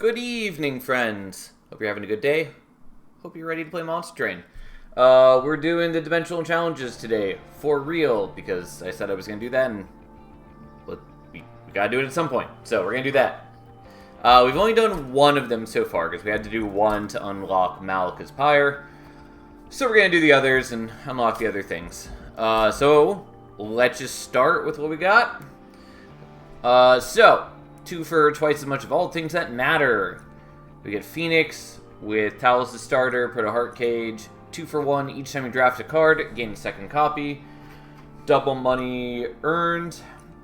Good evening, friends. Hope you're having a good day. Hope you're ready to play Monster Train. We're doing the dimensional challenges today, for real, because I said I was going to do that, and we gotta do it at some point, so we're going to do that. We've only done one of them so far, because we had to do one to unlock Malika's Pyre. So we're going to do the others and unlock the other things. So, let's just start with what we got. So, 2 for twice as much of all things that matter. We get Phoenix with Talos as starter, put a heart cage. 2 for 1 each time you draft a card, gain a second copy. Double money earned,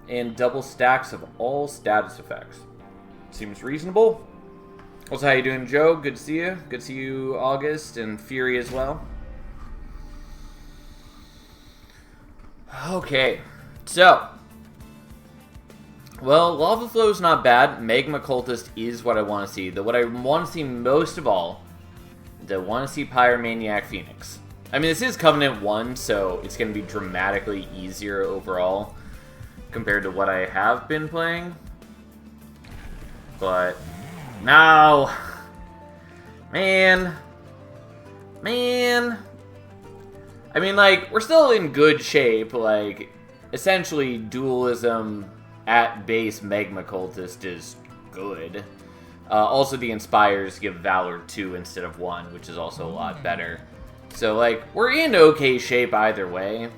and double stacks of all status effects. Seems reasonable. Also, how you doing, Joe? Good to see you. Good to see you, August, and Fury as well. Okay, so. Well, Lava Flow's not bad. Magma Cultist is what I want to see. What I want to see most of all, I want to see Pyromaniac Phoenix. I mean, this is Covenant 1, so it's going to be dramatically easier overall compared to what I have been playing. But, no. Man. I mean, like, we're still in good shape. Like, essentially, dualism at base Magma Cultist is good. Also, the Inspires give Valor 2 instead of 1, which is also a lot better. So, like, we're in okay shape either way.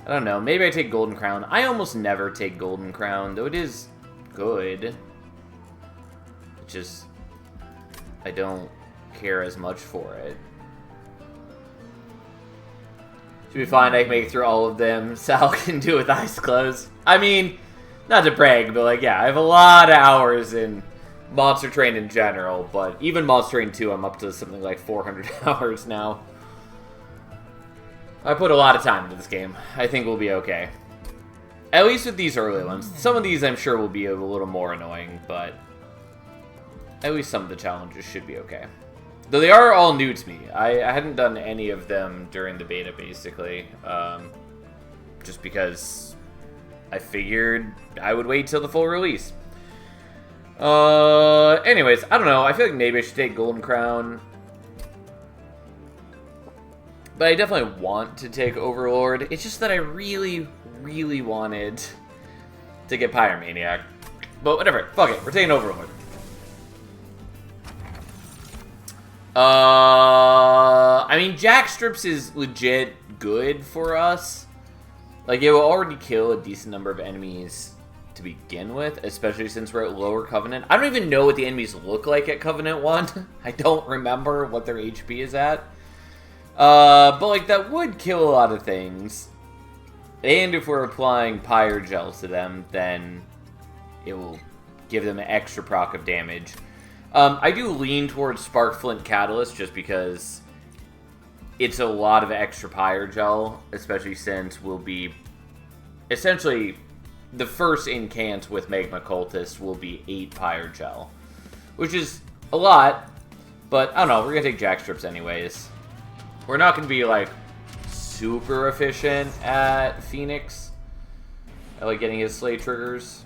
I don't know, maybe I take Golden Crown. I almost never take Golden Crown, though it is good. It just, I don't care as much for it. Should be fine, I can make it through all of them. Sal can do it with eyes closed. I mean, not to brag, but like, yeah, I have a lot of hours in Monster Train in general, but even Monster Train 2, I'm up to something like 400 hours now. I put a lot of time into this game. I think we'll be okay. At least with these early ones. Some of these I'm sure will be a little more annoying, but at least some of the challenges should be okay. Though they are all new to me. I hadn't done any of them during the beta, basically. Just because I figured I would wait till the full release. Anyways, I don't know. I feel like maybe I should take Golden Crown. But I definitely want to take Overlord. It's just that I really, really wanted to get Pyromaniac. But whatever. Fuck it. We're taking Overlord. I mean, Jack Strips is legit good for us. Like, it will already kill a decent number of enemies to begin with, especially since we're at lower Covenant. I don't even know what the enemies look like at Covenant 1. I don't remember what their HP is at. But, like, that would kill a lot of things. And if we're applying Pyre Gels to them, then it will give them an extra proc of damage. I do lean towards Spark Flint Catalyst just because it's a lot of extra Pyre Gel, especially since we'll be essentially the first incant with Magma Cultist will be 8 Pyre Gel, which is a lot, but I don't know, we're gonna take Jack Strips anyways. We're not gonna be like super efficient at Phoenix, at like getting his Slay triggers,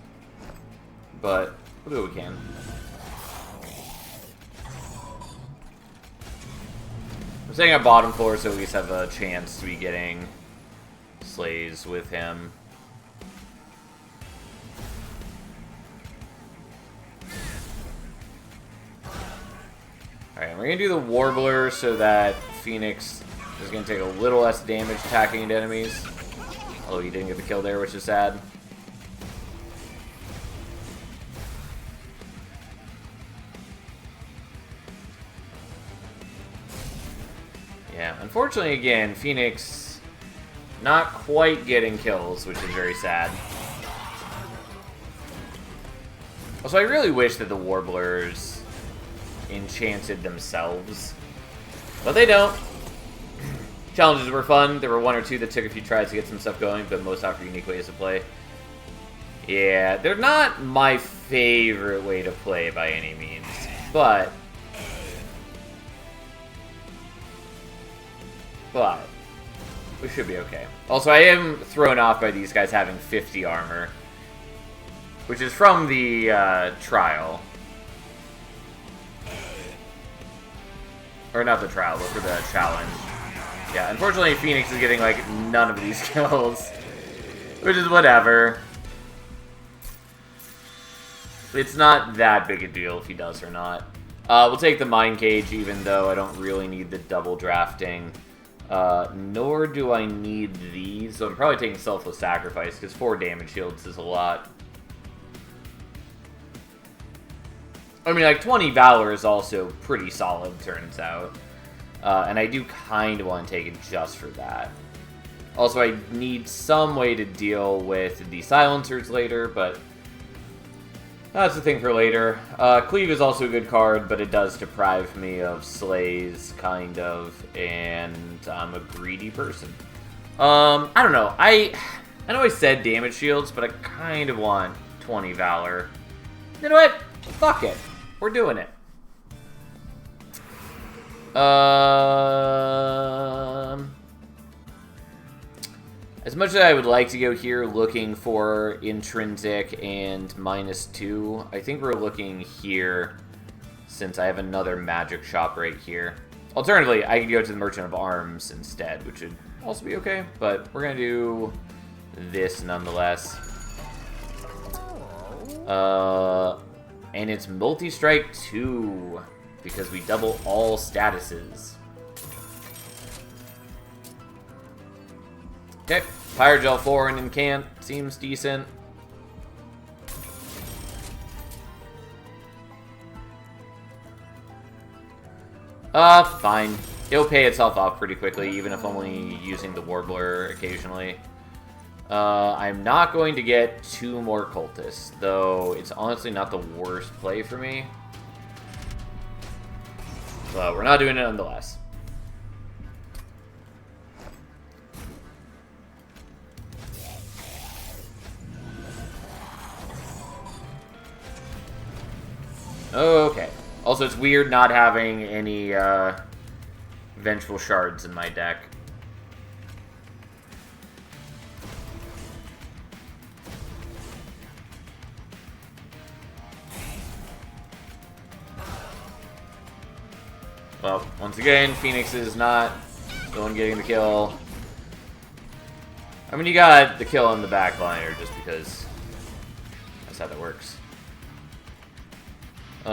but we'll do what we can. I'm staying at bottom floor so we at least have a chance to be getting slays with him. Alright, we're going to do the Warbler so that Phoenix is going to take a little less damage attacking into enemies. Although he didn't get the kill there, which is sad. Yeah, unfortunately, again, Phoenix not quite getting kills, which is very sad. Also, I really wish that the Warblers enchanted themselves, but they don't. Challenges were fun. There were 1 or 2 that took a few tries to get some stuff going, but most offer unique ways to play. Yeah, they're not my favorite way to play by any means, but we should be okay. Also, I am thrown off by these guys having 50 armor, which is from the trial. Or not the trial, but for the challenge. Yeah, unfortunately Phoenix is getting, like, none of these kills. Which is whatever. It's not that big a deal if he does or not. We'll take the Mind Cage, even though I don't really need the double drafting. Nor do I need these, so I'm probably taking Selfless Sacrifice, because 4 damage shields is a lot. I mean, like, 20 Valor is also pretty solid, turns out. And I do kind of want to take it just for that. Also, I need some way to deal with the Silencers later, but that's the thing for later. Cleave is also a good card, but it does deprive me of Slays, kind of, and I'm a greedy person. I don't know. I know I said damage shields, but I kind of want 20 Valor. You know what? Fuck it. We're doing it. As much as I would like to go here looking for Intrinsic and -2, I think we're looking here since I have another magic shop right here. Alternatively, I could go to the Merchant of Arms instead, which would also be okay, but we're going to do this nonetheless. And it's Multi-Strike 2, because we double all statuses. Okay, Pyrogel 4 and Incant seems decent. Fine. It'll pay itself off pretty quickly, even if only using the Warbler occasionally. I'm not going to get 2 more Cultists, though it's honestly not the worst play for me. But we're not doing it nonetheless. Okay. Also, it's weird not having any Vengeful Shards in my deck. Well, once again, Phoenix is not the one getting the kill. I mean, you got the kill on the backliner just because that's how that works. Yeah,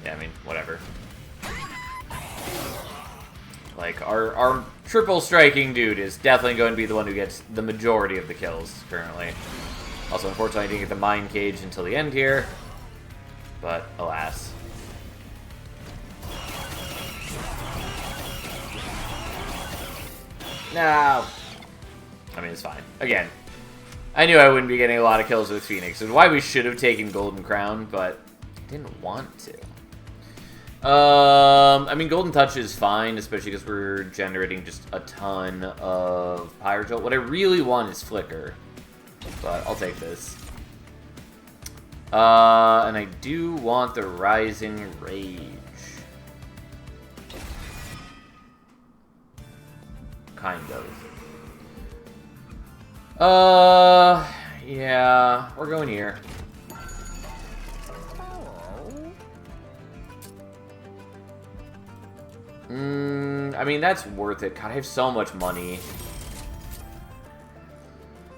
I mean, whatever. Like, our triple striking dude is definitely going to be the one who gets the majority of the kills currently. Also, unfortunately, I didn't get the Mind Cage until the end here. But, alas. No. I mean, it's fine. Again, I knew I wouldn't be getting a lot of kills with Phoenix. It's why we should have taken Golden Crown, but didn't want to. I mean, Golden Touch is fine, especially because we're generating just a ton of Pyrogel. What I really want is Flicker. But I'll take this. And I do want the Rising Rage. Kind of. Yeah, we're going here. I mean, that's worth it. God, I have so much money.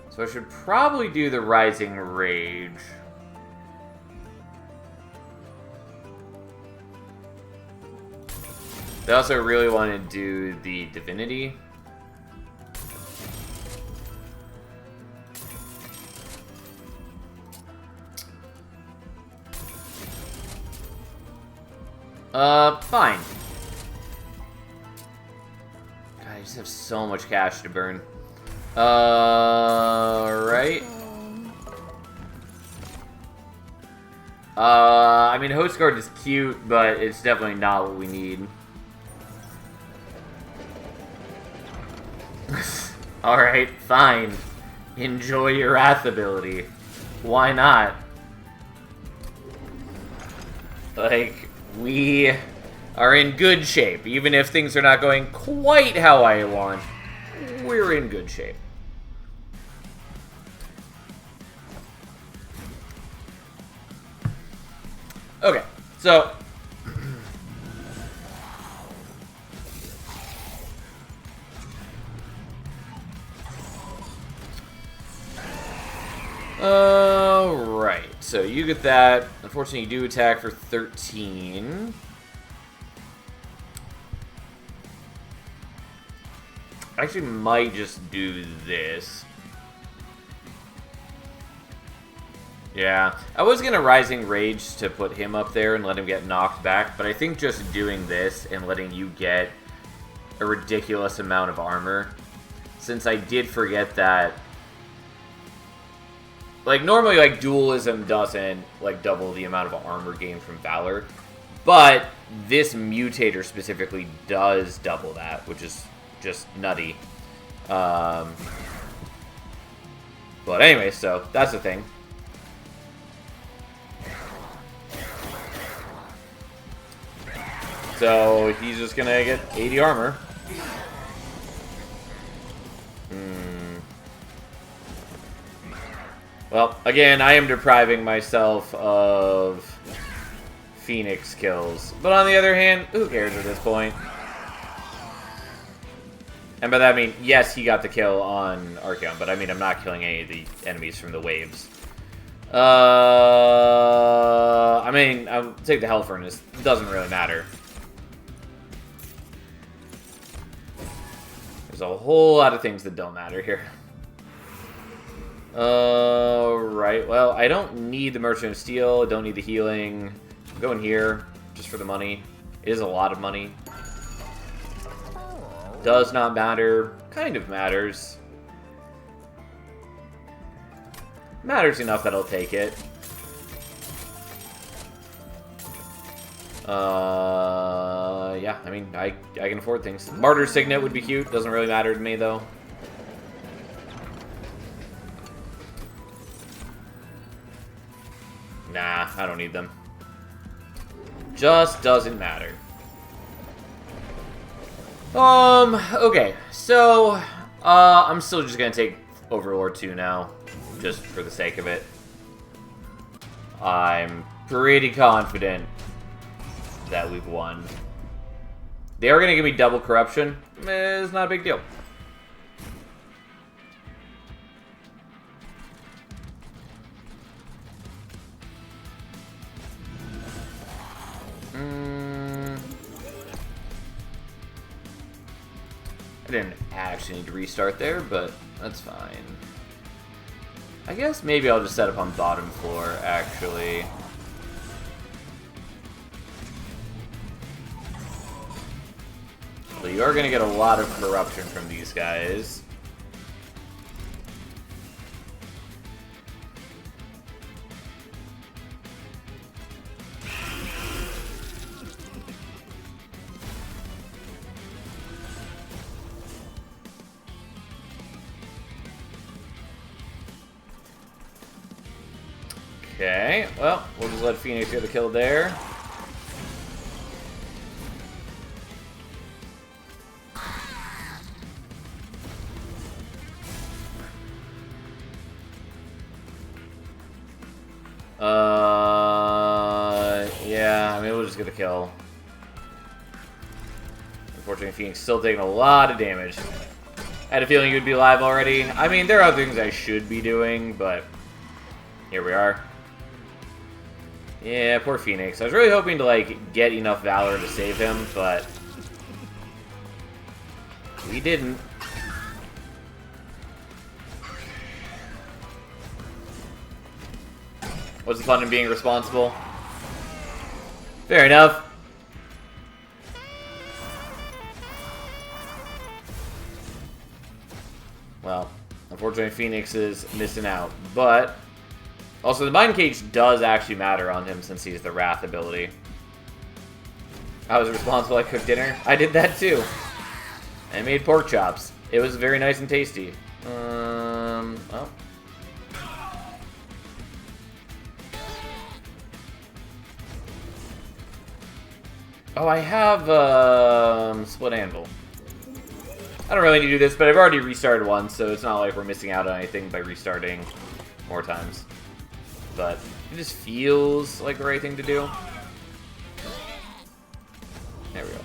So I should probably do the Rising Rage. I also really want to do the Divinity. Fine. God, I just have so much cash to burn. Right. I mean, Host Guard is cute, but it's definitely not what we need. Alright, fine. Enjoy your Wrath ability. Why not? Like, we are in good shape. Even if things are not going quite how I want, we're in good shape. Okay, so... Alright, so you get that. Unfortunately, you do attack for 13. I actually might just do this. Yeah, I was gonna Rising Rage to put him up there and let him get knocked back, but I think just doing this and letting you get a ridiculous amount of armor, since I did forget that, like, normally, like, Dualism doesn't, like, double the amount of armor gained from Valor, but this Mutator specifically does double that, which is just nutty. But anyway, so that's the thing. So he's just gonna get 80 armor. Well, again, I am depriving myself of Phoenix kills. But on the other hand, who cares at this point? And by that I mean, yes, he got the kill on Archeon, but I mean, I'm not killing any of the enemies from the waves. I mean, I'll take the Hell Furnace. It doesn't really matter. There's a whole lot of things that don't matter here. Right, well, I don't need the Merchant of Steel, don't need the healing. I'm going here, just for the money. It is a lot of money. Does not matter, kind of matters. Matters enough that I'll take it. Yeah, I mean, I can afford things. Martyr Signet would be cute, doesn't really matter to me, though. Nah, I don't need them. Just doesn't matter. Okay, so, I'm still just gonna take Overlord 2 now, just for the sake of it. I'm pretty confident that we've won. They are gonna give me double corruption. It's not a big deal. I didn't actually need to restart there, but that's fine. I guess maybe I'll just set up on bottom floor, actually. So you are going to get a lot of corruption from these guys. Okay, well, we'll just let Phoenix get the kill there. Yeah, I mean, we'll just get the kill. Unfortunately, Phoenix still taking a lot of damage. I had a feeling you'd be alive already. I mean, there are things I should be doing, but here we are. Yeah, poor Phoenix. I was really hoping to, like, get enough Valor to save him, but we didn't. What's the fun in being responsible? Fair enough. Well, unfortunately, Phoenix is missing out, but also, the Mind Cage does actually matter on him since he's the Wrath ability. I was responsible, I cooked dinner. I did that too. I made pork chops. It was very nice and tasty. Well. Oh, I have, Split Anvil. I don't really need to do this, but I've already restarted once, so it's not like we're missing out on anything by restarting more times. But It just feels like the right thing to do. There we go.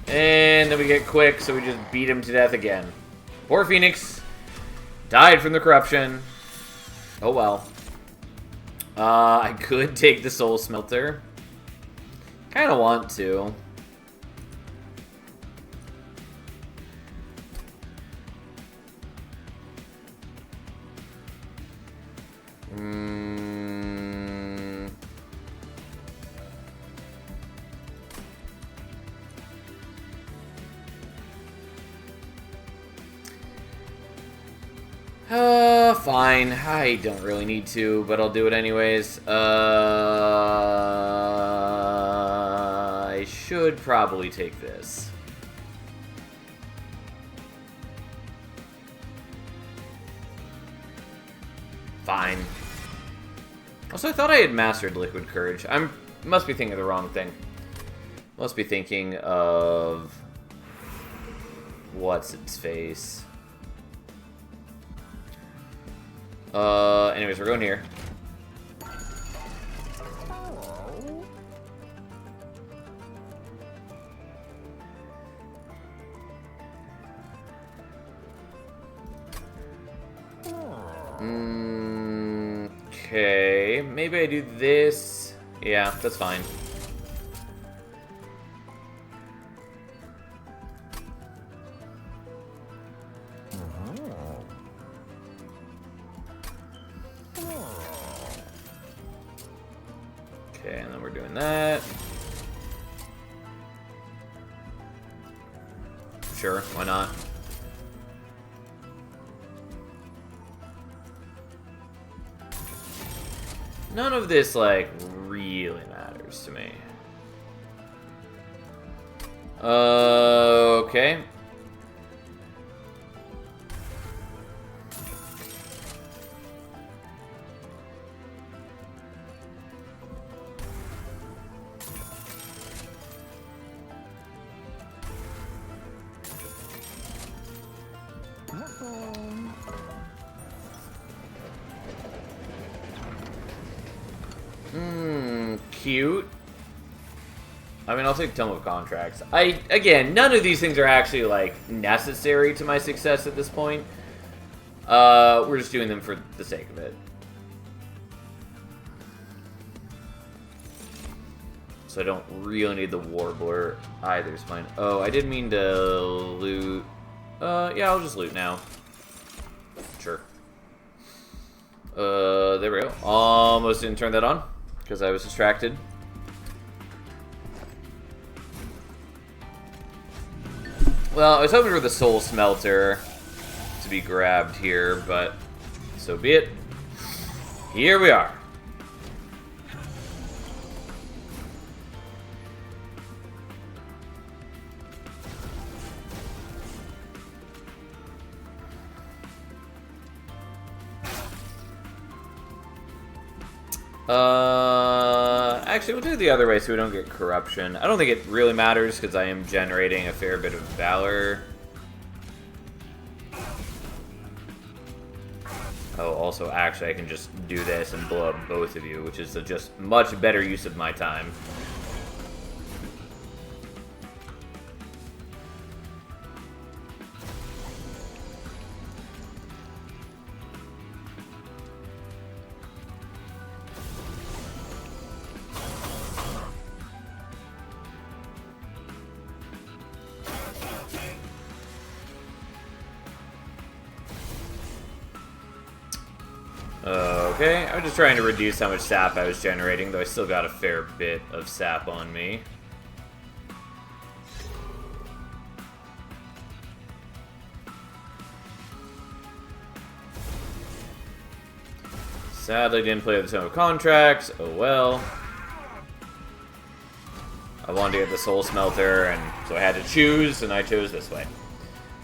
And then we get quick, so we just beat him to death again. Poor Phoenix. Died from the corruption. Oh well. I could take the Soul Smelter. Kinda want to. Fine. I don't really need to, but I'll do it anyways. I should probably take this. Fine. Also, I thought I had mastered Liquid Courage. Must be thinking of the wrong thing. Must be thinking of... what's its face? Anyways, we're going here. Okay, maybe I do this. Yeah, that's fine. Okay, and then we're doing that. Sure, why not? None of this, like, really matters to me. Okay. Cute. I mean, I'll take Tome of Contracts. Again, none of these things are actually, like, necessary to my success at this point. We're just doing them for the sake of it. So I don't really need the Warbler either. It's fine. Oh, I did mean to loot. Yeah, I'll just loot now. Sure. There we go. Almost didn't turn that on because I was distracted. Well, I was hoping for the Soul Smelter to be grabbed here, but so be it. Here we are. Actually, we'll do it the other way so we don't get corruption. I don't think it really matters because I am generating a fair bit of valor. Oh, also, actually, I can just do this and blow up both of you, which is a just much better use of my time. Okay, I was just trying to reduce how much sap I was generating, though I still got a fair bit of sap on me. Sadly, didn't play the Tome of Contracts. Oh well. I wanted to get the Soul Smelter, and so I had to choose, and I chose this way.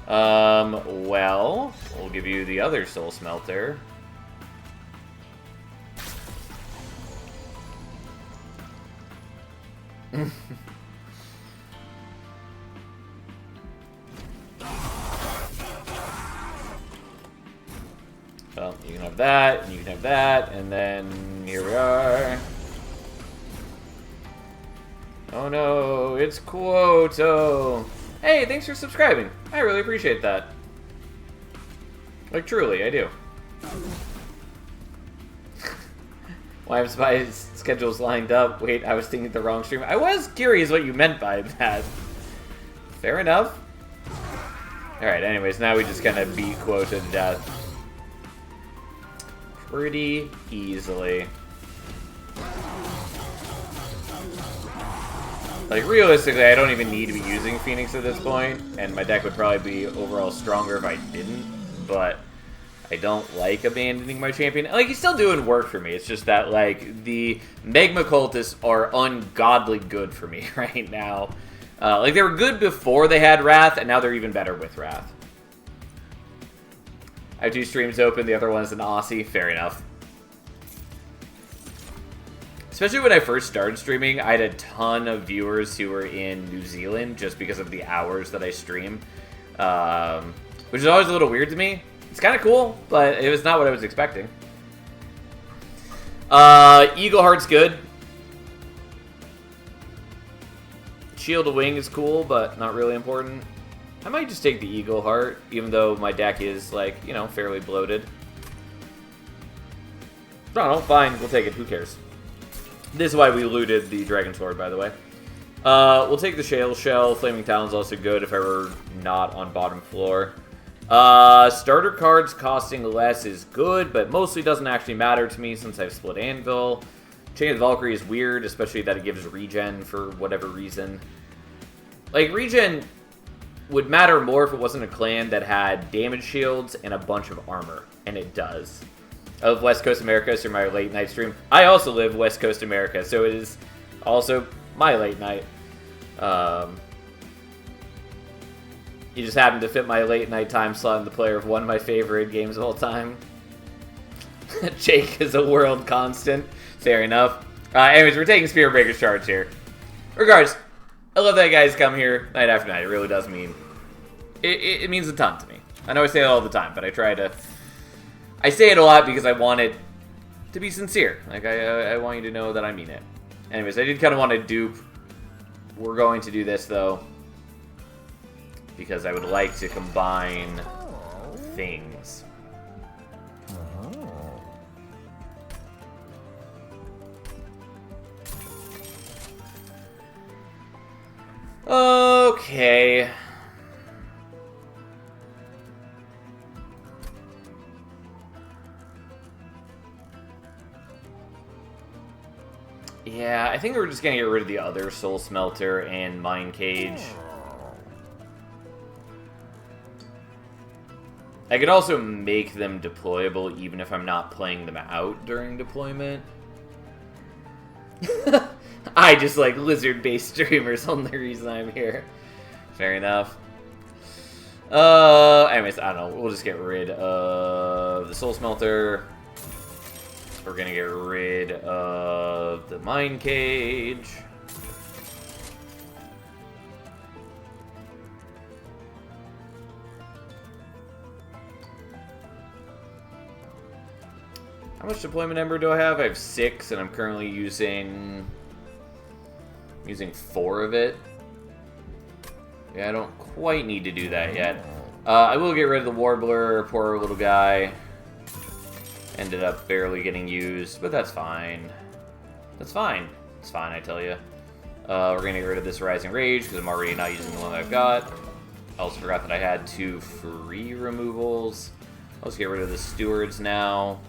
Well, we'll give you the other Soul Smelter. Well, you can have that, and you can have that, and then here we are. Oh no, it's Quoto! Hey, thanks for subscribing. I really appreciate that. Like, truly, I do. Why have my schedules lined up? Wait, I was thinking the wrong stream. I was curious what you meant by that. Fair enough. Alright, anyways, now we just kind of beat Quota to death. Pretty easily. Like, realistically, I don't even need to be using Phoenix at this point, and my deck would probably be overall stronger if I didn't, but I don't like abandoning my champion. Like, he's still doing work for me. It's just that, like, the Magma Cultists are ungodly good for me right now. Like, they were good before they had Wrath, and now they're even better with Wrath. I have 2 streams open, the other one is an Aussie. Fair enough. Especially when I first started streaming, I had a ton of viewers who were in New Zealand just because of the hours that I stream. Which is always a little weird to me. It's kind of cool, but it was not what I was expecting. Eagle Heart's good. Shield of Wing is cool, but not really important. I might just take the Eagle Heart, even though my deck is, like, you know, fairly bloated. No, fine, we'll take it, who cares? This is why we looted the Dragon Sword, by the way. We'll take the Shale Shell. Flaming Talon's also good if I were not on bottom floor. Starter cards costing less is good, but mostly doesn't actually matter to me since I've split Anvil. Chain of the Valkyrie is weird, especially that it gives regen for whatever reason. Like, regen would matter more if it wasn't a clan that had damage shields and a bunch of armor, and it does. I live West Coast America, so my late night stream. I also live West Coast America, so it is also my late night. You just happen to fit my late night time slot in the player of one of my favorite games of all time. Jake is a world constant. Fair enough. Anyways, we're taking Spear Breaker's charge here. Regards, I love that you guys come here night after night. It really does mean... It means a ton to me. I know I say it all the time, but I try to... I say it a lot because I want it to be sincere. Like, I want you to know that I mean it. Anyways, I did kind of want to dupe. We're going to do this, though, because I would like to combine things. Okay. Yeah, I think we're just gonna get rid of the other Soul Smelter and Mind Cage. I could also make them deployable even if I'm not playing them out during deployment. I just like lizard-based streamers, only reason I'm here. Fair enough. Anyways, I don't know. We'll just get rid of the Soul Smelter. We're gonna get rid of the Mind Cage. How much deployment ember do I have? I have 6, and I'm currently using 4 of it. Yeah, I don't quite need to do that yet. I will get rid of the Warbler, poor little guy. Ended up barely getting used, but that's fine. That's fine. It's fine, I tell you. We're gonna get rid of this Rising Rage, because I'm already not using the one that I've got. I also forgot that I had 2 free removals. Let's get rid of the Stewards now.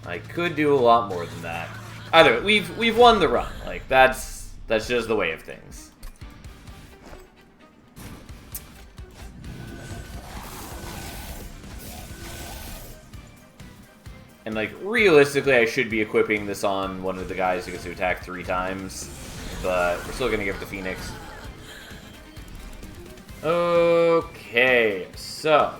I could do a lot more than that. Either way, we've won the run. Like, that's just the way of things. And, like, realistically, I should be equipping this on one of the guys who gets to attack 3 times. But we're still going to give it to Phoenix. Okay, so...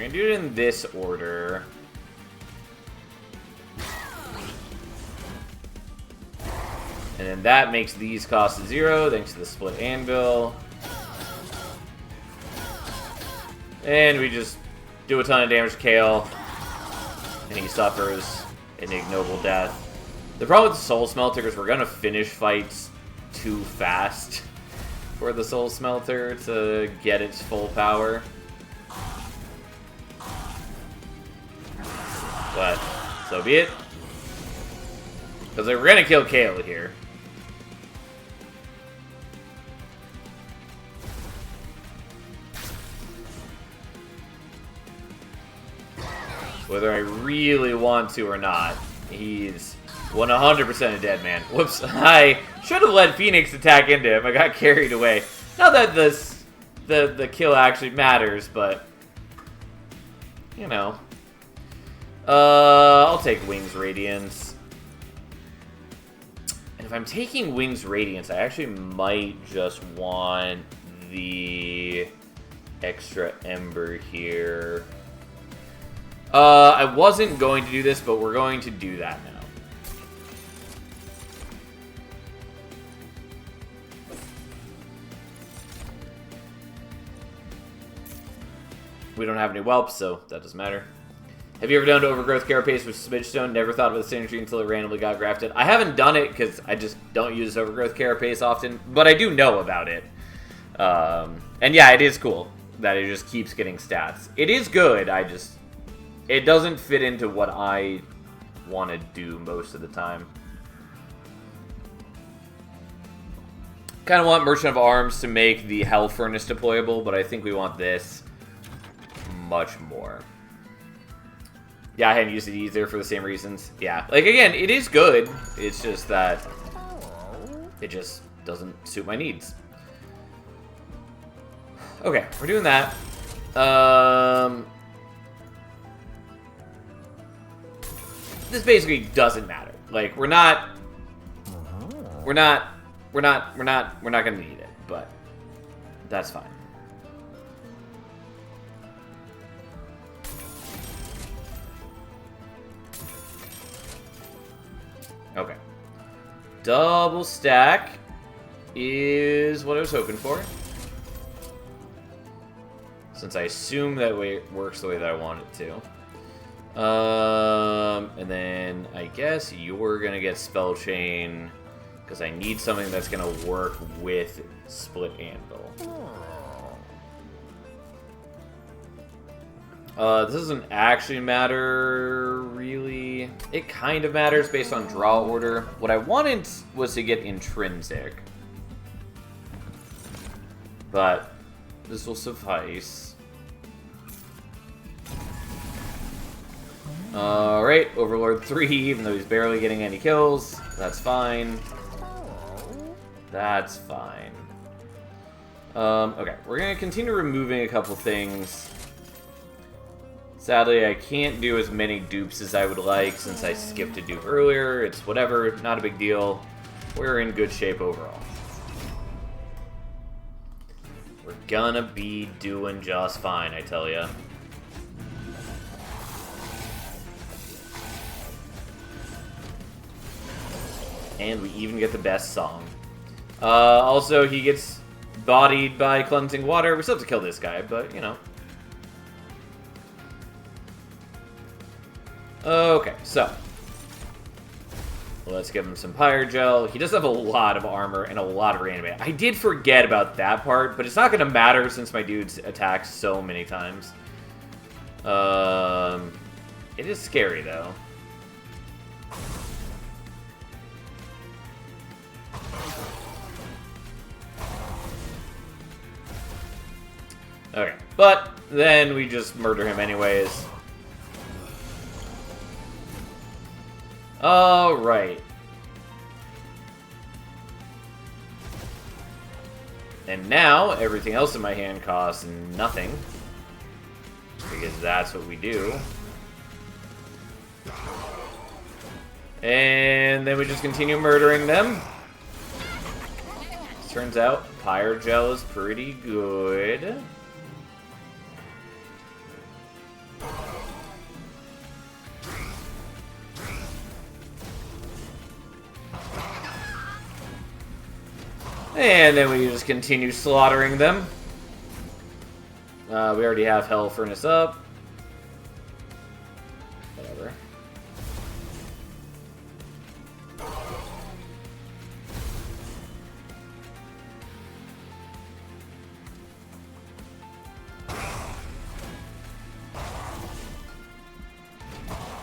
gonna do it in this order. And then that makes these cost 0, thanks to the split anvil. And we just do a ton of damage to Kale. And he suffers an ignoble death. The problem with the Soul Smelter is we're gonna finish fights too fast for the Soul Smelter to get its full power. But, so be it. Because we're gonna kill Kale here. Whether I really want to or not, he's 100% a dead man. Whoops, I should have let Phoenix attack into him. I got carried away. Not that the kill actually matters, but, you know. I'll take Wings Radiance. And if I'm taking Wings Radiance, I actually might just want the extra Ember here. I wasn't going to do this, but we're going to do that now. We don't have any whelps, so that doesn't matter. Have you ever done Overgrowth Carapace with Smidgestone? Never thought of the synergy until it randomly got grafted. I haven't done it because I just don't use Overgrowth Carapace often, but I do know about it. And yeah, it is cool that it just keeps getting stats. It is good, it doesn't fit into what I want to do most of the time. Kind of want Merchant of Arms to make the Hell Furnace deployable, but I think we want this much more. Yeah, I hadn't used it either for the same reasons. Yeah, like, again, it is good. It's just that it just doesn't suit my needs. Okay, we're doing that. This basically doesn't matter. Like, we're not gonna need it, but that's fine. Okay. Double stack is what I was hoping for. Since I assume that way it works the way that I want it to. And then I guess you're gonna get Spell Chain because I need something that's gonna work with Split Anvil. This doesn't actually matter, really. It kind of matters based on draw order. What I wanted was to get Intrinsic. But this will suffice. Alright, Overlord 3, even though he's barely getting any kills. That's fine. That's fine. Okay, we're gonna continue removing a couple things. Sadly, I can't do as many dupes as I would like since I skipped a dupe earlier. It's whatever, not a big deal. We're in good shape overall. We're gonna be doing just fine, I tell ya. And we even get the best song. Also, he gets bodied by Cleansing Water. We still have to kill this guy, but, you know. Okay, so. Let's give him some Pyre Gel. He does have a lot of armor and a lot of reanimate. I did forget about that part, but it's not going to matter since my dude's attacked so many times. It is scary, though. Okay, but then we just murder him anyways. Alright. And now, everything else in my hand costs nothing. Because that's what we do. And then we just continue murdering them. Turns out, Pyre Gel is pretty good. And then we just continue slaughtering them. We already have Hell Furnace up. Whatever.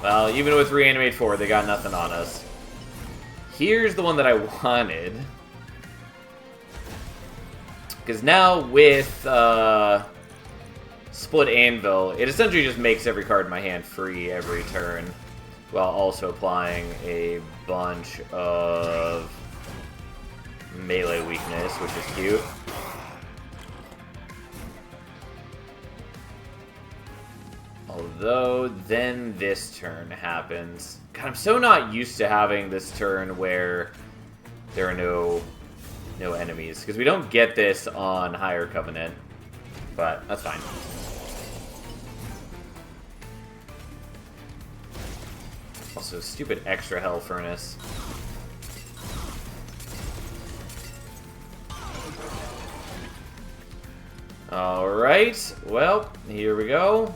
Well, even with Reanimate 4, they got nothing on us. Here's the one that I wanted. Because now with Split Anvil, it essentially just makes every card in my hand free every turn, while also applying a bunch of melee weakness, which is cute. Although, then this turn happens. God, I'm so not used to having this turn where there are no enemies, because we don't get this on Higher Covenant, but that's fine. Also, stupid extra Hell Furnace. Alright, well, here we go.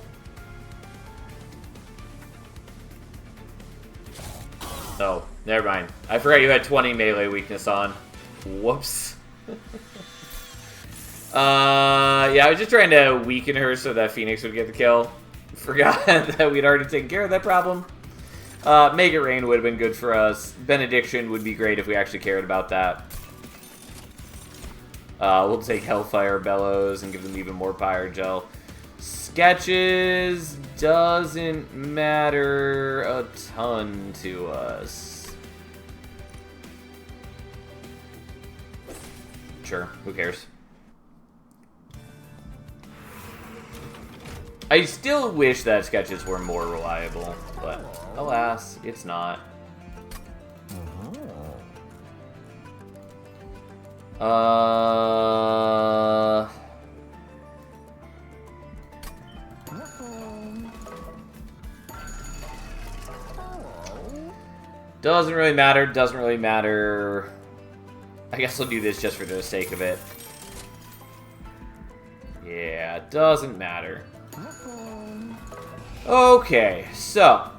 Oh, never mind. I forgot you had 20 melee weakness on. Whoops. Yeah, I was just trying to weaken her so that Phoenix would get the kill. Forgot that we'd already taken care of that problem. Mega Rain would have been good for us. Benediction would be great if we actually cared about that. We'll take Hellfire Bellows and give them even more Pyre Gel. Sketches doesn't matter a ton to us. Sure, who cares? I still wish that Sketches were more reliable, but alas, it's not. Doesn't really matter, doesn't really matter. I guess I'll do this just for the sake of it. Yeah, doesn't matter. Okay, so.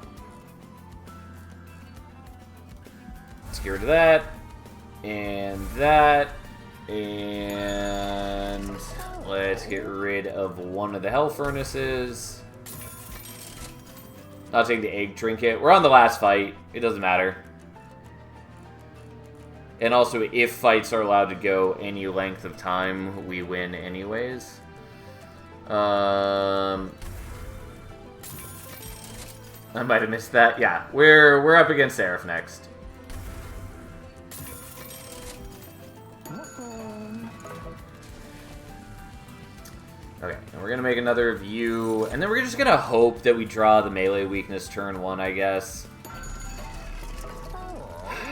Let's get rid of that. And that. And let's get rid of one of the Hell Furnaces. I'll take the Egg Trinket. We're on the last fight. It doesn't matter. And also, if fights are allowed to go any length of time, we win anyways. I might have missed that. Yeah, we're up against Seraph next. Okay, and we're gonna make another view, and then we're just gonna hope that we draw the melee weakness turn 1, I guess.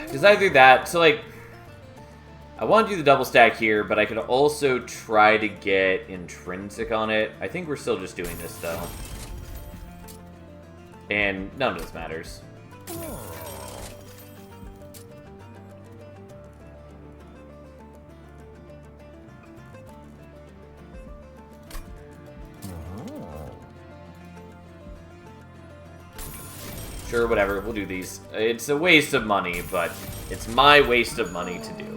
Because I do that, so like, I want to do the double stack here, but I could also try to get Intrinsic on it. I think we're still just doing this, though. And none of this matters. Sure, whatever, we'll do these. It's a waste of money, but it's my waste of money to do.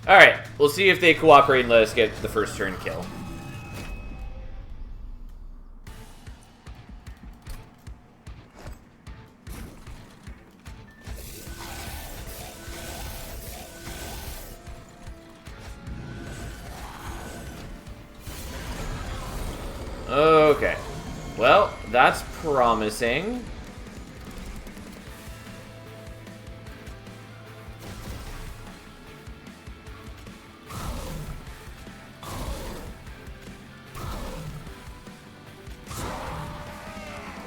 Alright, we'll see if they cooperate and let us get the first turn kill. Okay. Well, that's promising.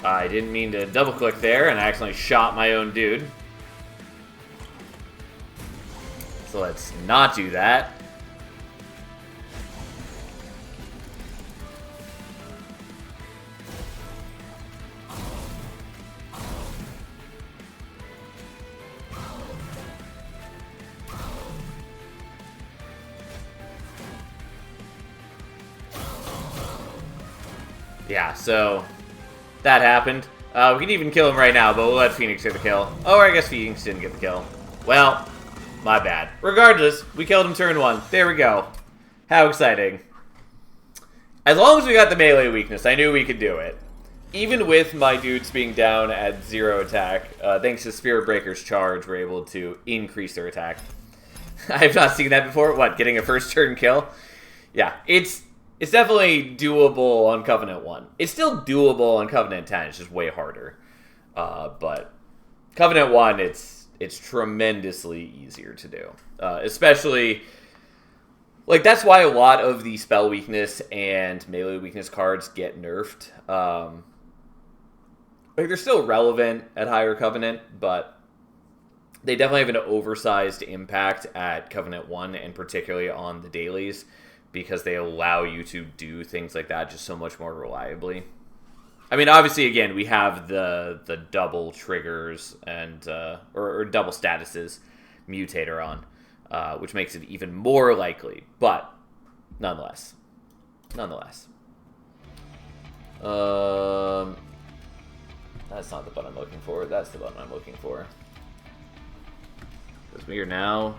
I didn't mean to double click there and I accidentally shot my own dude. So let's not do that. Yeah, so that happened. We can even kill him right now, but we'll let Phoenix get the kill. Oh, I guess Phoenix didn't get the kill. Well, my bad. Regardless, we killed him turn 1. There we go. How exciting. As long as we got the melee weakness, I knew we could do it. Even with my dudes being down at 0 attack, thanks to Spirit Breaker's charge, we're able to increase their attack. I've not seen that before. What, getting a first turn kill? Yeah, it's definitely doable on Covenant 1. It's still doable on Covenant 10. It's just way harder. But Covenant 1, it's tremendously easier to do. Especially, like, that's why a lot of the spell weakness and melee weakness cards get nerfed. Like, they're still relevant at higher Covenant, but they definitely have an oversized impact at Covenant 1, and particularly on the dailies, because they allow you to do things like that just so much more reliably. I mean, obviously, again, we have the double triggers and or double statuses mutator on, which makes it even more likely, but nonetheless. That's not the button I'm looking for. That's the button I'm looking for. Because we are now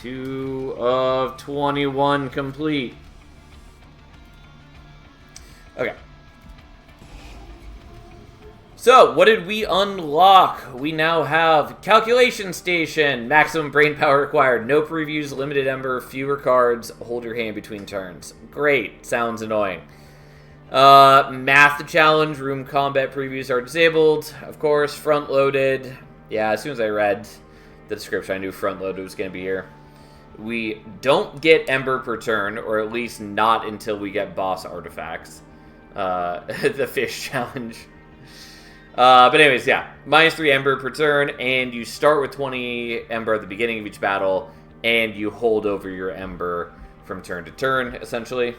2 of 21 complete. Okay. So, what did we unlock? We now have Calculation Station, maximum brain power required, no previews, limited ember, fewer cards, hold your hand between turns. Great, sounds annoying. Math challenge, room combat previews are disabled, of course, front loaded. Yeah, as soon as I read the description, I knew front loaded was going to be here. We don't get ember per turn, or at least not until we get boss artifacts. The fish challenge. But anyways, yeah, -3 ember per turn, and you start with 20 ember at the beginning of each battle, and you hold over your ember from turn to turn, essentially.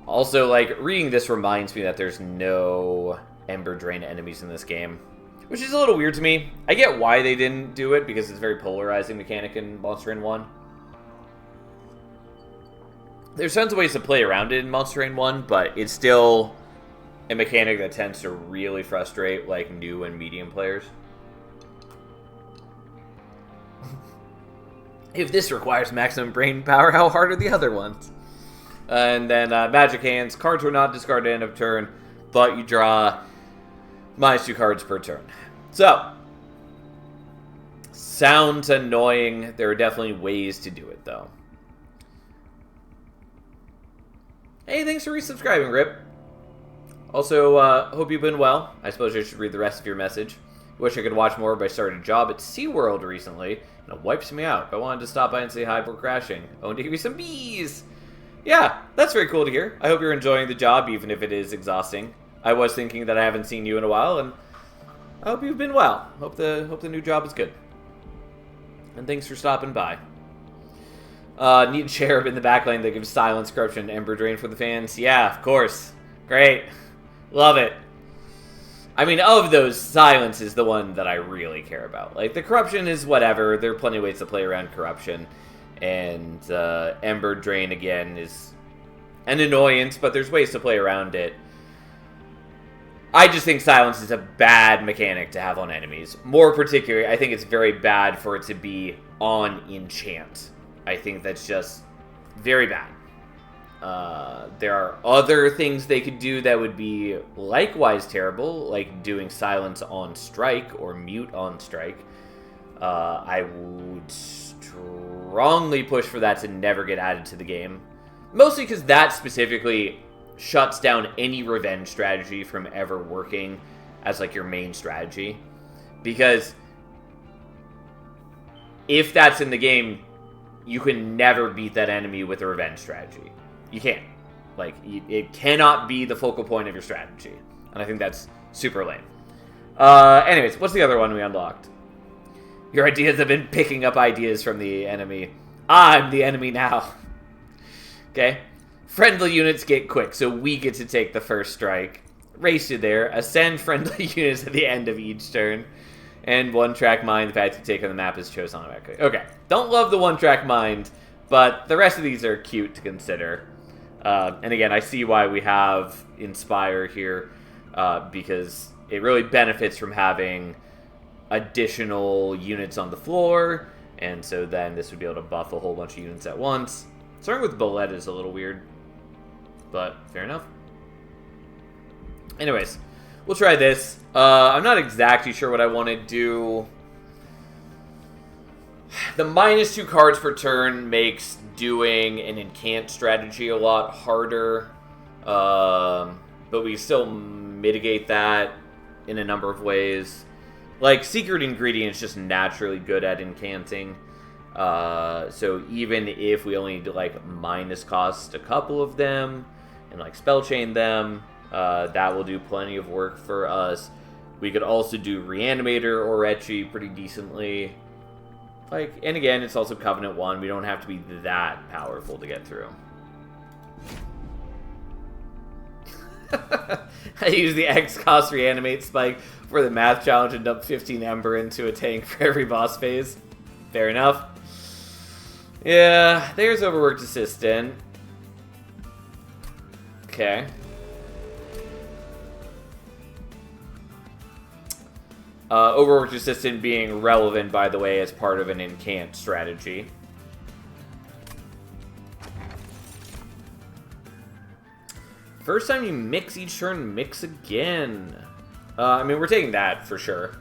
Also, like, reading this reminds me that there's no ember drain enemies in this game, which is a little weird to me. I get why they didn't do it, because it's a very polarizing mechanic in Monster Train 1. There's tons of ways to play around it in Monster Train 1, but it's still a mechanic that tends to really frustrate, like, new and medium players. If this requires maximum brain power, how hard are the other ones? And then Magic Hands. Cards were not discarded at the end of turn, but you draw -2 cards per turn. So, sounds annoying. There are definitely ways to do it, though. Hey, thanks for resubscribing, Rip. Also, hope you've been well. I suppose I should read the rest of your message. Wish I could watch more, but I started a job at SeaWorld recently, and it wipes me out. I wanted to stop by and say hi before crashing. I want to give you some bees! Yeah, that's very cool to hear. I hope you're enjoying the job, even if it is exhausting. I was thinking that I haven't seen you in a while, and I hope you've been well. Hope the new job is good. And thanks for stopping by. Need Cherub in the backline that gives Silence, Corruption, and Ember Drain for the fans. Yeah, of course. Great. Love it. I mean, of those, Silence is the one that I really care about. Like, the Corruption is whatever. There are plenty of ways to play around Corruption. And Ember Drain, again, is an annoyance, but there's ways to play around it. I just think Silence is a bad mechanic to have on enemies. More particularly, I think it's very bad for it to be on Enchant. I think that's just very bad. There are other things they could do that would be likewise terrible, like doing Silence on Strike or Mute on Strike. I would strongly push for that to never get added to the game. Mostly because that specifically shuts down any revenge strategy from ever working as like your main strategy. Because if that's in the game, you can never beat that enemy with a revenge strategy. You can't. Like, it cannot be the focal point of your strategy. And I think that's super lame. Anyways, what's the other one we unlocked? Your ideas have been picking up ideas from the enemy. I'm the enemy now. Okay. Friendly units get quick, so we get to take the first strike. Race you there. Ascend friendly units at the end of each turn. And one-track mind, the path you take on the map is chosen automatically. Okay. Don't love the one-track mind, but the rest of these are cute to consider. And again, I see why we have Inspire here, because it really benefits from having additional units on the floor, and so then this would be able to buff a whole bunch of units at once. Starting with Bolette is a little weird, but fair enough. Anyways, we'll try this. I'm not exactly sure what I want to do. The -2 cards per turn makes doing an incant strategy a lot harder, but we still mitigate that in a number of ways. Like, Secret Ingredient is just naturally good at incanting, so even if we only need to, like, minus cost a couple of them and, like, spell chain them, that will do plenty of work for us. We could also do Reanimator or Ecchi pretty decently. Like, and again, it's also Covenant 1. We don't have to be that powerful to get through. I use the X cost Reanimate spike for the math challenge and dump 15 Ember into a tank for every boss phase. Fair enough. Yeah, there's Overworked Assistant. Okay. Overworked Assistant being relevant, by the way, as part of an incant strategy. First time you mix each turn, mix again. I mean, we're taking that for sure.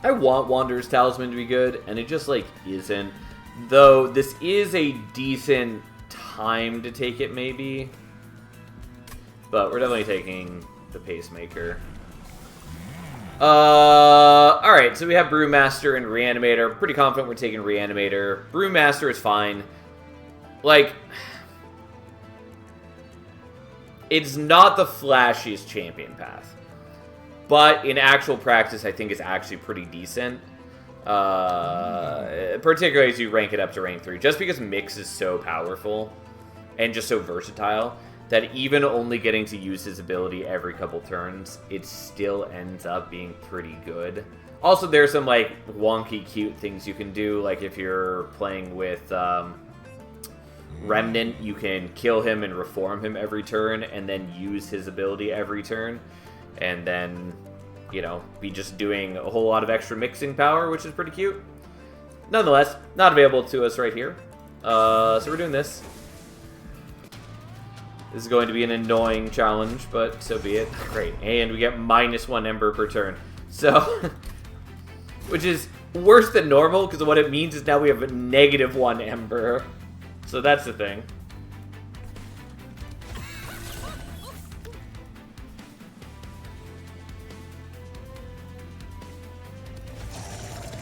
I want Wanderer's Talisman to be good, and it just, like, isn't. Though, this is a decent time to take it, maybe. But we're definitely taking the Pacemaker. Alright, so we have Brewmaster and Reanimator. I'm pretty confident we're taking Reanimator. Brewmaster is fine. Like, it's not the flashiest champion path. But in actual practice, I think it's actually pretty decent. Particularly as you rank it up to rank 3. Just because Mix is so powerful and just so versatile that even only getting to use his ability every couple turns, it still ends up being pretty good. Also, there's some, like, wonky, cute things you can do. Like, if you're playing with Remnant, you can kill him and reform him every turn, and then use his ability every turn. And then, you know, be just doing a whole lot of extra mixing power, which is pretty cute. Nonetheless, not available to us right here. So we're doing this. This is going to be an annoying challenge, but so be it. Great. And we get -1 Ember per turn. So, which is worse than normal, because what it means is now we have a -1 Ember. So that's the thing.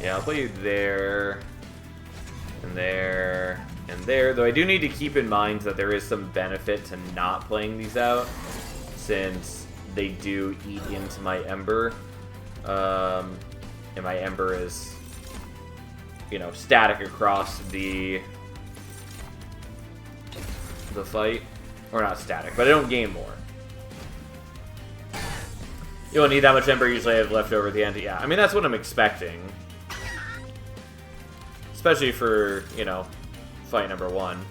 Yeah, I'll play you there, and there, and there. Though I do need to keep in mind that there is some benefit to not playing these out, since they do eat into my Ember. And my Ember is, you know, static across the fight. Or not static, but I don't gain more. You don't need that much Ember, usually I have left over at the end. Yeah, I mean, that's what I'm expecting. Especially for, you know, fight number 1.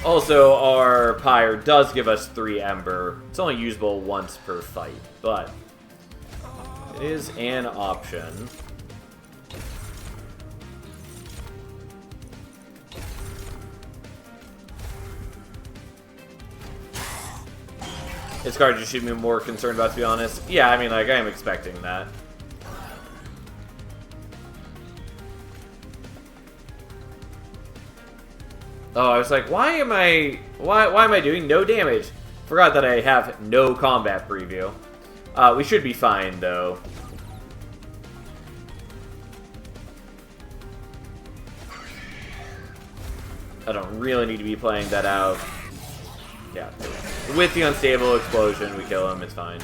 Also, our Pyre does give us 3 Ember. It's only usable once per fight, but it is an option. This card you should be more concerned about, to be honest. Yeah, I mean, like, I am expecting that. Oh, I was like, why am I doing no damage? Forgot that I have no combat preview. We should be fine, though. I don't really need to be playing that out. Yeah. With the Unstable Explosion, we kill him, it's fine.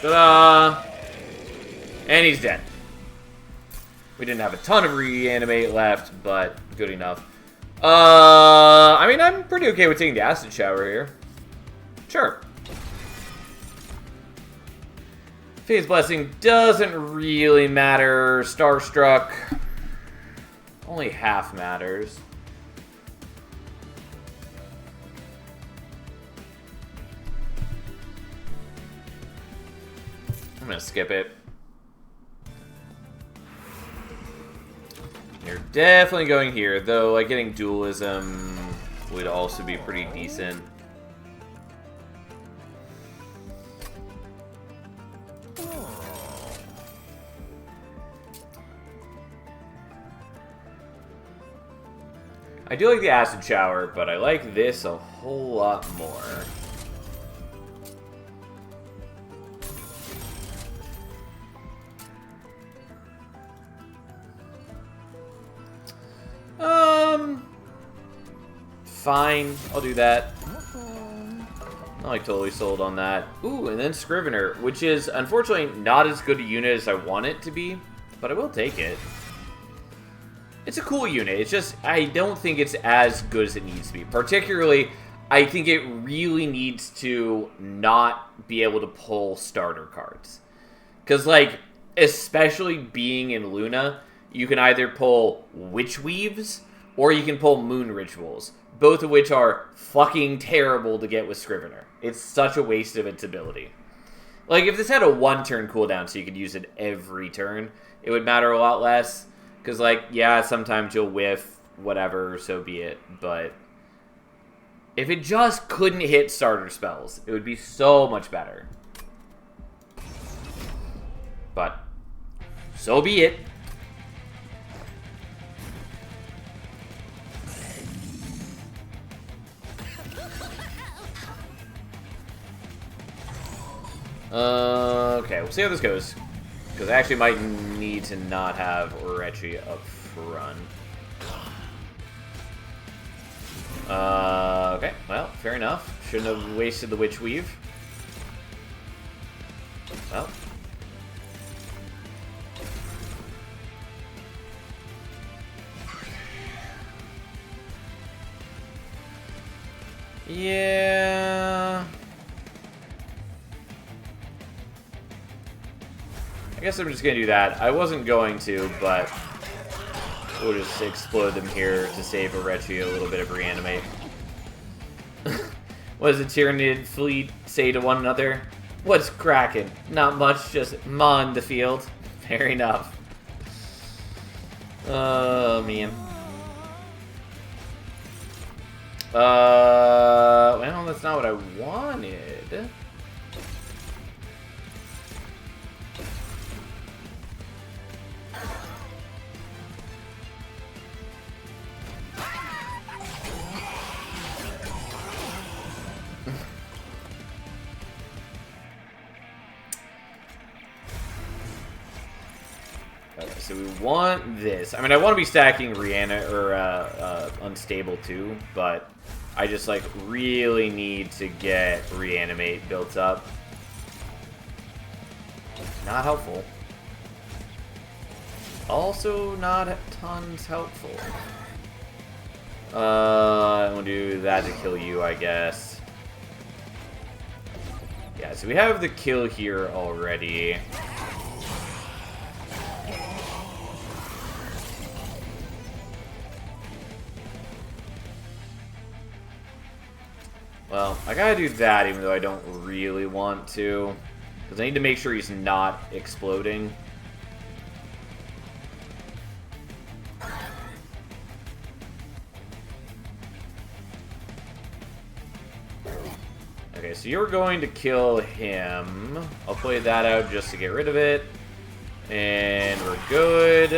Ta-da! And he's dead. We didn't have a ton of reanimate left, but good enough. I mean, I'm pretty okay with taking the acid shower here. Sure. Phase Blessing doesn't really matter. Starstruck only half matters. I'm gonna skip it. You're definitely going here, though, like, getting dualism would also be pretty decent. I do like the acid shower, but I like this a whole lot more. Fine, I'll do that. I'm like totally sold on that. Ooh, and then Scrivener, which is unfortunately not as good a unit as I want it to be, but I will take it. It's a cool unit, it's just, I don't think it's as good as it needs to be. Particularly, I think it really needs to not be able to pull starter cards. Because, like, especially being in Luna, you can either pull Witch Weaves, or you can pull Moon Rituals. Both of which are fucking terrible to get with Scrivener. It's such a waste of its ability. Like, if this had a one-turn cooldown so you could use it every turn, it would matter a lot less. Because, like, yeah, sometimes you'll whiff, whatever, so be it. But if it just couldn't hit starter spells, it would be so much better. But so be it. Okay, we'll see how this goes. Because I actually might need to not have Orechi up front. Okay, well, fair enough. Shouldn't have wasted the Witch Weave. Well. Yeah. I guess I'm just going to do that. I wasn't going to, but we'll just explode them here to save Orechi a little bit of reanimate. What does the Tyranid fleet say to one another? What's cracking? Not much, just mawing the field. Fair enough. Oh, man. Well, that's not what I wanted. Okay, so we want this. I mean, I want to be stacking Unstable too, but I just, like, really need to get Reanimate built up. Not helpful. Also not tons helpful. I'm gonna do that to kill you, I guess. Yeah, so we have the kill here already. Well, I gotta do that even though I don't really want to. Because I need to make sure he's not exploding. Okay, so you're going to kill him. I'll play that out just to get rid of it. And we're good.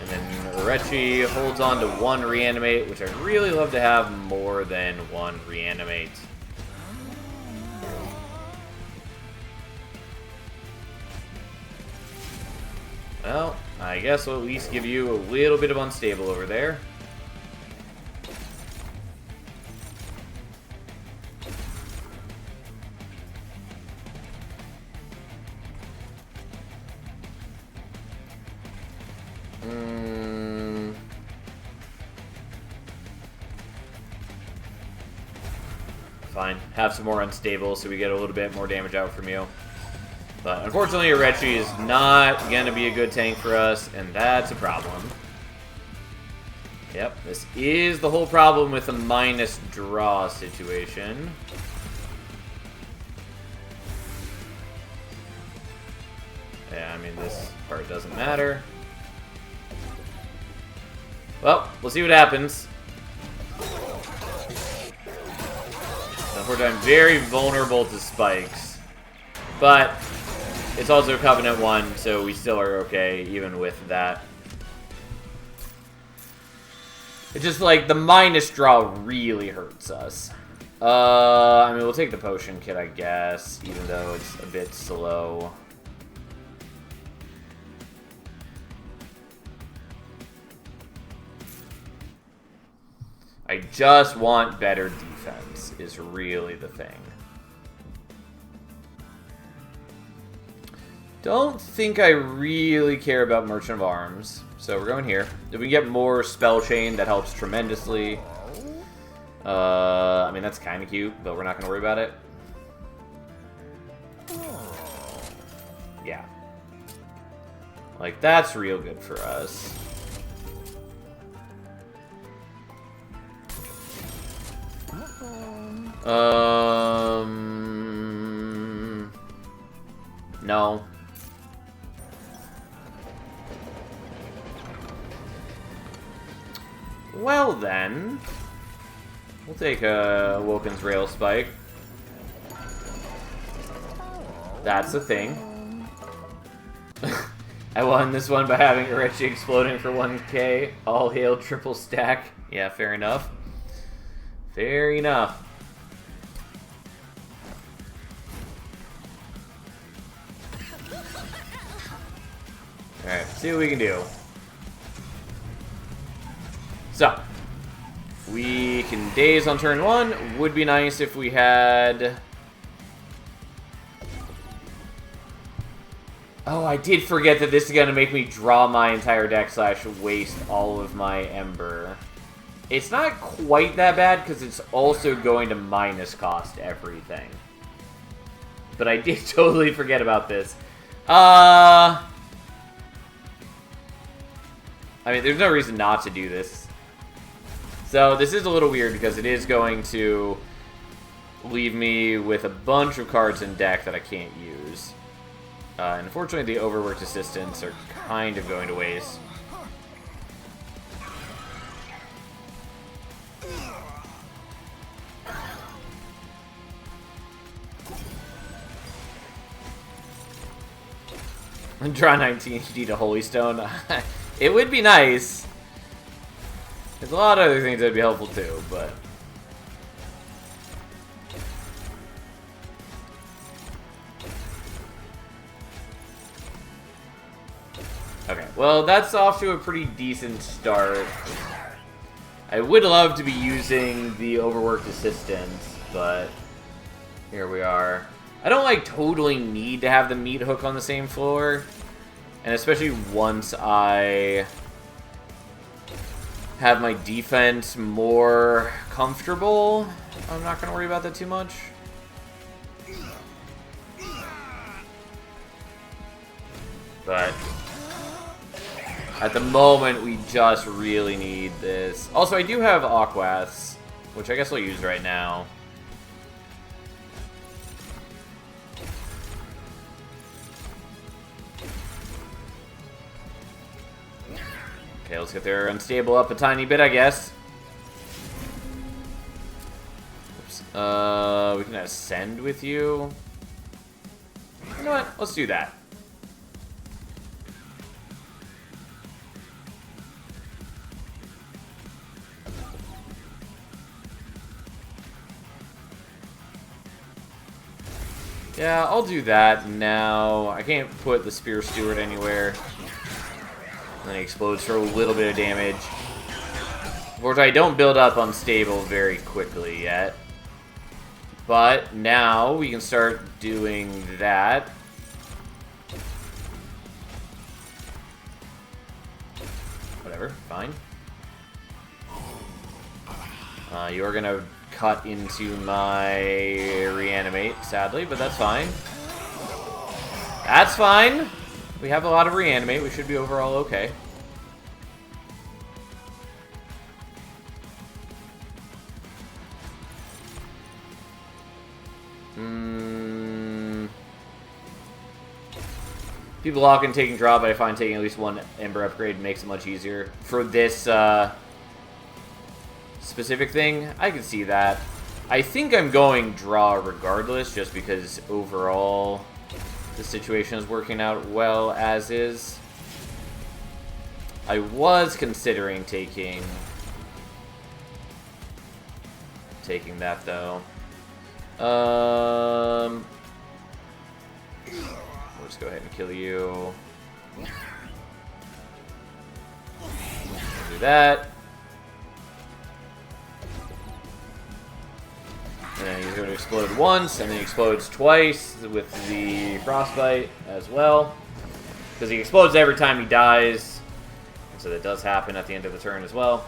And then Orechi holds on to one Reanimate, which I'd really love to have more than one Reanimate. Well, I guess we'll at least give you a little bit of Unstable over there. Fine. Have some more unstable so we get a little bit more damage out from you. But unfortunately, Orochi is not going to be a good tank for us, and that's a problem. Yep, this is the whole problem with the minus draw situation. Yeah, I mean, this part doesn't matter. Well, we'll see what happens. Unfortunately, I'm very vulnerable to spikes. But it's also Covenant 1, so we still are okay, even with that. It's just like, the minus draw really hurts us. I mean, we'll take the potion kit, I guess, even though it's a bit slow. I just want better defense, is really the thing. Don't think I really care about Merchant of Arms, so we're going here. If we get more Spell Chain, that helps tremendously. I mean, that's kind of cute, but we're not going to worry about it. Yeah. Like, that's real good for us. No. Well then, we'll take a Woken's Rail Spike. That's the thing. I won this one by having Orochi exploding for 1k. All hail triple stack. Yeah, fair enough. Fair enough. Alright, see what we can do. So, we can daze on turn 1. Would be nice if we had... Oh, I did forget that this is going to make me draw my entire deck / waste all of my Ember. It's not quite that bad because it's also going to minus cost everything. But I did totally forget about this. I mean, there's no reason not to do this. So this is a little weird because it is going to leave me with a bunch of cards in deck that I can't use. And unfortunately, the overworked assistants are kind of going to waste. Draw 19 HD to Holy Stone. It would be nice. There's a lot of other things that would be helpful too, but... Okay, well, that's off to a pretty decent start. I would love to be using the overworked assistants, but here we are. I don't, like, totally need to have the meat hook on the same floor. And especially once I have my defense more comfortable, I'm not going to worry about that too much. But at the moment, we just really need this. Also, I do have Aquaths, which I guess I'll use right now. Okay, let's get their unstable up a tiny bit, I guess. Oops. We can ascend with you. You know what? Let's do that. Yeah, I'll do that now. I can't put the Spear Steward anywhere. And then he explodes for a little bit of damage. Unfortunately, I don't build up unstable very quickly yet. But now we can start doing that. whatever. Fine. You're gonna cut into my reanimate, sadly, but that's fine. That's fine. We have a lot of reanimate. We should be overall okay. People often taking draw, but I find taking at least one Ember upgrade makes it much easier. For this specific thing, I can see that. I think I'm going draw regardless, just because overall the situation is working out well as is. I was considering taking that though. We'll just go ahead and kill you. Do that. And then he's going to explode once, and then he explodes twice with the frostbite as well. Because he explodes every time he dies. So that does happen at the end of the turn as well.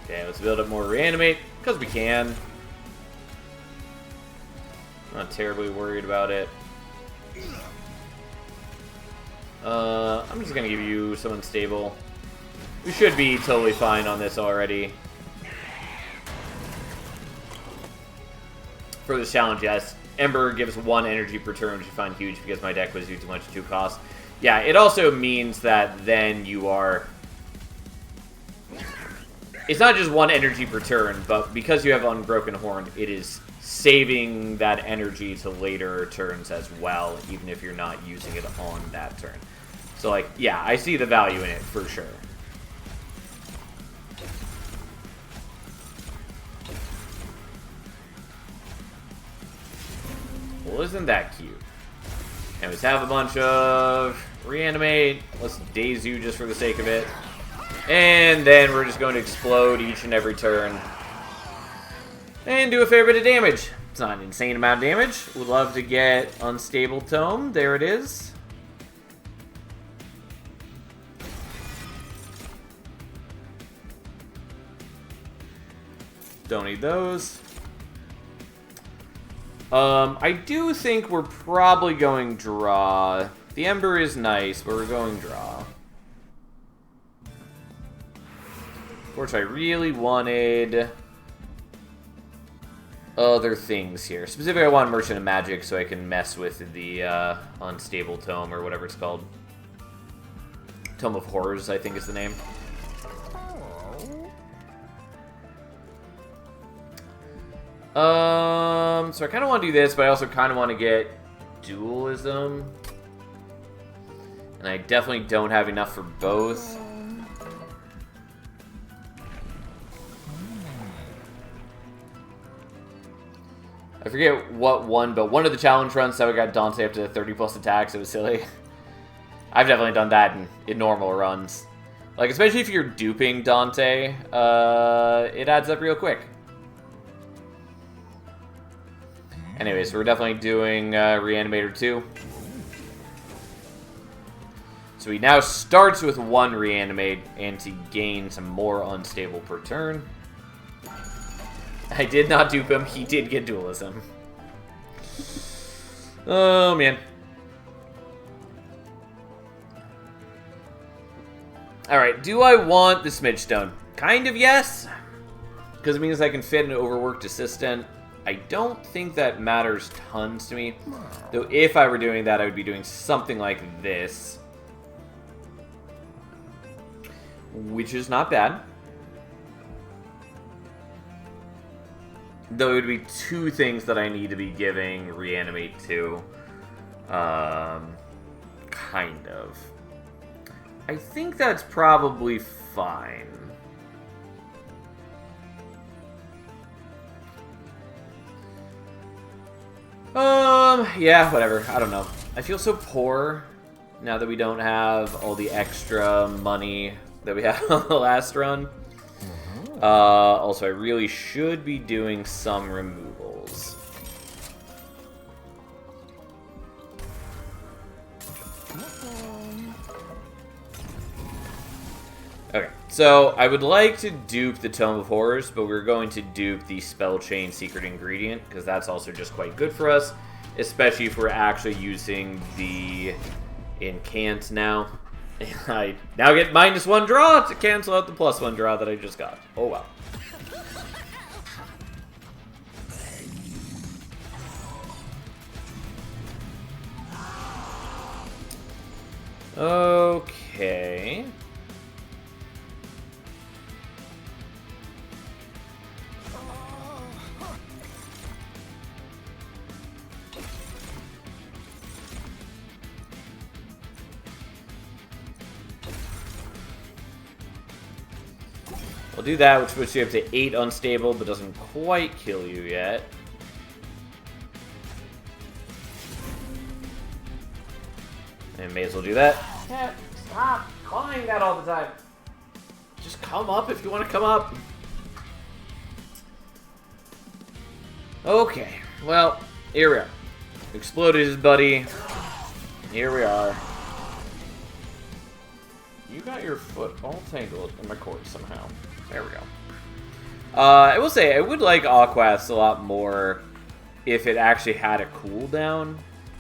Okay, let's build up more reanimate, because we can. I'm not terribly worried about it. I'm just going to give you some unstable. We should be totally fine on this already. For this challenge, yes. Ember gives 1 energy per turn, which I find huge because my deck was too much 2 cost. Yeah, it also means that then you are... It's not just 1 energy per turn, but because you have Unbroken Horn, it is saving that energy to later turns as well, even if you're not using it on that turn. So, like, yeah, I see the value in it for sure. Well, isn't that cute? And let's have a bunch of reanimate. Let's daze you just for the sake of it. And then we're just going to explode each and every turn. And do a fair bit of damage. It's not an insane amount of damage. Would love to get Unstable Tome. There it is. Don't need those. I do think we're probably going draw. The Ember is nice, but we're going draw. Of course, I really wanted other things here. Specifically, I want Merchant of Magic so I can mess with the Unstable Tome, or whatever it's called. Tome of Horrors, I think is the name. So I kind of want to do this, but I also kind of want to get Dualism. And I definitely don't have enough for both. I forget what one, but one of the challenge runs that we got Dante up to 30 plus attacks. It was silly. I've definitely done that in normal runs. Like, especially if you're duping Dante, it adds up real quick. Anyways, so we're definitely doing Reanimator 2. So he now starts with 1 Reanimate, and to gain some more Unstable per turn. I did not dupe him. He did get Dualism. Oh, man. Alright, do I want the Smidge Stone? Kind of yes. Because it means I can fit an overworked assistant. I don't think that matters tons to me. Though if I were doing that, I would be doing something like this. Which is not bad. Though it would be 2 things that I need to be giving Reanimate to. Kind of. I think that's probably fine. Yeah, whatever. I don't know. I feel so poor now that we don't have all the extra money that we had on the last run. Also, I really should be doing some removals. Okay, so I would like to dupe the Tome of Horrors, but we're going to dupe the Spell Chain Secret Ingredient, because that's also just quite good for us, especially if we're actually using the Incant now. And I now get -1 draw to cancel out the +1 draw that I just got. Oh wow. Okay. We'll do that, which puts you up to 8 unstable, but doesn't quite kill you yet. And may as well do that. Yeah, stop calling that all the time. Just come up if you want to come up. Okay, well, here we are. Exploded his buddy. Here we are. You got your foot all tangled in my cord somehow. There we go. I will say, I would like Aquas a lot more if it actually had a cooldown.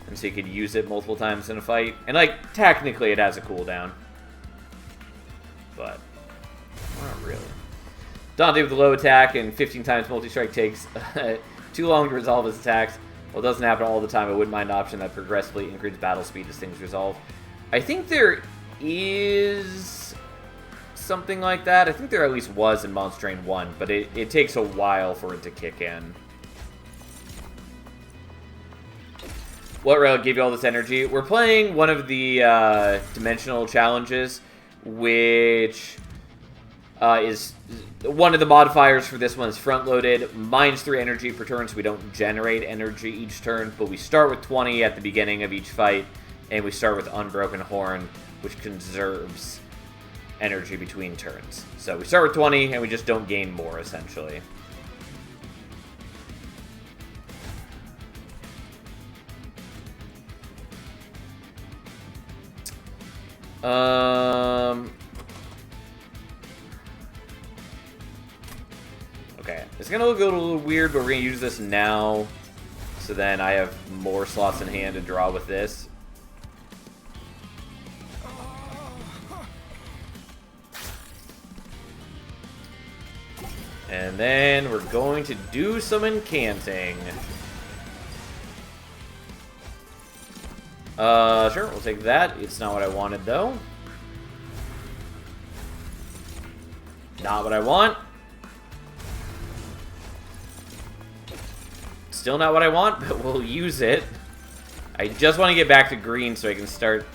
And so you could use it multiple times in a fight. And, like, technically it has a cooldown. But, not really. Dante with the low attack and 15 times multi-strike takes too long to resolve his attacks. Well, it doesn't happen all the time. I wouldn't mind an option that progressively increases battle speed as things resolve. I think there is something like that. I think there at least was in Monster Train 1, but it takes a while for it to kick in. What rail gave you all this energy? We're playing one of the dimensional challenges, which is one of the modifiers for this one is front-loaded. -3 energy per turn, so we don't generate energy each turn, but we start with 20 at the beginning of each fight, and we start with Unbroken Horn, which conserves energy between turns. So we start with 20, and we just don't gain more, essentially. Okay, it's gonna look a little weird, but we're gonna use this now, so then I have more slots in hand to draw with this. And then we're going to do some incanting. Sure, we'll take that. It's not what I wanted, though. Not what I want. Still not what I want, but we'll use it. I just want to get back to green so I can start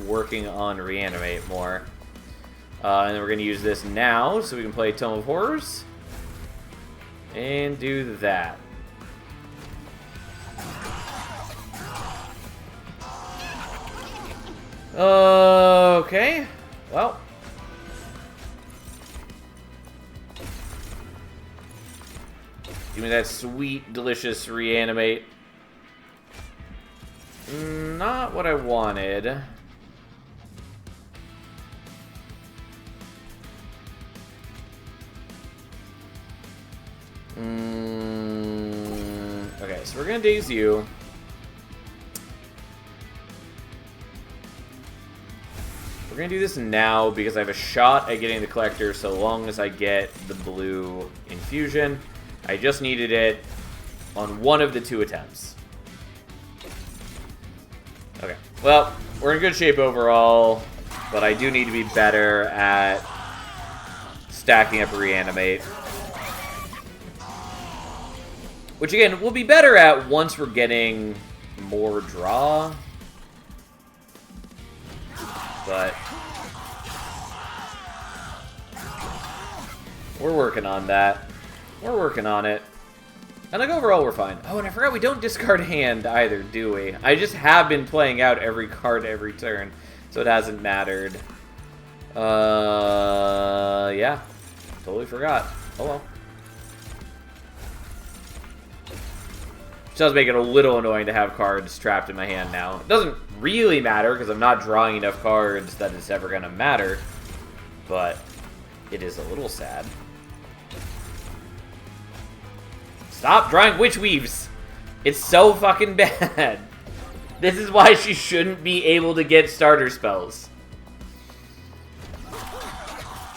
working on Reanimate more. And then we're going to use this now so we can play Tome of Horrors. And do that. Okay. Well. Give me that sweet, delicious Reanimate. Not what I wanted. Okay, so we're gonna daze you. We're gonna do this now because I have a shot at getting the collector so long as I get the blue infusion. I just needed it on one of the 2 attempts. Okay, well, we're in good shape overall, but I do need to be better at stacking up Reanimate. Which, again, we'll be better at once we're getting more draw. But we're working on that. We're working on it. And like overall, we're fine. Oh, and I forgot we don't discard hand either, do we? I just have been playing out every card every turn, so it hasn't mattered. Yeah. Totally forgot. Oh well. Which does make it a little annoying to have cards trapped in my hand now. It doesn't really matter, because I'm not drawing enough cards that it's ever going to matter. But it is a little sad. Stop drawing Witch Weaves! It's so fucking bad. This is why she shouldn't be able to get starter spells.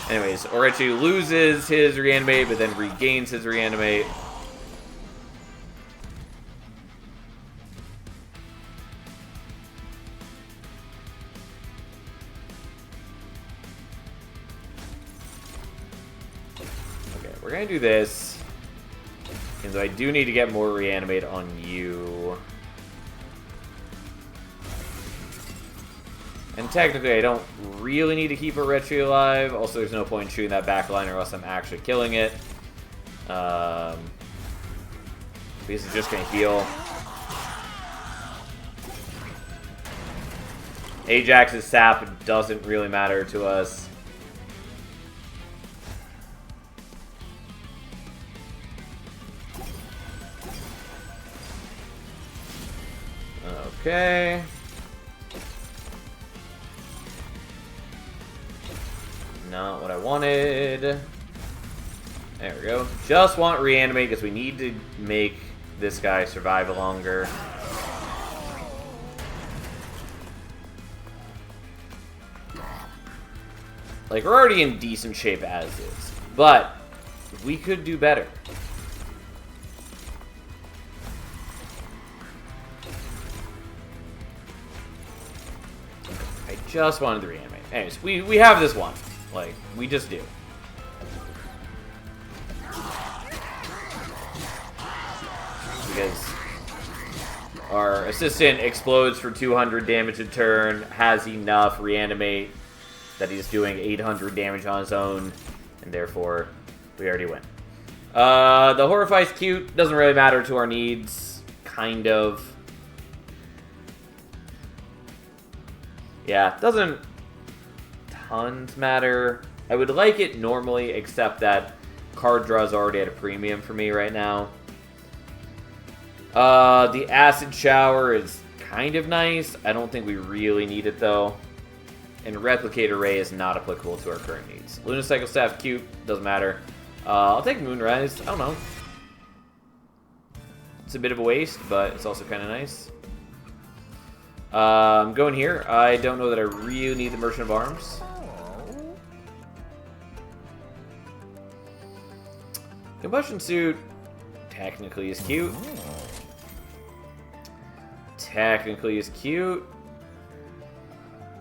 Anyways, Orochi loses his Reanimate, but then regains his Reanimate. Okay, we're gonna do this. And so I do need to get more Reanimate on you. And technically, I don't really need to keep Orochi alive. Also, there's no point in shooting that backliner unless I'm actually killing it. Because it's just going to heal. Ajax's sap doesn't really matter to us. Okay. Not what I wanted. There we go. Just want Reanimate because we need to make this guy survive longer. Like, we're already in decent shape as is, but we could do better. I just wanted to Reanimate. Anyways, we have this one. Like, we just do. Because our assistant explodes for 200 damage a turn, has enough Reanimate that he's doing 800 damage on his own, and therefore, we already win. The Horrify's cute, doesn't really matter to our needs, kind of. Yeah, doesn't tons matter. I would like it normally, except that card draw is already at a premium for me right now. The Acid Shower is kind of nice. I don't think we really need it, though. And Replicator Ray is not applicable to our current needs. Lunacycle Staff, cute. Doesn't matter. I'll take Moonrise. I don't know. It's a bit of a waste, but it's also kind of nice. I'm going here. I don't know that I really need the Merchant of Arms. Combustion Suit technically is cute. Technically is cute.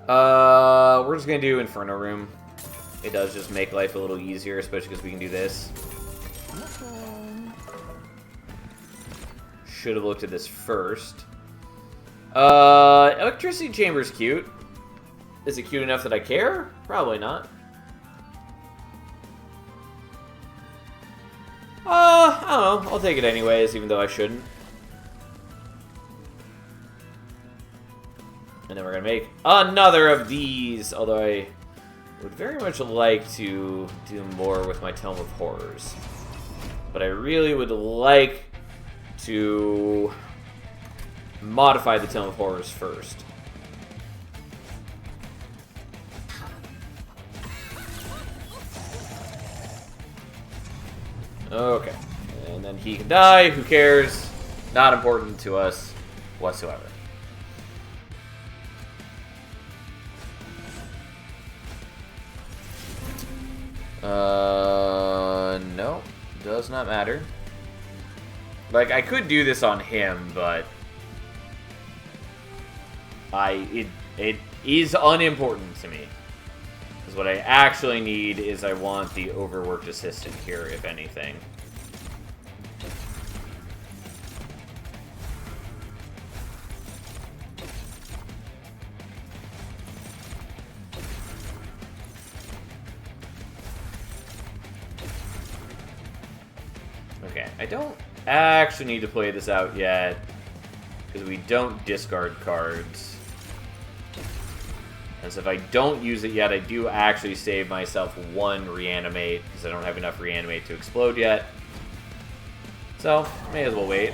We're just gonna do Inferno Room. It does just make life a little easier, especially because we can do this. Should have looked at this first. Electricity Chamber's cute. Is it cute enough that I care? Probably not. I don't know. I'll take it anyways, even though I shouldn't. And then we're gonna make another of these, although I would very much like to do more with my Tome of Horrors. But I really would like to modify the Tome of Horrors first. Okay. And then he can die. Who cares? Not important to us whatsoever. No. Does not matter. Like, I could do this on him, but it is unimportant to me. Because what I actually need is I want the overworked assistant here, if anything. Okay, I don't actually need to play this out yet, because we don't discard cards. And so if I don't use it yet, I do actually save myself one Reanimate, because I don't have enough Reanimate to explode yet. So, may as well wait.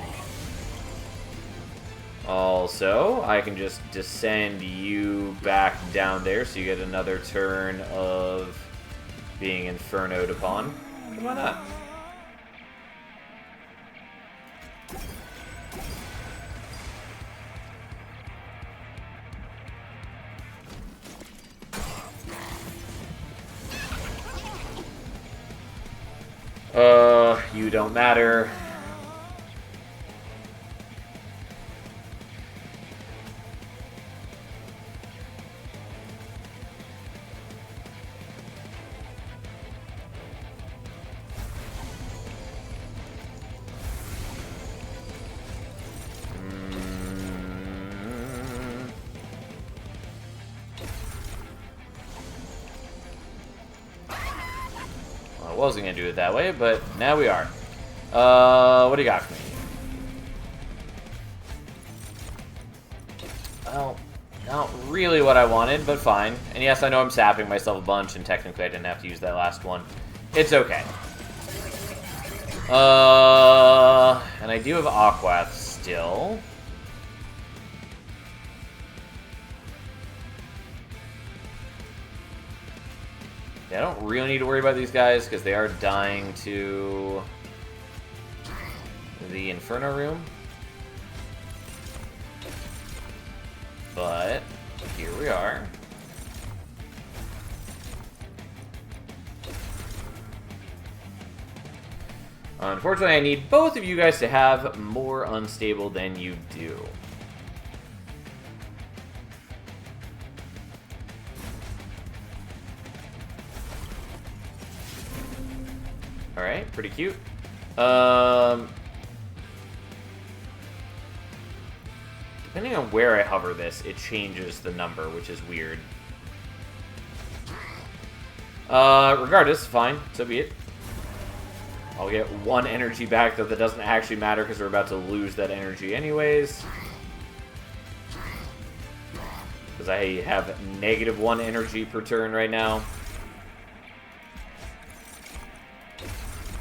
Also, I can just descend you back down there so you get another turn of being infernoed upon. Why not? You don't matter. I wasn't gonna do it that way, but now we are. What do you got for me? Well, not really what I wanted, but fine. And yes, I know I'm sapping myself a bunch, and technically I didn't have to use that last one. It's okay. And I do have Aquath still. Yeah, I don't really need to worry about these guys because they are dying to the Inferno room. But here we are. Unfortunately, I need both of you guys to have more unstable than you do. Alright, pretty cute. Depending on where I hover this, it changes the number, which is weird. Regardless, fine. So be it. I'll get 1 energy back, though that doesn't actually matter because we're about to lose that energy anyways. Because I have -1 energy per turn right now.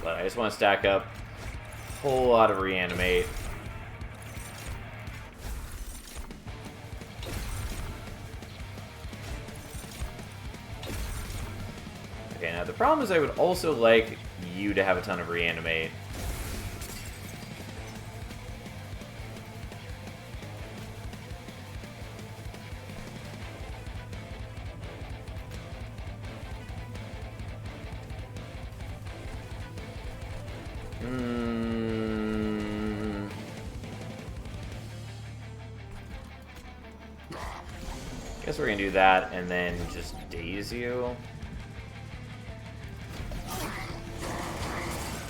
But I just want to stack up a whole lot of reanimate. Okay, now the problem is I would also like you to have a ton of reanimate. Guess we're gonna do that and then just daze you.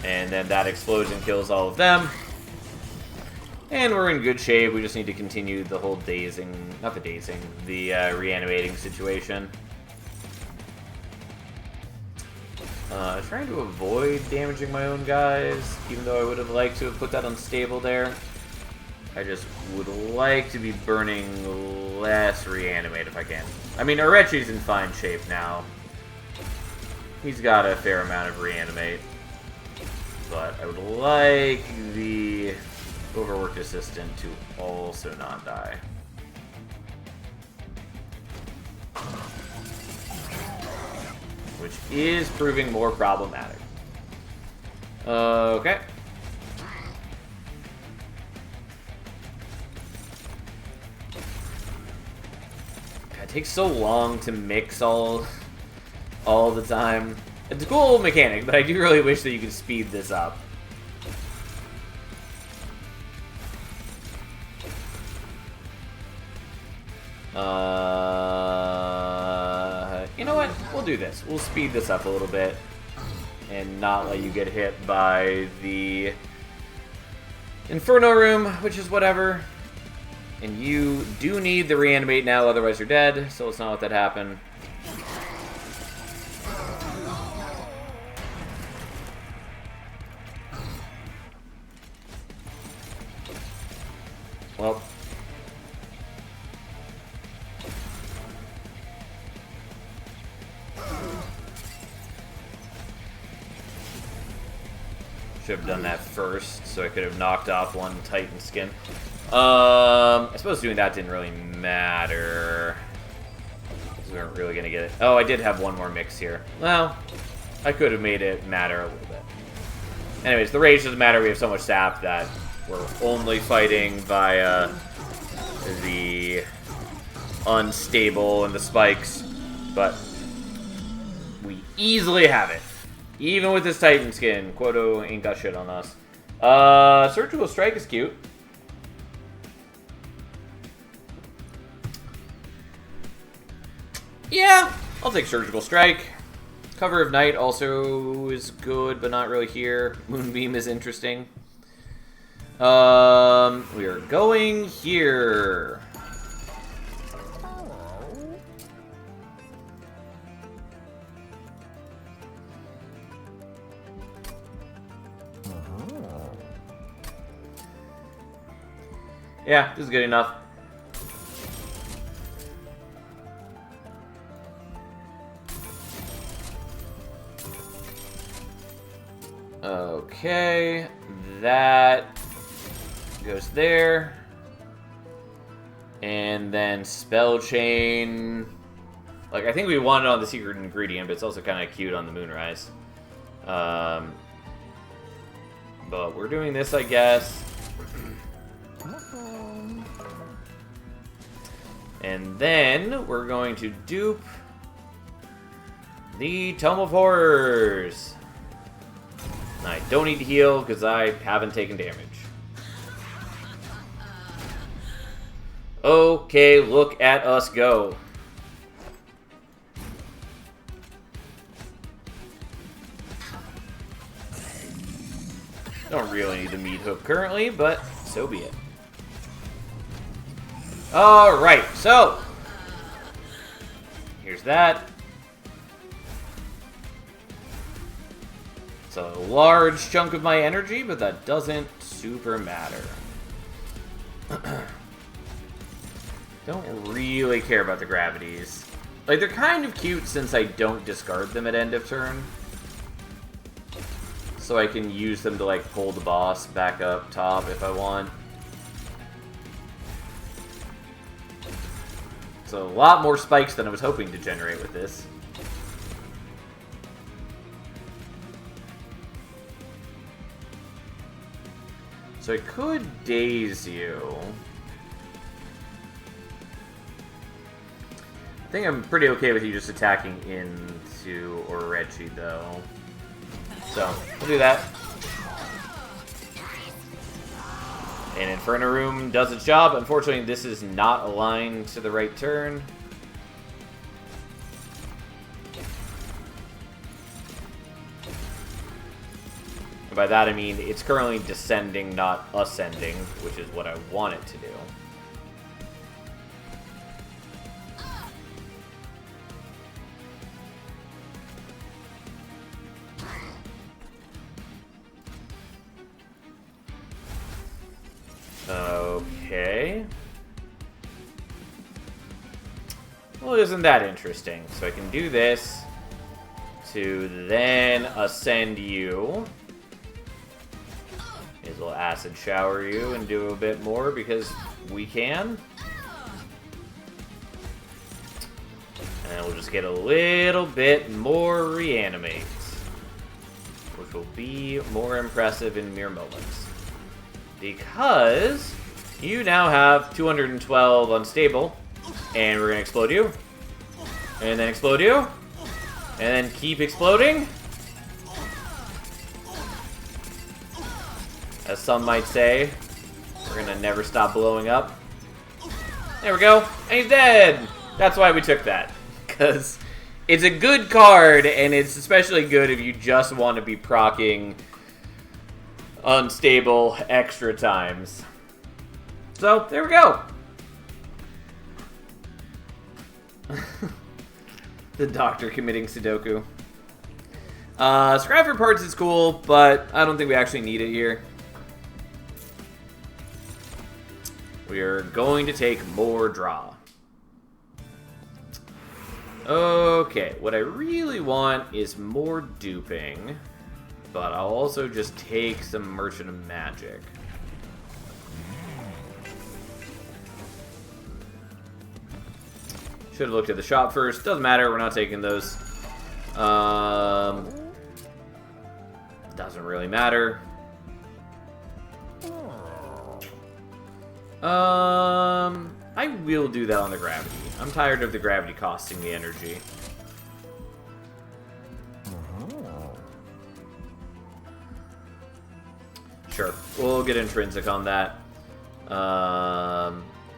And then that explosion kills all of them. And we're in good shape. We just need to continue the whole dazing, not the dazing, the reanimating situation. Trying to avoid damaging my own guys, even though I would have liked to have put that unstable there. I just would like to be burning less reanimate if I can. I mean, Arechi's in fine shape now. He's got a fair amount of reanimate. But I would like the overworked assistant to also not die. Which is proving more problematic. Okay. It takes so long to mix all the time. It's a cool mechanic, but I do really wish that you could speed this up. You know what? We'll do this. We'll speed this up a little bit and not let you get hit by the Inferno room, which is whatever. And you do need the reanimate now, otherwise you're dead, so let's not let that happen. Well. Should have done that first, so I could have knocked off one Titan skin. I suppose doing that didn't really matter. We weren't really going to get it. Oh, I did have one more mix here. Well, I could have made it matter a little bit. Anyways, the rage doesn't matter. We have so much sap that we're only fighting via the unstable and the spikes. But we easily have it. Even with this Titan skin. Quoto ain't got shit on us. Surgical Strike is cute. Yeah, I'll take Surgical Strike. Cover of Night also is good, but not really here. Moonbeam is interesting. We are going here. Yeah, this is good enough. Okay, that goes there. And then Spell Chain. Like, I think we want it on the secret ingredient, but it's also kind of cute on the Moonrise. But we're doing this, I guess. And then we're going to dupe the Tome of Horrors. I don't need to heal because I haven't taken damage. Okay, look at us go. Don't really need the meat hook currently, but so be it. Alright, so here's that. It's a large chunk of my energy, but that doesn't super matter. Don't really care about the gravities. Like, they're kind of cute since I don't discard them at end of turn. So I can use them to, like, pull the boss back up top if I want. So a lot more spikes than I was hoping to generate with this. So I could daze you. I think I'm pretty okay with you just attacking into Orechi, though. So, we'll do that. And Inferno Room does its job. Unfortunately, this is not aligned to the right turn. And by that I mean it's currently descending, not ascending, which is what I want it to do. Okay. Well, isn't that interesting? So I can do this to then ascend you. May as well acid shower you and do a bit more because we can. And we'll just get a little bit more reanimate, which will be more impressive in mere moments. Because you now have 212 unstable, and we're gonna explode you, and then explode you, and then keep exploding. As some might say, we're gonna never stop blowing up. There we go, and he's dead! That's why we took that, because it's a good card, and it's especially good if you just want to be proccing unstable extra times. So, there we go. The doctor committing Sudoku. Scrap for parts is cool, but I don't think we actually need it here. We are going to take more draw. Okay, what I really want is more duping. But I'll also just take some Merchant of Magic. Should have looked at the shop first. Doesn't matter. We're not taking those. Doesn't really matter. I will do that on the gravity. I'm tired of the gravity costing me energy. Sure, we'll get intrinsic on that.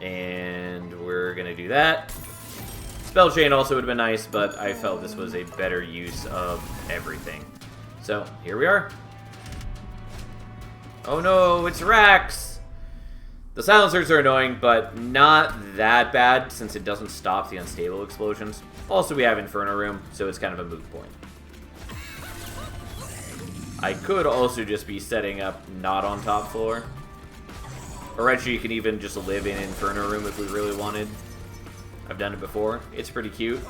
And we're gonna do that. Spell chain also would have been nice, but I felt this was a better use of everything. So, here we are. Oh no, it's Rax! The silencers are annoying, but not that bad since it doesn't stop the unstable explosions. Also, we have Inferno Room, so it's kind of a moot point. I could also just be setting up not on top floor. Or actually, you can even just live in Inferno Room if we really wanted. I've done it before. It's pretty cute.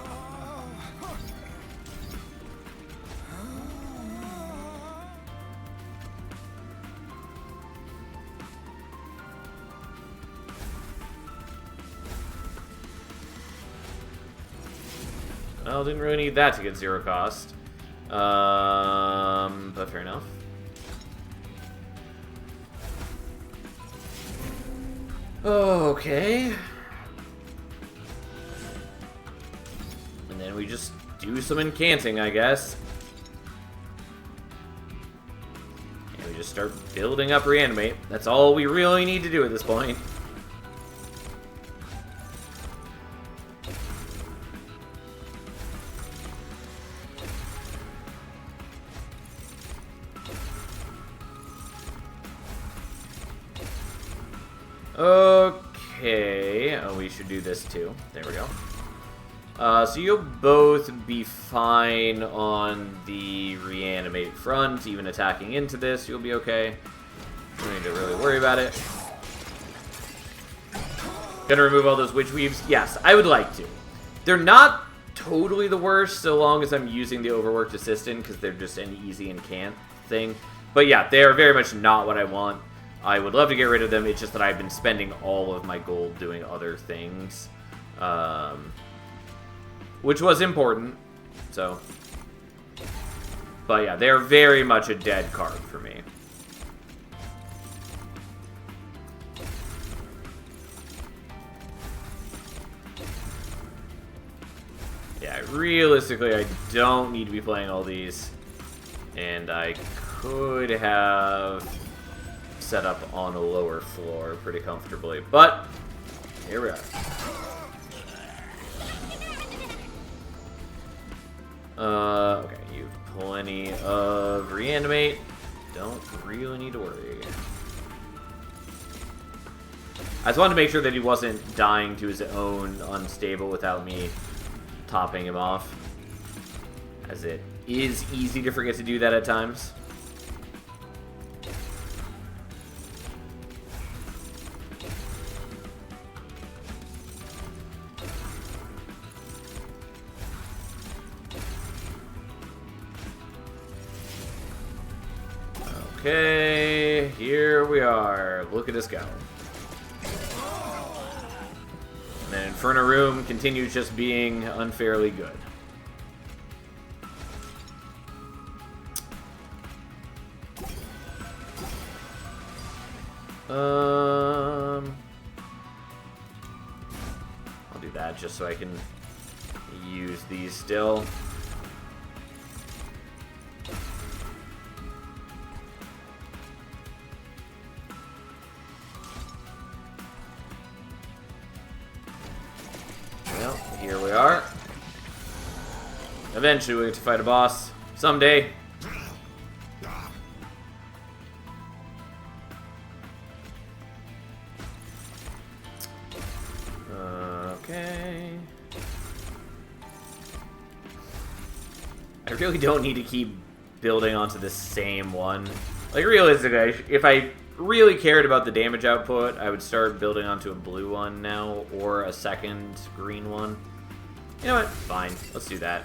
Well, didn't really need that to get 0 cost. But fair enough. Okay. And then we just do some incanting, I guess. And we just start building up Reanimate. That's all we really need to do at this point. Okay, oh, we should do this too. There we go. So you'll both be fine on the Reanimate front. Even attacking into this, you'll be okay. Don't need to really worry about it. Gonna remove all those Witch Weaves? Yes, I would like to. They're not totally the worst so long as I'm using the Overworked Assistant because they're just an easy incant thing. But yeah, they are very much not what I want. I would love to get rid of them, it's just that I've been spending all of my gold doing other things. Which was important, so. But yeah, they're very much a dead card for me. Yeah, realistically, I don't need to be playing all these. And I could have set up on a lower floor pretty comfortably, but here we are. Okay, you've plenty of Reanimate. Don't really need to worry. I just wanted to make sure that he wasn't dying to his own unstable without me topping him off, as it is easy to forget to do that at times. Okay, here we are. Look at us go. And then Inferno Room continues just being unfairly good. I'll do that just so I can use these still. Well, here we are. Eventually we get to fight a boss. Someday. Okay. I really don't need to keep building onto the same one. Like, realistically, if I really cared about the damage output, I would start building onto a blue one now, or a second green one. You know what? Fine. Let's do that.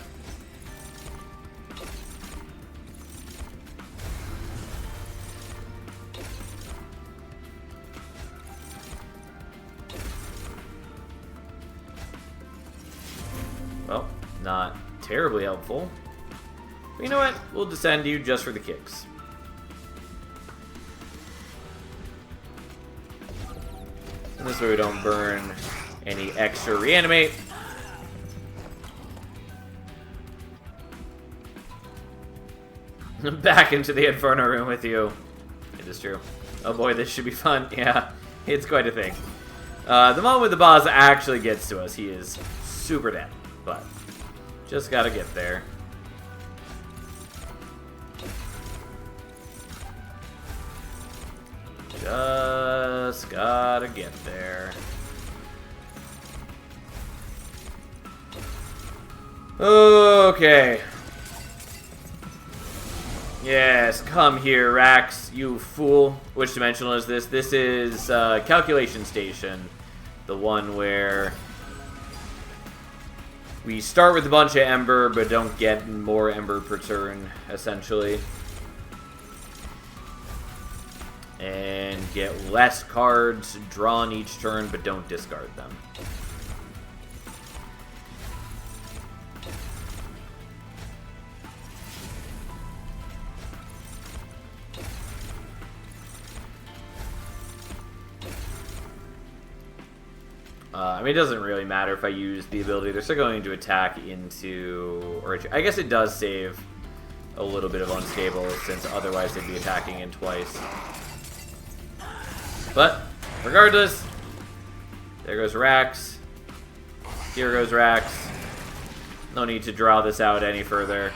Well, not terribly helpful. But you know what? We'll descend you just for the kicks. And this way we don't burn any extra reanimate. Back into the Inferno room with you. It is true. Oh boy, this should be fun. Yeah, it's quite a thing. The moment the boss actually gets to us, he is super dead. But just gotta get there. Just gotta get there. Okay. Yes, come here, Rax, you fool. Which dimensional is this? This is Calculation Station. The one where we start with a bunch of Ember, but don't get more Ember per turn, essentially. And get less cards drawn each turn, but don't discard them. I mean, it doesn't really matter if I use the ability. They're still going to attack into... Or I guess it does save a little bit of unstable, since otherwise they'd be attacking in twice. But, regardless, there goes Rax. Here goes Rax. No need to draw this out any further.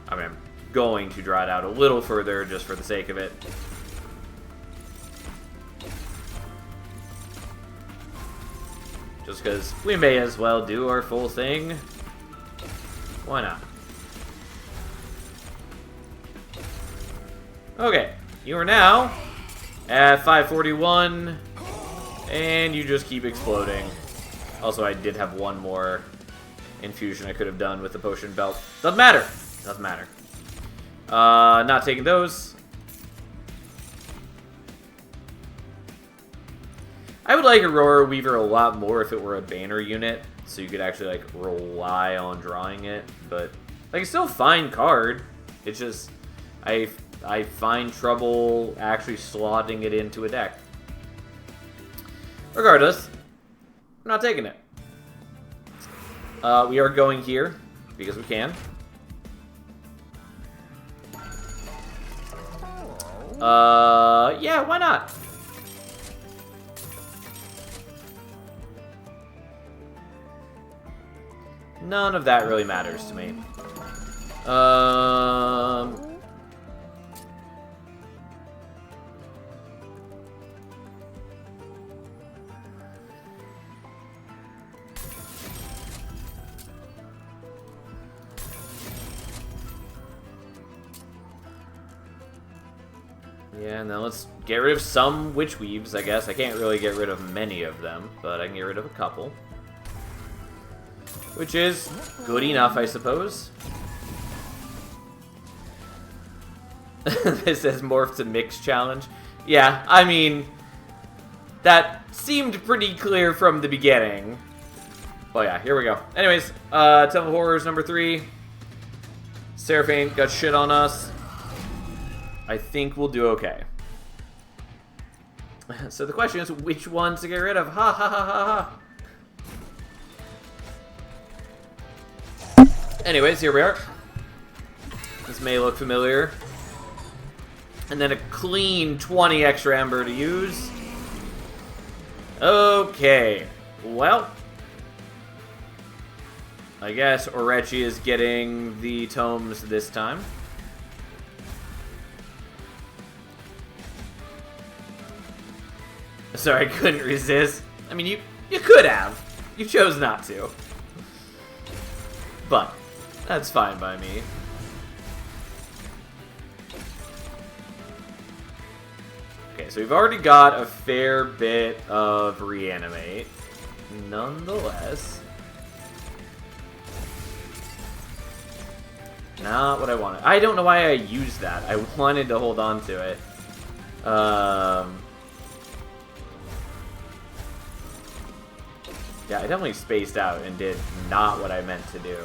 I mean, I'm going to draw it out a little further just for the sake of it. Just because we may as well do our full thing. Why not? Okay, you are now at 541, and you just keep exploding. Also, I did have one more infusion I could have done with the potion belt. Doesn't matter. Doesn't matter. Not taking those. I would like Aurora Weaver a lot more if it were a banner unit, so you could actually, like, rely on drawing it. But, like, it's still a fine card. It's just, I find trouble actually slotting it into a deck. Regardless, I'm not taking it. We are going here, because we can. Yeah, why not? None of that really matters to me. Yeah, and then let's get rid of some Witch Weaves, I guess. I can't really get rid of many of them, but I can get rid of a couple. Which is good enough, I suppose. This says Morph to Mix Challenge. Yeah, I mean, that seemed pretty clear from the beginning. Oh yeah, here we go. Anyways, Temple of Horrors number 3. Seraphine got shit on us. I think we'll do okay. So the question is, which ones to get rid of? Ha ha ha ha ha. Anyways, here we are. This may look familiar. And then a clean 20 extra Ember to use. Okay. Well, I guess Orechi is getting the tomes this time. Sorry, I couldn't resist. I mean, you could have. You chose not to. But that's fine by me. Okay, so we've already got a fair bit of reanimate. Nonetheless, not what I wanted. I don't know why I used that. I wanted to hold on to it. Yeah, I definitely spaced out and did not what I meant to do.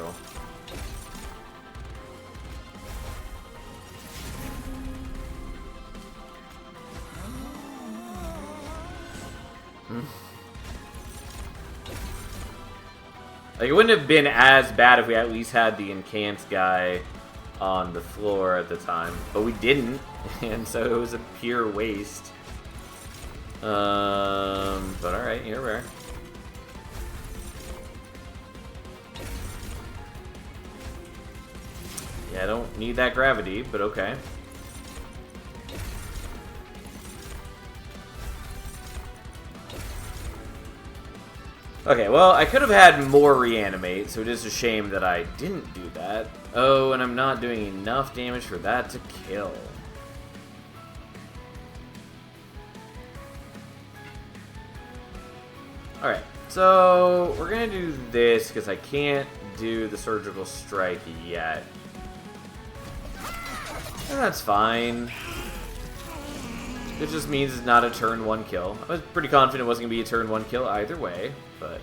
Like, it wouldn't have been as bad if we at least had the incant guy on the floor at the time. But we didn't, and so it was a pure waste. But alright, here we are. Yeah, I don't need that gravity, but okay. Okay, well, I could have had more reanimate, so it is a shame that I didn't do that. Oh, and I'm not doing enough damage for that to kill. Alright, so we're gonna do this because I can't do the surgical strike yet. And that's fine. It just means it's not a turn 1 kill. I was pretty confident it wasn't gonna be a turn 1 kill either way, but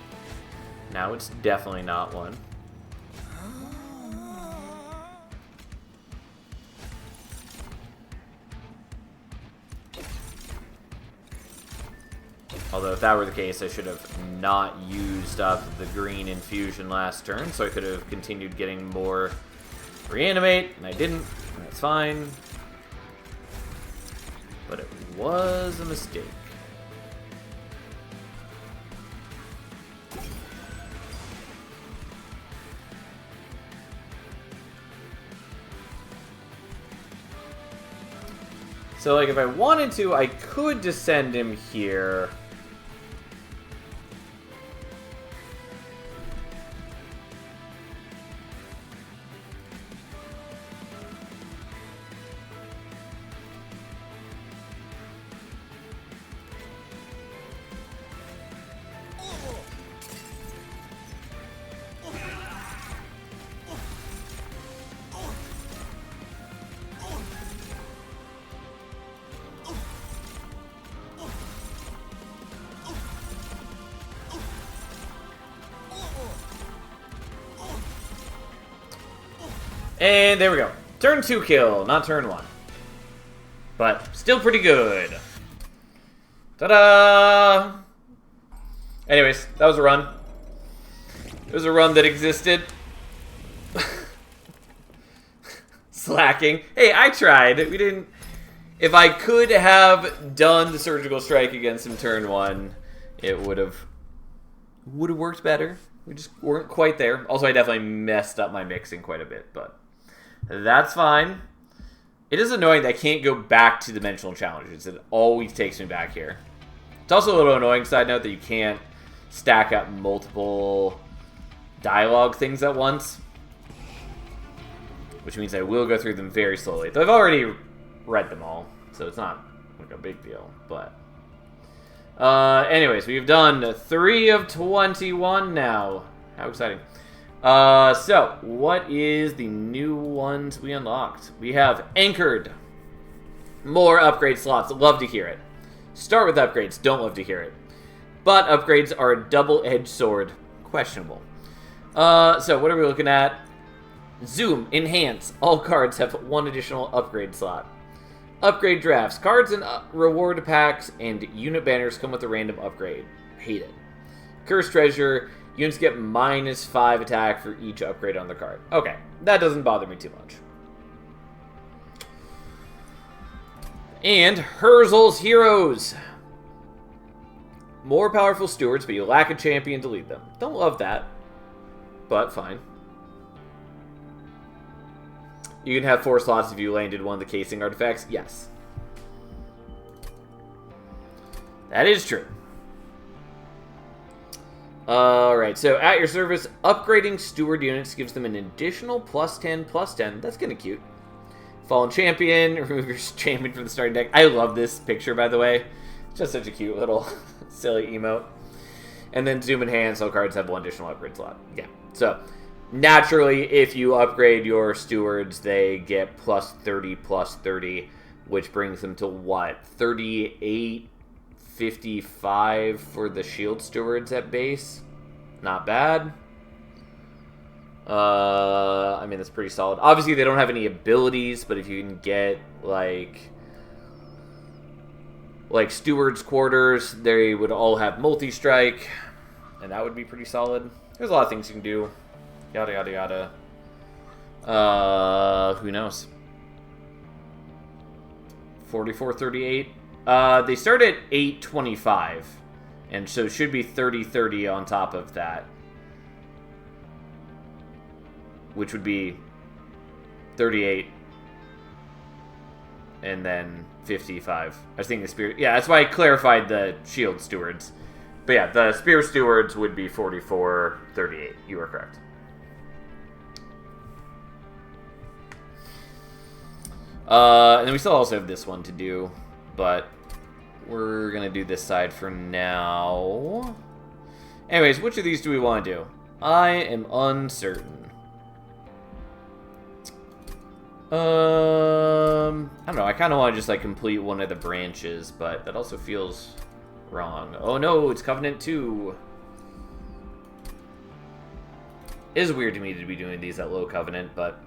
now it's definitely not one. Although if that were the case, I should have not used up the green infusion last turn, so I could have continued getting more reanimate, and I didn't, and that's fine. But it was a mistake. So, like, if I wanted to, I could descend him here. And there we go. Turn 2 kill, not turn 1. But still pretty good. Ta-da! Anyways, that was a run. It was a run that existed. Slacking. Hey, I tried. We didn't... If I could have done the surgical strike against him turn 1, it would have worked better. We just weren't quite there. Also, I definitely messed up my mixing quite a bit, but that's fine. It is annoying that I can't go back to dimensional challenges. It always takes me back here. It's also a little annoying, side note, that you can't stack up multiple dialogue things at once. Which means I will go through them very slowly. Though I've already read them all, so it's not like a big deal, but... anyways, we've done 3 of 21 now. How exciting. So, what is the new ones we unlocked? We have Anchored. More upgrade slots. Love to hear it. Start with upgrades. Don't love to hear it. But upgrades are a double-edged sword. Questionable. So, what are we looking at? Zoom. Enhance. All cards have 1 additional upgrade slot. Upgrade drafts. Cards and reward packs and unit banners come with a random upgrade. Hate it. Cursed Treasure. Units get -5 attack for each upgrade on the card. Okay, that doesn't bother me too much. And Herzl's Heroes. More powerful stewards, but you lack a champion to lead them. Don't love that, but fine. You can have 4 slots if you landed one of the casing artifacts. Yes. That is true. Alright, so at your service, upgrading steward units gives them an additional +10/+10. That's kind of cute. Fallen Champion, remove your champion from the starting deck. I love this picture, by the way. It's just such a cute little silly emote. And then Zoom Enhance, all cards have 1 additional upgrade slot. Yeah, so... Naturally, if you upgrade your stewards, they get +30/+30, which brings them to what? 38.55 for the shield stewards at base? Not bad. I mean, that's pretty solid. Obviously, they don't have any abilities, but if you can get, like Steward's Quarters, they would all have multi-strike, and that would be pretty solid. There's a lot of things you can do. Yada, yada, yada. Who knows? 44-38. They start at 825, and so it should be 30-30 on top of that, which would be 38 and then 55. I was thinking the Spear... Yeah, that's why I clarified the Shield Stewards. But yeah, the Spear Stewards would be 44-38. You are correct. And then we still also have this one to do, but we're going to do this side for now. Anyways, which of these do we want to do? I am uncertain. I don't know. I kind of want to just like complete one of the branches, but that also feels wrong. Oh no, it's Covenant 2. It is weird to me to be doing these at low Covenant, but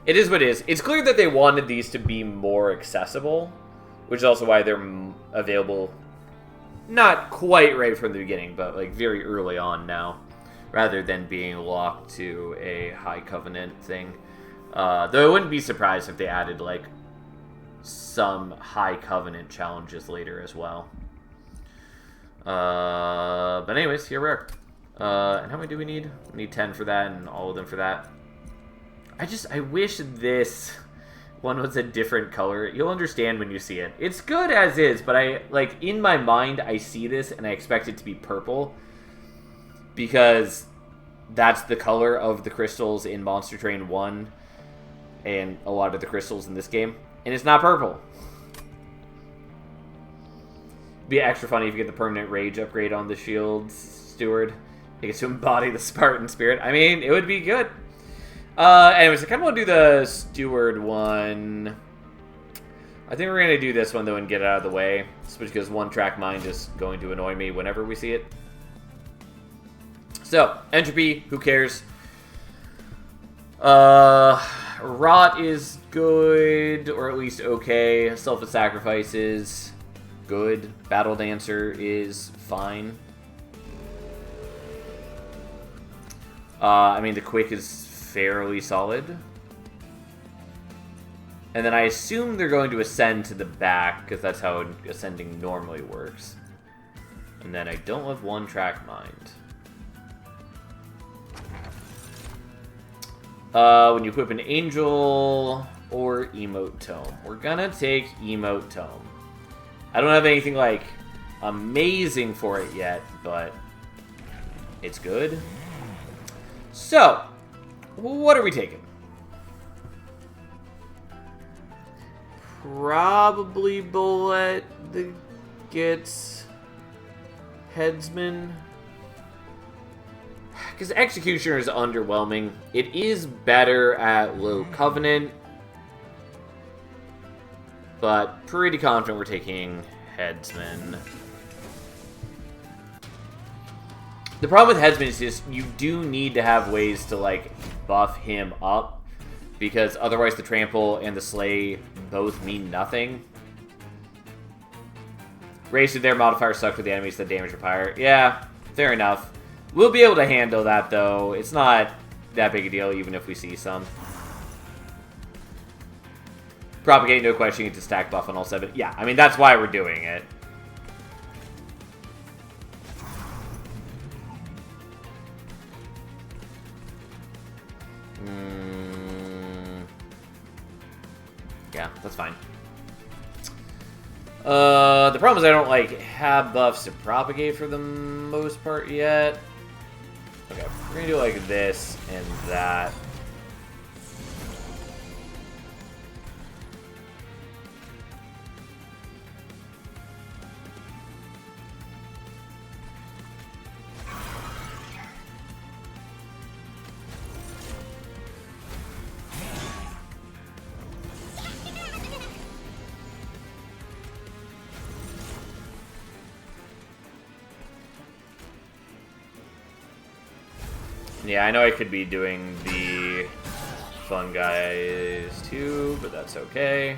it is what it is. It's clear that they wanted these to be more accessible, which is also why they're available not quite right from the beginning, but like very early on now, rather than being locked to a high Covenant thing. Though I wouldn't be surprised if they added like some high Covenant challenges later as well. But anyways, here we are. And how many do we need? We need 10 for that and all of them for that. I wish this one was a different color. You'll understand when you see it. It's good as is, but in my mind, I see this and I expect it to be purple, because that's the color of the crystals in Monster Train 1 and a lot of the crystals in this game, and it's not purple. Be extra funny if you get the permanent rage upgrade on the Shield Steward. It gets to embody the Spartan spirit. I mean, it would be good. Anyways, I kind of want to do the Steward one. I think we're going to do this one, though, and get it out of the way. Just because one-track mind is going to annoy me whenever we see it. So, Entropy, who cares? Rot is good, or at least okay. Self-Sacrifice is good. Battle Dancer is fine. I mean, the Quick is fairly solid. And then I assume they're going to ascend to the back, because that's how ascending normally works. And then I don't have one-track mind. When you equip an Angel or Emote Tome. We're gonna take Emote Tome. I don't have anything, like, amazing for it yet, but it's good. So, what are we taking? Probably Bullet that gets Headsman. Because Executioner is underwhelming. It is better at low Covenant, but pretty confident we're taking Headsman. The problem with Headsman is just you do need to have ways to like buff him up, because otherwise the Trample and the Slay both mean nothing. Raise to their modifier sucks with the enemies that damage your pyre. Yeah, fair enough. We'll be able to handle that, though. It's not that big a deal, even if we see some. Propagate, no question, you get to stack buff on all 7. Yeah, I mean, that's why we're doing it. Yeah, that's fine. The problem is I don't, like, have buffs to propagate for the most part yet. Okay, we're gonna do like this and that. Yeah, I know I could be doing the fun guys too, but that's okay.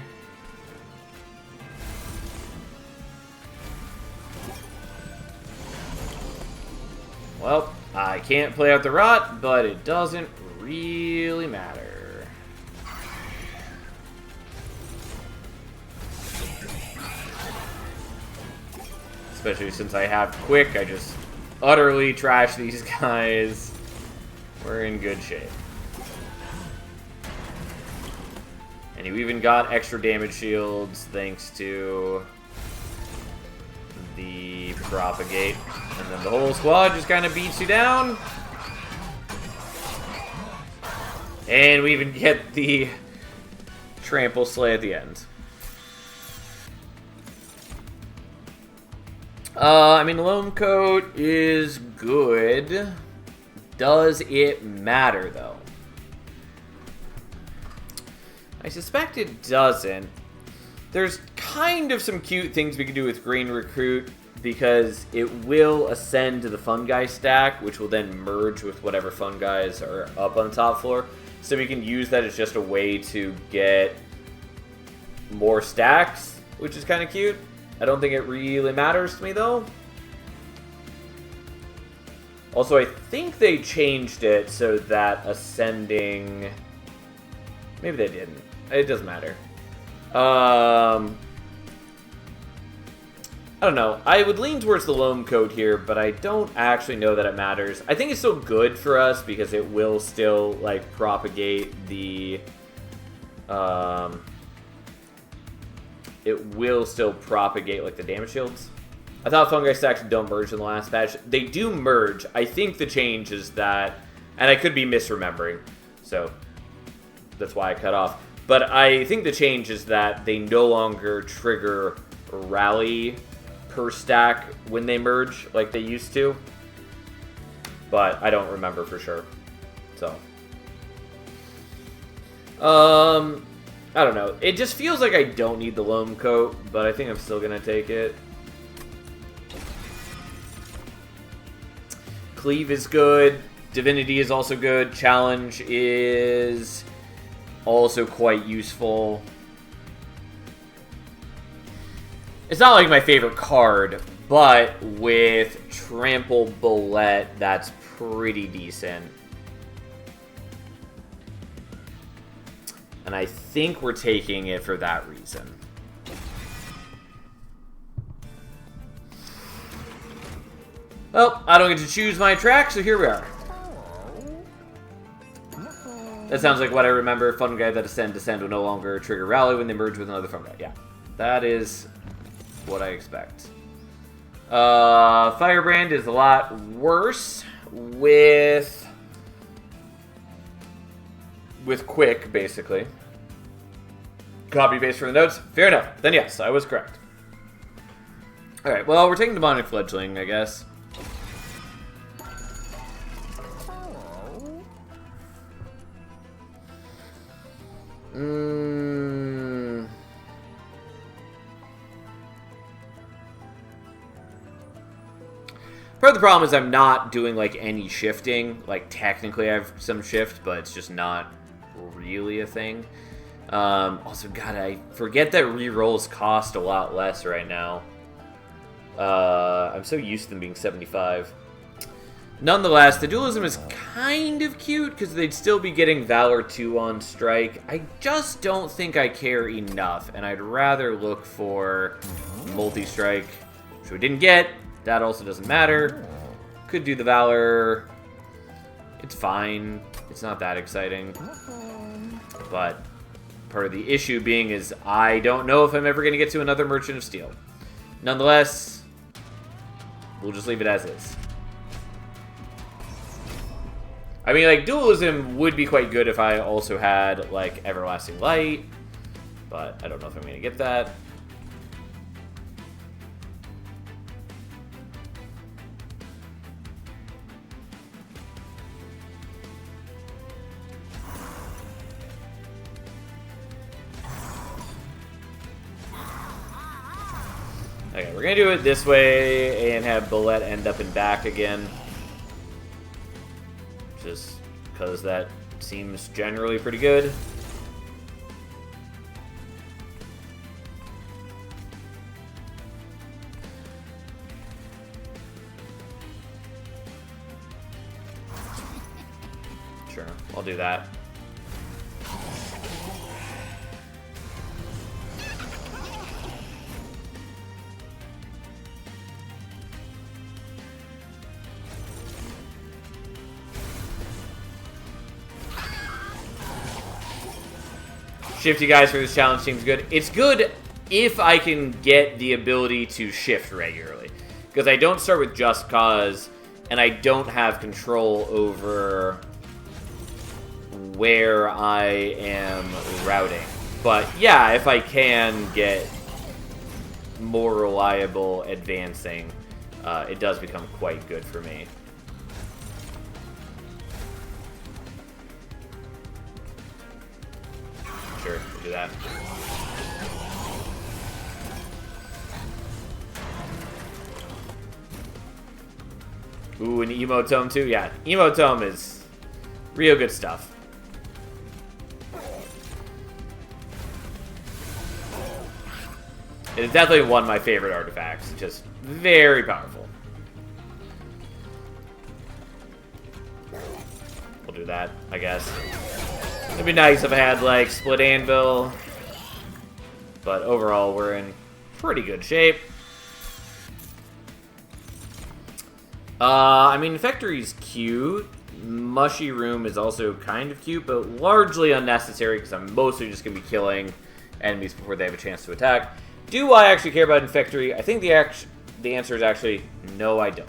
Well, I can't play out the rot, but it doesn't really matter. Especially since I have quick, I just utterly trash these guys. We're in good shape. And you even got extra damage shields thanks to the propagate. And then the whole squad just kind of beats you down. And we even get the trample slay at the end. I mean, Loam Coat is good. Does it matter, though? I suspect it doesn't. There's kind of some cute things we can do with Green Recruit, because it will ascend to the Fun Guy stack, which will then merge with whatever Fun Guys are up on the top floor. So we can use that as just a way to get more stacks, which is kind of cute. I don't think it really matters to me, though. Also, I think they changed it so that ascending... Maybe they didn't. It doesn't matter. I don't know. I would lean towards the Loam Coat here, but I don't actually know that it matters. I think it's still good for us because it will still, like, propagate the... it will still propagate, like, the damage shields. I thought Fungi stacks don't merge in the last patch. They do merge. I think the change is that... And I could be misremembering, so that's why I cut off. But I think the change is that they no longer trigger rally per stack when they merge like they used to. But I don't remember for sure. So. I don't know. It just feels like I don't need the Loam Coat, but I think I'm still going to take it. Cleave is good. Divinity is also good. Challenge is also quite useful. It's not like my favorite card, but with Trample Bullet, that's pretty decent. And I think we're taking it for that reason. Well, I don't get to choose my track, so here we are. That sounds like what I remember. Fun Guy that descend will no longer trigger rally when they merge with another Fun Guy. Yeah, that is what I expect. Firebrand is a lot worse with quick, basically. Copy paste from the notes. Fair enough. Then yes, I was correct. All right. Well, we're taking Demonic Fledgling, I guess. Part of the problem is I'm not doing, like, any shifting. Like, technically I have some shift, but it's just not really a thing. Also, God, I forget that rerolls cost a lot less right now. I'm so used to them being 75. Nonetheless, the dualism is kind of cute because they'd still be getting Valor 2 on strike. I just don't think I care enough, and I'd rather look for multi-strike, which we didn't get. That also doesn't matter. Could do the Valor. It's fine. It's not that exciting. But part of the issue being is I don't know if I'm ever going to get to another Merchant of Steel. Nonetheless, we'll just leave it as is. I mean, like, dualism would be quite good if I also had, like, Everlasting Light. But I don't know if I'm going to get that. Okay, we're going to do it this way and have Bullet end up in back again. just because that seems generally pretty good. Sure, I'll do that. Shifty guys for this challenge seems good. It's good if I can get the ability to shift regularly. Because I don't start with Just Cause, and I don't have control over where I am routing. But yeah, if I can get more reliable advancing, it does become quite good for me. Sure, we'll do that. Ooh, an Emotome too? Yeah, Emotome is real good stuff. It is definitely one of my favorite artifacts. Just very powerful. We'll do that, I guess. It'd be nice if I had, like, Split Anvil. But overall, we're in pretty good shape. I mean, Factory's cute. Mushy Room is also kind of cute, but largely unnecessary because I'm mostly just going to be killing enemies before they have a chance to attack. Do I actually care about Infectory? I think the answer is actually no, I don't.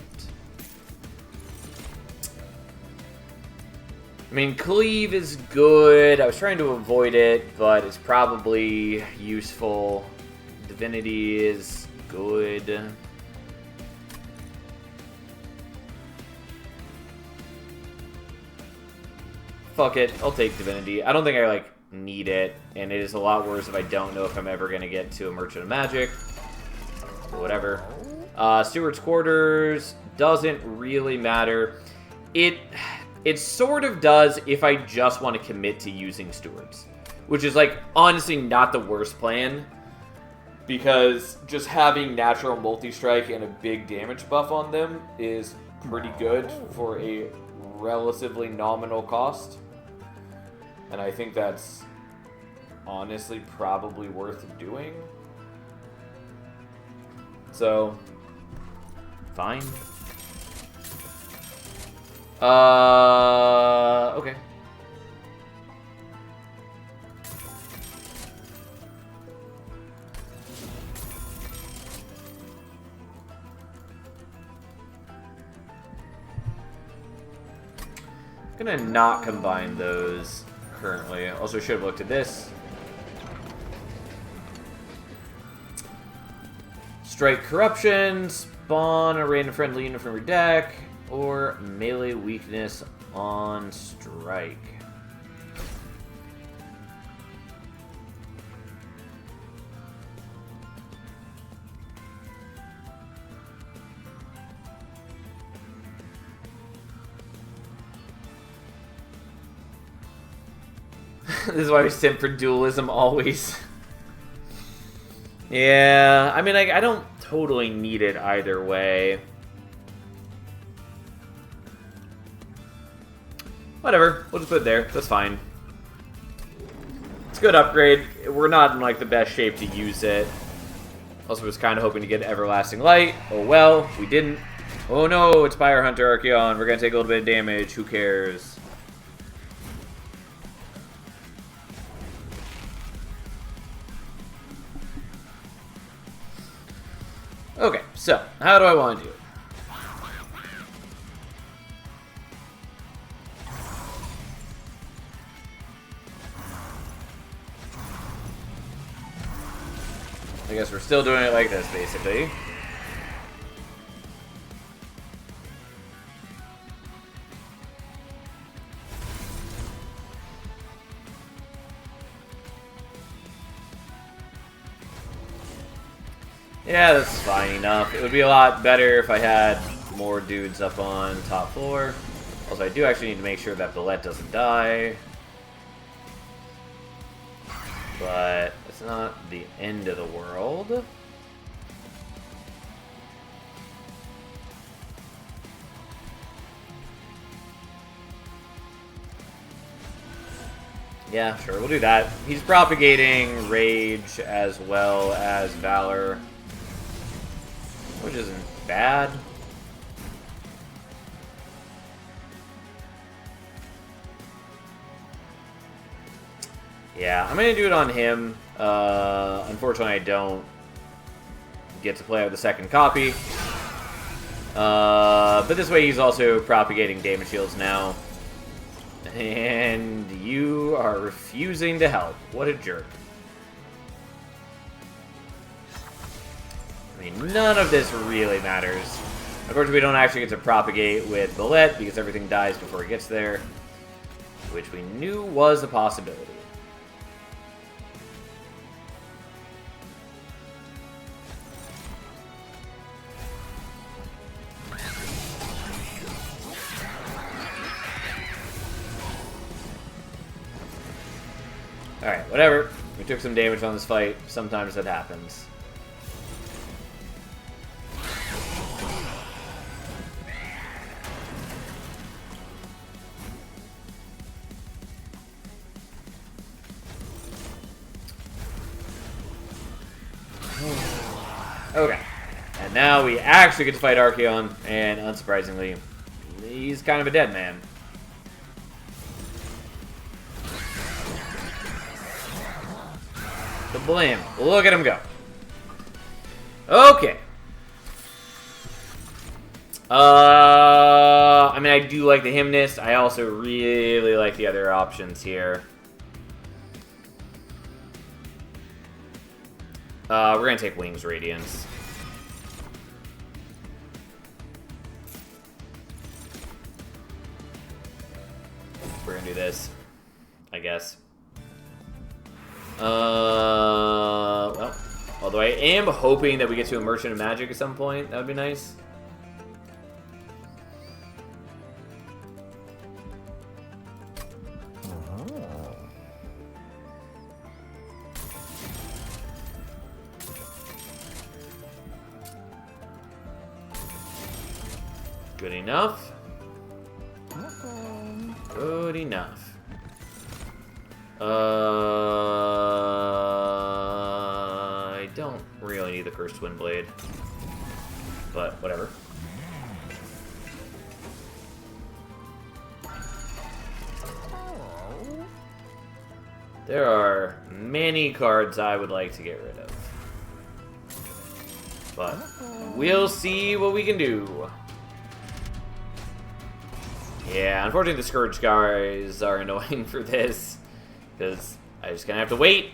I mean, Cleave is good. I was trying to avoid it, but it's probably useful. Divinity is good. Fuck it, I'll take Divinity. I don't think I, like, need it, and it is a lot worse if I don't know if I'm ever going to get to a Merchant of Magic. Whatever. Steward's Quarters doesn't really matter. It sort of does if I just want to commit to using Stewards. Which is, like, honestly not the worst plan. Because just having natural multi-strike and a big damage buff on them is pretty good for a relatively nominal cost. And I think that's honestly probably worth doing. So, fine. Okay. I'm gonna not combine those currently. Also should have looked at this. Strike Corruption, spawn a random friendly unit from your deck, or melee weakness on strike. This is why we simp for dualism always. Yeah, I mean, I don't totally need it either way. Whatever, we'll just put it there. That's fine. It's a good upgrade. We're not in, like, the best shape to use it. Also was kind of hoping to get Everlasting Light. Oh well, we didn't. Oh no, it's Fire Hunter Archeon. We're gonna take a little bit of damage. Who cares? Okay, so, how do I want to do it? I guess we're still doing it like this, basically. Yeah, that's fine enough. It would be a lot better if I had more dudes up on top floor. Also, I do actually need to make sure that Bullet doesn't die. But it's not the end of the world. Yeah, sure, we'll do that. He's propagating Rage as well as Valor, which isn't bad. Yeah, I'm gonna do it on him. Unfortunately, I don't get to play with the second copy. But this way he's also propagating damage shields now. And you are refusing to help. What a jerk. I mean, none of this really matters. Of course, we don't actually get to propagate with Bullet because everything dies before it gets there, which we knew was a possibility. Alright, whatever. We took some damage on this fight. Sometimes that happens. Okay. And now we actually get to fight Archaon, and unsurprisingly, he's kind of a dead man. The blam. Look at him go. Okay. I mean, I do like the Hymnist. I also really like the other options here. We're gonna take Wings Radiance. We're gonna do this, I guess. Well, although I am hoping that we get to a Merchant of Magic at some point. That would be nice. Good enough. Good enough. I don't really need the Cursed Twin Blade, but whatever. There are many cards I would like to get rid of, but we'll see what we can do. Yeah, unfortunately the Scourge guys are annoying for this, because I'm just gonna have to wait.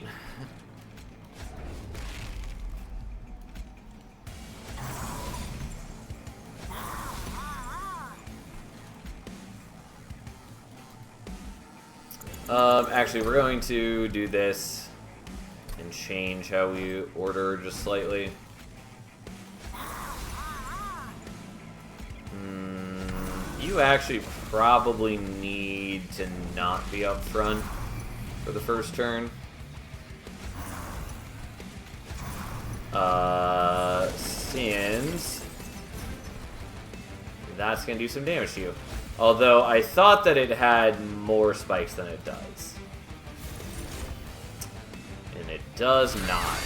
Actually, we're going to do this and change how we order just slightly. You actually probably need to not be up front for the first turn. Since that's going to do some damage to you. Although I thought that it had more spikes than it does. And it does not.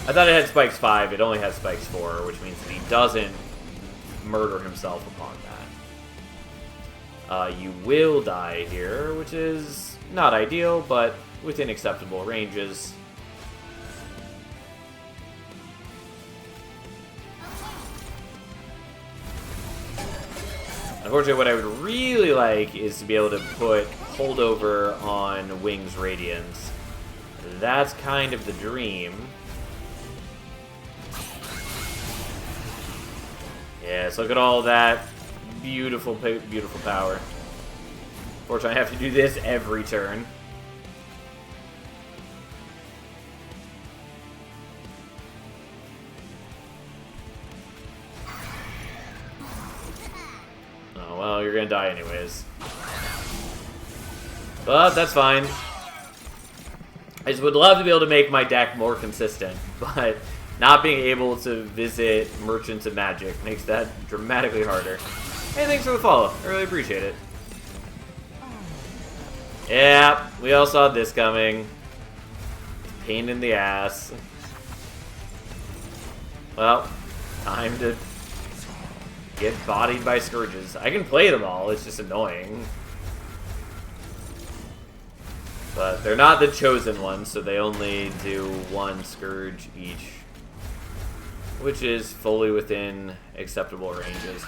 I thought it had spikes 5, it only has spikes 4, which means that he doesn't murder himself upon that. You will die here, which is not ideal, but within acceptable ranges. Unfortunately, what I would really like is to be able to put Holdover on Wings Radiance. That's kind of the dream. Yes, look at all that beautiful, beautiful power. Fortunately, I have to do this every turn. Oh, well, you're gonna die anyways. But that's fine. I just would love to be able to make my deck more consistent, but not being able to visit Merchants of Magic makes that dramatically harder. Hey, thanks for the follow. I really appreciate it. Yeah, we all saw this coming. Pain in the ass. Well, time to get bodied by Scourges. I can play them all, it's just annoying. But they're not the chosen ones, so they only do one Scourge each. Which is fully within acceptable ranges.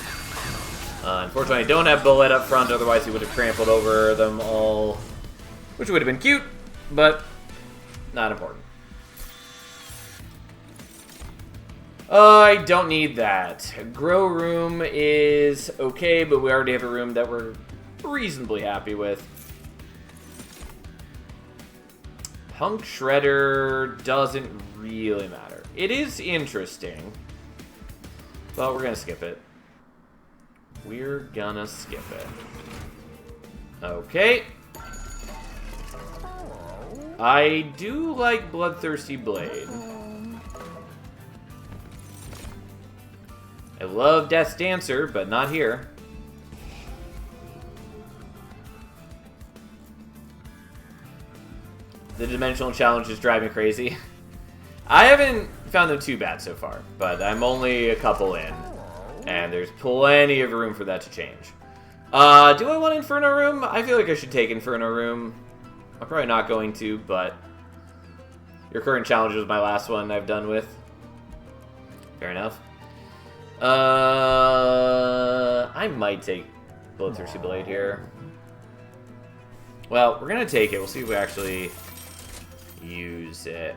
Unfortunately, I don't have Bullet up front, otherwise he would have trampled over them all. Which would have been cute, but not important. I don't need that. Grow room is okay, but we already have a room that we're reasonably happy with. Punk Shredder doesn't really matter. It is interesting, but we're gonna skip it. We're gonna skip it. Okay. I do like Bloodthirsty Blade. I love Death's Dancer, but not here. The dimensional challenge is driving crazy. I haven't found them too bad so far, but I'm only a couple in. And there's plenty of room for that to change. Do I want Inferno Room? I feel like I should take Inferno Room. I'm probably not going to, but your current challenge was my last one I've done with. Fair enough. I might take Bloodthirsty Blade here. Well, we're gonna take it. We'll see if we actually use it.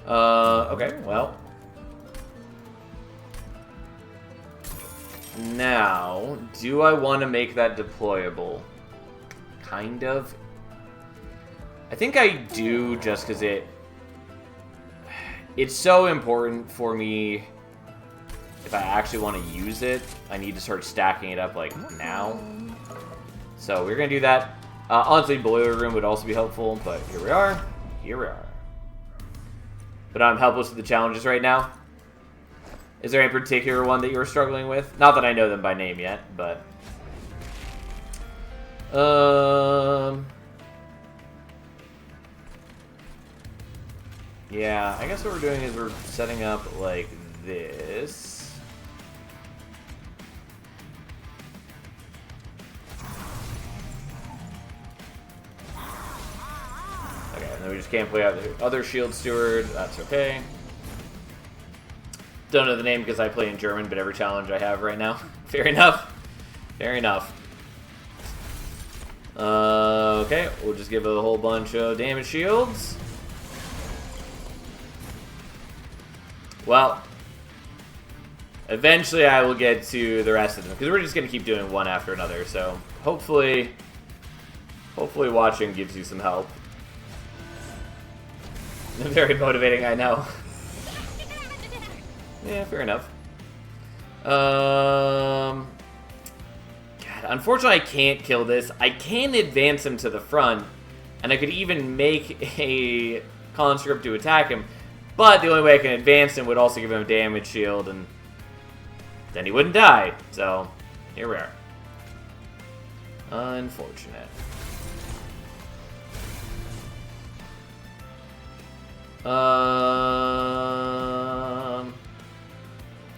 Okay, well. Now, do I want to make that deployable? Kind of. I think I do, just because it's so important for me. If I actually want to use it, I need to start stacking it up, like, now. So, we're going to do that. Honestly, Boiler Room would also be helpful, but here we are. Here we are. But I'm helpless with the challenges right now. Is there any particular one that you were struggling with? Not that I know them by name yet, but... Yeah, I guess what we're doing is we're setting up like this. Okay, and then we just can't play out the other Shield Steward. That's okay. Don't know the name because I play in German, but every challenge I have right now. Fair enough. Fair enough. Okay, we'll just give it a whole bunch of damage shields. Well, eventually I will get to the rest of them, because we're just going to keep doing one after another, so hopefully watching gives you some help. Very motivating, I know. Yeah, fair enough. God, unfortunately I can't kill this. I can advance him to the front, and I could even make a conscript to attack him, but the only way I can advance him would also give him a damage shield, and then he wouldn't die. So, here we are. Unfortunate. Oh,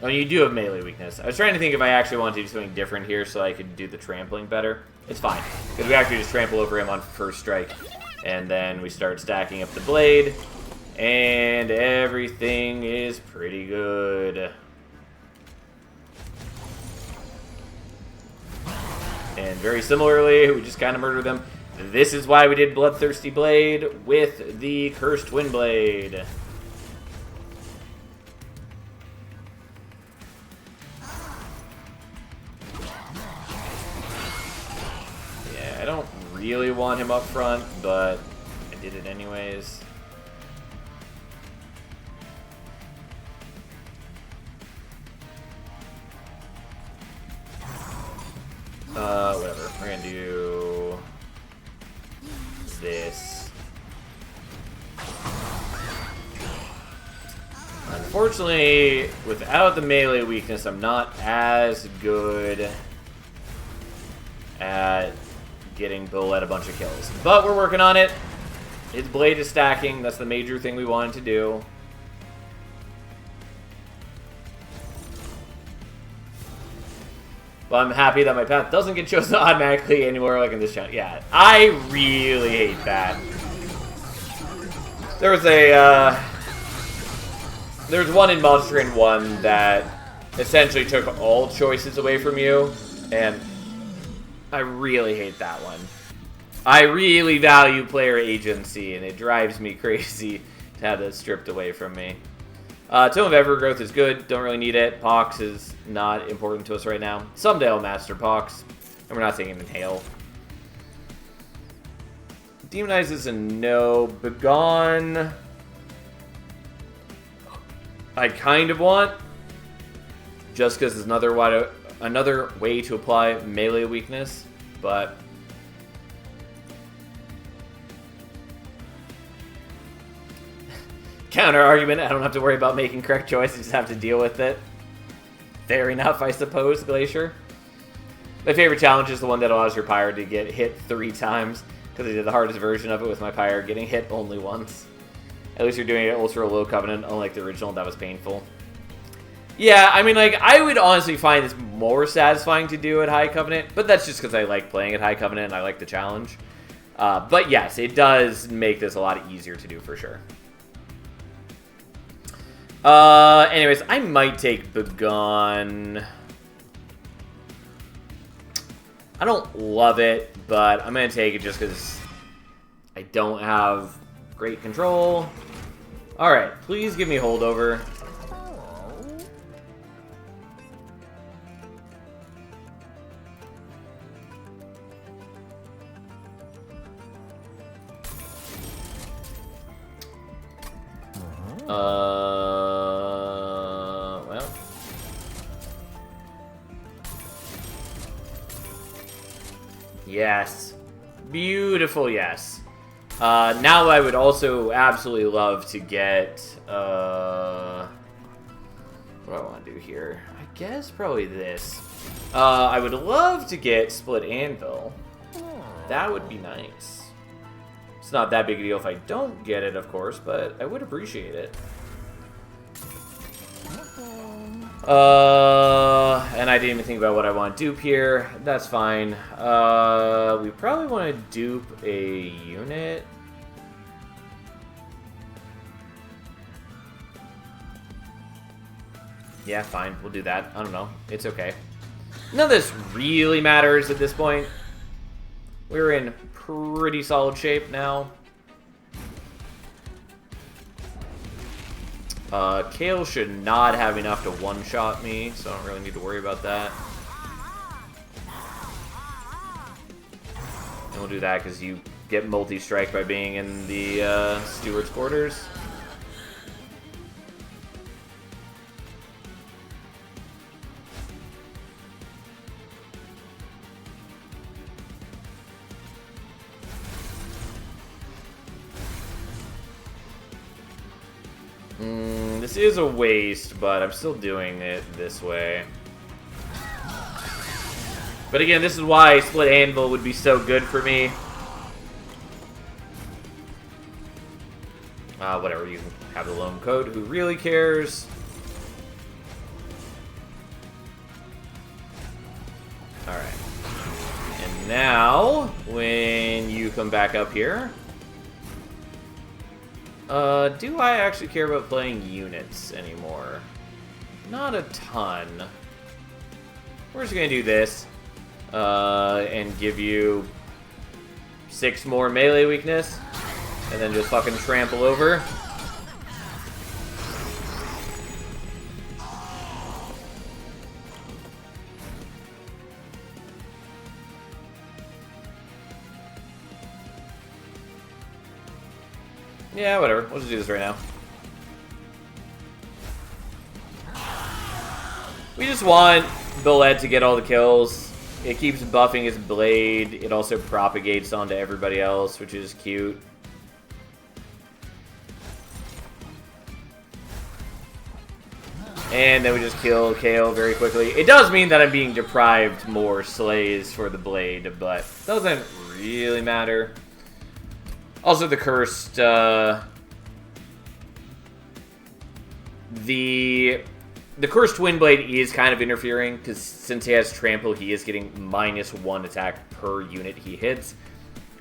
you do have melee weakness. I was trying to think if I actually wanted to do something different here so I could do the trampling better. It's fine, because we actually just trample over him on first strike, and then we start stacking up the blade, and everything is pretty good. And very similarly, we just kind of murdered them. This is why we did Bloodthirsty Blade with the Cursed Twin Blade. Yeah, I don't really want him up front, but I did it anyways. Whatever. We're gonna do this. Unfortunately, without the melee weakness, I'm not as good at getting Bullet a bunch of kills. But we're working on it. His blade is stacking. That's the major thing we wanted to do. But I'm happy that my path doesn't get chosen automatically anywhere like in this challenge. Yeah, I really hate that. There was a, there's one in Monster Train 1 that essentially took all choices away from you, and I really hate that one. I really value player agency, and it drives me crazy to have that stripped away from me. Tome of Evergrowth is good. Don't really need it. Pox is not important to us right now. Someday I'll master Pox, and we're not taking Inhale. Demonize is a no. Begone, I kind of want, just because it's another way to apply melee weakness, but counter argument, I don't have to worry about making correct choices, just have to deal with it. Fair enough, I suppose, Glacier. My favorite challenge is the one that allows your Pyre to get hit 3 times, because I did the hardest version of it with my Pyre getting hit only once. At least you're doing it at ultra low covenant, unlike the original, that was painful. Yeah, I mean, like, I would honestly find this more satisfying to do at high covenant, but that's just because I like playing at high covenant and I like the challenge. But yes, it does make this a lot easier to do for sure. Anyways, I might take Begone. I don't love it, but I'm gonna take it just because I don't have great control. Alright, please give me Holdover. Well. Yes. Beautiful, yes. Now I would also absolutely love to get, what do I want to do here? I guess probably this. I would love to get Split Anvil. That would be nice. It's not that big a deal if I don't get it, of course, but I would appreciate it. And I didn't even think about what I want to dupe here. That's fine. We probably want to dupe a unit. Yeah, fine. We'll do that. I don't know. It's okay. None of this really matters at this point. We're in pretty solid shape now. Kale should not have enough to one-shot me, so I don't really need to worry about that. And we'll do that because you get multi-strike by being in the Steward's quarters. This is a waste, but I'm still doing it this way. But again, this is why Split Anvil would be so good for me. Whatever, you can have the Lone Coat, who really cares? Alright. And now, when you come back up here... do I actually care about playing units anymore? Not a ton. We're just gonna do this. And give you 6 more melee weakness. And then just fucking trample over. Yeah, whatever. We'll just do this right now. We just want Bullet to get all the kills. It keeps buffing his blade. It also propagates onto everybody else, which is cute. And then we just kill KO very quickly. It does mean that I'm being deprived more slays for the blade, but doesn't really matter. Also, the cursed, the cursed Twin Blade is kind of interfering, because since he has trample, he is getting -1 attack per unit he hits.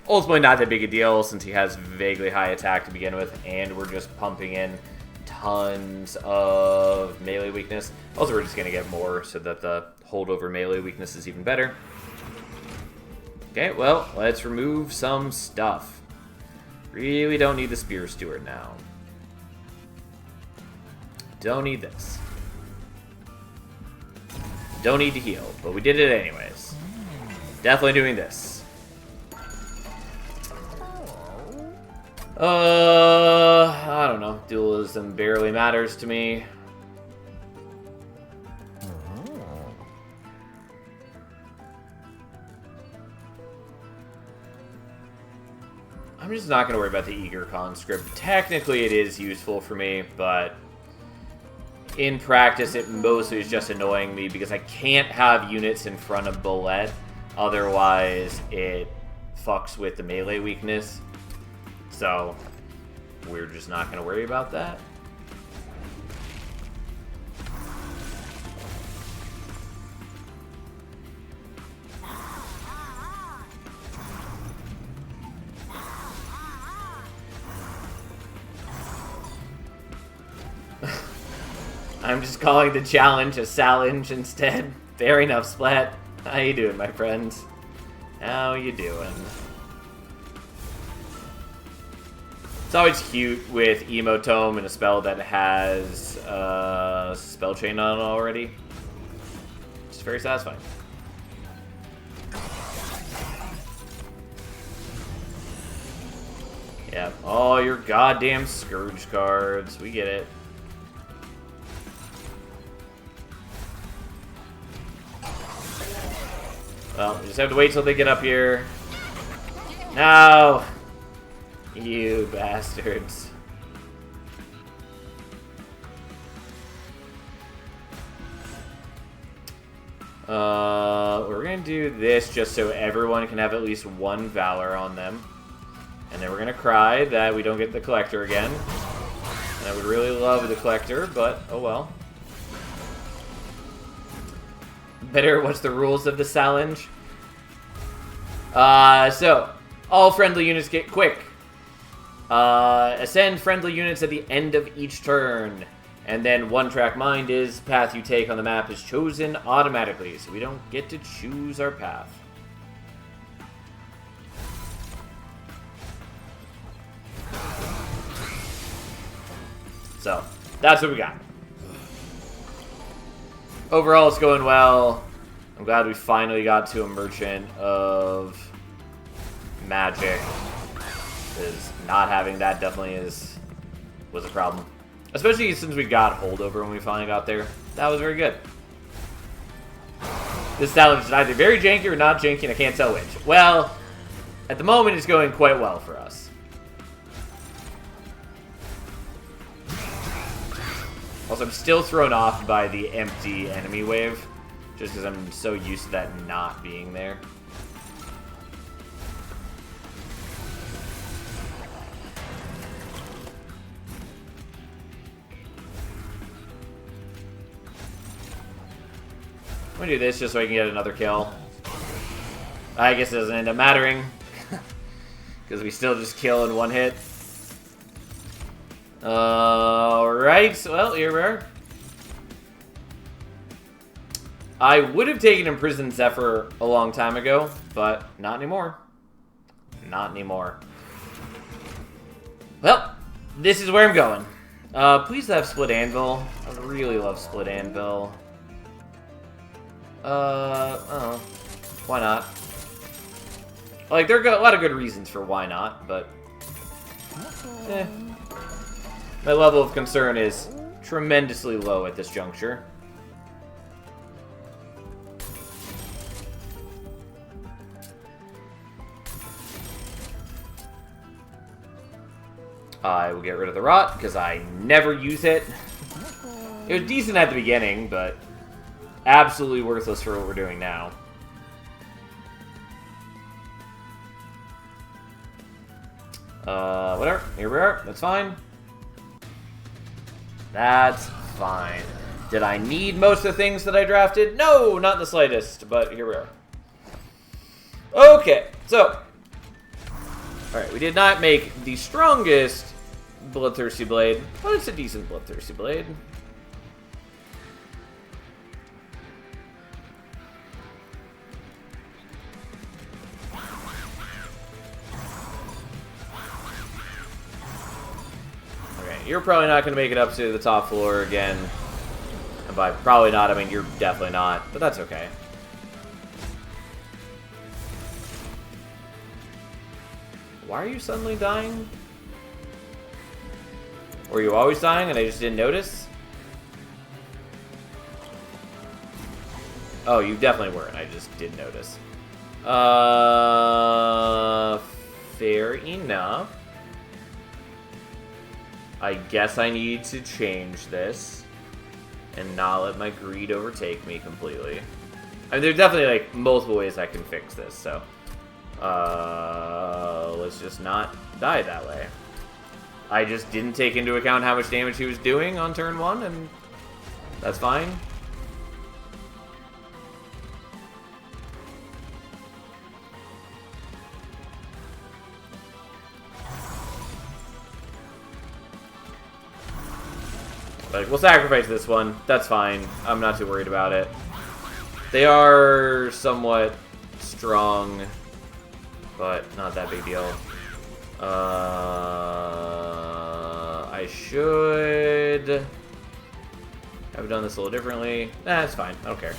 Ultimately, not that big a deal, since he has vaguely high attack to begin with, and we're just pumping in tons of melee weakness. Also, we're just going to get more, so that the holdover melee weakness is even better. Okay, well, let's remove some stuff. Really don't need the Spear Steward now. Don't need this. Don't need to heal, but we did it anyways. Definitely doing this. I don't know. Dualism barely matters to me. I'm just not going to worry about the Eager Conscript. Technically, it is useful for me, but in practice, it mostly is just annoying me because I can't have units in front of Bullet. Otherwise, it fucks with the melee weakness. So, we're just not going to worry about that. I'm just calling the challenge a challenge instead. Fair enough, Splat. How you doing, my friends? How you doing? It's always cute with Emotome and a spell that has Spell Chain on it already. It's very satisfying. Yeah, all your goddamn Scourge cards. We get it. Well, we just have to wait till they get up here. No! You bastards. We're gonna do this just so everyone can have at least one Valor on them. And then we're gonna cry that we don't get the Collector again. And I would really love the Collector, but oh well. Better, what's the rules of the challenge? So, all friendly units get quick. Ascend friendly units at the end of each turn. And then One Track Mind is path you take on the map is chosen automatically. So we don't get to choose our path. So, that's what we got. Overall, it's going well. I'm glad we finally got to a Merchant of Magic. Because not having that definitely was a problem. Especially since we got Holdover when we finally got there. That was very good. This challenge is either very janky or not janky, and I can't tell which. Well, at the moment, it's going quite well for us. Also, I'm still thrown off by the empty enemy wave, just because I'm so used to that not being there. I'm gonna do this just so I can get another kill. I guess it doesn't end up mattering, because we still just kill in one hit. Alright, well, here we are. I would have taken Imprisoned Zephyr a long time ago, but not anymore. Not anymore. Well, this is where I'm going. Please have Split Anvil. I really love Split Anvil. Oh. Why not? Like, there are a lot of good reasons for why not, but... My level of concern is tremendously low at this juncture. I will get rid of the Rot, because I never use it. It was decent at the beginning, but absolutely worthless for what we're doing now. Whatever. Here we are. That's fine. That's fine. Did I need most of the things that I drafted? No, not in the slightest, but here we are. Okay, so. Alright, we did not make the strongest Bloodthirsty Blade, but it's a decent Bloodthirsty Blade. You're probably not going to make it up to the top floor again. And by probably not, I mean you're definitely not, but that's okay. Why are you suddenly dying? Were you always dying and I just didn't notice? Oh, you definitely weren't. I just didn't notice. Fair enough. I guess I need to change this and not let my greed overtake me completely. I mean, there's definitely, like, multiple ways I can fix this, so. Let's just not die that way. I just didn't take into account how much damage he was doing on turn 1, and that's fine. Like, we'll sacrifice this one. That's fine. I'm not too worried about it. They are somewhat strong, but not that big deal. I should have done this a little differently. Nah, it's fine. I don't care.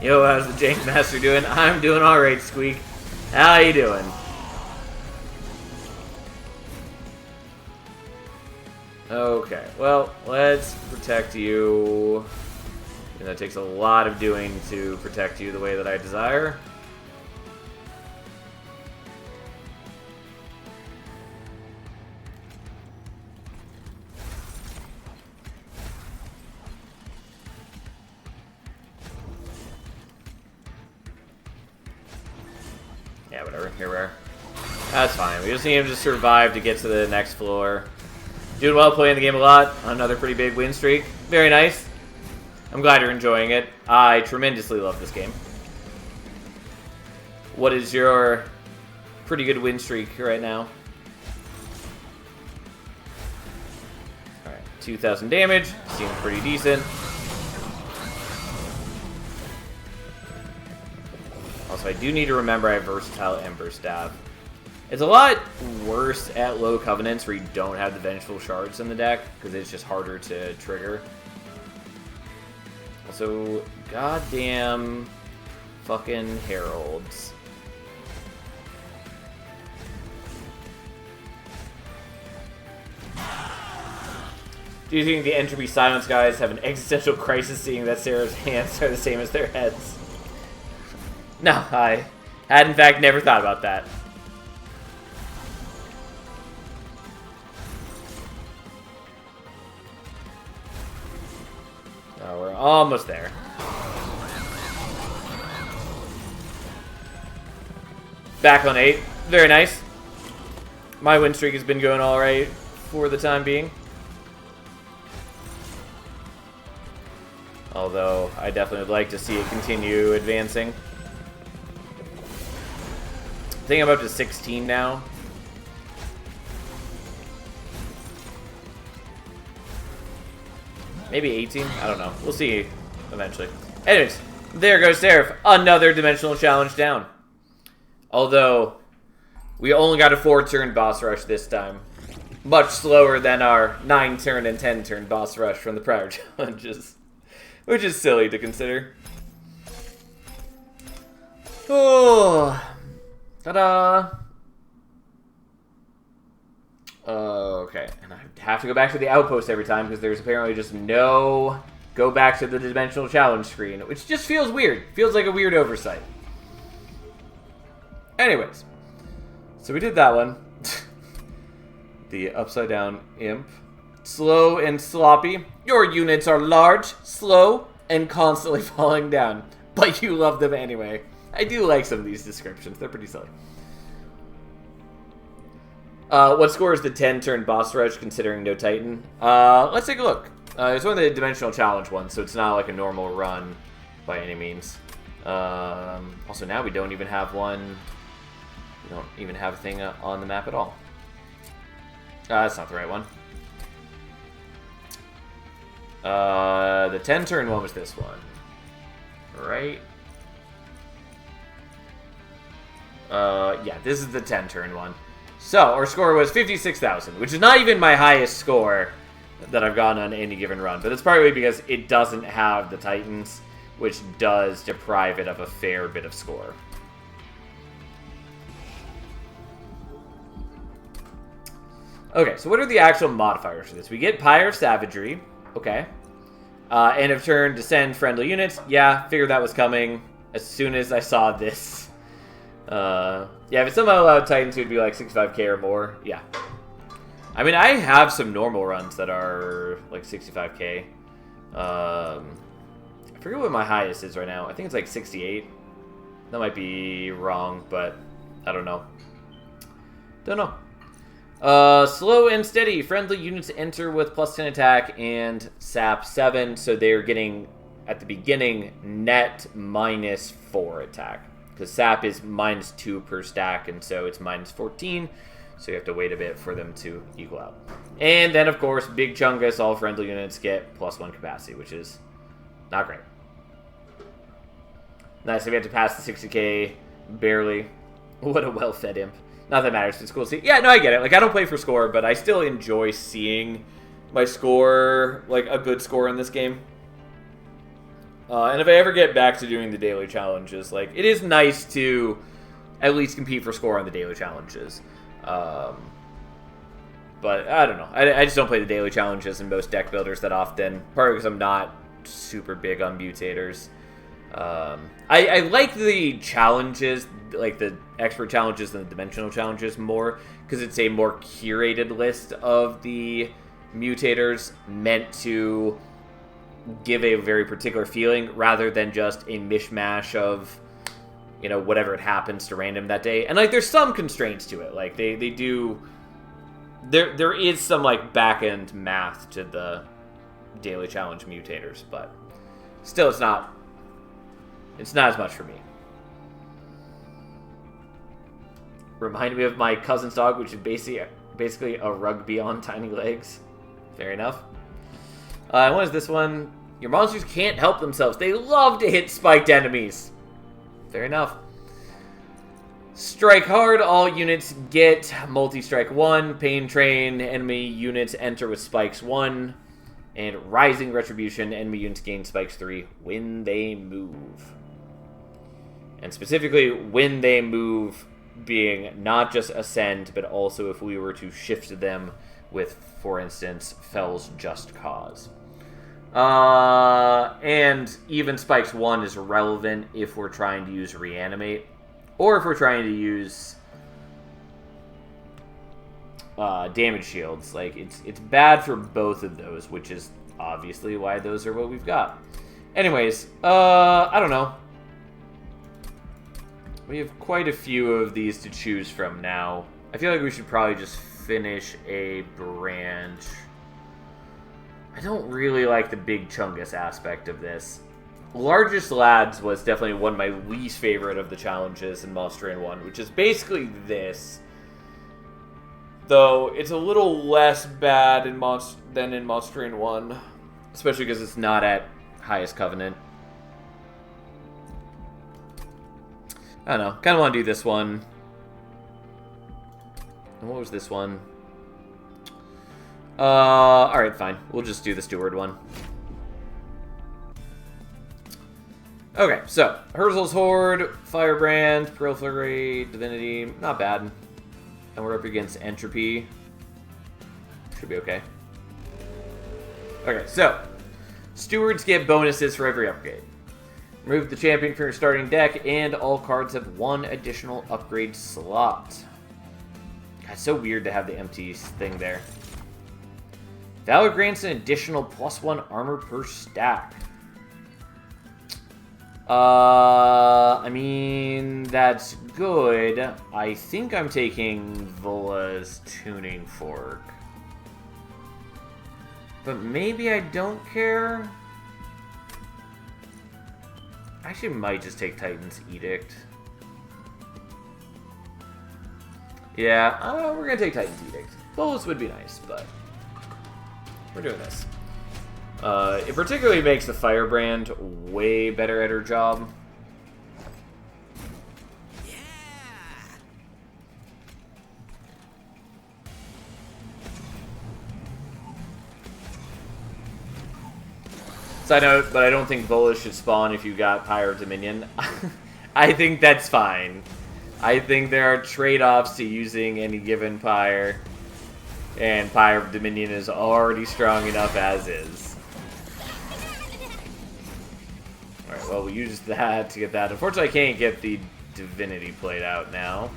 Yo, how's the Jank Master doing? I'm doing alright, Squeak. How you doing? Okay, well, let's protect you. And that takes a lot of doing to protect you the way that I desire. Yeah, whatever. Here we are. That's fine. We just need him to survive to get to the next floor. Doing well, playing the game a lot. Another pretty big win streak. Very nice. I'm glad you're enjoying it. I tremendously love this game. What is your pretty good win streak right now? Alright, 2,000 damage. Seems pretty decent. Also, I do need to remember I have Versatile Ember Staff. It's a lot worse at low Covenants where you don't have the Vengeful Shards in the deck, because it's just harder to trigger. Also, goddamn fucking Heralds. Do you think the Entropy Silence guys have an existential crisis seeing that Sarah's hands are the same as their heads? No, I had in fact never thought about that. Oh, we're almost there. Back on 8. Very nice. My win streak has been going alright for the time being. Although, I definitely would like to see it continue advancing. I think I'm up to 16 now. Maybe 18? I don't know. We'll see eventually. Anyways, there goes Seraph. Another dimensional challenge down. Although, we only got a 4-turn boss rush this time. Much slower than our 9-turn and 10-turn boss rush from the prior challenges. Which is silly to consider. Oh. Ta-da! Okay, and I have to go back to the outpost every time because there's apparently just no go back to the dimensional challenge screen, which just feels weird. Feels like a weird oversight. Anyways, so we did that one. The upside down imp. Slow and sloppy. Your units are large, slow, and constantly falling down. But you love them anyway. I do like some of these descriptions. They're pretty silly. What score is the 10-turn boss rush considering no Titan? Let's take a look. It's one of the dimensional challenge ones, so it's not like a normal run by any means. Also, now we don't even have one. We don't even have a thing on the map at all. That's not the right one. The 10-turn one was this one. Right? Yeah, this is the 10-turn one. So, our score was 56,000, which is not even my highest score that I've gotten on any given run. But it's partly because it doesn't have the Titans, which does deprive it of a fair bit of score. Okay, so what are the actual modifiers for this? We get Pyre of Savagery. Okay. End of turn, descend friendly units. Yeah, figured that was coming as soon as I saw this. Yeah, if it's somehow allowed Titans, it would be like 65k or more. Yeah. I mean, I have some normal runs that are like 65k. I forget what my highest is right now. I think it's like 68. That might be wrong, but I don't know. Don't know. Slow and steady. Friendly units enter with +10 attack and sap 7, so they're getting, at the beginning, net -4 attack. Because sap is -2 per stack, and so it's -14, so you have to wait a bit for them to equal out. And then, of course, Big Chungus, all friendly units get +1 capacity, which is not great. Nice, if we have to pass the 60k, barely. What a well-fed imp. Not that it matters, it's cool to see. Yeah, no, I get it. Like, I don't play for score, but I still enjoy seeing my score, like, a good score in this game. And if I ever get back to doing the daily challenges, like, it is nice to at least compete for score on the daily challenges. But I don't know. I just don't play the daily challenges in most deck builders that often, partly because I'm not super big on mutators. I like the challenges, like the expert challenges and the dimensional challenges more, because it's a more curated list of the mutators meant to give a very particular feeling rather than just a mishmash of, you know, whatever it happens to random that day. And like, there's some constraints to it. Like they do, there is some like back end math to the daily challenge mutators, but still it's not as much for me. Reminded me of my cousin's dog, which is basically a rugby on tiny legs. Fair enough. What is this one? Your monsters can't help themselves. They love to hit spiked enemies. Fair enough. Strike hard. All units get multi-strike 1. Pain train. Enemy units enter with spikes 1. And rising retribution. Enemy units gain spikes 3 when they move. And specifically, when they move being not just ascend, but also if we were to shift them with, for instance, Fell's Just Cause. And even spikes 1 is relevant if we're trying to use reanimate, or if we're trying to use damage shields. Like, it's bad for both of those, which is obviously why those are what we've got. Anyways, I don't know. We have quite a few of these to choose from now. I feel like we should probably just finish a branch. I don't really like the Big Chungus aspect of this. Largest Lads was definitely one of my least favorite of the challenges in Monster Train 1, which is basically this. Though it's a little less bad than in Monster Train 1, especially because it's not at highest Covenant. I don't know. Kind of want to do this one. And what was this one? Alright, fine. We'll just do the Steward one. Okay, so Herzl's Horde, Firebrand, Pearl Flurry, Divinity, not bad. And we're up against Entropy. Should be okay. Okay, so stewards get bonuses for every upgrade. Remove the champion from your starting deck, and all cards have one additional upgrade slot. God, it's so weird to have the empty thing there. Valor grants an additional +1 armor per stack. I mean, that's good. I think I'm taking Vola's Tuning Fork. But maybe I don't care. I actually might just take Titan's Edict. Yeah, we're gonna take Titan's Edict. Bolas would be nice, but we're doing this. It particularly makes the Firebrand way better at her job. Yeah. Side note, but I don't think Bolas should spawn if you got Pyre Dominion. I think that's fine. I think there are trade-offs to using any given Pyre, and Pyre Dominion is already strong enough as is. Alright, well, we used that to get that. Unfortunately, I can't get the Divinity played out now.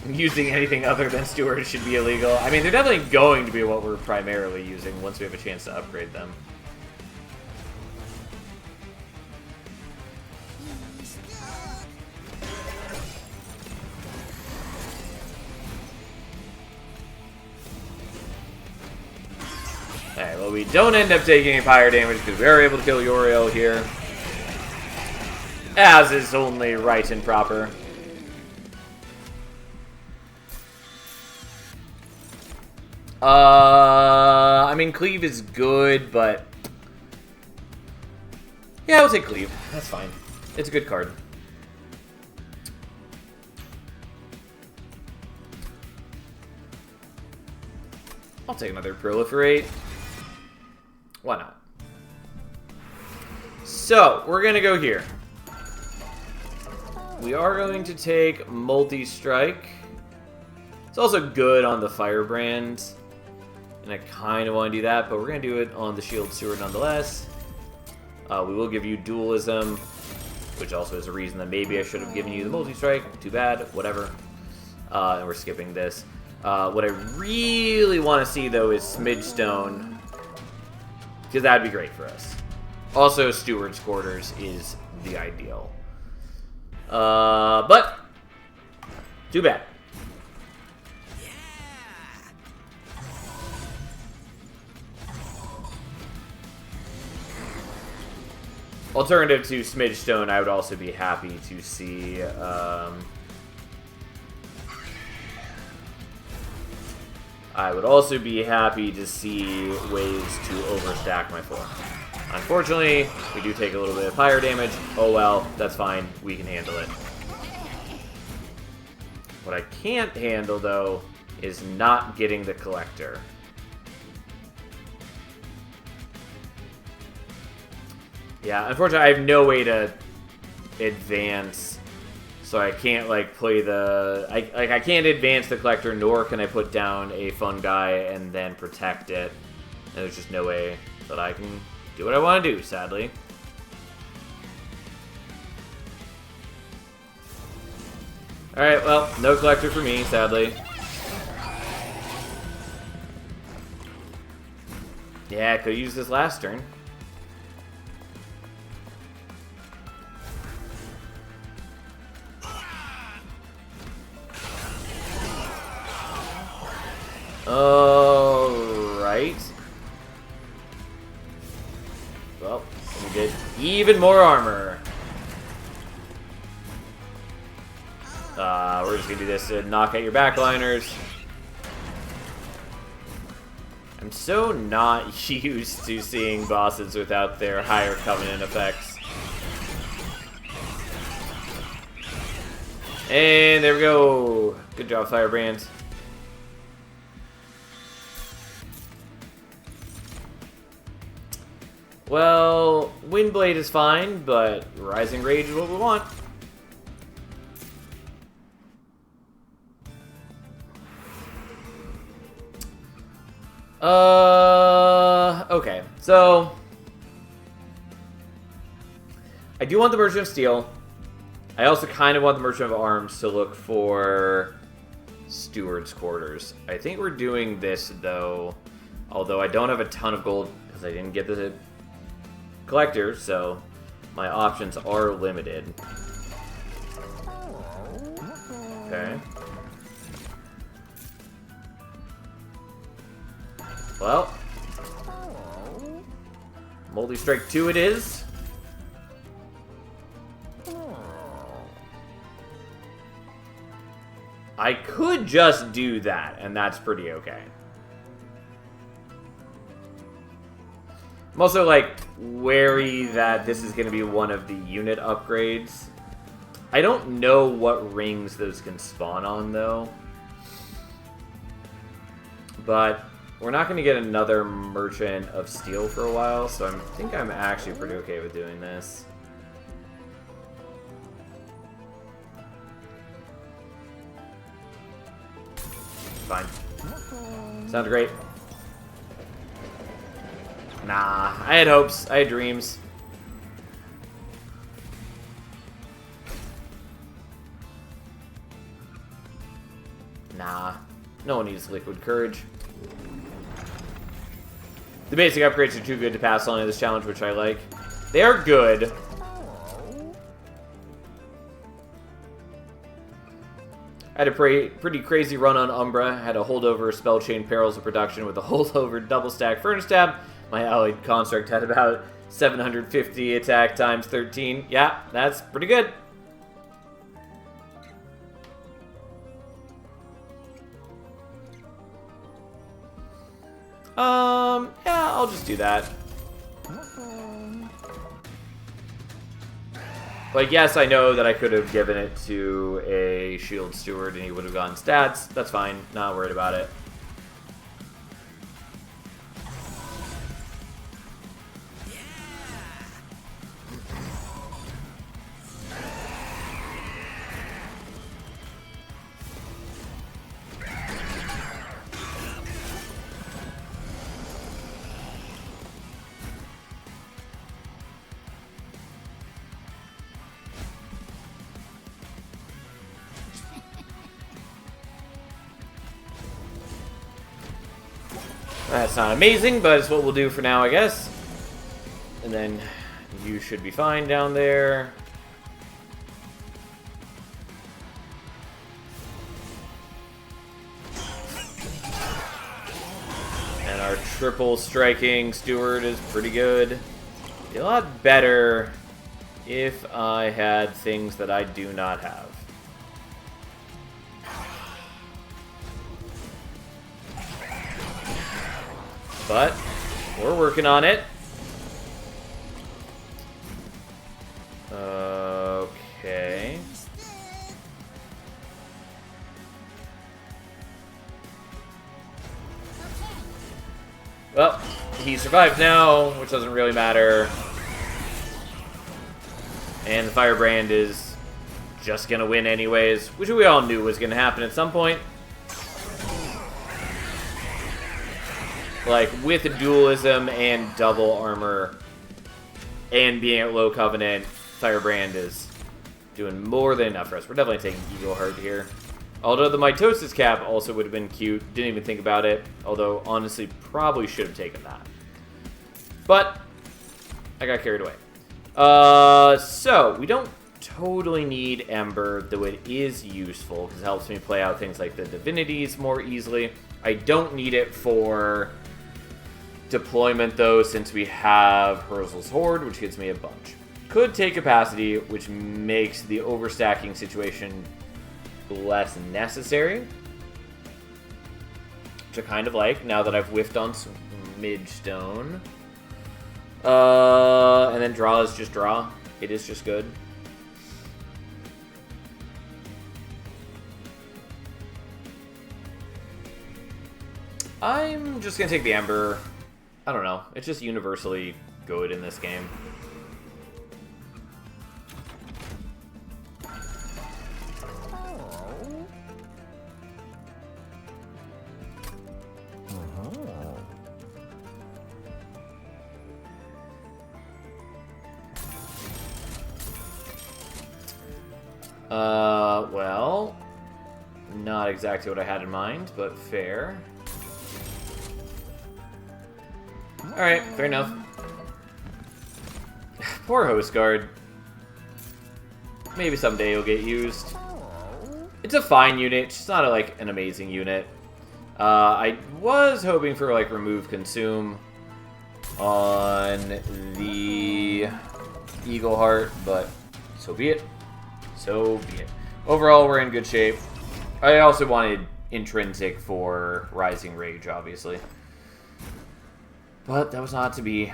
Using anything other than Steward should be illegal. I mean, they're definitely going to be what we're primarily using once we have a chance to upgrade them. Alright, well, we don't end up taking any fire damage because we are able to kill Yoriel here. As is only right and proper. I mean, Cleave is good, but... yeah, we'll take Cleave. That's fine. It's a good card. I'll take another Proliferate. Why not? So, we're gonna go here. We are going to take Multi-Strike. It's also good on the Firebrand. And I kind of want to do that, but we're going to do it on the Shield Steward nonetheless. We will give you Dualism, which also is a reason that maybe I should have given you the Multi-Strike. Too bad, whatever. And we're skipping this. What I really want to see, though, is Smidgestone, because that would be great for us. Also, Steward's Quarters is the ideal. But, too bad. Alternative to Smidgestone, I would also be happy to see, I would also be happy to see ways to overstack my form. Unfortunately, we do take a little bit of fire damage. Oh well, that's fine. We can handle it. What I can't handle, though, is not getting the Collector. Yeah, unfortunately, I have no way to advance, so I can't, like, play the... I can't advance the Collector, nor can I put down a fun guy and then protect it. And there's just no way that I can do what I want to do, sadly. Alright, well, no Collector for me, sadly. Yeah, I could use this last turn. Alright. Well, we get even more armor. We're just gonna do this to knock out your backliners. I'm so not used to seeing bosses without their higher Covenant effects. And there we go. Good job, Firebrand. Well, Windblade is fine, but Rising Rage is what we want. Okay. So, I do want the Merchant of Steel. I also kind of want the Merchant of Arms to look for Steward's Quarters. I think we're doing this, though, although I don't have a ton of gold because I didn't get the collector, so my options are limited. Okay. Well, Moldy Strike 2 it is. I could just do that, and that's pretty okay. I'm also, like, wary that this is going to be one of the unit upgrades. I don't know what rings those can spawn on, though. But we're not going to get another Merchant of Steel for a while, so I think I'm actually pretty okay with doing this. Fine. Sounds great. Nah, I had hopes. I had dreams. Nah, no one needs Liquid Courage. The basic upgrades are too good to pass on in this challenge, which I like. They are good. I had a pretty crazy run on Umbra. Had a holdover Spell Chain Perils of Production with a holdover double stack Furnace Tab. My allied construct had about 750 attack times 13. Yeah, that's pretty good. Yeah, I'll just do that. Like, yes, I know that I could have given it to a Shield Steward and he would have gotten stats. That's fine. Not worried about it. That's not amazing, but it's what we'll do for now, I guess. And then you should be fine down there. And our triple striking Steward is pretty good. It'd be a lot better if I had things that I do not have. But we're working on it. Okay. Well, he survived now, which doesn't really matter. And the Firebrand is just gonna win anyways, which we all knew was gonna happen at some point. Like, with dualism and double armor and being at low covenant, Firebrand is doing more than enough for us. We're definitely taking Eagle Heart here. Although the Mitosis cap also would have been cute. Didn't even think about it. Although, honestly, probably should have taken that. But, I got carried away. So, we don't totally need Ember, though it is useful, because it helps me play out things like the Divinities more easily. I don't need it for deployment, though, since we have Herzl's Horde, which gives me a bunch. Could take Capacity, which makes the overstacking situation less necessary. Which I kind of like, now that I've whiffed on some Midstone. And then draw is just draw. It is just good. I'm just gonna take the Ember. I don't know. It's just universally good in this game. Well, not exactly what I had in mind, but fair. Alright, fair enough. Poor Host Guard. Maybe someday he'll get used. It's a fine unit, it's not like an amazing unit. I was hoping for like remove consume on the Eagle Heart, but so be it. So be it. Overall, we're in good shape. I also wanted Intrinsic for Rising Rage, obviously. But that was not to be.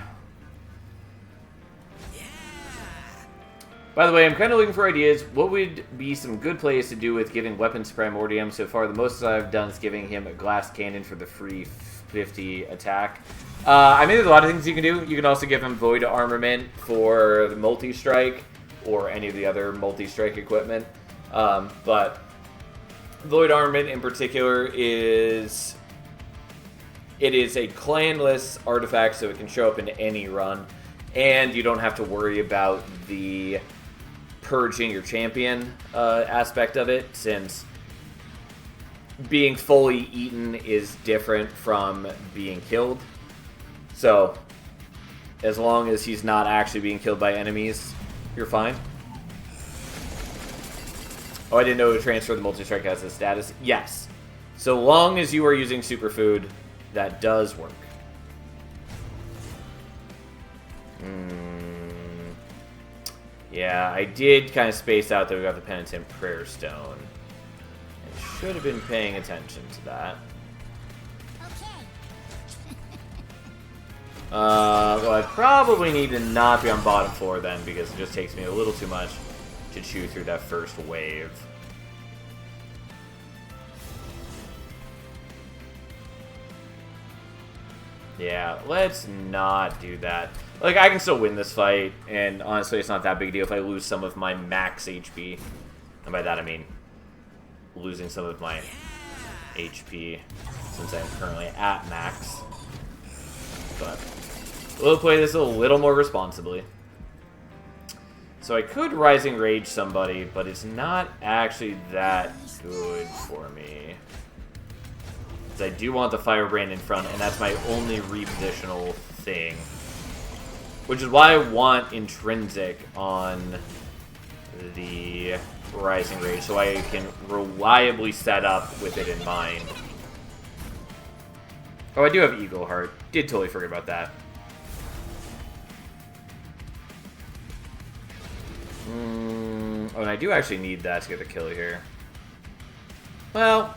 By the way, I'm kind of looking for ideas. What would be some good plays to do with giving weapons Primordium? So far, the most I've done is giving him a glass cannon for the free 50 attack. I mean, there's a lot of things you can do. You can also give him Void Armament for the multi-strike or any of the other multi-strike equipment. But Void Armament in particular is... It is a clanless artifact, so it can show up in any run. And you don't have to worry about the purging your champion aspect of it, since being fully eaten is different from being killed. So, as long as he's not actually being killed by enemies, you're fine. Oh, I didn't know Transfer the Multi-Strike has a status. Yes. So long as you are using Superfood, that does work. Yeah, I did kind of space out that we got the Penitent Prayer Stone. I should have been paying attention to that. Well, I probably need to not be on bottom floor then, because it just takes me a little too much to chew through that first wave. Yeah, let's not do that. Like, I can still win this fight, and honestly, it's not that big a deal if I lose some of my max HP. And by that, I mean losing some of my HP, since I'm currently at max. But we'll play this a little more responsibly. So I could Rising Rage somebody, but it's not actually that good for me. I do want the Firebrand in front, and that's my only repositional thing. Which is why I want Intrinsic on the Rising Rage, so I can reliably set up with it in mind. Oh, I do have Eagle Heart. Did totally forget about that. Oh, and I do actually need that to get the kill here. Well...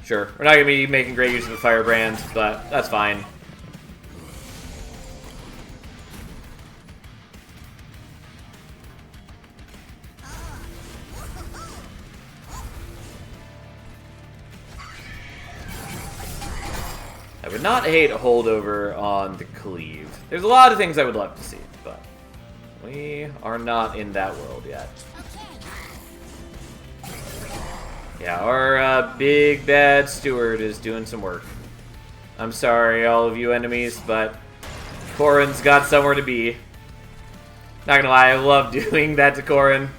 Sure, we're not going to be making great use of the Firebrand, but that's fine. I would not hate a holdover on the Cleave. There's a lot of things I would love to see, but we are not in that world yet. Yeah, our big bad steward is doing some work. I'm sorry, all of you enemies, but Corrin's got somewhere to be. Not gonna lie, I love doing that to Corrin.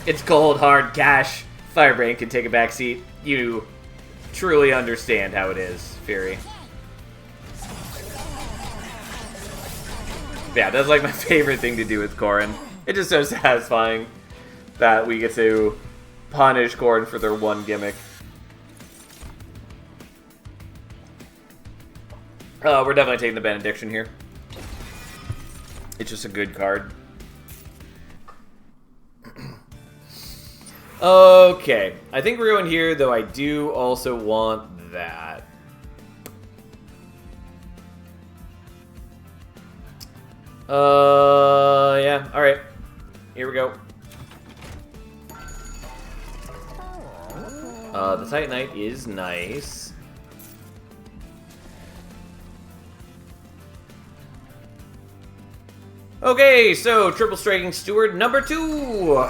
It's cold, hard cash. Firebrand can take a backseat. You truly understand how it is, Fury. Yeah, that's like my favorite thing to do with Corrin. It's just so satisfying that we get to punish Corrin for their one gimmick. We're definitely taking the Benediction here. It's just a good card. Okay, I think we're going here, though I do also want that. Yeah, alright. Here we go. The Titanite is nice. Okay, so Triple Striking Steward number 2!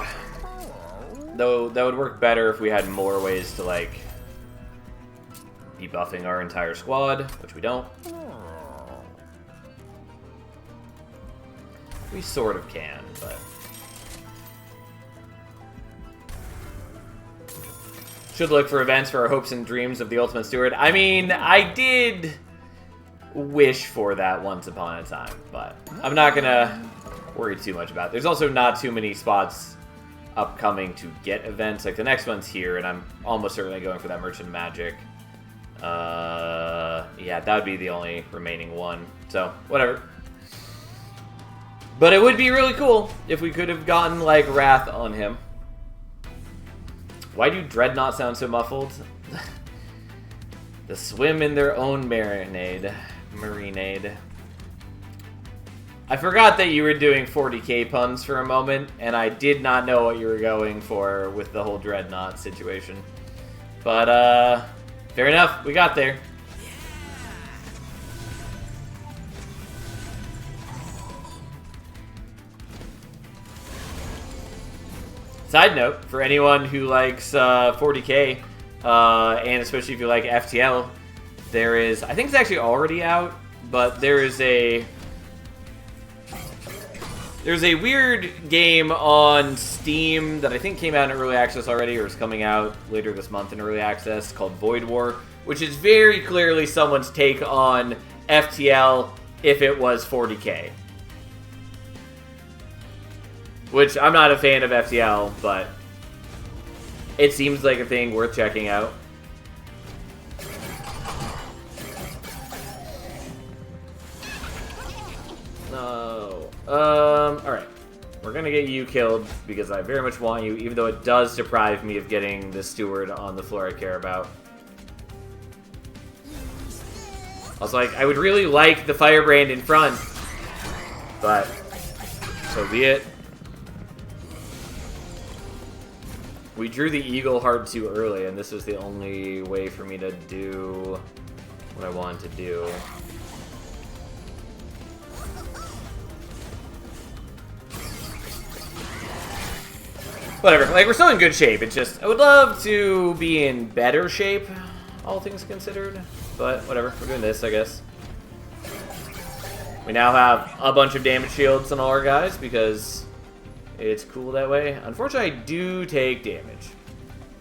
Though that would work better if we had more ways to, like, be buffing our entire squad, which we don't. We sort of can, but... Should look for events for our hopes and dreams of the Ultimate Steward. I mean, I did wish for that once upon a time, but I'm not gonna worry too much about it. There's also not too many spots upcoming to get events. Like, the next one's here, and I'm almost certainly going for that Merchant Magic. Yeah, that would be the only remaining one. So, whatever. But it would be really cool if we could have gotten, like, Wrath on him. Why do Dreadnought sound so muffled? The swim in their own marinade. I forgot that you were doing 40k puns for a moment, and I did not know what you were going for with the whole Dreadnought situation. But, fair enough. We got there. Side note, for anyone who likes 40k, and especially if you like FTL, there is, I think it's actually already out, but there's a weird game on Steam that I think came out in early access already, or is coming out later this month in early access, called Void War, which is very clearly someone's take on FTL if it was 40k. Which, I'm not a fan of FTL, but it seems like a thing worth checking out. No. Alright. We're gonna get you killed, because I very much want you, even though it does deprive me of getting the steward on the floor I care about. I was like, I would really like the Firebrand in front, but so be it. We drew the Eagle Heart too early, and this was the only way for me to do what I wanted to do. Whatever, like, we're still in good shape. It's just, I would love to be in better shape, all things considered. But, whatever, we're doing this, I guess. We now have a bunch of damage shields on all our guys, because it's cool that way. Unfortunately, I do take damage.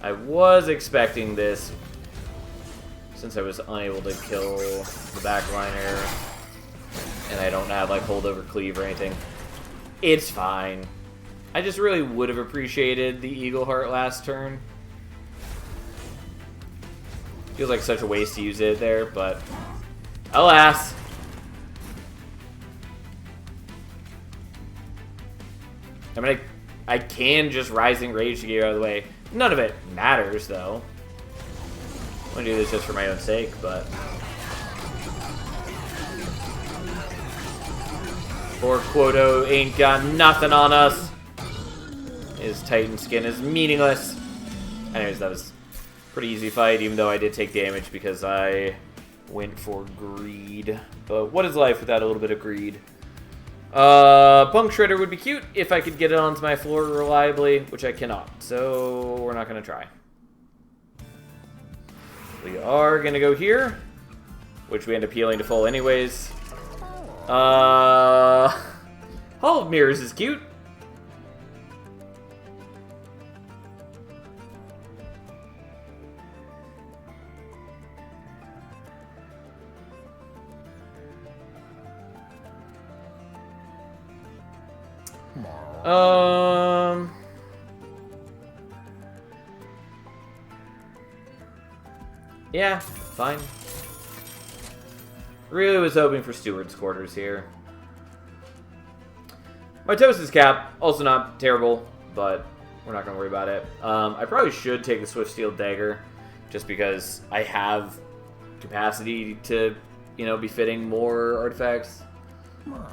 I was expecting this, since I was unable to kill the backliner, and I don't have, like, holdover cleave or anything. It's fine. I just really would have appreciated the Eagle Heart last turn. Feels like such a waste to use it there, but alas. I mean, I can just Rising Rage to get out of the way. None of it matters, though. I'm gonna do this just for my own sake, but poor Quoto ain't got nothing on us. His Titan skin is meaningless. Anyways, that was a pretty easy fight, even though I did take damage because I went for greed. But what is life without a little bit of greed? Punk Shredder would be cute if I could get it onto my floor reliably, which I cannot. So we're not going to try. We are going to go here, which we end up healing to full anyways. Hall of Mirrors is cute. Yeah, fine. Really was hoping for Steward's Quarters here. My Toast's Cap, also not terrible, but we're not going to worry about it. I probably should take the Swift Steel Dagger, just because I have capacity to, you know, be fitting more artifacts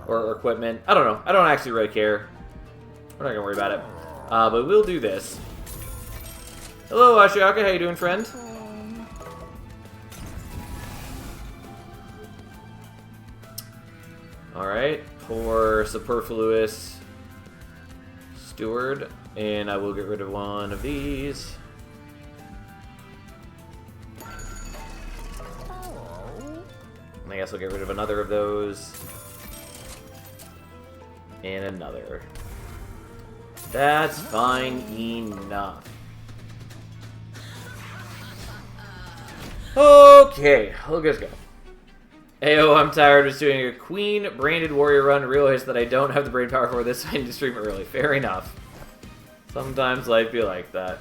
or equipment. I don't know. I don't actually really care. We're not going to worry about it. But we'll do this. Hello, Ashiaka. How you doing, friend? Alright, for superfluous Steward, and I will get rid of one of these. And I guess I'll get rid of another of those. And another. That's fine enough. Okay, let's go. Ayo, I'm tired of doing a Queen branded warrior run. Realize that I don't have the brain power for this. I need to stream early. Fair enough. Sometimes life be like that.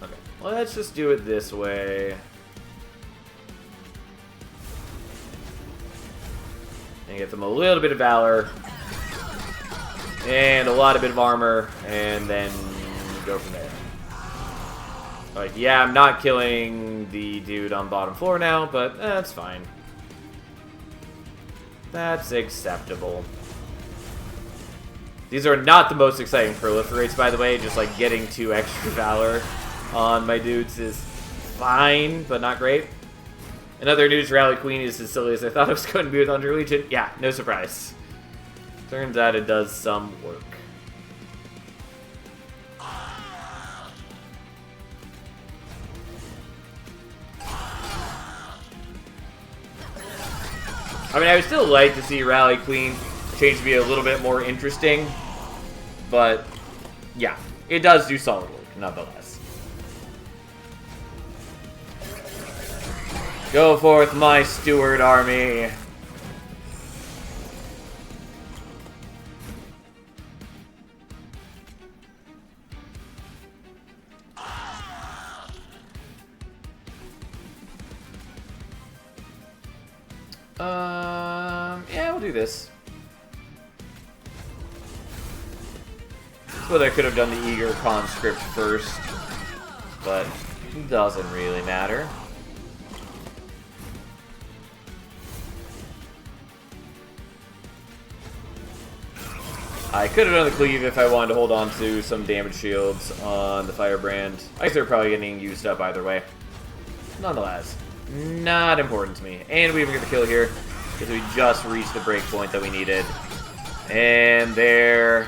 Okay, let's just do it this way. And get them a little bit of Valor. And a lot of bit of armor. And then go from there. Like, yeah, I'm not killing the dude on bottom floor now, but that's fine. That's acceptable. These are not the most exciting proliferates, by the way. Just, like, getting 2 extra Valor on my dudes is fine, but not great. Another news, Rally Queen is as silly as I thought it was going to be with Under Legion. Yeah, no surprise. Turns out it does some work. I mean, I would still like to see Rally Queen change to be a little bit more interesting. But, yeah, it does do solid work, nonetheless. Go forth, my steward army. Yeah, we'll do this. Well, I could have done the Eager conscript first, but it doesn't really matter. I could have done the cleave if I wanted to hold on to some damage shields on the Firebrand. I guess they're probably getting used up either way. Nonetheless, not important to me. And we even get the kill here, because we just reached the breakpoint that we needed. And there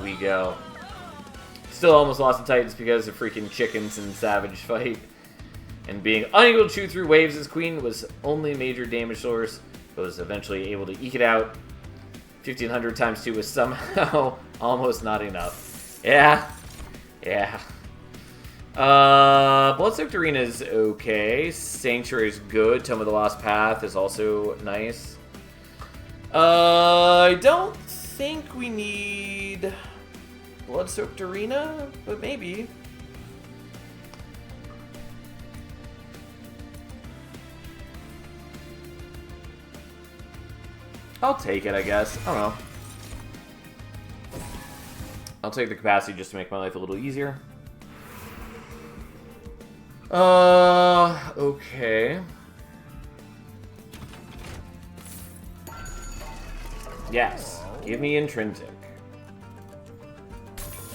we go. Still almost lost the Titans because of freaking chickens and Savage fight. And being unable to chew through waves as Queen was only major damage source, but was eventually able to eke it out. 1500 times 2 was somehow almost not enough. Yeah. Yeah. Bloodsoaked Arena is okay. Sanctuary is good. Tome of the Lost Path is also nice. I don't think we need Bloodsoaked Arena, but maybe. I'll take it, I guess. I don't know. I'll take the capacity just to make my life a little easier. Okay. Yes. Give me intrinsic.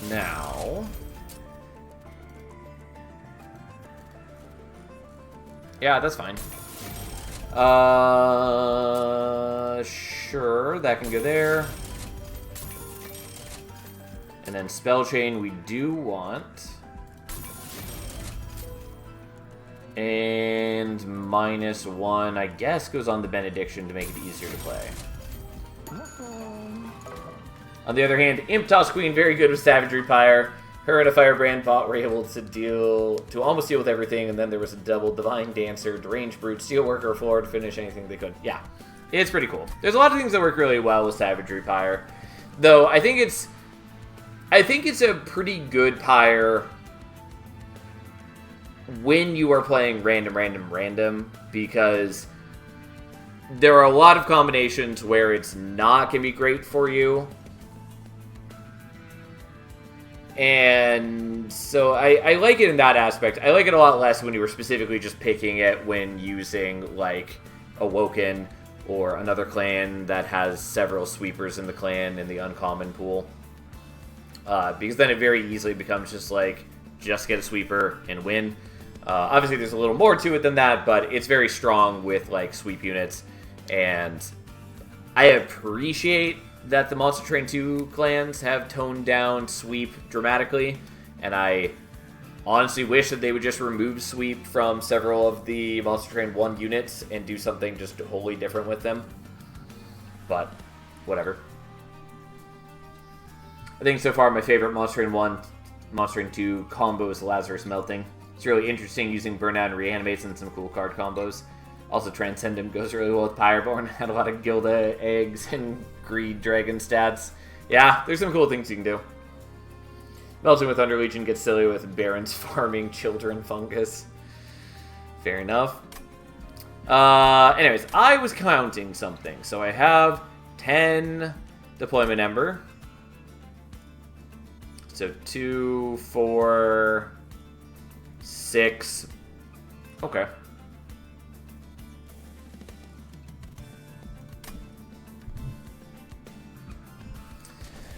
Now. Yeah, that's fine. Sure, that can go there. And then Spell Chain we do want. And -1, I guess, goes on the Benediction to make it easier to play. On the other hand, Imp Toss Queen, very good with Savagery Pyre. Her and a Firebrand bot were able to almost deal with everything, and then there was a double Divine Dancer, Deranged Brute, Steelworker, Floor to finish anything they could. Yeah, it's pretty cool. There's a lot of things that work really well with Savagery Pyre, though I think it's a pretty good Pyre when you are playing random, because there are a lot of combinations where it's not going to be great for you. And so I like it in that aspect. I like it a lot less when you were specifically just picking it when using, like, Awoken or another clan that has several sweepers in the clan in the uncommon pool. Because then it very easily becomes just like, just get a sweeper and win. Obviously there's a little more to it than that, but it's very strong with, like, sweep units. And I appreciate that the Monster Train 2 clans have toned down sweep dramatically, and I honestly wish that they would just remove sweep from several of the Monster Train 1 units and do something just wholly different with them. But, whatever. I think so far my favorite Monster Train 1, Monster Train 2 combo is Lazarus Melting. It's really interesting using Burnout and Reanimates and some cool card combos. Also, Transcendent goes really well with Pyreborn. Had a lot of Gilda eggs and Greed Dragon stats. Yeah, there's some cool things you can do. Melting with Thunder Legion gets silly with Barons farming Children Fungus. Fair enough. Anyways, I was counting something. So I have 10 Deployment Ember. So 2, 4, 6. Okay.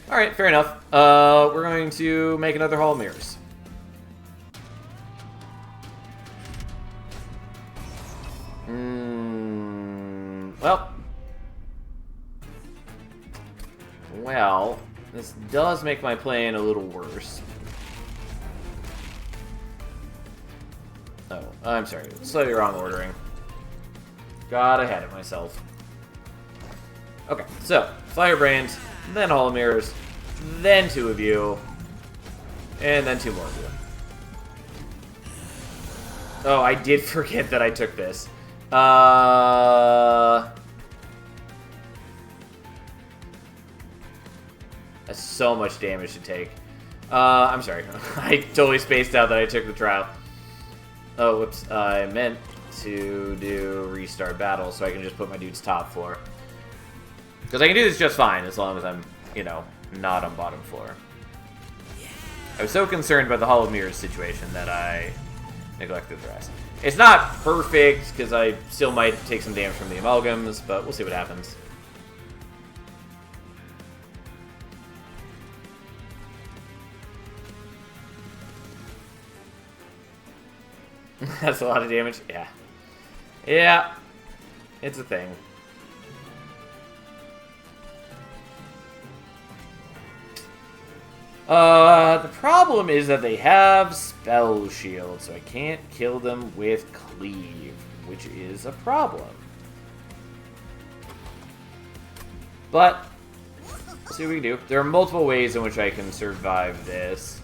Alright, fair enough. We're going to make another Hall of Mirrors. Well, this does make my plan a little worse. Oh, I'm sorry. Slightly wrong ordering. Got ahead of myself. Okay, so, Firebrand, then Hall of Mirrors, then 2 of you, and then 2 more of you. Oh, I did forget that I took this. That's so much damage to take. I'm sorry. I totally spaced out that I took the trial. Oh, whoops. I meant to do restart battle so I can just put my dude's top floor. Because I can do this just fine as long as I'm, you know, not on bottom floor. I was so concerned about the Hall of Mirrors situation that I neglected the rest. It's not perfect, because I still might take some damage from the Amalgams, but we'll see what happens. That's a lot of damage. Yeah. Yeah. It's a thing. The problem is that they have Spell Shield, so I can't kill them with Cleave, which is a problem. But, let's see what we can do. There are multiple ways in which I can survive this.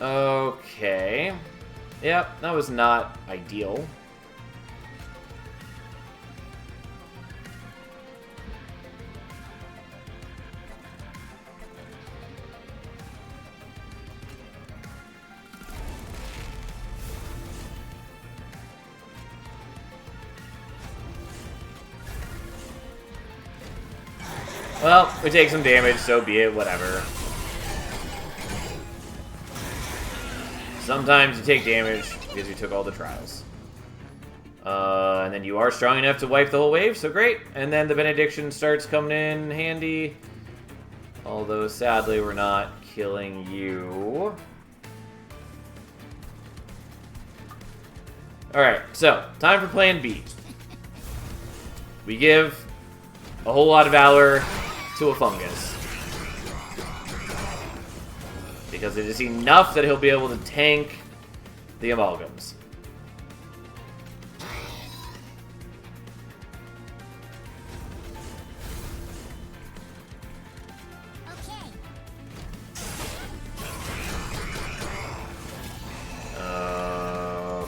Okay. Yep, that was not ideal. Well, we take some damage, so be it, whatever. Sometimes you take damage because you took all the trials. And then you are strong enough to wipe the whole wave, so great. And then the Benediction starts coming in handy. Although, sadly, we're not killing you. Alright, so, time for plan B. We give a whole lot of Valor to a Fungus. Because it is enough that he'll be able to tank the Amalgams.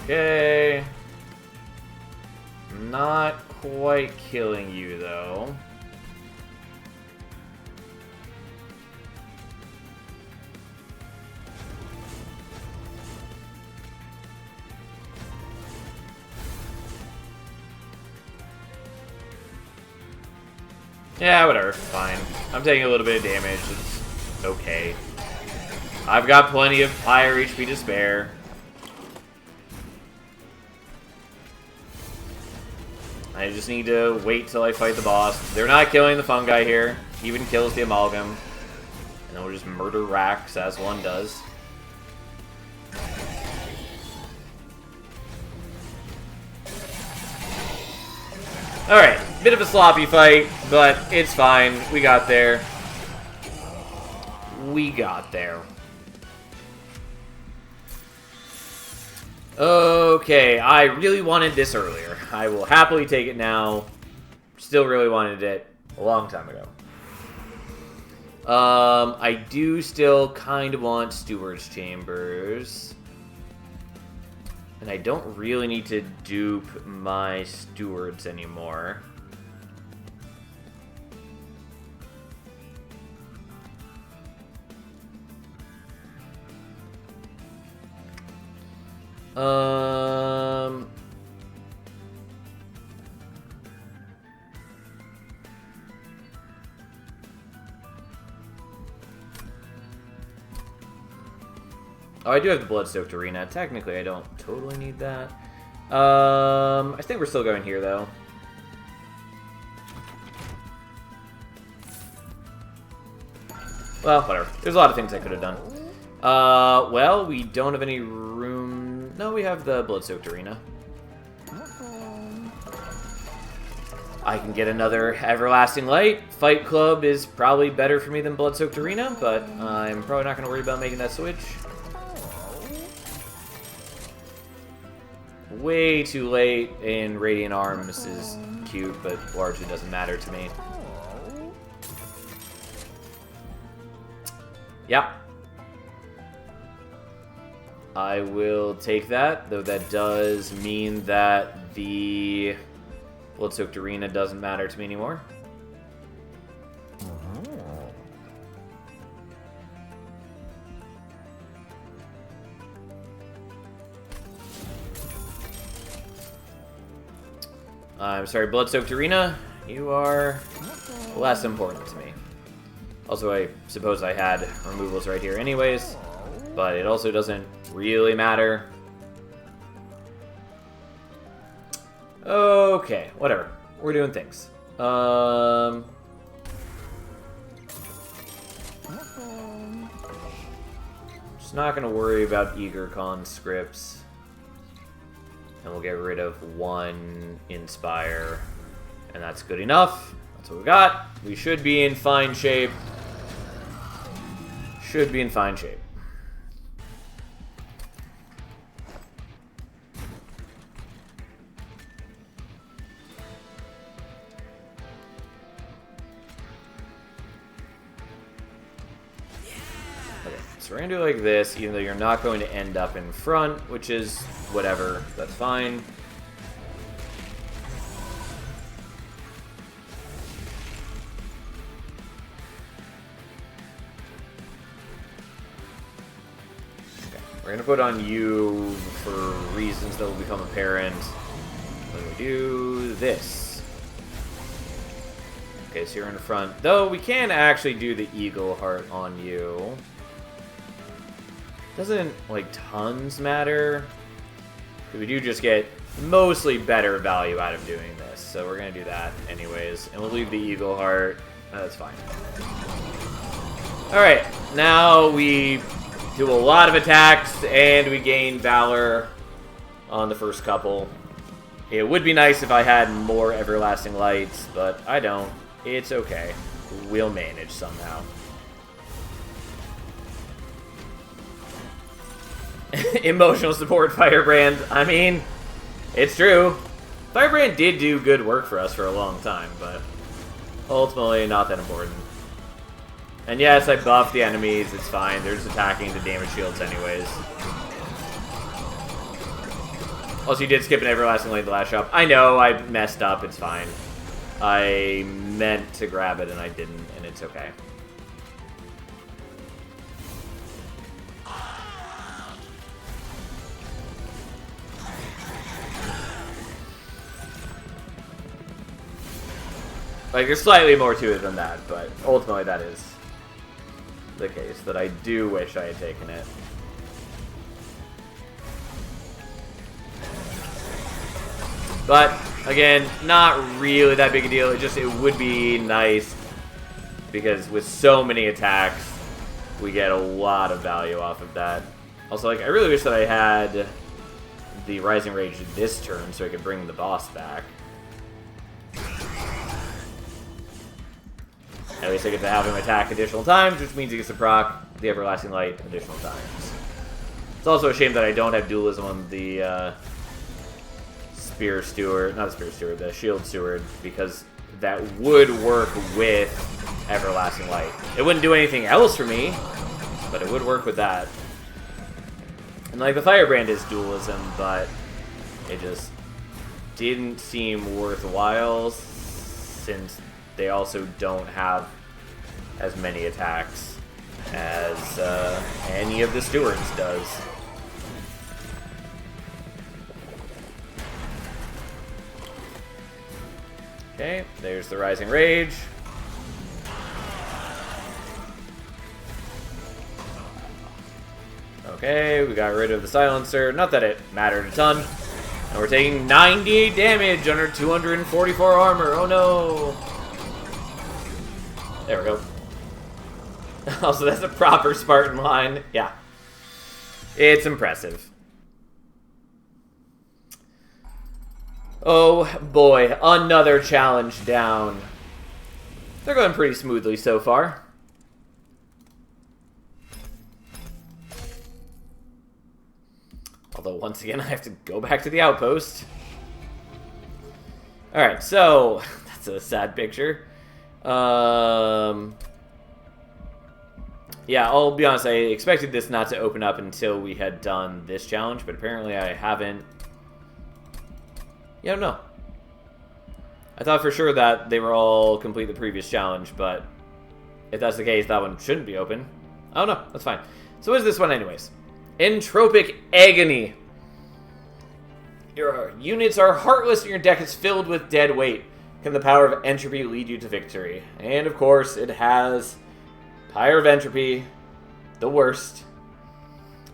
Okay. Not quite killing you, though. Yeah, whatever. Fine. I'm taking a little bit of damage. It's okay. I've got plenty of higher HP to spare. I just need to wait till I fight the boss. They're not killing the fungi here. He even kills the Amalgam. And then we'll just murder Rax as one does. Alright, bit of a sloppy fight, but it's fine. We got there. We got there. Okay, I really wanted this earlier. I will happily take it now. Still really wanted it a long time ago. I do still kind of want Steward's Chambers. And I don't really need to dupe my stewards anymore. Oh, I do have the Blood-Soaked Arena. Technically, I don't totally need that. I think we're still going here, though. Well, whatever. There's a lot of things I could have done. Well, we don't have any room... No, we have the Blood-Soaked Arena. I can get another Everlasting Light. Fight Club is probably better for me than Blood-Soaked Arena, but I'm probably not going to worry about making that switch. Way too late, and Radiant Arms is cute, but largely doesn't matter to me. Yeah. I will take that, though that does mean that the Blood-Soaked Arena doesn't matter to me anymore. I'm sorry, Blood-Soaked Arena, you are less important to me. Also, I suppose I had removals right here anyways, but it also doesn't really matter. Okay, whatever. We're doing things. Just not gonna worry about Eager conscripts. And we'll get rid of one Inspire. And that's good enough. That's what we got. We should be in fine shape. Should be in fine shape. Okay, so we're gonna do it like this, even though you're not going to end up in front, which is whatever. That's fine. We're going to put on you for reasons that will become apparent when we do this. Okay, so you're in the front. Though we can actually do the Eagle Heart on you. Doesn't, like, tons matter. We do just get mostly better value out of doing this. So we're going to do that anyways. And we'll leave the Eagle Heart. That's fine. Alright, now we do a lot of attacks, and we gain Valor on the first couple. It would be nice if I had more Everlasting Lights, but I don't. It's okay. We'll manage somehow. Emotional support, Firebrand. I mean, it's true. Firebrand did do good work for us for a long time, but ultimately not that important. And yes, I buffed the enemies, it's fine. They're just attacking the damage shields anyways. Also, you did skip an Everlasting Light the last shop. I know, I messed up, it's fine. I meant to grab it and I didn't, and it's okay. Like, there's slightly more to it than that, but ultimately that is the case, that I do wish I had taken it. But, again, not really that big a deal. It would be nice, because with so many attacks, we get a lot of value off of that. Also, like, I really wish that I had the Rising Rage this turn so I could bring the boss back. At least I get to have him attack additional times, which means he gets to proc the Everlasting Light additional times. It's also a shame that I don't have dualism on the Spear Steward, not the Spear Steward, the Shield Steward, because that would work with Everlasting Light. It wouldn't do anything else for me, but it would work with that. And like the Firebrand is dualism, but it just didn't seem worthwhile since they also don't have as many attacks as any of the stewards does. Okay, there's the Rising Rage. Okay, we got rid of the Silencer. Not that it mattered a ton. And we're taking 98 damage under 244 armor. Oh no! There we go. Also, that's a proper Spartan line. Yeah. It's impressive. Oh boy, another challenge down. They're going pretty smoothly so far. Although, once again, I have to go back to the outpost. Alright, so, that's a sad picture. Yeah, I'll be honest, I expected this not to open up until we had done this challenge, but apparently I haven't. Yeah, no. I thought for sure that they were all complete the previous challenge, but if that's the case, that one shouldn't be open. Oh no, that's fine. So what is this one anyways? Entropic Agony. Your units are heartless and your deck is filled with dead weight. Can the power of entropy lead you to victory? And of course, it has Pyre of Entropy, the worst.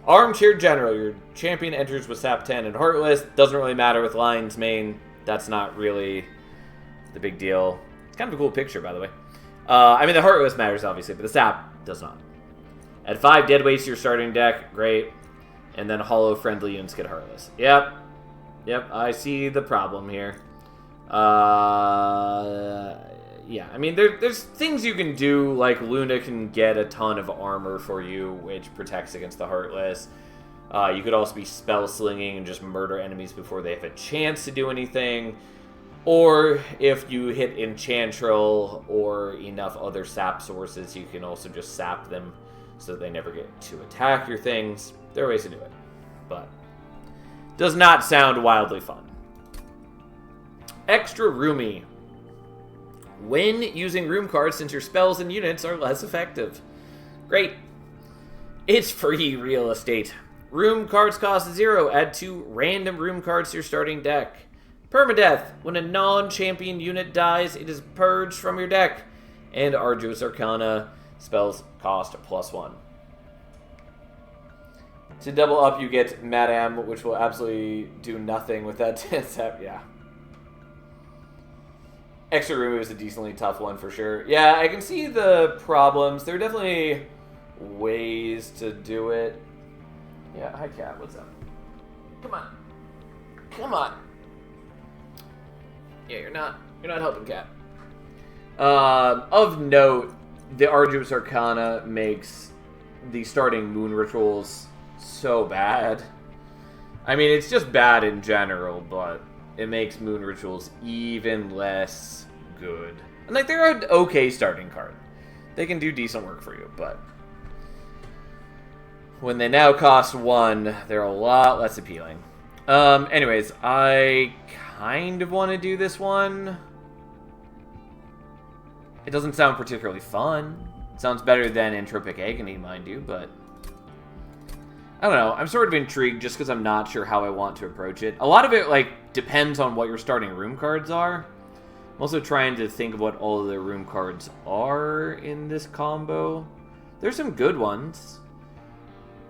Armchair General. Your champion enters with Sap 10 and Heartless. Doesn't really matter with Lion's Mane. That's not really the big deal. It's kind of a cool picture, by the way. I mean, the Heartless matters, obviously, but the Sap does not. Add 5 dead weights to your starting deck. Great. And then hollow friendly units get Heartless. Yep. Yep, I see the problem here. Yeah, I mean, there's things you can do, like Luna can get a ton of armor for you, which protects against the Heartless. You could also be spell slinging and just murder enemies before they have a chance to do anything. Or if you hit Enchantrel or enough other sap sources, you can also just sap them so that they never get to attack your things. There are ways to do it, but does not sound wildly fun. Extra Roomy. When using room cards, since your spells and units are less effective. Great. It's free real estate. Room cards cost 0. Add 2 random room cards to your starting deck. Permadeath. When a non-champion unit dies, it is purged from your deck. And Arduous Arcana spells cost +1. To double up, you get Madame, which will absolutely do nothing with that 10 sap. Yeah. Extra Room is a decently tough one for sure. Yeah, I can see the problems. There are definitely ways to do it. Yeah, hi Cat, what's up? Come on. Come on. Yeah, you're not helping, Cat. Of note, the Arduous Arcana makes the starting moon rituals so bad. I mean, it's just bad in general, but it makes moon rituals even less good. And like, they're an okay starting card. They can do decent work for you, but when they now cost 1, they're a lot less appealing. Anyways, I kind of want to do this one. It doesn't sound particularly fun. It sounds better than Entropic Agony, mind you, but I don't know. I'm sort of intrigued just because I'm not sure how I want to approach it. A lot of it, like, depends on what your starting room cards are. I'm also trying to think of what all of the room cards are in this combo. There's some good ones.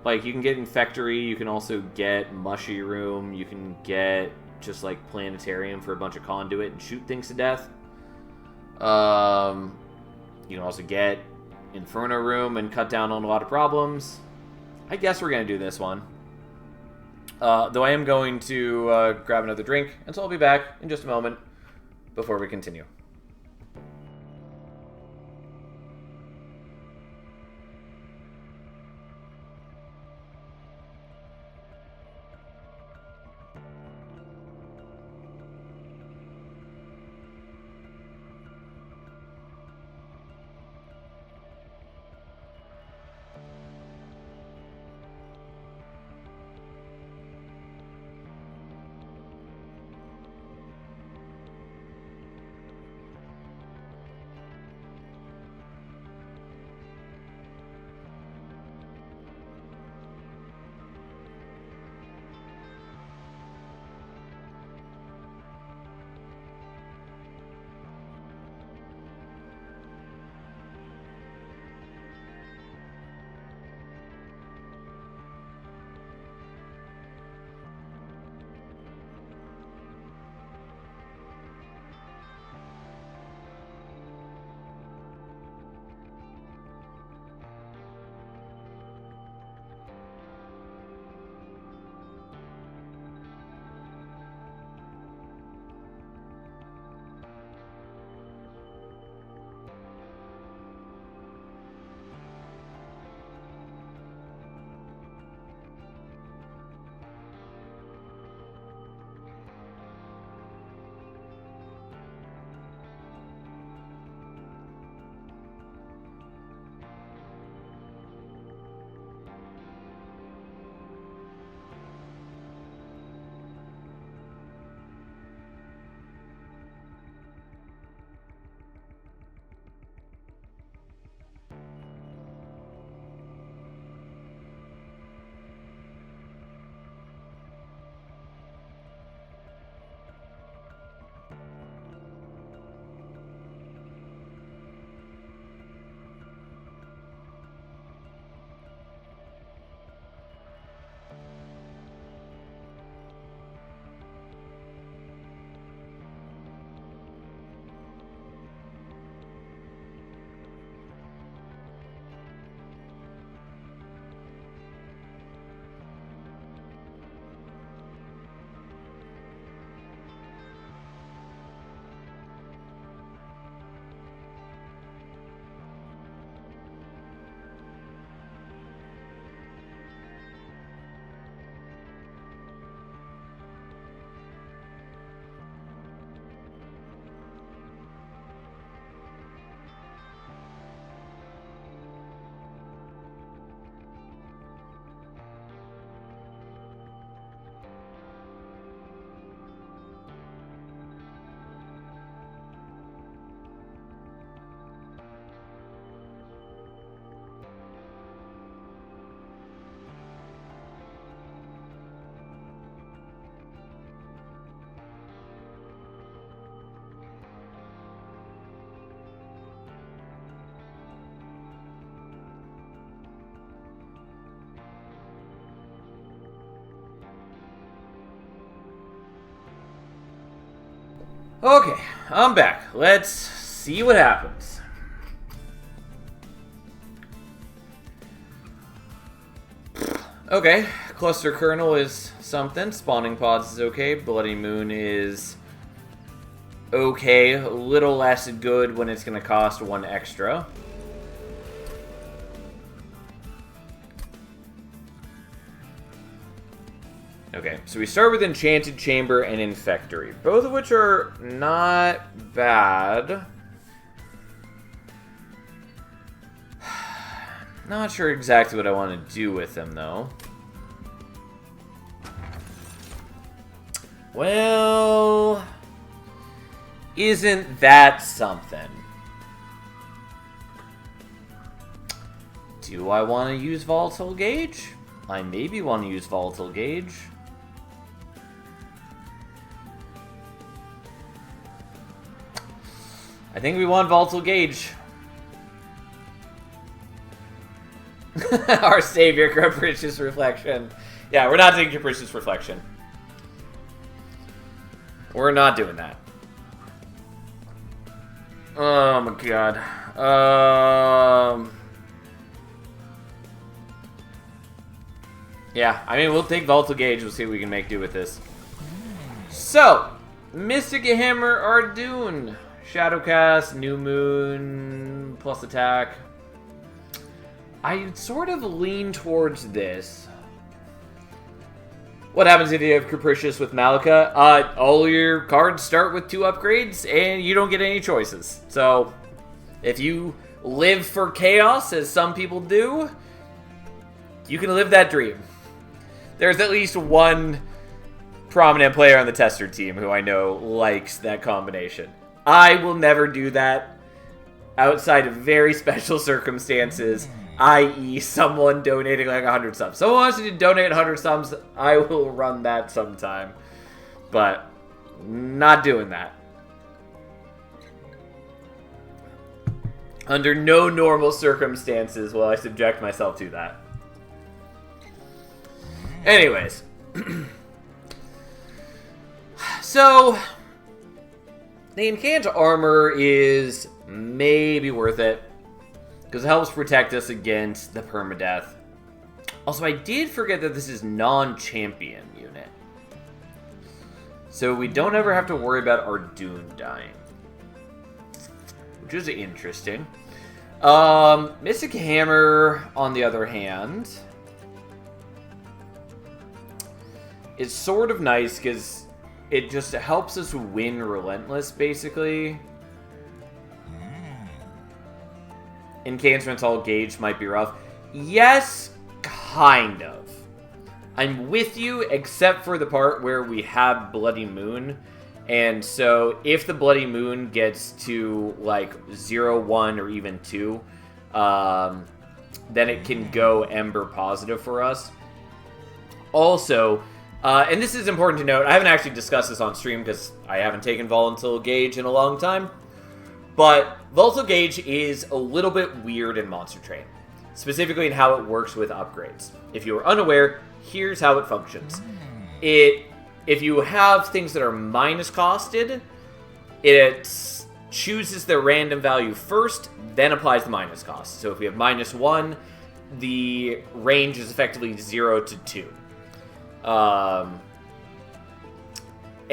Like, you can get Infectory, you can also get Mushy Room, you can get just, like, Planetarium for a bunch of Conduit and shoot things to death. You can also get Inferno Room and cut down on a lot of problems. I guess we're going to do this one. Though I am going to grab another drink, and so I'll be back in just a moment before we continue. Okay, I'm back. Let's see what happens. Okay, Cluster Kernel is something. Spawning Pods is okay. Bloody Moon is okay. A little less good when it's going to cost 1 extra. Okay, so we start with Enchanted Chamber and Infectory, both of which are not bad. Not sure exactly what I want to do with them, though. Well, isn't that something? Do I want to use Volatile Gauge? I maybe want to use Volatile Gauge. I think we want Volatile Gauge. Our savior, Capricious Reflection. Yeah, we're not taking Capricious Reflection. We're not doing that. Oh my god. Yeah, I mean, we'll take Volatile Gauge. We'll see what we can make do with this. So, Mystic Hammer Ardoon. Shadowcast, New Moon, plus attack. I sort of lean towards this. What happens if you have Capricious with Malika? All your cards start with 2 upgrades, and you don't get any choices. So, if you live for chaos, as some people do, you can live that dream. There's at least one prominent player on the tester team who I know likes that combination. I will never do that outside of very special circumstances, i.e. someone donating like 100 subs. Someone wants to donate 100 subs, I will run that sometime. But, not doing that. Under no normal circumstances will I subject myself to that. Anyways. So, the Incant Armor is maybe worth it, because it helps protect us against the permadeath. Also, I did forget that this is non-champion unit. So we don't ever have to worry about Ardoon dying. Which is interesting. Mystic Hammer, on the other hand, is sort of nice, because it just helps us win Relentless, basically. Incantament's all Gauge might be rough. Yes, kind of. I'm with you, except for the part where we have Bloody Moon. And so, if the Bloody Moon gets to, like, 0, 1, or even 2, then it can go Ember positive for us. Also, and this is important to note, I haven't actually discussed this on stream because I haven't taken Volatile Gauge in a long time. But Volatile Gauge is a little bit weird in Monster Train, specifically in how it works with upgrades. If you are unaware, here's how it functions. If you have things that are minus costed, it chooses the random value first, then applies the minus cost. So if we have -1, the range is effectively 0 to 2.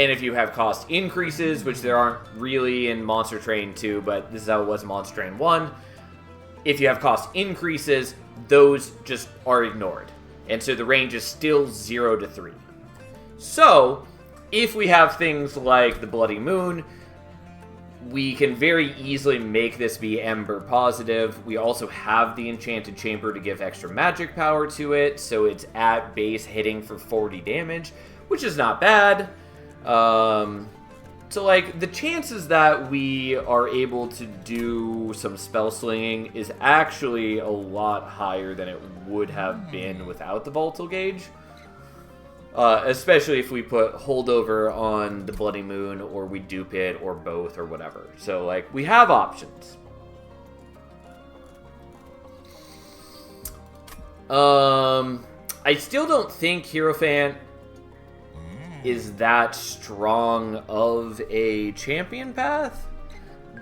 And if you have cost increases, which there aren't really in Monster Train 2, but this is how it was in Monster Train 1, if you have cost increases, those just are ignored. And so the range is still 0 to 3. So, if we have things like the Bloody Moon, we can very easily make this be Ember positive. We also have the Enchanted Chamber to give extra magic power to it, so it's at base hitting for 40 damage, which is not bad. So, like, the chances that we are able to do some spell slinging is actually a lot higher than it would have been without the Volatile Gauge. Especially if we put Holdover on the Bloody Moon, or we dupe it, or both, or whatever. So, like, we have options. I still don't think Hierophant is that strong of a champion path,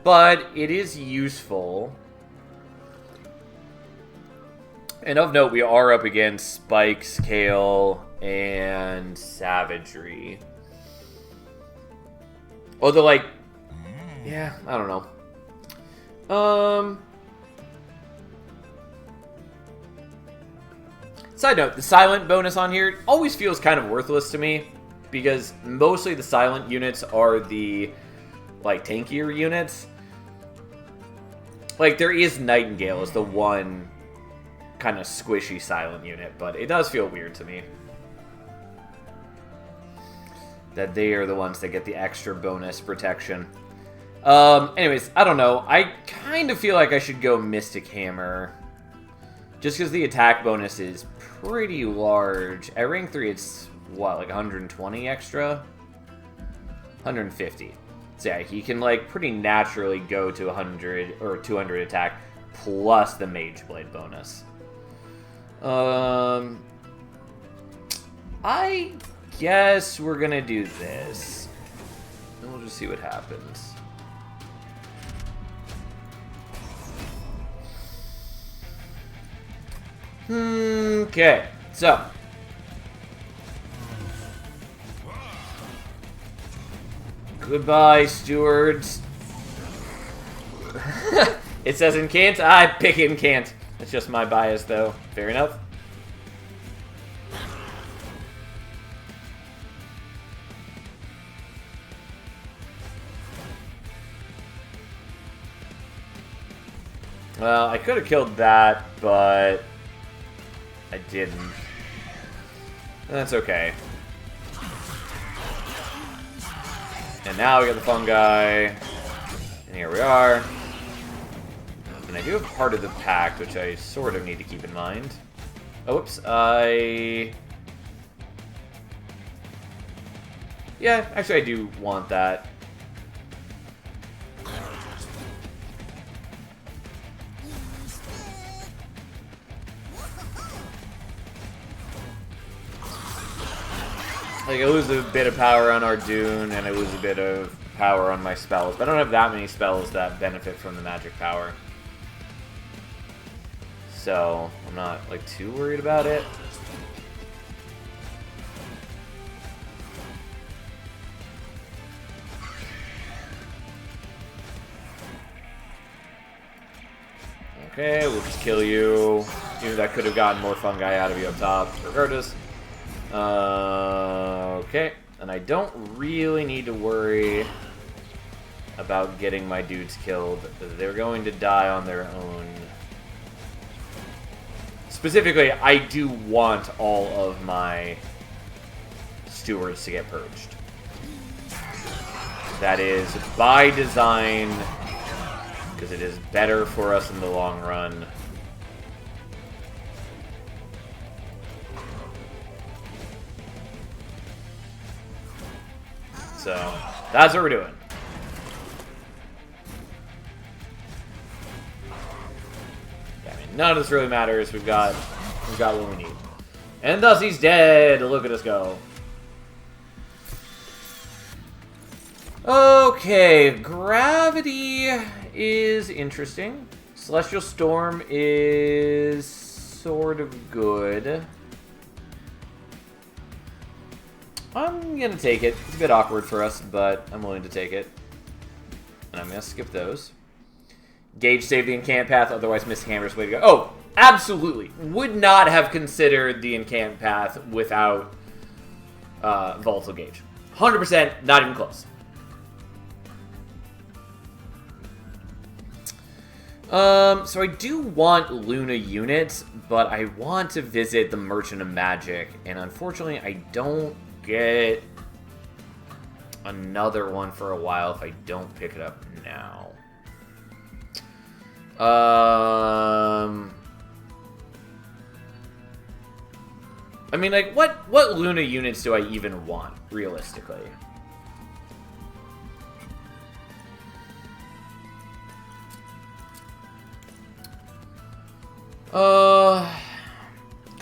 but it is useful. And of note, we are up against Spike, Scale, and Savagery. Although, like, yeah, I don't know. Side note, the silent bonus on here always feels kind of worthless to me, because mostly the silent units are the, like, tankier units. Like, there is Nightingale as the one kind of squishy silent unit, but it does feel weird to me that they are the ones that get the extra bonus protection. Anyways, I don't know. I kind of feel like I should go Mystic Hammer, just because the attack bonus is pretty large. At rank 3, it's, what, like 120 extra? 150. So yeah, he can, like, pretty naturally go to 100 or 200 attack, plus the Mage Blade bonus. I guess we're gonna do this. And we'll just see what happens. Okay, so. Goodbye, stewards. It says incant. I pick incant. That's just my bias, though. Fair enough. Well, I could have killed that, but I didn't. That's okay. And now we got the fungi. And here we are. And I do have part of the pact, which I sort of need to keep in mind. Oops, yeah, actually I do want that. Like, I lose a bit of power on Ardoon, and I lose a bit of power on my spells. But I don't have that many spells that benefit from the magic power. So, I'm not, like, too worried about it. Okay, we'll just kill you. Even though I could have gotten more fungi out of you up top. Regardless. Okay, and I don't really need to worry about getting my dudes killed. They're going to die on their own. Specifically, I do want all of my stewards to get purged. That is by design, because it is better for us in the long run. So, that's what we're doing. Yeah, I mean, none of this really matters. We've got what we need. And thus he's dead. Look at us go. Okay, Gravity is interesting. Celestial Storm is sort of good. I'm gonna take it. It's a bit awkward for us, but I'm willing to take it. And I'm gonna skip those. Gage saved the incant path, otherwise Mystic Hammer's way to go. Oh, absolutely. Would not have considered the incant path without Volatile Gage. 100%, not even close. So I do want Luna units, but I want to visit the Merchant of Magic, and unfortunately I don't get another one for a while if I don't pick it up now. I mean, like, what Luna units do I even want, realistically? Because,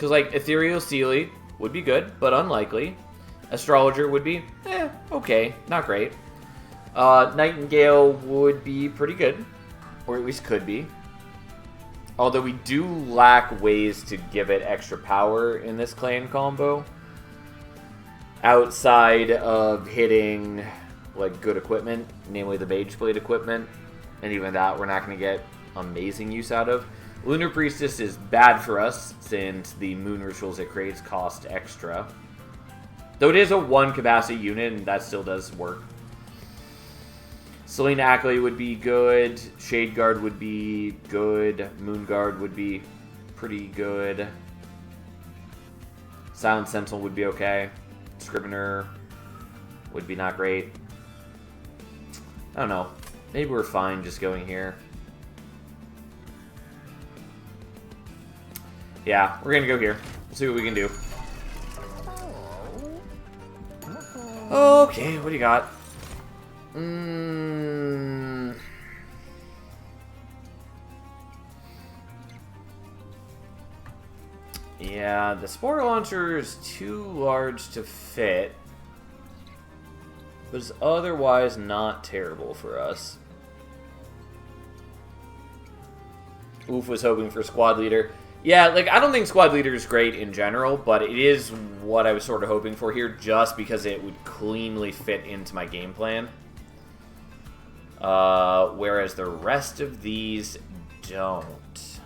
like, Ethereal Sealy would be good, but unlikely. Astrologer would be, okay, not great. Nightingale would be pretty good, or at least could be. Although we do lack ways to give it extra power in this clan combo. Outside of hitting like good equipment, namely the Mage Blade equipment. And even that we're not going to get amazing use out of. Lunar Priestess is bad for us, since the moon rituals it creates cost extra. Though it is a 1 capacity unit, and that still does work. Selena Ackley would be good. Shade Guard would be good. Moon Guard would be pretty good. Silent Sentinel would be okay. Scrivener would be not great. I don't know. Maybe we're fine just going here. Yeah, we're gonna go here. We'll see what we can do. Okay, what do you got? Yeah, the Spore Launcher is too large to fit. But it's otherwise not terrible for us. Oof was hoping for Squad Leader. Yeah, like, I don't think Squad Leader is great in general, but it is what I was sort of hoping for here, just because it would cleanly fit into my game plan. Whereas the rest of these don't.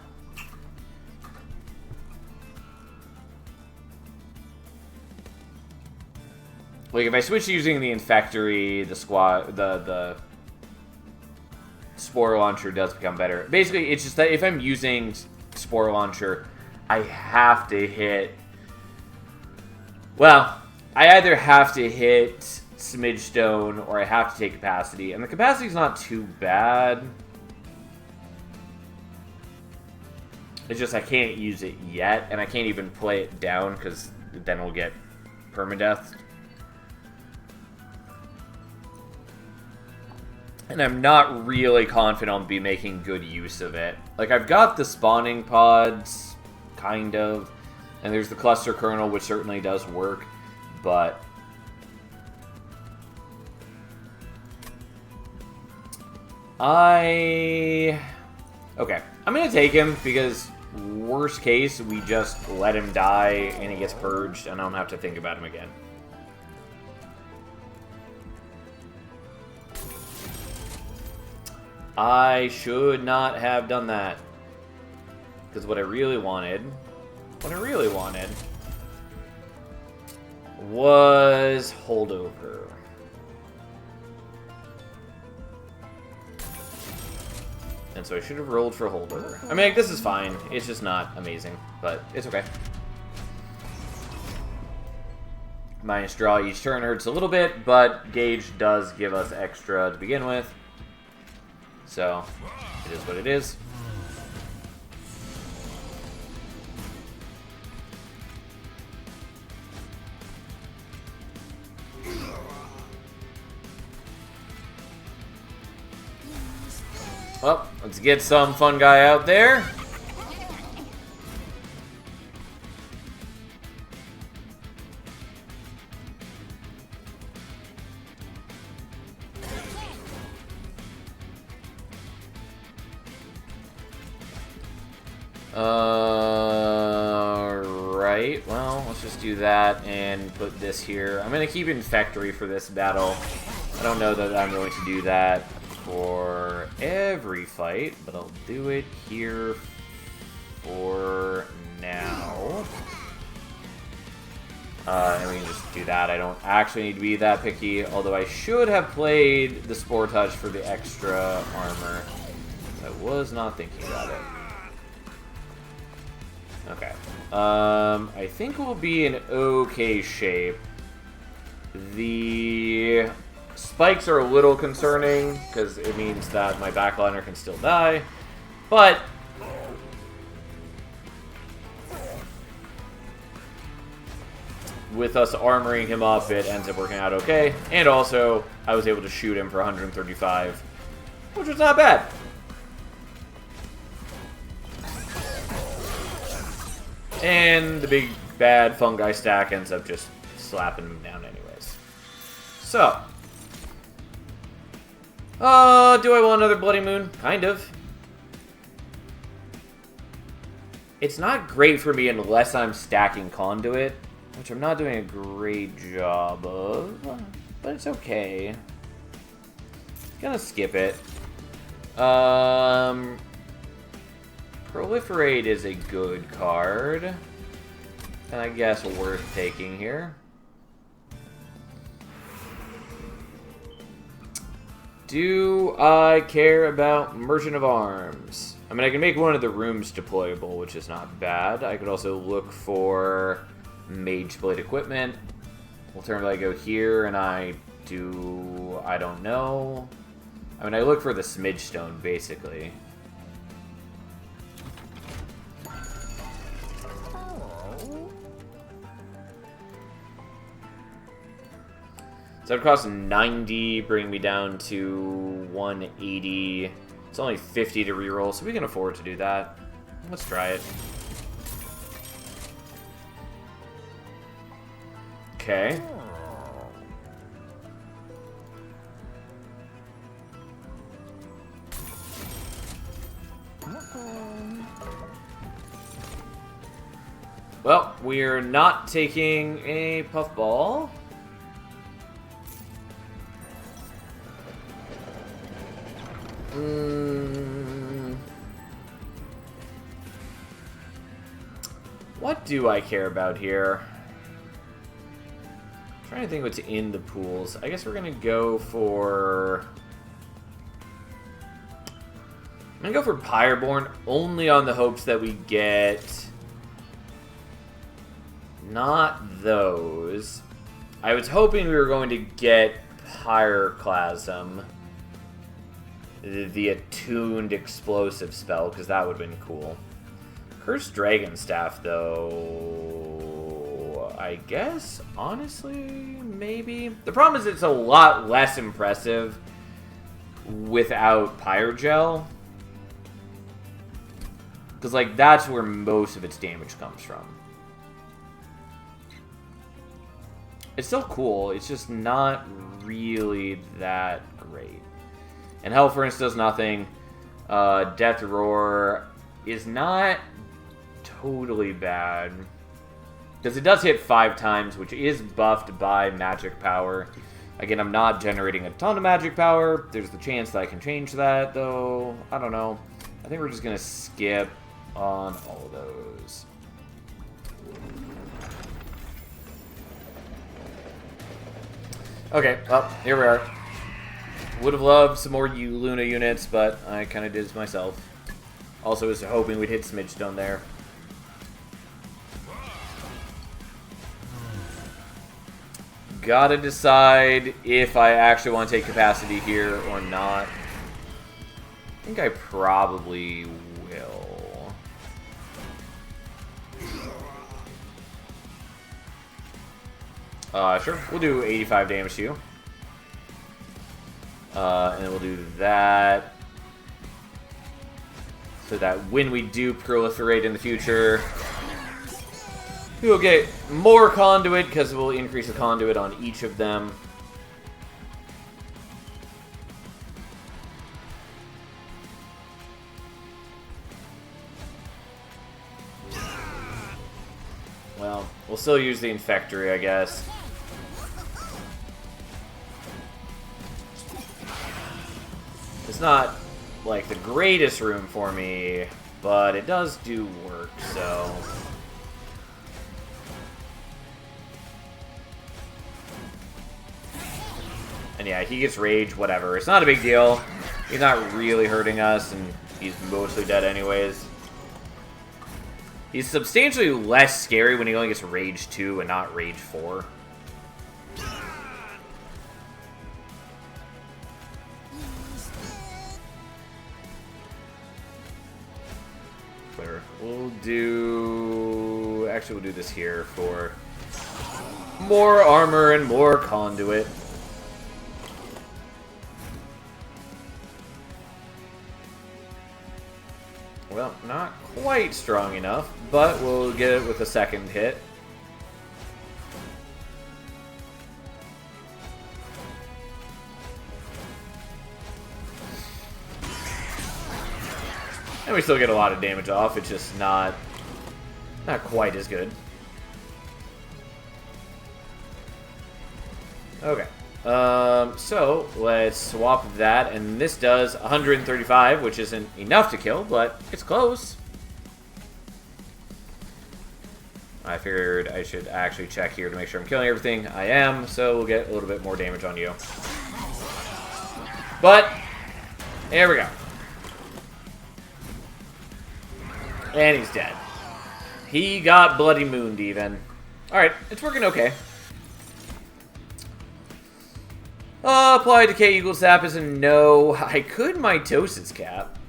Like, if I switch to using the Infectory, the Spore Launcher does become better. Basically, it's just that if I'm using Spore Launcher, I have to hit... Well, I either have to hit Smidge Stone or I have to take Capacity. And the Capacity is not too bad. It's just I can't use it yet, and I can't even play it down because then we'll get permadeath. And I'm not really confident I'll be making good use of it. Like, I've got the spawning pods, kind of. And there's the cluster kernel, which certainly does work. But... Okay. I'm going to take him, because worst case, we just let him die, and he gets purged, and I don't have to think about him again. I should not have done that. Because what I really wanted was holdover. And so I should have rolled for holdover. I mean, like, this is fine. It's just not amazing, but it's okay. Minus draw each turn hurts a little bit, but Gauge does give us extra to begin with. So, it is what it is. Well, let's get some fun guy out there. Right, well, let's just do that and put this here. I'm going to keep Infectory for this battle. I don't know that I'm going to do that for every fight, but I'll do it here for now. And we can just do that. I don't actually need to be that picky, although I should have played the Spore Touch for the extra armor. I was not thinking about it. Okay. I think we'll be in okay shape. The spikes are a little concerning, because it means that my backliner can still die. But with us armoring him up, it ends up working out okay. And also, I was able to shoot him for 135, which was not bad. And the big bad fungi stack ends up just slapping him down anyways. So. Do I want another Bloody Moon? Kind of. It's not great for me unless I'm stacking Conduit, which I'm not doing a great job of, but it's okay. Gonna skip it. Proliferate is a good card, and I guess worth taking here. Do I care about Merchant of Arms? I mean, I can make one of the rooms deployable, which is not bad. I could also look for Mage Blade equipment. Alternatively, I go here and I do... I don't know. I mean, I look for the Smidge Stone, basically. So it costs 90, bring me down to 180. It's only 50 to reroll, so we can afford to do that. Let's try it. Okay. Well, we're not taking a puffball. What do I care about here? I'm trying to think what's in the pools. I guess we're gonna go for... I'm gonna go for Pyreborn only on the hopes that we get... Not those. I was hoping we were going to get Pyroclasm. The attuned explosive spell, because that would have been cool. Cursed Dragon Staff, though, I guess, honestly, maybe. The problem is it's a lot less impressive without Pyrogel. Because, like, that's where most of its damage comes from. It's still cool, it's just not really that great. And Hell Furnace does nothing. Death Roar is not totally bad. Because it does hit 5 times, which is buffed by magic power. Again, I'm not generating a ton of magic power. There's the chance that I can change that, though. I don't know. I think we're just going to skip on all of those. Okay, well, here we are. Would have loved some more Luna units, but I kind of did it myself. Also was hoping we'd hit Smidge Stone there. Gotta decide if I actually want to take capacity here or not. I think I probably will. Sure, we'll do 85 damage to you. And then we'll do that. So that when we do proliferate in the future, we will get more conduit, because we'll increase the conduit on each of them. Well, we'll still use the Infectory, I guess. It's not, like, the greatest room for me, but it does do work, so... And yeah, he gets Rage, whatever. It's not a big deal. He's not really hurting us, and he's mostly dead anyways. He's substantially less scary when he only gets Rage 2 and not Rage 4. We'll do... Actually, we'll do this here for more armor and more conduit. Well, not quite strong enough, but we'll get it with a second hit. And we still get a lot of damage off, it's just not quite as good. Okay. So, let's swap that, and this does 135, which isn't enough to kill, but it's close. I figured I should actually check here to make sure I'm killing everything. I am, so we'll get a little bit more damage on you. But, there we go. And he's dead. He got Bloody Mooned, even. Alright, it's working okay. Apply Decay Eagle Sap is a no. I could Mitosis Cap.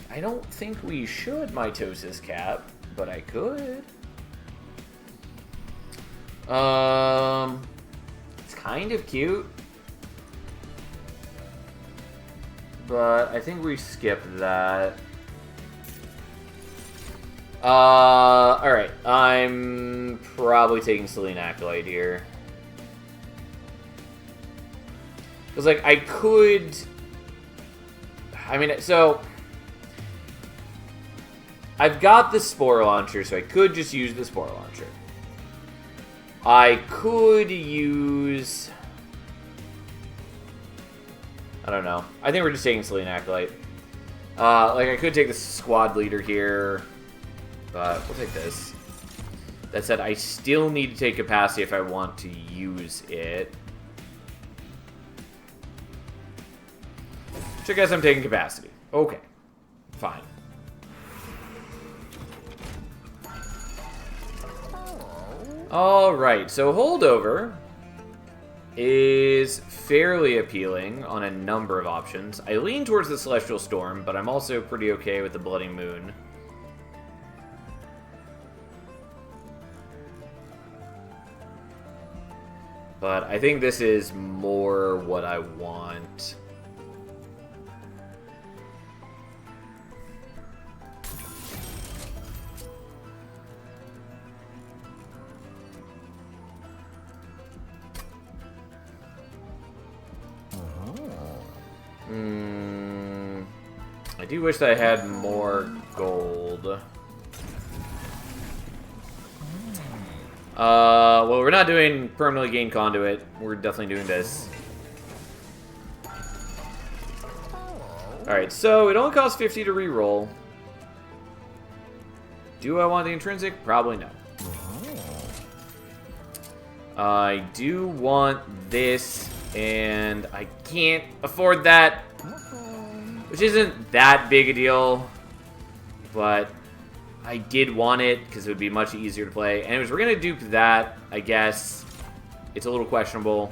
I don't think we should Mitosis Cap, but I could. It's kind of cute. But I think we skip that. Alright. I'm probably taking Selene Acolyte here. Because, like, I could... I mean, so... I've got the Spore Launcher, so I could just use the Spore Launcher. I could use... I don't know. I think we're just taking Selene Acolyte. Like, I could take the Squad Leader here, but we'll take this. That said, I still need to take Capacity if I want to use it. So I guess I'm taking Capacity. Okay. Fine. Alright, so Holdover is fairly appealing on a number of options. I lean towards the Celestial Storm, but I'm also pretty okay with the Bloody Moon. But I think this is more what I want. I do wish that I had more gold. Well, we're not doing permanently gain conduit. We're definitely doing this. Alright, so it only costs 50 to reroll. Do I want the intrinsic? Probably no. I do want this, and I can't afford that. Which isn't that big a deal, but I did want it because it would be much easier to play. Anyways, we're going to dupe that, I guess. It's a little questionable,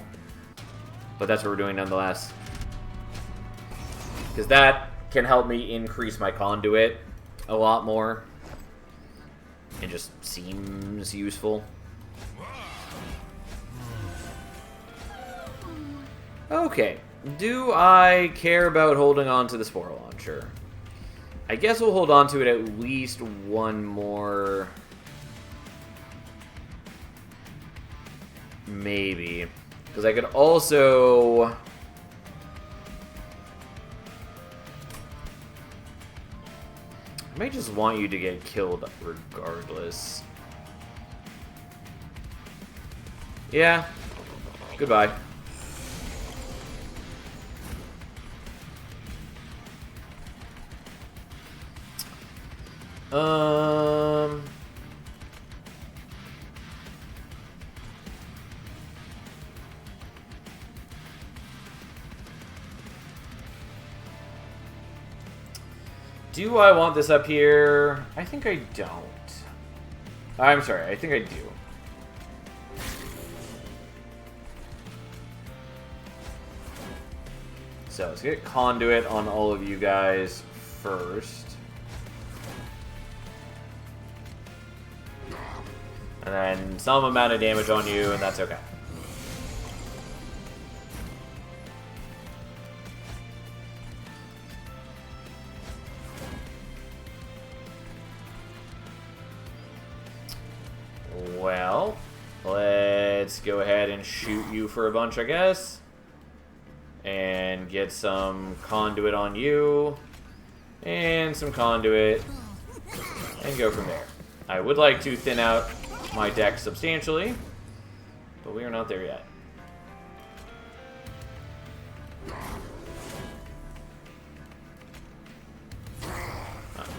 but that's what we're doing nonetheless. Because that can help me increase my conduit a lot more. It just seems useful. Okay. Do I care about holding on to the Spore Launcher? I guess we'll hold on to it at least one more... Maybe. Because I could also... I might just want you to get killed regardless. Yeah. Goodbye. Do I want this up here? I think I don't. I'm sorry, I think I do. So let's get conduit on all of you guys first. And then some amount of damage on you, and that's okay. Well, let's go ahead and shoot you for a bunch, I guess. And get some conduit on you. and some conduit, and go from there. I would like to thin out my deck substantially, but we are not there yet.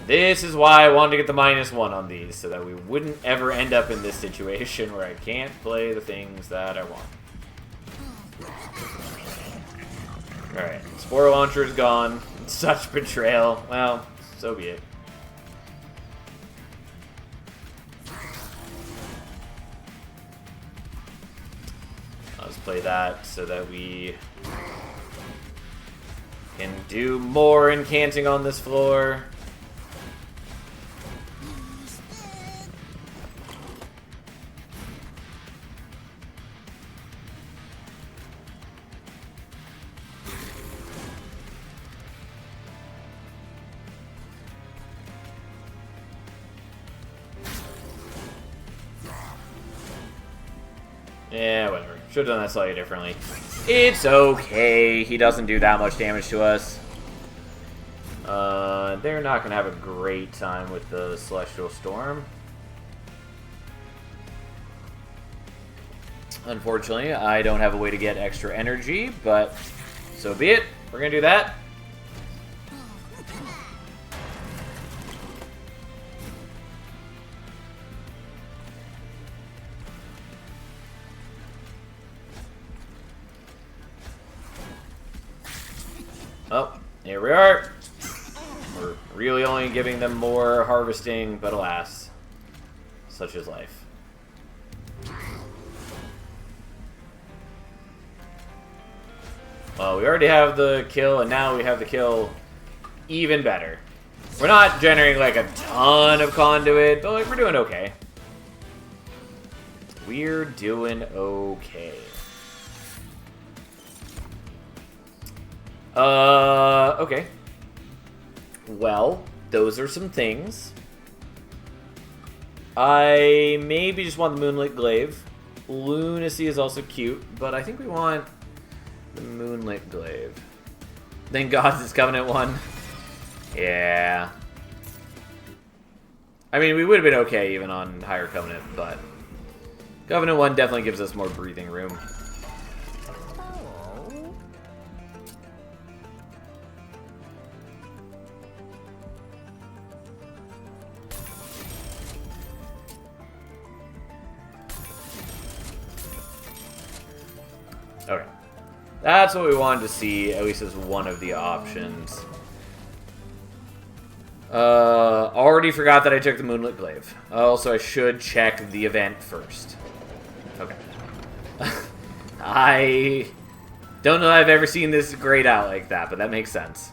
This is why I wanted to get the -1 on these, so that we wouldn't ever end up in this situation where I can't play the things that I want. Alright, Spore Launcher is gone. Such betrayal. Well, so be it. Let's play that so that we can do more incanting on this floor. Yeah, whatever. Should have done that slightly differently. It's okay. He doesn't do that much damage to us. They're not going to have a great time with the Celestial Storm. Unfortunately, I don't have a way to get extra energy, but so be it. We're going to do that. Oh, here we are. We're really only giving them more harvesting, but alas, such is life. Well, we already have the kill, and now we have the kill even better. We're not generating like a ton of conduit, but like we're doing okay. We're doing okay. Okay. Well, those are some things. I maybe just want the Moonlit Glaive. Lunacy is also cute, but I think we want the Moonlit Glaive. Thank God this Covenant one. Yeah. I mean, we would have been okay even on higher Covenant, but Covenant 1 definitely gives us more breathing room. Okay. That's what we wanted to see, at least as one of the options. Already forgot that I took the Moonlit Glaive. Also, I should check the event first. Okay. I don't know if I've ever seen this grayed out like that, but that makes sense.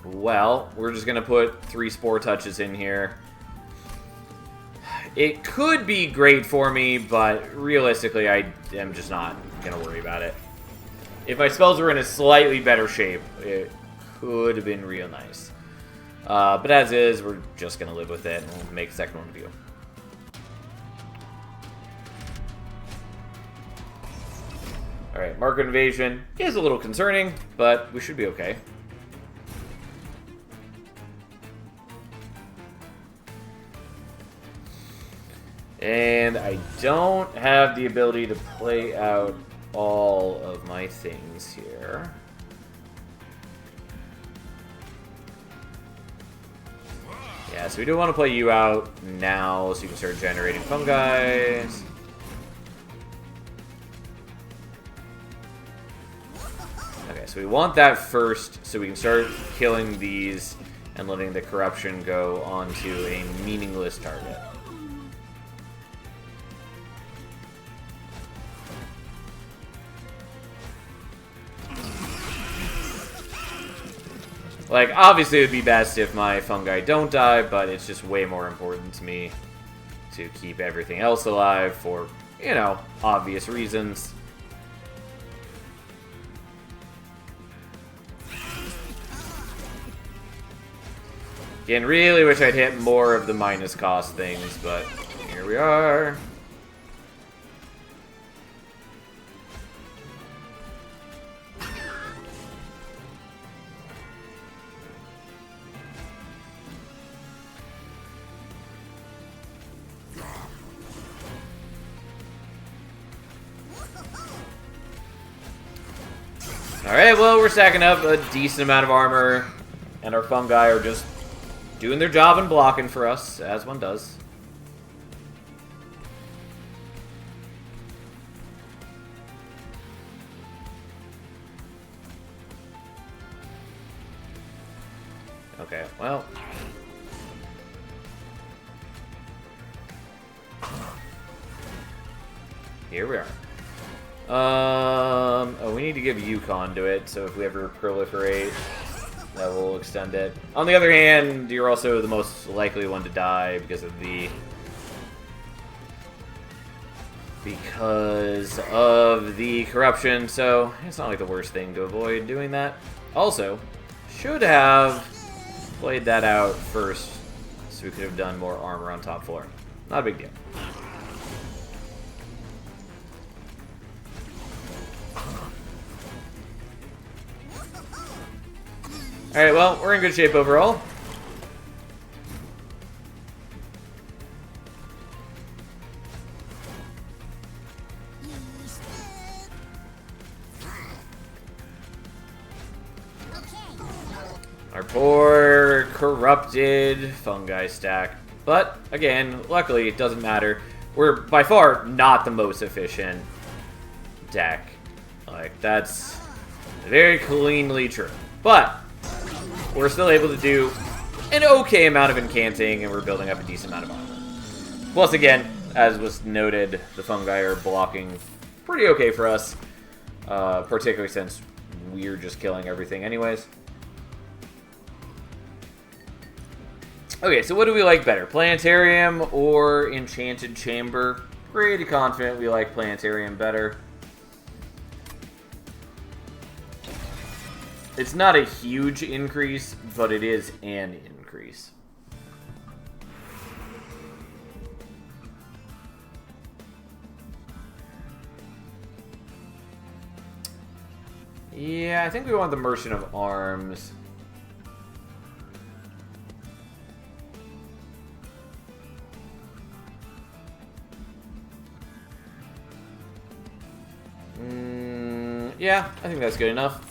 Well, we're just gonna put 3 Spore Touches in here. It could be great for me, but realistically, I am just not gonna worry about it. If my spells were in a slightly better shape, it could have been real nice. But as is, we're just gonna live with it, and we'll make the second one review. Alright, Market Invasion is a little concerning, but we should be okay. And I don't have the ability to play out all of my things here. Yeah, so we do want to play you out now so you can start generating fungi. Okay, so we want that first so we can start killing these and letting the corruption go onto a meaningless target. Like, obviously it would be best if my fungi don't die, but it's just way more important to me to keep everything else alive for, you know, obvious reasons. Again, really wish I'd hit more of the minus cost things, but here we are. Alright, well, we're stacking up a decent amount of armor, and our fungi are just doing their job and blocking for us, as one does. Okay, well. Here we are. Oh, we need to give you conduit, so if we ever proliferate, that will extend it. On the other hand, you're also the most likely one to die because of the corruption, so it's not like the worst thing to avoid doing that. Also, should have played that out first, so we could have done more armor on top floor. Not a big deal. Alright, well, we're in good shape overall. Our poor, corrupted fungi stack. But, again, luckily, it doesn't matter. We're, by far, not the most efficient deck. Like, that's very cleanly true. But we're still able to do an okay amount of incanting, and we're building up a decent amount of armor. Plus, again, as was noted, the fungi are blocking pretty okay for us, particularly since we're just killing everything anyways. Okay, so what do we like better? Planetarium or Enchanted Chamber? Pretty confident we like Planetarium better. It's not a huge increase, but it is an increase. Yeah, I think we want the Merchant of Arms. Yeah, I think that's good enough.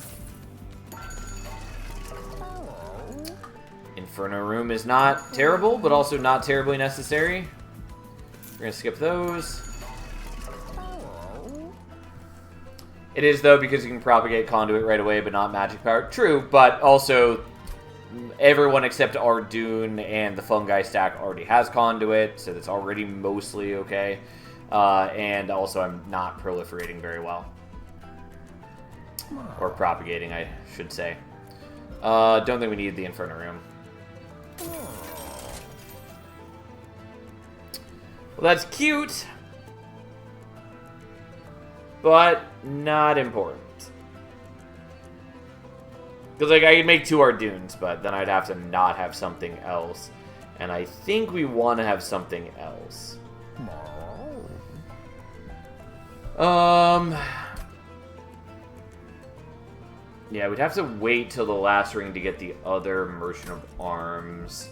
Inferno Room is not terrible, but also not terribly necessary. We're gonna skip those. It is, though, because you can propagate Conduit right away, but not Magic Power. True, but also everyone except Ardoon and the Fungi stack already has Conduit, so that's already mostly okay. And also I'm not proliferating very well. Or propagating, I should say. Don't think we need the Inferno Room. Well, that's cute, but not important. Because, like, I could make 2 Ardoons, but then I'd have to not have something else. And I think we want to have something else. Yeah, we'd have to wait till the last ring to get the other Merchant of Arms.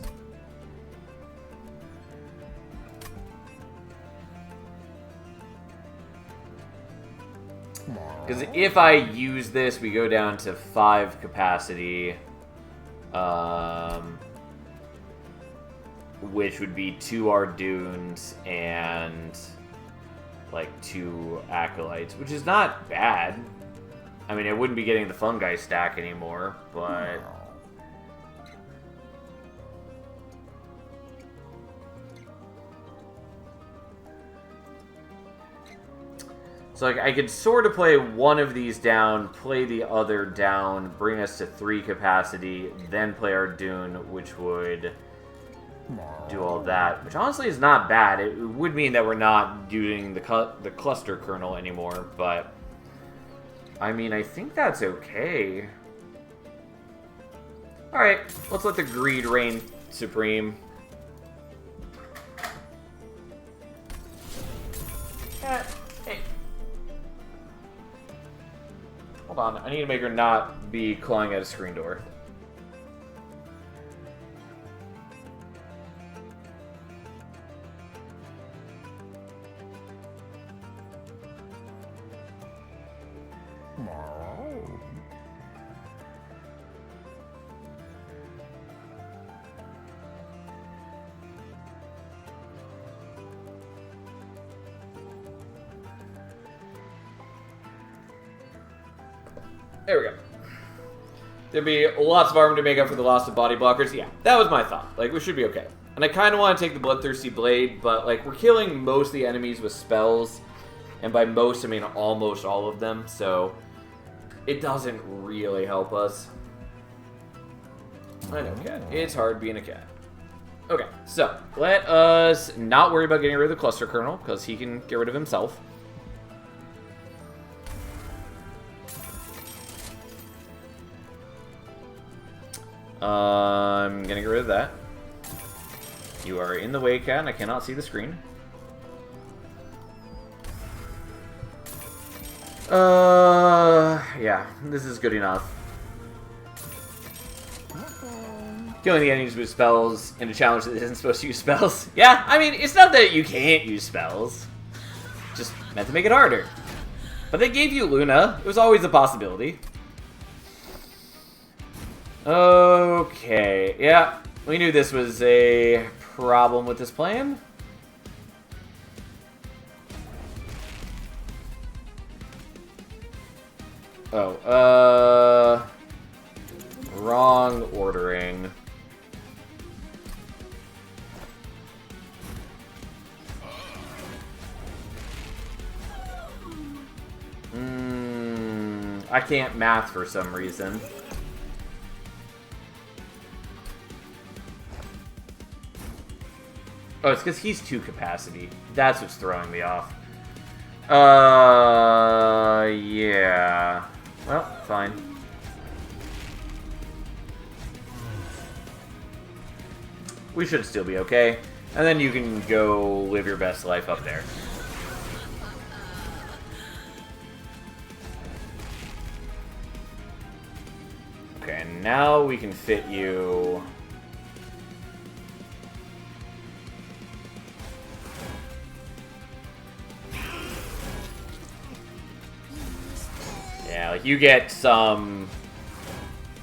Because if I use this, we go down to 5 capacity. Which would be 2 Ardoons and like 2 Acolytes, which is not bad. I mean, I wouldn't be getting the Fungi stack anymore, but... So, like, I could sort of play one of these down, play the other down, bring us to 3 capacity, then play Ardoon, which would do all that. Which honestly is not bad. It would mean that we're not doing the cluster kernel anymore, but... I mean, I think that's okay. Alright, let's let the greed reign supreme. Hold on, I need to make her not be clawing at a screen door. There we go. There'd be lots of armor to make up for the loss of body blockers. Yeah, that was my thought. Like, we should be okay. And I kind of want to take the Bloodthirsty Blade, but, like, we're killing most of the enemies with spells. And by most, I mean almost all of them, so it doesn't really help us. I know, cat. It's hard being a cat. Okay, so let us not worry about getting rid of the Cluster Kernel, because he can get rid of himself. I'm gonna get rid of that. You are in the way, cat, and I cannot see the screen. Yeah, this is good enough. Killing the enemies with spells in a challenge that isn't supposed to use spells. Yeah, I mean, it's not that you can't use spells. Just meant to make it harder. But they gave you Luna. It was always a possibility. Okay, yeah. We knew this was a problem with this plan. Oh, wrong ordering. I can't math for some reason. Oh, it's because he's 2 capacity. That's what's throwing me off. Yeah. Well, fine. We should still be okay. And then you can go live your best life up there. Okay, now we can fit you... Yeah, like, you get some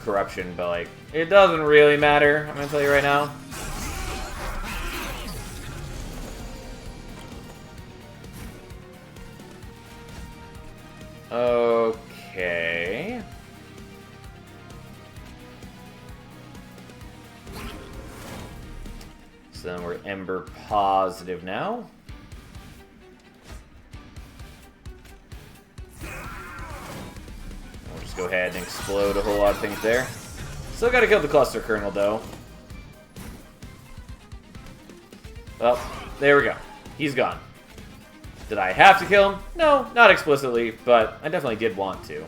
corruption, but, like, it doesn't really matter, I'm gonna tell you right now. Okay. So then we're Ember positive now. We'll just go ahead and explode a whole lot of things there. Still gotta kill the Cluster Kernel, though. Well, there we go. He's gone. Did I have to kill him? No, not explicitly, but I definitely did want to.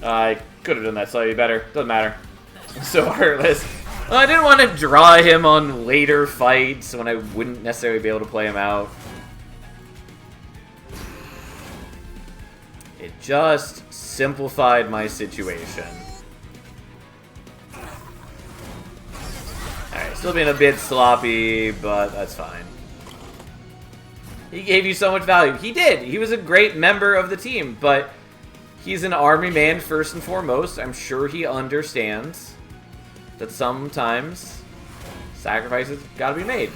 I could have done that slightly better. Doesn't matter. It's so heartless. Well, I didn't want to draw him on later fights when I wouldn't necessarily be able to play him out. It just simplified my situation. Alright, still being a bit sloppy, but that's fine. He gave you so much value. He did. He was a great member of the team, but he's an army man first and foremost. I'm sure he understands that sometimes sacrifices gotta be made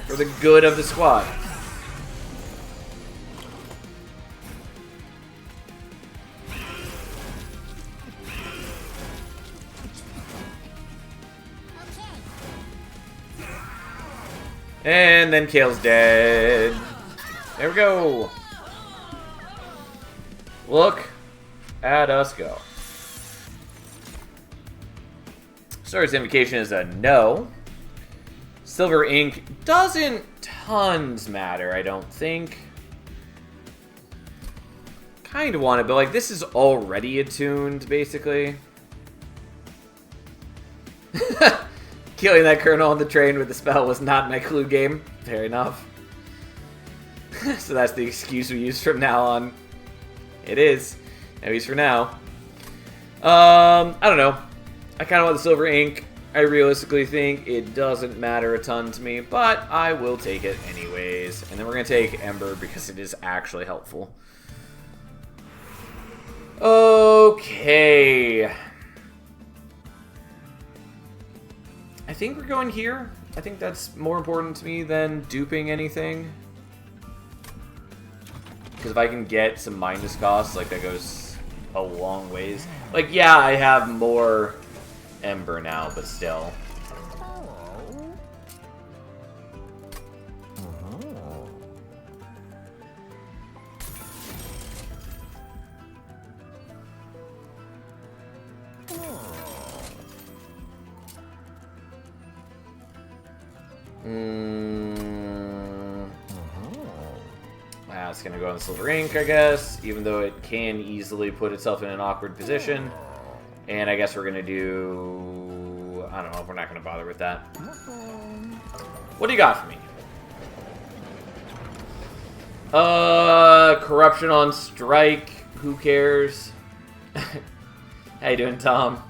for the good of the squad. And then Kale's dead. There we go. Look at us go. Star's Invocation is a no. Silver Ink doesn't tons matter, I don't think. Kind of want it, but like this is already attuned, basically. killing that colonel on the train with the spell was not my clue game. Fair enough. So that's the excuse we use from now on. It is. At least for now. I don't know. I kind of want the silver ink. I realistically think it doesn't matter a ton to me, but I will take it anyways. And then we're going to take Ember because it is actually helpful. Okay. I think we're going here. I think that's more important to me than duping anything. Because if I can get some minus costs, like that goes a long ways. Like, yeah, I have more Ember now, but still. It's gonna go on Silver Ink, I guess, even though it can easily put itself in an awkward position. And I guess we're gonna do... I don't know if we're not gonna bother with that. What do you got for me? Corruption on strike. Who cares? How you doing, Tom?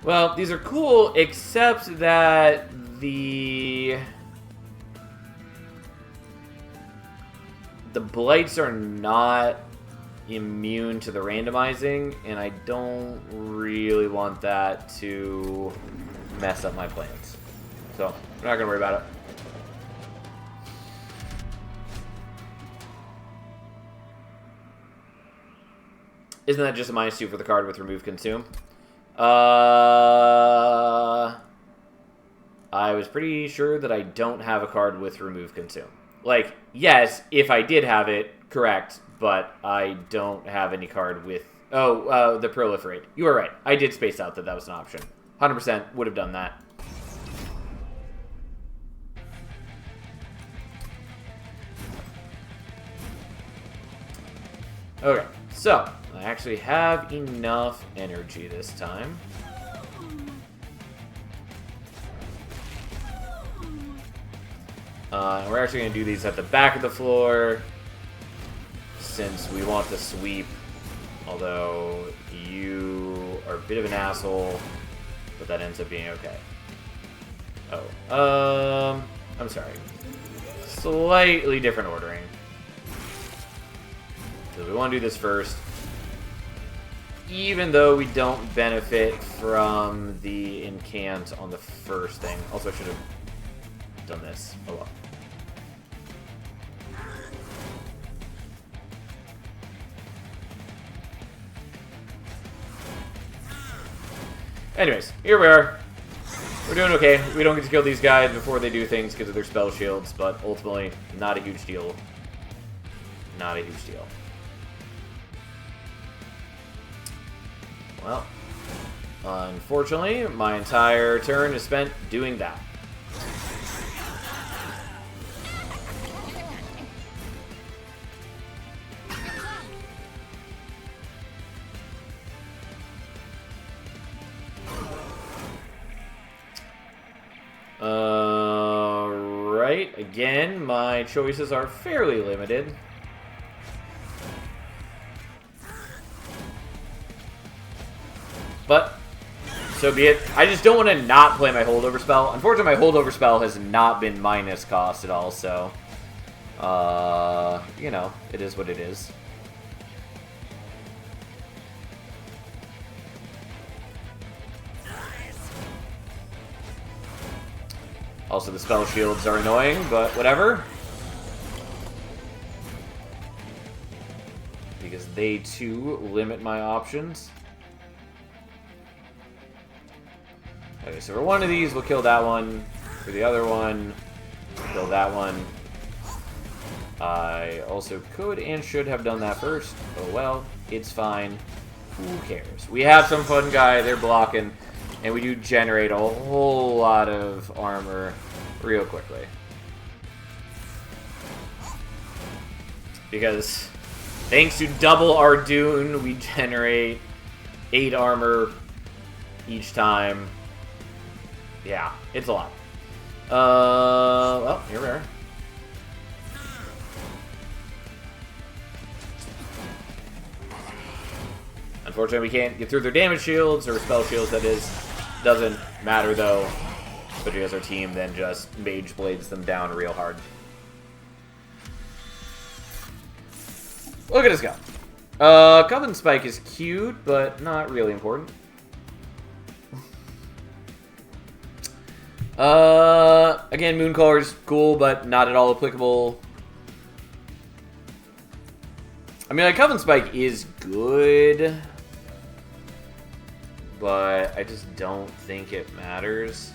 Well, these are cool, except that the blights are not immune to the randomizing, and I don't really want that to mess up my plans. So, we're not going to worry about it. Isn't that just a -2 for the card with Remove Consume? I was pretty sure that I don't have a card with Remove Consume. Like, yes, if I did have it, correct, but I don't have any card with... Oh, the Proliferate. You were right. I did space out that that was an option. 100% would have done that. Okay, so I actually have enough energy this time. We're actually going to do these at the back of the floor, since we want the sweep, although you are a bit of an asshole, but that ends up being okay. Oh, I'm sorry. Slightly different ordering. Because we want to do this first. Even though we don't benefit from the incant on the first thing. Also, I should have done this. Oh well. Anyways, here we are. We're doing okay. We don't get to kill these guys before they do things because of their spell shields, but ultimately, not a huge deal. Not a huge deal. Well, unfortunately, my entire turn is spent doing that. Right, again, my choices are fairly limited. But, so be it. I just don't want to not play my holdover spell. Unfortunately, my holdover spell has not been minus cost at all, so... you know, it is what it is. Also, the spell shields are annoying, but whatever. Because they, too, limit my options. Okay, so for one of these, we'll kill that one. For the other one, we'll kill that one. I also could and should have done that first. Oh well, it's fine. Who cares? We have some fun guy, they're blocking, and we do generate a whole lot of armor real quickly. Because thanks to double Ardoon, we generate 8 armor each time. Yeah, it's a lot. Well, here we are. Unfortunately, we can't get through their damage shields, or spell shields, that is. Doesn't matter, though, especially as our team then just Mage Blades them down real hard. Look at us go. Coven Spike is cute, but not really important. Again, Mooncolor's cool, but not at all applicable. I mean, like, Coven Spike is good, but I just don't think it matters.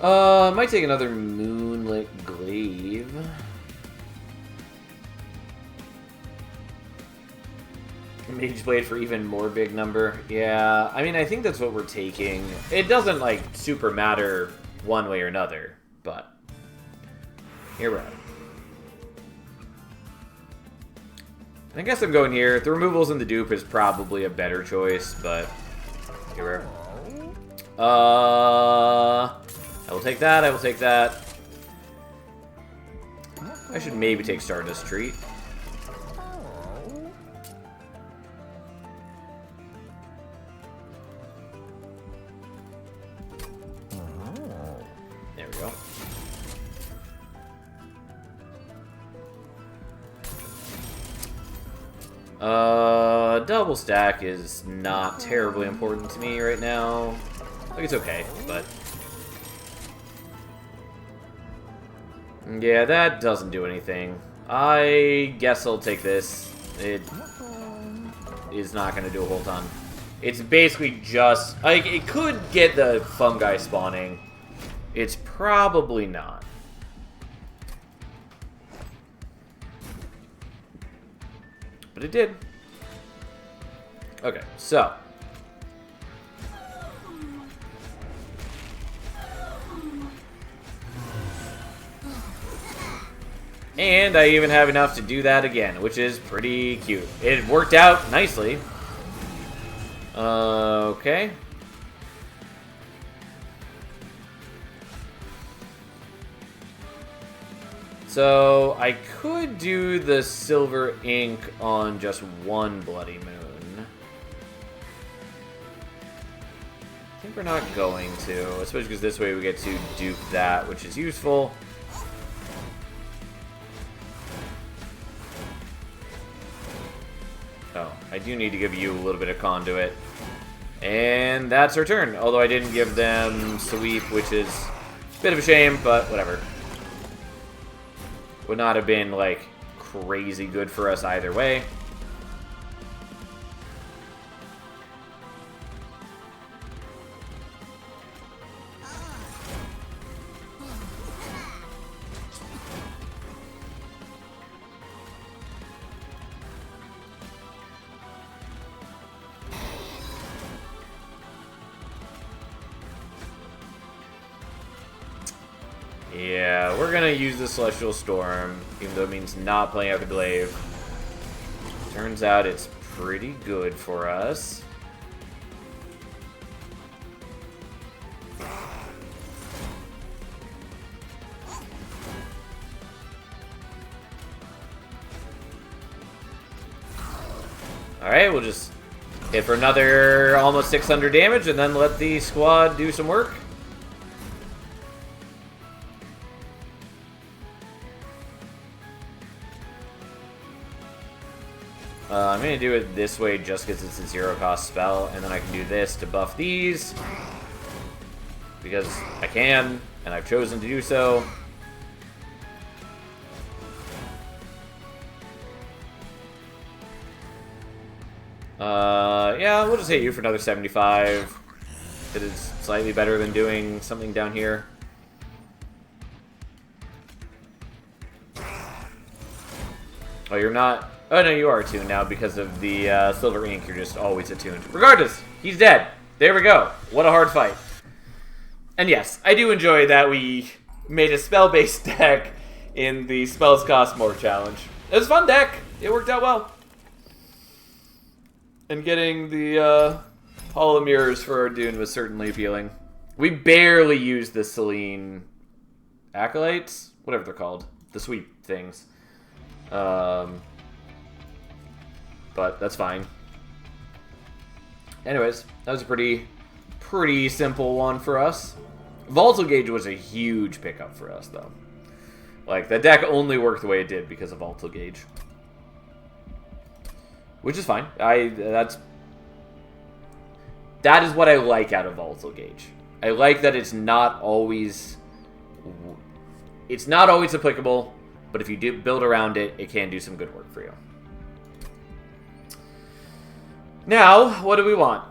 Might take another Moonlit Glaive. Mage Blade for even more big number. Yeah, I mean, I think that's what we're taking. It doesn't, like, super matter one way or another, but here we're at. I guess I'm going here. The removals and the dupe is probably a better choice, but here we're at. I will take that, I will take that. I should maybe take Stardust Treat. There we go. Double stack is not terribly important to me right now. Like, it's okay, but... yeah, that doesn't do anything. I guess I'll take this. It is not going to do a whole ton. It's basically just... like, it could get the fungi spawning. It's probably not. But it did. Okay, so... and I even have enough to do that again, which is pretty cute. It worked out nicely. Okay. So, I could do the silver ink on just one Bloody Moon. I think we're not going to, especially because this way we get to dupe that, which is useful. Oh, I do need to give you a little bit of conduit. And that's our turn. Although I didn't give them sweep, which is a bit of a shame, but whatever. Would not have been, like, crazy good for us either way. Yeah, we're gonna use the Celestial Storm, even though it means not playing out the Glaive. Turns out it's pretty good for us. Alright, we'll just hit for another almost 600 damage and then let the squad do some work. I'm going to do it this way just because it's a zero-cost spell, and then I can do this to buff these, because I can, and I've chosen to do so. Yeah, we'll just hit you for another 75. It is slightly better than doing something down here. Oh, you're not... oh, no, you are attuned now because of the silver ink. You're just always attuned. Regardless, he's dead. There we go. What a hard fight. And yes, I do enjoy that we made a spell-based deck in the Spells Cost More challenge. It was a fun deck. It worked out well. And getting the Hall of Mirrors for our Dune was certainly appealing. We barely used the Selene Acolytes, whatever they're called, the sweep things. But that's fine. Anyways, that was a pretty simple one for us. Volatile Gauge was a huge pickup for us, though. Like, the deck only worked the way it did because of Volatile Gauge. Which is fine. That is what I like out of Volatile Gauge. I like that it's not always applicable, but if you do build around it, it can do some good work for you. Now, what do we want?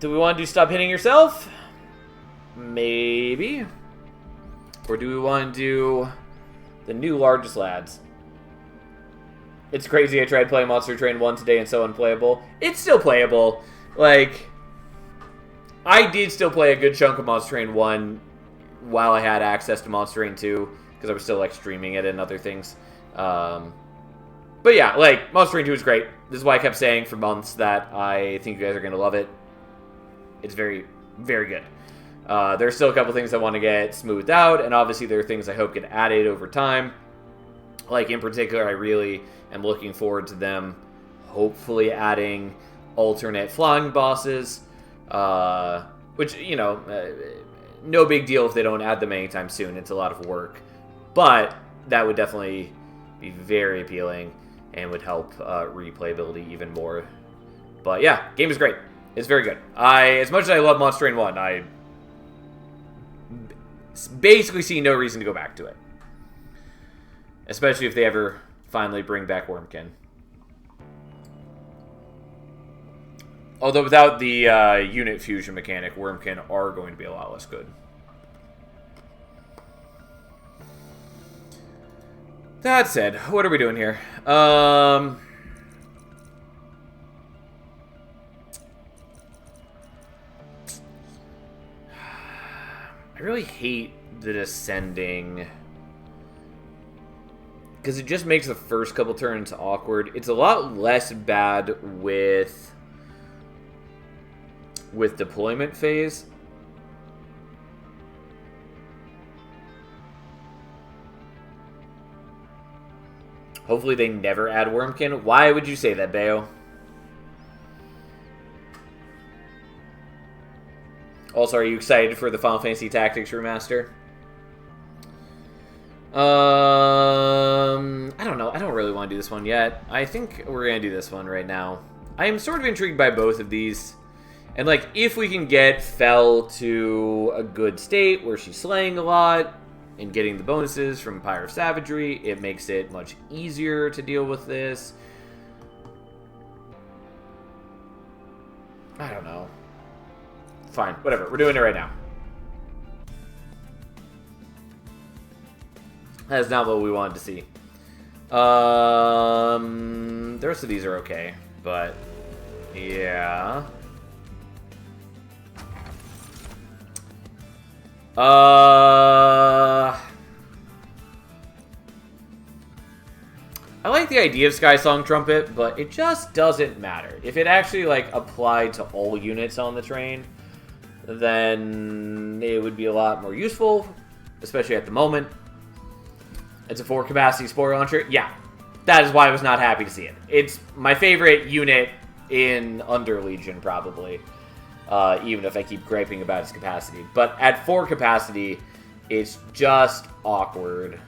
Do we want to do Stop Hitting Yourself? Maybe. Or do we want to do the new Largest Lads? It's crazy I tried playing Monster Train 1 today and so unplayable. It's still playable. Like, I did still play a good chunk of Monster Train 1 while I had access to Monster Train 2, because I was still, like, streaming it and other things. But yeah, like, Monster Train 2 is great. This is why I kept saying for months that I think you guys are going to love it. It's very, very good. There's still a couple things I want to get smoothed out, and obviously there are things I hope get added over time. Like, in particular, I really am looking forward to them hopefully adding alternate flying bosses, which, you know, no big deal if they don't add them anytime soon. It's a lot of work. But that would definitely be very appealing and would help replayability even more. But yeah, game is great. It's very good. As much as I love Monster Train 1, I basically see no reason to go back to it. Especially if they ever finally bring back Wormkin. Although without the unit fusion mechanic, Wormkin are going to be a lot less good. That said, what are we doing here? I really hate the descending, because it just makes the first couple turns awkward. It's a lot less bad with deployment phase. Hopefully they never add Wormkin. Why would you say that, Bayo? Also, are you excited for the Final Fantasy Tactics remaster? I don't know. I don't really want to do this one yet. I think we're going to do this one right now. I am sort of intrigued by both of these. And, like, if we can get Fel to a good state where she's slaying a lot and getting the bonuses from Pyre of Savagery, it makes it much easier to deal with this. I don't know. Fine, whatever. We're doing it right now. That's not what we wanted to see. The rest of these are okay, but yeah. I like the idea of Skysong Trumpet, but it just doesn't matter. If it actually, like, applied to all units on the train, then it would be a lot more useful, especially at the moment. It's a 4-capacity Spore Launcher. Yeah, that is why I was not happy to see it. It's my favorite unit in Under Legion, probably, even if I keep griping about its capacity. But at 4 capacity, it's just awkward.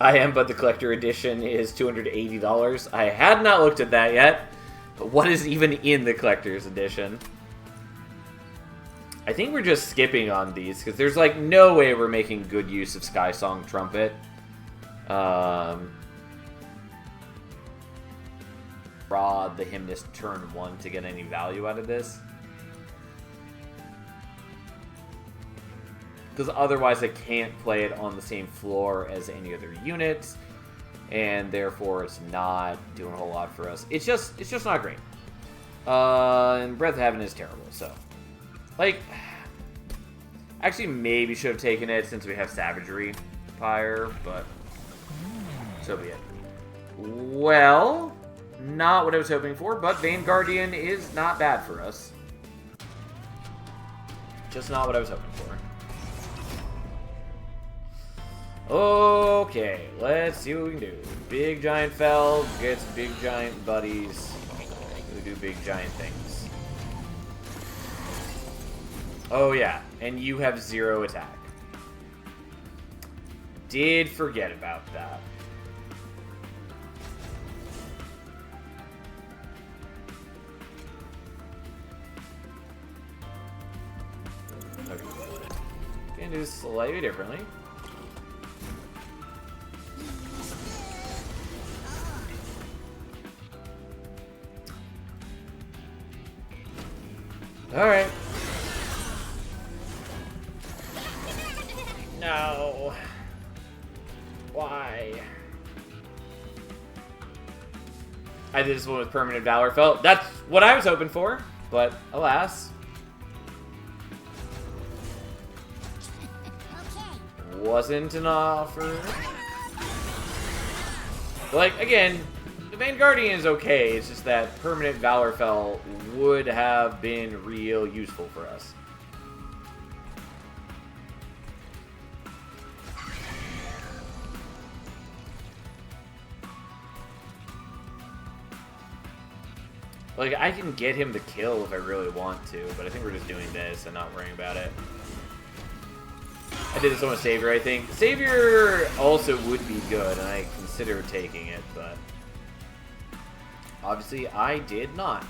I am, but the collector edition is $280. I had not looked at that yet. But what is even in the collector's edition? I think we're just skipping on these, because there's, like, no way we're making good use of Skysong Trumpet. Draw the Hymnist turn 1 to get any value out of this. Because otherwise I can't play it on the same floor as any other units, and therefore it's not doing a whole lot for us. It's just not great. And Breath of Heaven is terrible, so. Like, Actually, maybe should have taken it since we have Savagery Pyre, but so be it. Well, not what I was hoping for, but Vaneguardian is not bad for us. Just not what I was hoping for. Okay, let's see what we can do. Big Giant Fell gets big giant buddies who do big giant things. Oh yeah, and you have 0 attack. Did forget about that. Okay. Can do this slightly differently. Alright. No. Why? I did this one with Permanent Valor Felt. That's what I was hoping for, but alas. Wasn't an offer. Like, again, the Vaneguardian is okay. It's just that Permanent Valor Fell would have been real useful for us. Like, I can get him to kill if I really want to, but I think we're just doing this and not worrying about it. I did this one with Savior, I think. Savior also would be good, and I considered taking it, but obviously I did not.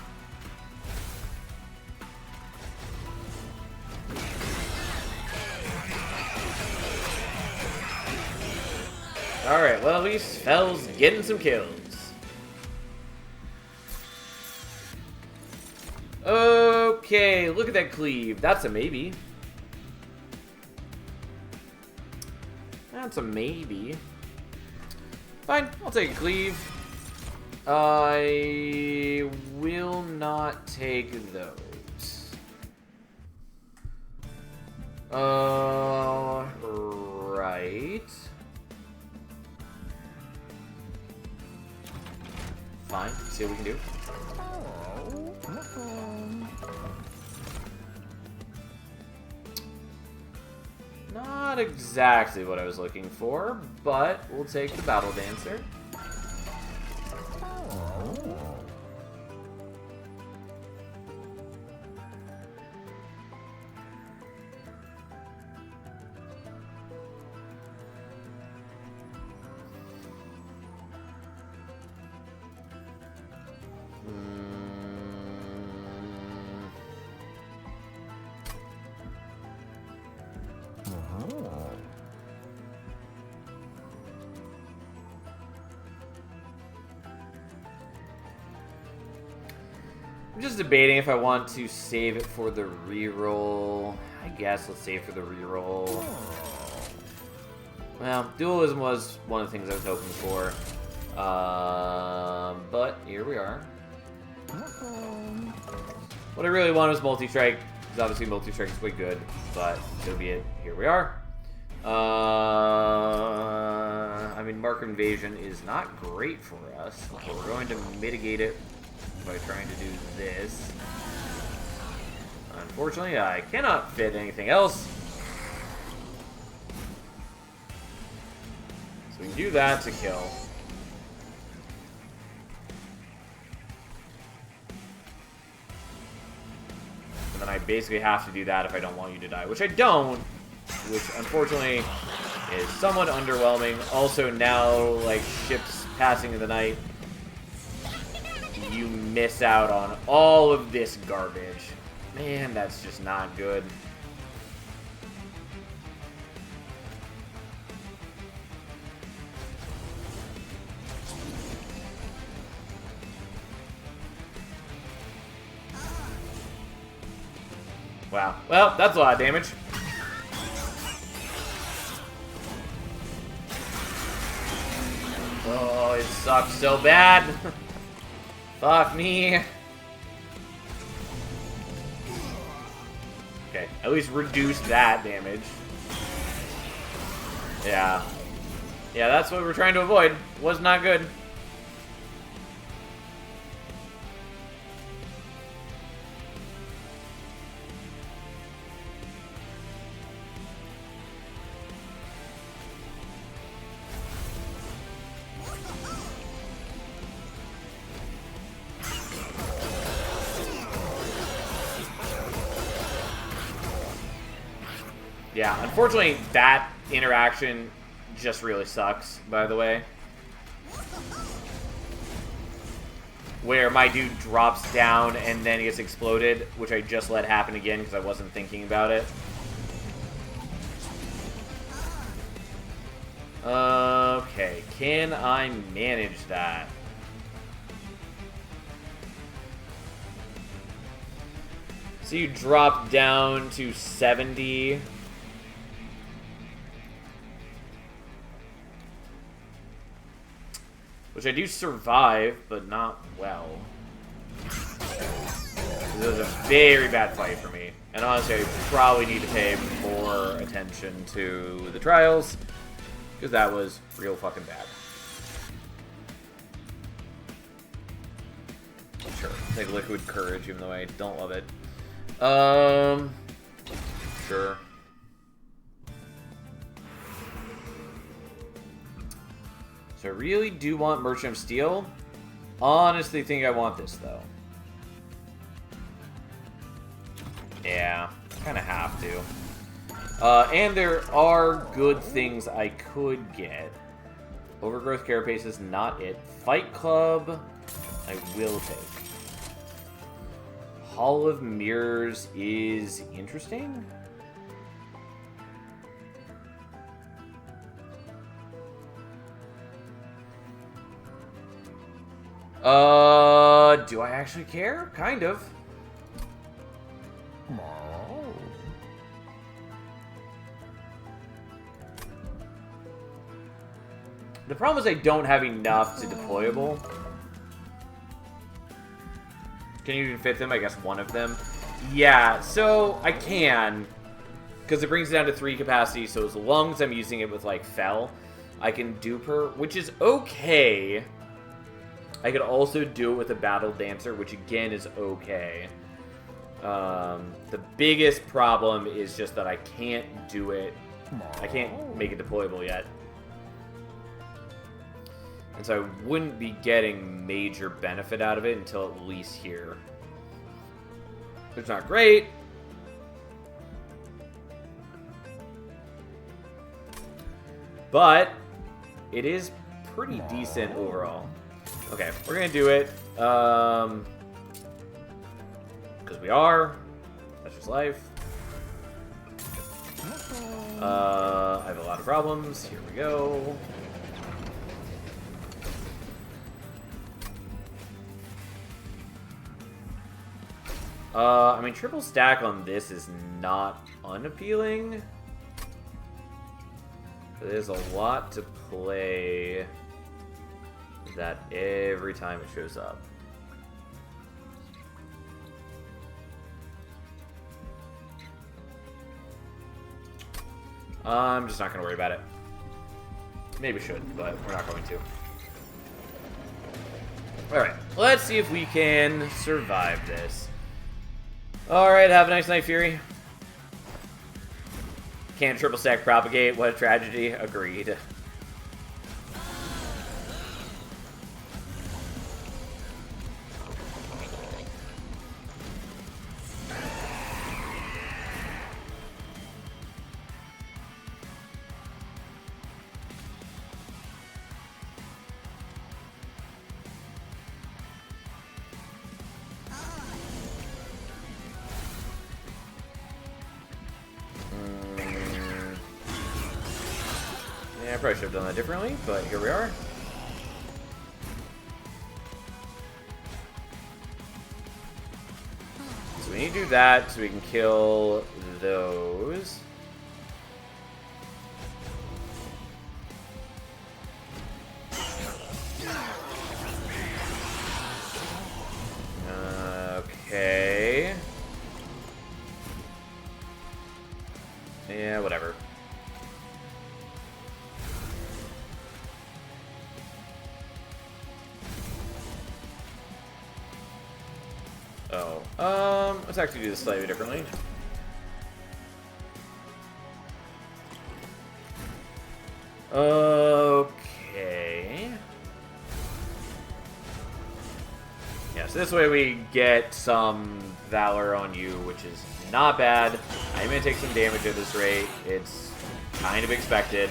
Alright, well, at least Fell's getting some kills. Okay, look at that cleave. That's a maybe. That's a maybe. Fine, I'll take a cleave. I will not take those. Right. Fine, see what we can do. Not exactly what I was looking for, but we'll take the Battle Dancer. I'm just debating if I want to save it for the reroll. I guess let's save it for the reroll. Well, dualism was one of the things I was hoping for. But here we are. What I really wanted was multi-strike, because obviously multi-strike is quite good, but so be it. Here we are. I mean, Mark Invasion is not great for us, but we're going to mitigate it by trying to do this. Unfortunately, I cannot fit anything else. So we can do that to kill. And then I basically have to do that if I don't want you to die, which I don't, which unfortunately is somewhat underwhelming. Also now, like, ships passing in the night, you miss out on all of this garbage. Man, that's just not good. Wow. Well, that's a lot of damage. Oh, it sucks so bad. Fuck me. Okay, At least reduce that damage. Yeah. Yeah, that's what we're trying to avoid. Was not good. Yeah, unfortunately, that interaction just really sucks, by the way. Where my dude drops down and then he gets exploded, which I just let happen again because I wasn't thinking about it. Okay, can I manage that? So you drop down to 70. Which I do survive, but not well. This was a very bad fight for me. And honestly, I probably need to pay more attention to the trials, because that was real fucking bad. Sure, take Liquid Courage, even though I don't love it. Sure. So I really do want Merchant of Steel. Honestly think I want this, though. Yeah, I kind of have to. And there are good things I could get. Overgrowth Carapace is not it. Fight Club, I will take. Hall of Mirrors is interesting. Do I actually care? Kind of. The problem is I don't have enough to deployable. Can you even fit them? I guess one of them. Yeah, so I can. Because it brings it down to 3 capacity, so as long as I'm using it with, like, Fel, I can dupe her, which is okay. I could also do it with a Battle Dancer, which again is okay. The biggest problem is just that I can't do it. I can't make it deployable yet. And so I wouldn't be getting major benefit out of it until at least here. It's not great. But it is pretty decent overall. Okay, we're gonna do it. Because we are. That's just life. I have a lot of problems. Here we go. I mean, triple stack on this is not unappealing. There's a lot to play that every time it shows up. I'm just not going to worry about it. Maybe should, but we're not going to. Alright, let's see if we can survive this. Alright, have a nice night, Fury. Can't triple stack propagate, what a tragedy. Agreed. Yeah, I probably should have done that differently, but here we are. So we need to do that so we can kill those. Okay. Let's actually do this slightly differently. Okay. Yeah, so this way we get some Valor on you, which is not bad. I'm gonna take some damage at this rate. It's kind of expected.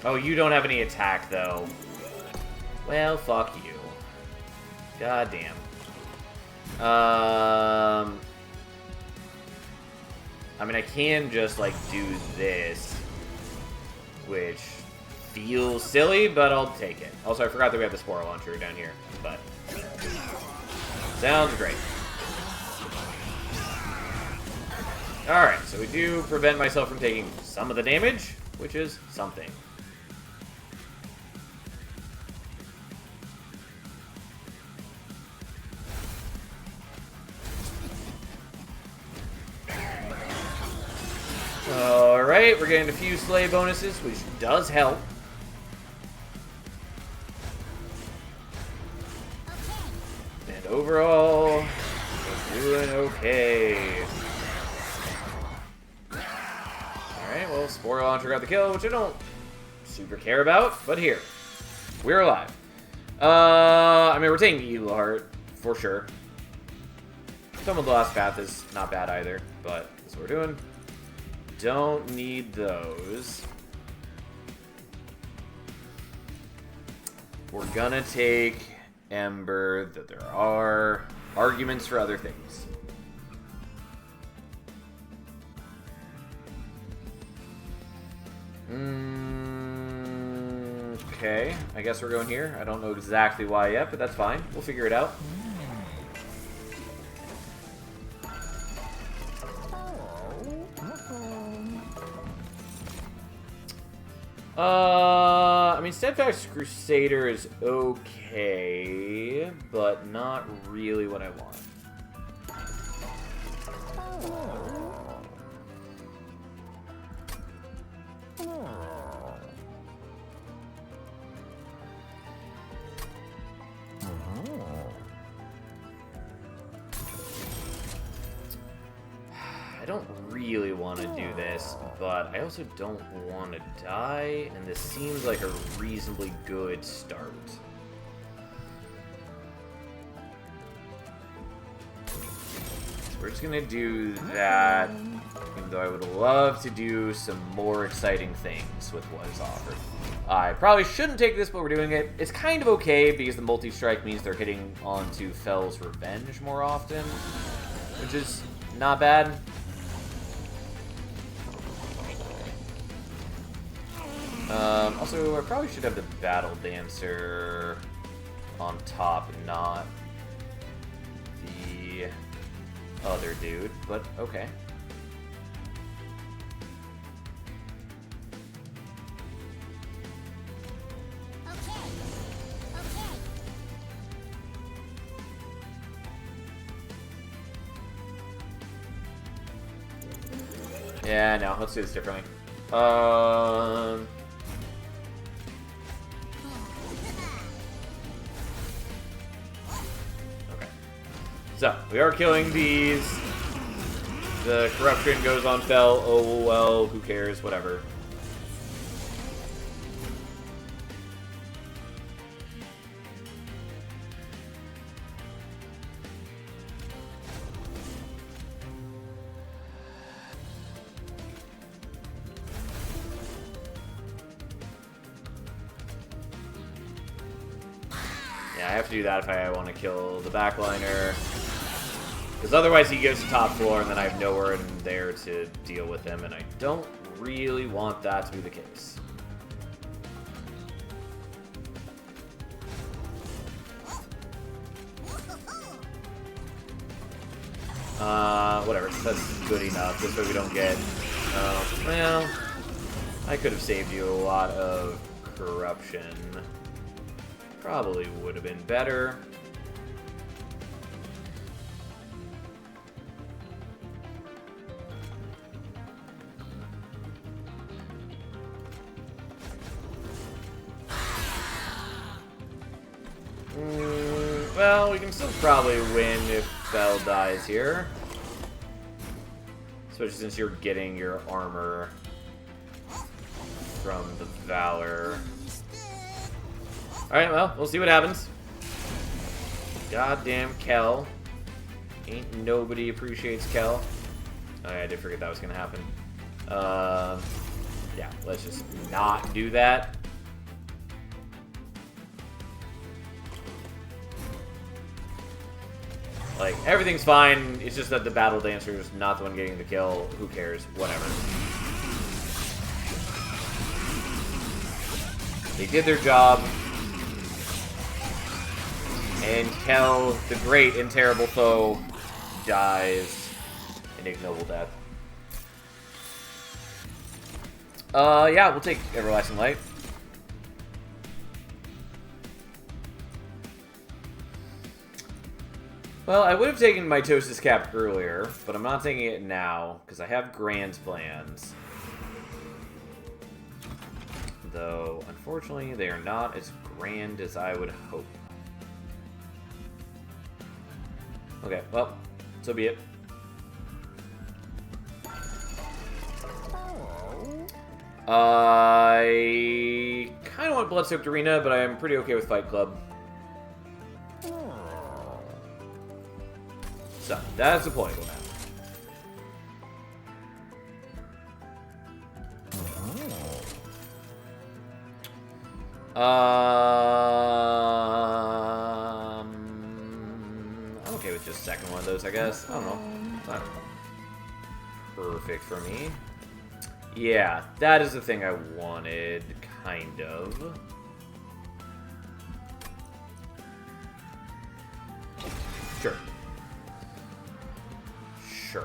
Oh, you don't have any attack, though. Well, fuck you. God damn. I mean, I can just, like, do this, which feels silly, but I'll take it. Also, I forgot that we have the Spore Launcher down here, but sounds great. Alright, so we do prevent myself from taking some of the damage, which is something. Alright, we're getting a few Slay bonuses, which does help. And overall, we're doing okay. Alright, well, Spore Launcher got the kill, which I don't super care about, but here. We're alive. I mean, we're taking Evil Heart, for sure. Some of the last path is not bad either, but that's what we're doing. Don't need those. We're gonna take Ember, that there are arguments for other things. Okay, I guess we're going here. I don't know exactly why yet, but that's fine. We'll figure it out. I mean, Steadfast Crusader is okay, but not really what I want. I don't really want to do this, but I also don't want to die, and this seems like a reasonably good start. So we're just gonna do that, even though I would love to do some more exciting things with what is offered. I probably shouldn't take this, but we're doing it. It's kind of okay, because the multi-strike means they're hitting onto Fell's Revenge more often, which is not bad. Also, I probably should have the Battle Dancer on top, not the other dude, but okay. Yeah, no, let's do this differently. So, we are killing these. The corruption goes on Fell. Oh, well, who cares? Whatever. Yeah, I have to do that if I want to kill the backliner. Because otherwise he goes to top floor and then I have nowhere in there to deal with him, and I don't really want that to be the case. Whatever, that's good enough. This way we don't get... well, I could have saved you a lot of corruption. Probably would have been better. Well, we can still probably win if Fel dies here. Especially since you're getting your armor from the Valor. Alright, well, we'll see what happens. Goddamn Kel. Ain't nobody appreciates Kel. Oh, yeah, I did forget that was gonna happen. Yeah, let's just not do that. Like, everything's fine, it's just that the Battle Dancer is not the one getting the kill. Who cares? Whatever. They did their job. And Kel, the great and terrible foe, dies an ignoble death. Yeah, we'll take Everlasting Light. Well, I would have taken Mitosis Cap earlier, but I'm not taking it now, because I have grand plans. Though, unfortunately, they are not as grand as I would hope. Okay, well, so be it. I kind of want Bloodsoaked Arena, but I'm pretty okay with Fight Club. So, that's the point now. I'm okay with just second one of those, I guess. I don't know. It's not perfect for me. Yeah, that is the thing I wanted, kind of. Sure. Sure.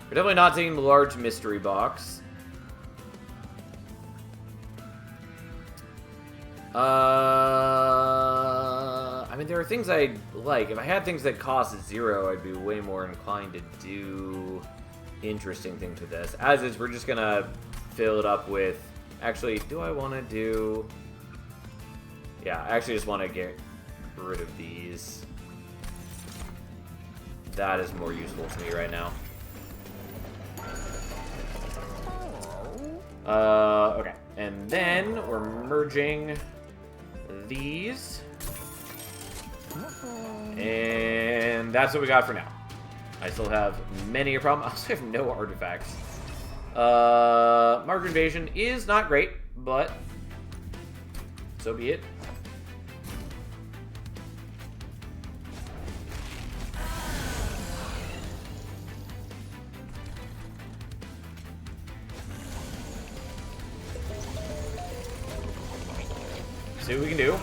We're definitely not taking the large mystery box. I mean, there are things I like. If I had things that cost 0, I'd be way more inclined to do interesting things with this. As is, we're just gonna fill it up with... Actually, do I want to do... Yeah, I actually just want to get rid of these. That is more useful to me right now. Okay. And then we're merging these. And that's what we got for now. I still have many a problem. I also have no artifacts. Mark Invasion is not great, but so be it. See what we can do.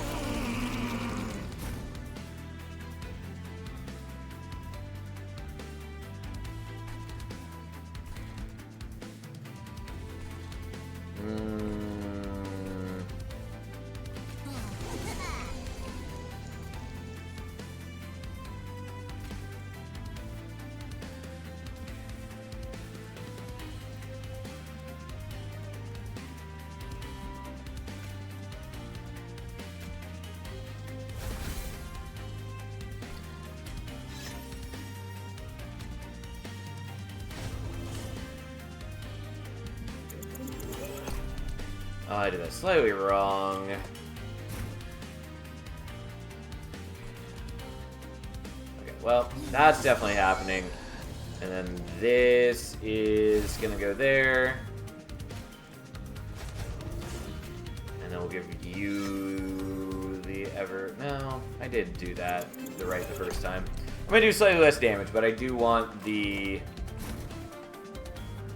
I did that slightly wrong. Okay, well, that's definitely happening. And then this is gonna go there. And then we'll give you the No, I did do that the first time. I'm gonna do slightly less damage, but I do want the...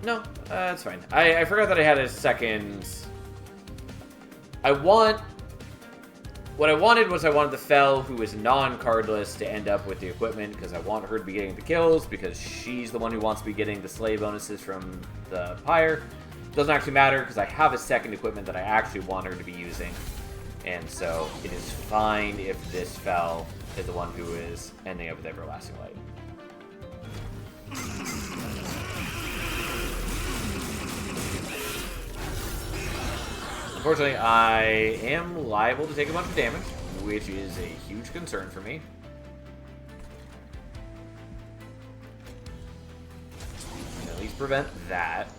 No, that's fine. I forgot that I had a second... What I wanted was I wanted the Fel, who is non-cardless, to end up with the equipment, because I want her to be getting the kills, because she's the one who wants to be getting the slay bonuses from the Pyre. Doesn't actually matter, because I have a second equipment that I actually want her to be using. And so, it is fine if this Fel is the one who is ending up with Everlasting Light. Unfortunately, I am liable to take a bunch of damage, which is a huge concern for me. At least prevent that.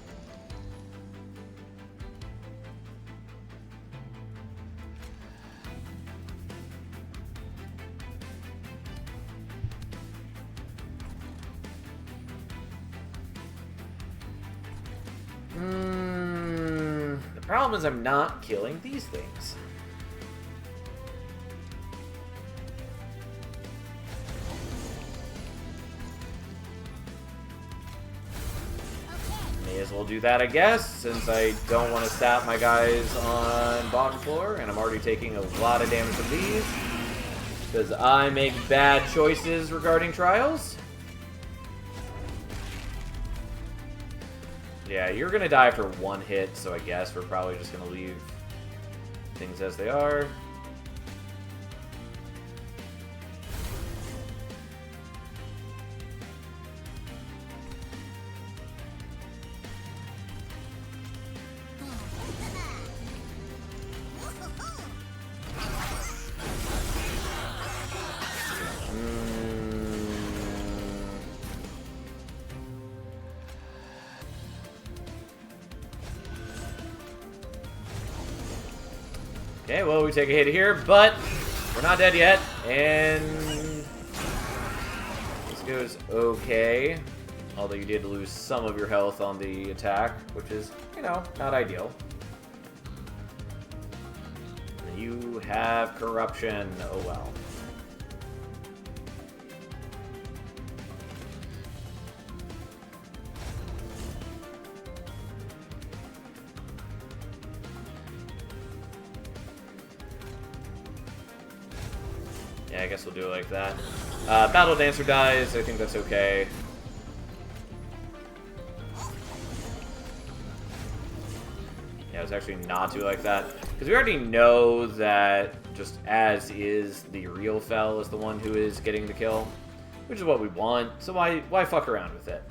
The problem is I'm not killing these things. May as well do that, I guess, since I don't want to stab my guys on bottom floor, and I'm already taking a lot of damage from these, because I make bad choices regarding trials. Yeah, you're gonna die after one hit, so I guess we're probably just gonna leave things as they are. Okay, well, we take a hit here, but we're not dead yet, and this goes okay. Although you did lose some of your health on the attack, which is, you know, not ideal. You have corruption. Oh well. Yeah, I guess we'll do it like that. Battle Dancer dies. I think that's okay. Yeah, it's actually not do like that. Because we already know that just as is, the real Fel is the one who is getting the kill. Which is what we want. So why fuck around with it?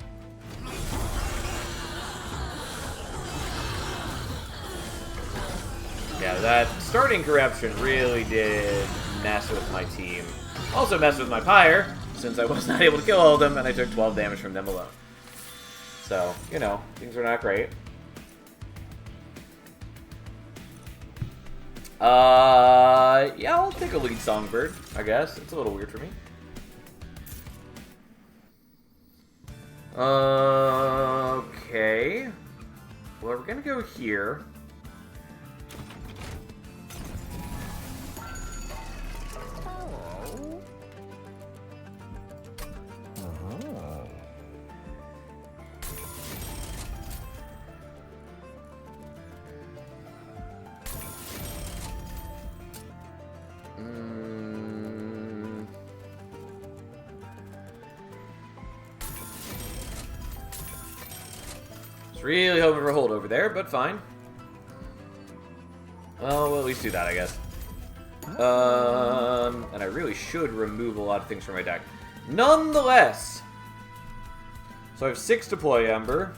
Yeah, that starting corruption really did mess with my team. Also messed with my Pyre, since I was not able to kill all of them, and I took 12 damage from them alone. So, you know, things are not great. Yeah, I'll take a lead Songbird, I guess. It's a little weird for me. Okay. Well, we're gonna go here. Really hoping for a hold over there, but fine. Well, we'll at least do that, I guess. And I really should remove a lot of things from my deck. Nonetheless, so I have 6 Deploy Ember.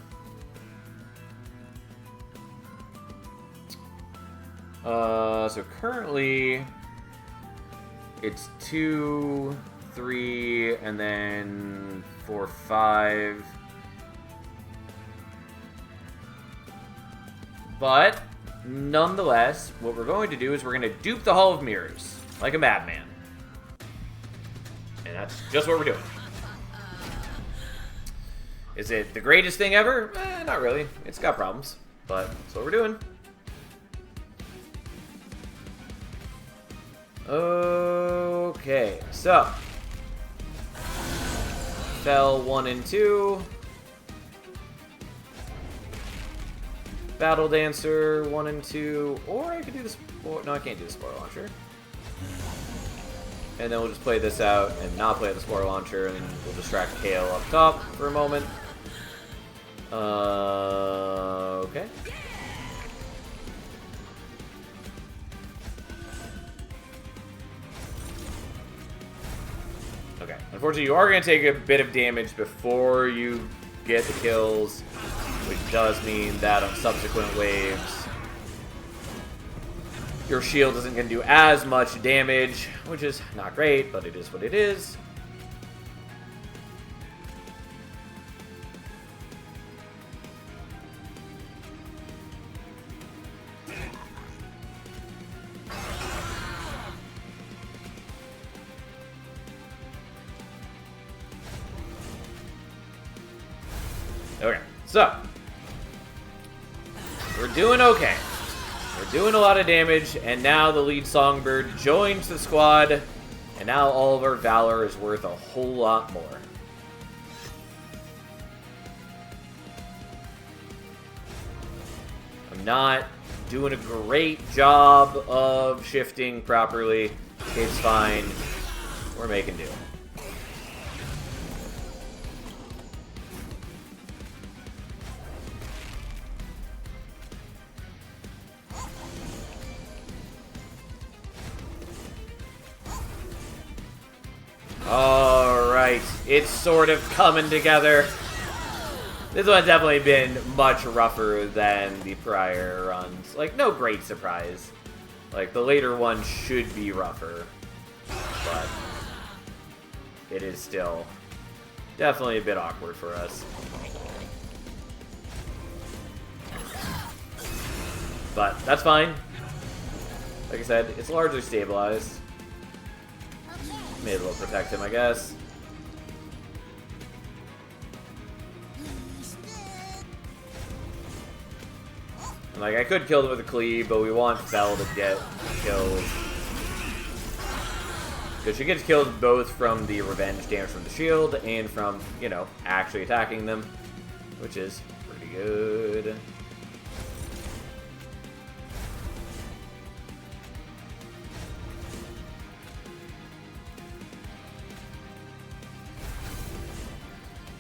So currently, it's 2, 3, and then 4, 5. But, nonetheless, what we're going to do is we're going to dupe the Hall of Mirrors, like a madman. And that's just what we're doing. Is it the greatest thing ever? Not really. It's got problems, but that's what we're doing. Okay, so. Fel 1 and 2. Battle Dancer 1 and 2, or I could do this. No, I can't do the Spore Launcher. And then we'll just play this out and not play the Spore Launcher, and we'll distract Kale up top for a moment. Okay. Okay. Unfortunately, you are going to take a bit of damage before you get the kills, which does mean that on subsequent waves, your shield isn't going to do as much damage, which is not great, but it is what it is. Okay, so we're doing okay. We're doing a lot of damage, and now the lead songbird joins the squad, and now all of our valor is worth a whole lot more. I'm not doing a great job of shifting properly. It's fine. We're making do. Alright, it's sort of coming together. This one's definitely been much rougher than the prior runs. Like, no great surprise. Like, the later one should be rougher. But it is still definitely a bit awkward for us. But that's fine. Like I said, it's largely stabilized. Maybe we'll protect him, I guess. And, like, I could kill him with a cleave, but we want Fel to get killed. Because she gets killed both from the revenge damage from the shield and from, you know, actually attacking them. Which is pretty good.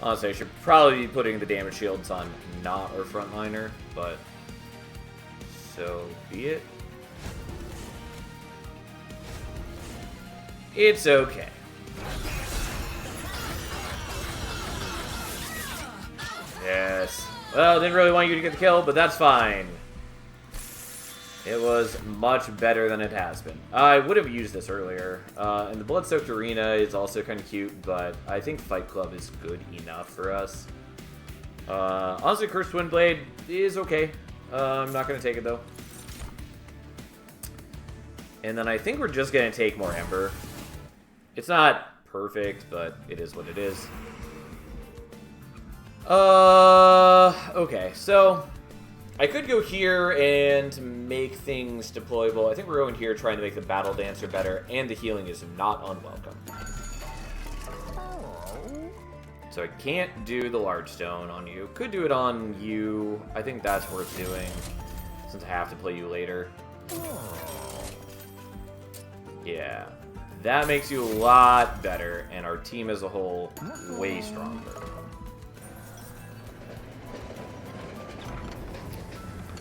Honestly, I should probably be putting the damage shields on not our frontliner, but so be it. It's okay. Yes. Well, didn't really want you to get the kill, but that's fine. It was much better than it has been. I would have used this earlier. And the Bloodsoaked Arena is also kind of cute, but I think Fight Club is good enough for us. Honestly, Cursed Windblade is okay. I'm not going to take it, though. And then I think we're just going to take more Ember. It's not perfect, but it is what it is. Okay, so I could go here and make things deployable. I think we're going here trying to make the Battle Dancer better, and the healing is not unwelcome. So I can't do the Large Stone on you. Could do it on you. I think that's worth doing, since I have to play you later. Yeah. That makes you a lot better, and our team as a whole, way stronger.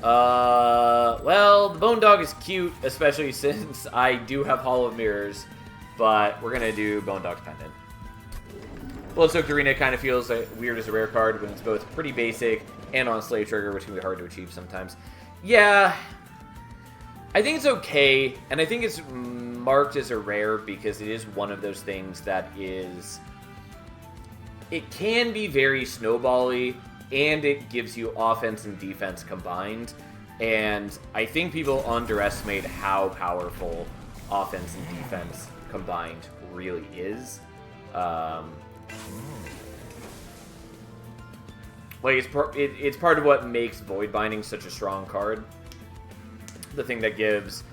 Well, the Bone Dog is cute, especially since I do have Hall of Mirrors, but we're gonna do Bone Dog's Pendant. Bloodsoaked Arena kind of feels like weird as a rare card when it's both pretty basic and on Slave Trigger, which can be hard to achieve sometimes. Yeah, I think it's okay, and I think it's marked as a rare because it is one of those things that is... It can be very snowball-y, and it gives you offense and defense combined. And I think people underestimate how powerful offense and defense combined really is. Like, it's part of what makes Void Binding such a strong card. The thing that gives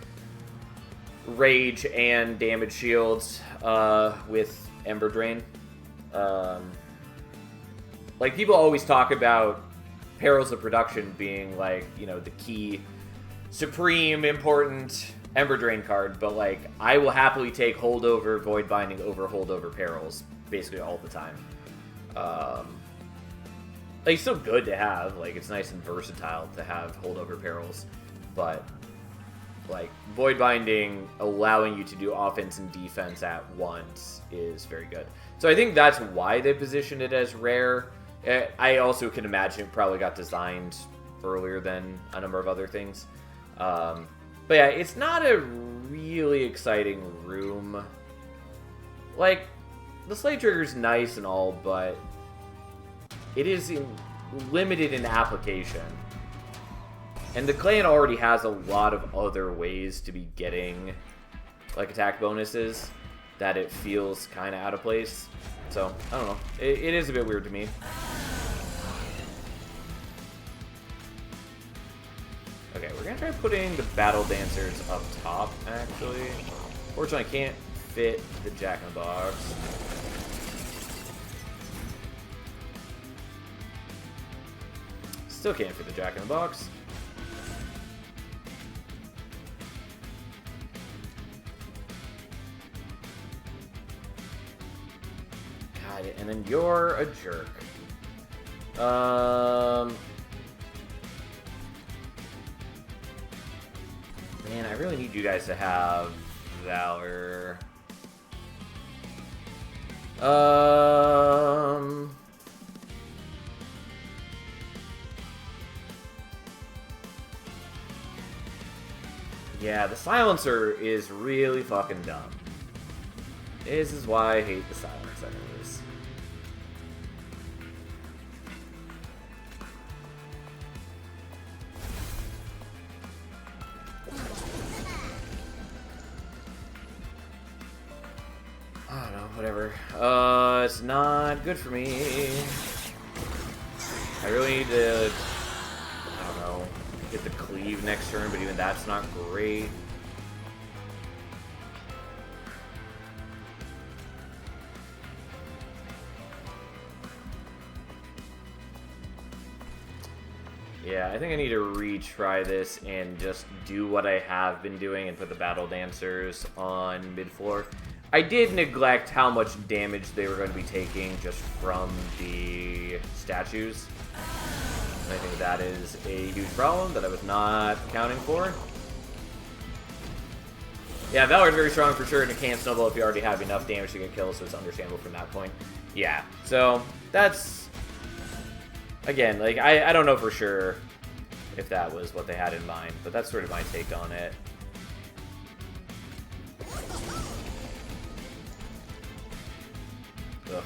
Rage and damage shields with Ember Drain. Like, people always talk about Perils of Production being, like, you know, the key, supreme, important Ember Drain card, but, like, I will happily take Holdover Void Binding over Holdover Perils, basically all the time. Like, it's still good to have, like, it's nice and versatile to have Holdover Perils, but, like, Void Binding allowing you to do offense and defense at once is very good. So I think that's why they positioned it as rare. I also can imagine it probably got designed earlier than a number of other things. But yeah, it's not a really exciting room. Like, the Slay Trigger's nice and all, but it is limited in application. And the clan already has a lot of other ways to be getting, like, attack bonuses that it feels kind of out of place. So, I don't know. It is a bit weird to me. Okay, we're gonna try putting the Battle Dancers up top, actually. Fortunately, I can't fit the Jack-in-the-Box. Still can't fit the Jack-in-the-Box. God, and then you're a jerk. Man, I really need you guys to have Valor. Yeah, the Silencer is really fucking dumb. This is why I hate the Silence enemies. I don't know, whatever. It's not good for me. I really need to, I don't know, get the cleave next turn, but even that's not great. Yeah, I think I need to retry this and just do what I have been doing and put the Battle Dancers on mid-floor. I did neglect how much damage they were going to be taking just from the statues. And I think that is a huge problem that I was not accounting for. Yeah, Valor's very strong for sure, and it can't snowball if you already have enough damage to get kills, so it's understandable from that point. Yeah, so that's... Again, like, I don't know for sure if that was what they had in mind, but that's sort of my take on it. Ugh.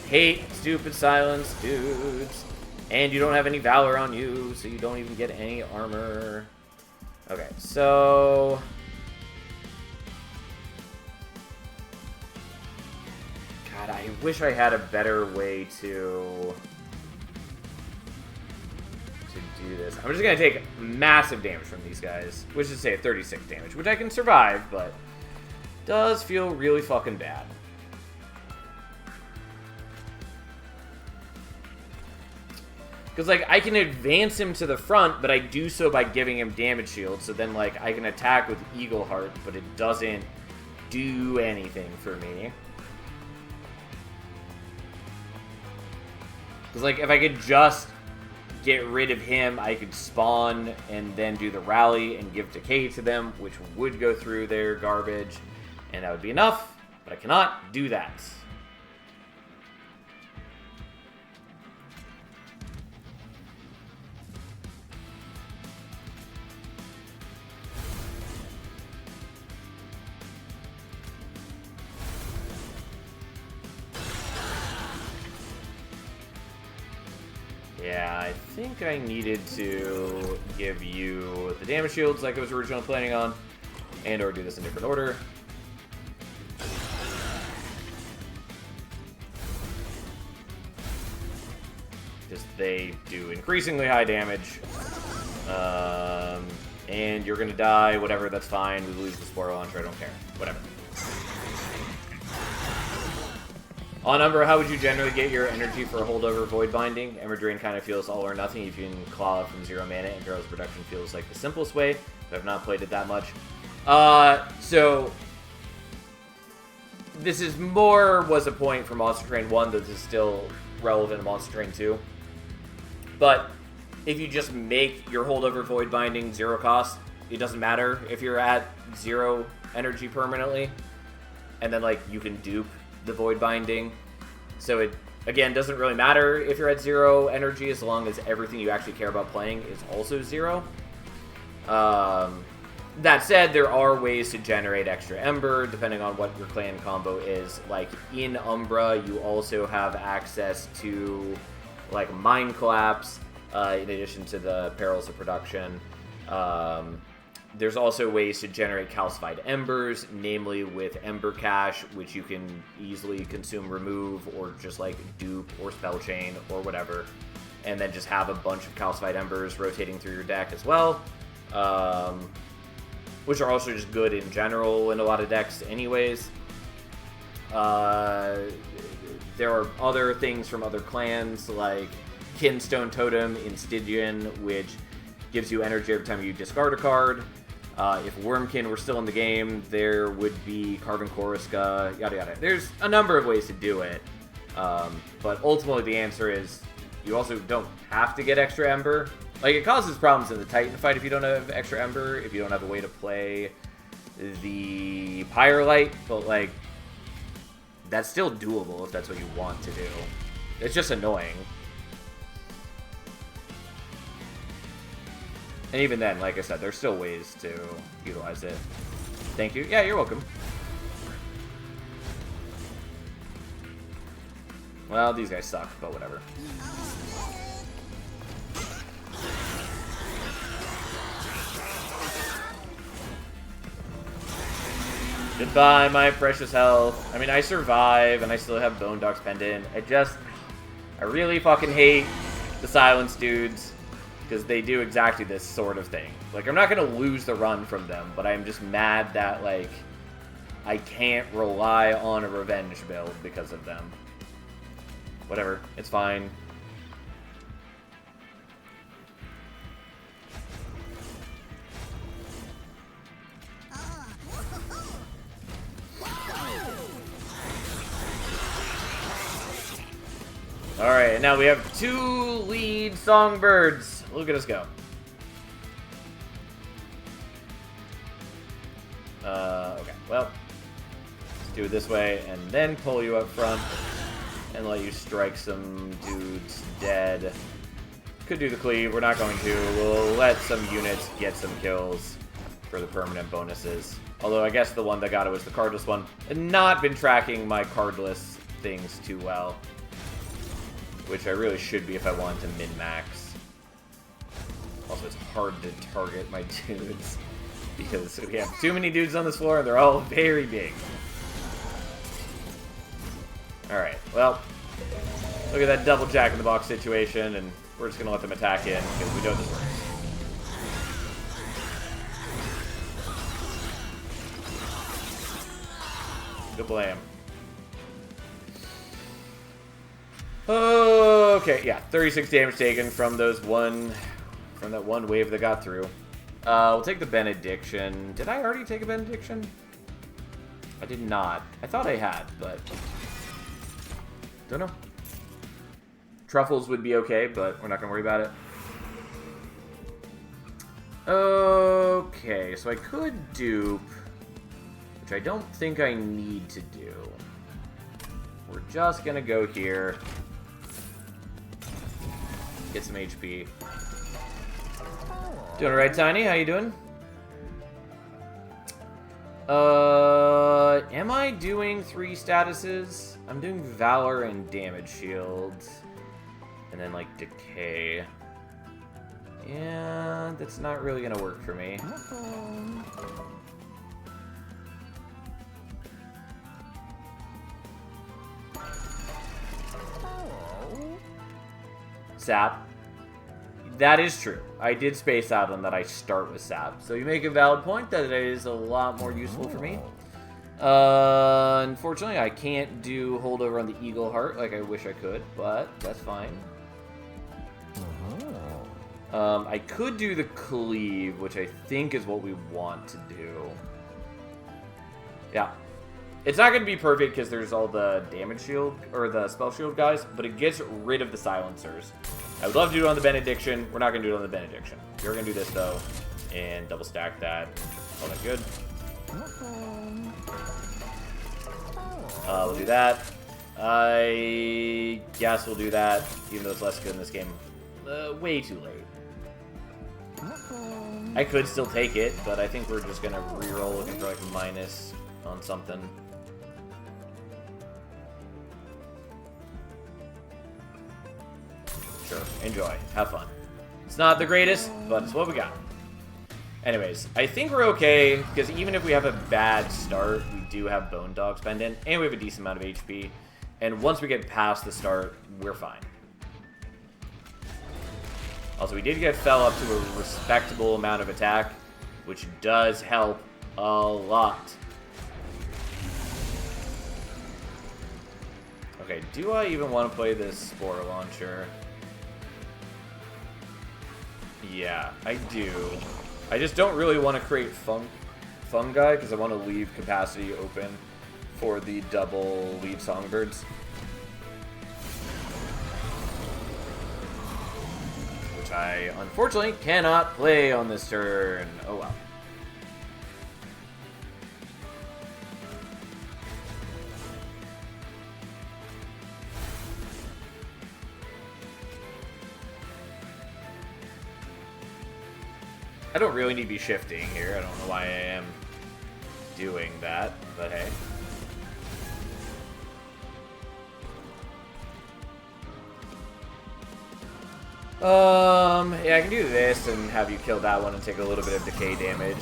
Hate stupid silence, dudes. And you don't have any Valor on you, so you don't even get any armor. Okay, so... God, I wish I had a better way to do this. I'm just going to take massive damage from these guys, which is, say, 36 damage, which I can survive, but does feel really fucking bad. Because, like, I can advance him to the front, but I do so by giving him damage shield, so then, like, I can attack with Eagle Heart, but it doesn't do anything for me. Because, like, if I could just get rid of him, I could spawn and then do the rally and give decay to them, which would go through their garbage, and that would be enough, but I cannot do that. Yeah, I think I needed to give you the damage shields like I was originally planning on, and or do this in different order. Just they do increasingly high damage. And you're gonna die, whatever, that's fine. We lose the Spore Launcher, I don't care. Whatever. On Umbra, how would you generally get your energy for a holdover Void Binding? Emerald Drain kind of feels all or nothing if you can claw from 0 mana, and Hero's Production feels like the simplest way, but I've not played it that much. So this is was a point for Monster Train 1 that is still relevant to Monster Train 2. But if you just make your holdover Void Binding 0 cost, it doesn't matter if you're at 0 energy permanently, and then, like, you can dupe the Void Binding. So Again, doesn't really matter if you're at 0 energy as long as everything you actually care about playing is also 0. That said, there are ways to generate extra Ember, depending on what your clan combo is. Like, in Umbra, you also have access to, like, Mind Collapse, in addition to the Perils of Production. There's also ways to generate calcified embers, namely with Ember Cache, which you can easily consume, remove, or just, like, dupe or spell chain or whatever. And then just have a bunch of calcified embers rotating through your deck as well. Which are also just good in general in a lot of decks anyways. There are other things from other clans, like Kinstone Totem in Stygian, which gives you energy every time you discard a card. If Wormkin were still in the game, there would be Carven Choriska, yada yada. There's a number of ways to do it. But ultimately the answer is, you also don't have to get extra Ember. Like, it causes problems in the Titan fight if you don't have extra Ember, if you don't have a way to play the Pyrelight, but, like, that's still doable if that's what you want to do. It's just annoying. And even then, like I said, there's still ways to utilize it. Thank you. Yeah, you're welcome. Well, these guys suck, but whatever. Goodbye, my precious health. I mean, I survive, and I still have Bone Dog's Pendant. I really fucking hate the Silence dudes, because they do exactly this sort of thing. Like, I'm not gonna lose the run from them, but I'm just mad that, like, I can't rely on a revenge build because of them. Whatever, it's fine. Alright, and now we have 2 lead Songbirds. Look at us go. Okay, well, let's do it this way, and then pull you up front, and let you strike some dudes dead. Could do the cleave, we're not going to. We'll let some units get some kills for the permanent bonuses. Although I guess the one that got it was the cardless one. I've not been tracking my cardless things too well, which I really should be if I wanted to min-max. Also, it's hard to target my dudes, because we have too many dudes on this floor, and they're all very big. Alright, well, look at that double jack-in-the-box situation, and we're just going to let them attack in, because we know this works. Good blam. Okay, yeah, 36 damage taken from that one wave that got through. We'll take the Benediction. Did I already take a Benediction? I did not. I thought I had, but don't know. Truffles would be okay, but we're not gonna worry about it. Okay, so I could dupe, which I don't think I need to do. We're just gonna go here. Get some HP. Doing alright, Tiny? How you doing? Am I doing 3 statuses? I'm doing Valor and Damage Shields. And then, like, Decay. Yeah, that's not really gonna work for me. Sap. That is true. I did space out on that I start with Sap. So you make a valid point that it is a lot more useful for me. Unfortunately, I can't do holdover on the Eagle Heart like I wish I could, but that's fine. I could do the Cleave, which I think is what we want to do. Yeah. It's not going to be perfect because there's all the damage shield, or the spell shield guys, but it gets rid of the silencers. I would love to do it on the Benediction. We're not going to do it on the Benediction. You're going to do this, though, and double stack that. All that good. We'll do that. I guess we'll do that, even though it's less good in this game. Way too late. I could still take it, but I think we're just gonna reroll looking for like a minus on something. Sure, enjoy, have fun. It's not the greatest, but it's what we got. Anyways, I think we're okay, because even if we have a bad start, we do have Bone Dogs pendant, and we have a decent amount of HP. And once we get past the start, we're fine. Also, we did get Fel up to a respectable amount of attack, which does help a lot. Okay, do I even want to play this Spore Launcher? Yeah, I do. I just don't really want to create fungi, because I want to leave capacity open for the double lead Songbirds. Which I, unfortunately, cannot play on this turn. Oh well. I don't really need to be shifting here. I don't know why I am doing that, but hey. Yeah, I can do this and have you kill that one and take a little bit of decay damage.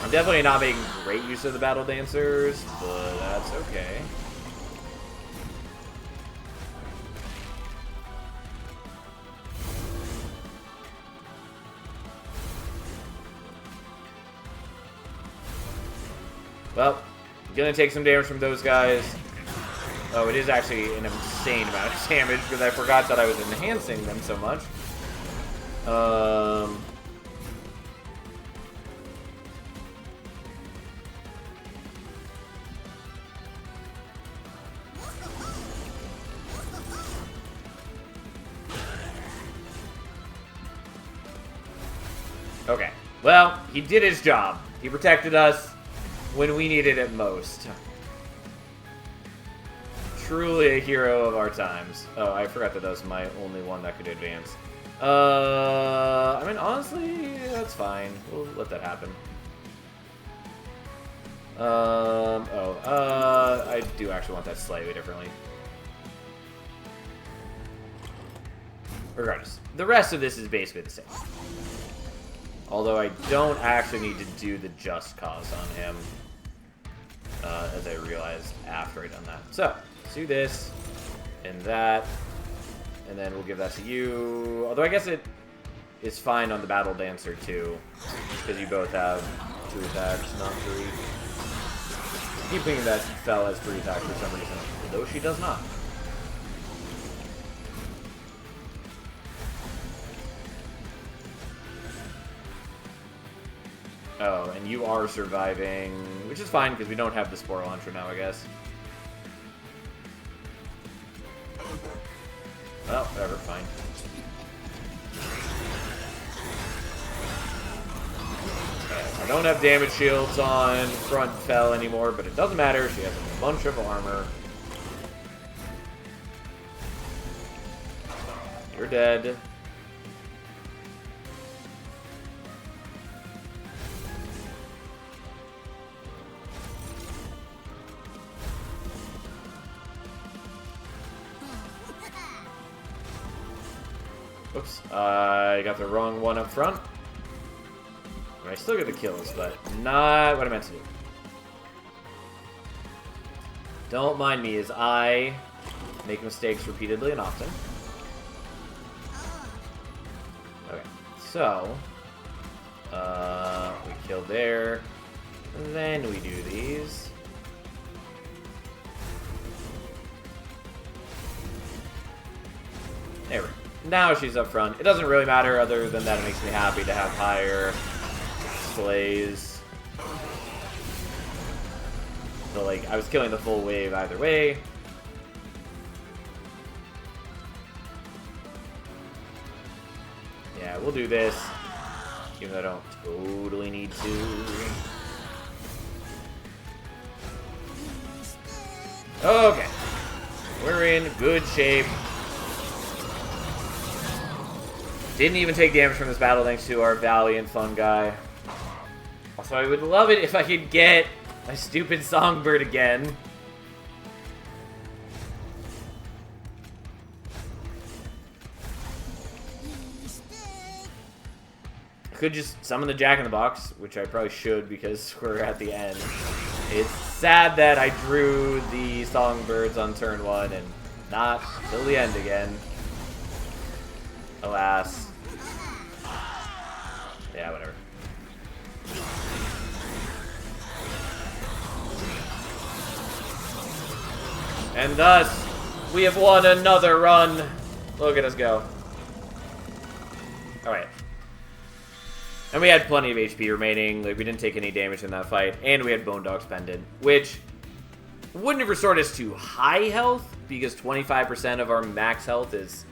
I'm definitely not making great use of the Battle Dancers, but that's okay. Well, gonna take some damage from those guys. Oh, it is actually an insane amount of damage because I forgot that I was enhancing them so much. Okay. Well, he did his job. He protected us when we needed it most. Truly a hero of our times. Oh, I forgot that that was my only one that could advance. I mean, honestly, that's fine. We'll let that happen. I do actually want that slightly differently. Regardless, the rest of this is basically the same. Although I don't actually need to do the Just Cause on him, as I realized after I done that. So, let's do this, and that, and then we'll give that to you. Although I guess it is fine on the Battle Dancer too, because you both have 2 attacks, not 3. I keep thinking that Fel has 3 attacks for some reason, though she does not. Oh, and you are surviving, which is fine because we don't have the Spore Launcher now, I guess. Well, whatever, fine. I don't have damage shields on front Fel anymore, but it doesn't matter. She has a bunch of armor. You're dead. Oops, I got the wrong one up front. I still get the kills, but not what I meant to do. Don't mind me as I make mistakes repeatedly and often. Okay, so we kill there, then we do these. There we go. Now she's up front. It doesn't really matter other than that it makes me happy to have higher slays. So, like, I was killing the full wave either way. Yeah, we'll do this. Even though I don't totally need to. Okay. We're in good shape. Didn't even take damage from this battle thanks to our Valiant Fun guy. Also, I would love it if I could get a stupid Songbird again. I could just summon the Jack-in-the-Box, which I probably should because we're at the end. It's sad that I drew the Songbirds on turn 1 and not till the end again. Alas. Yeah, whatever. And thus, we have won another run. Look at us go. Alright. And we had plenty of HP remaining. Like, we didn't take any damage in that fight. And we had Bone Dog's Pendant, which wouldn't have restored us to high health, because 25% of our max health is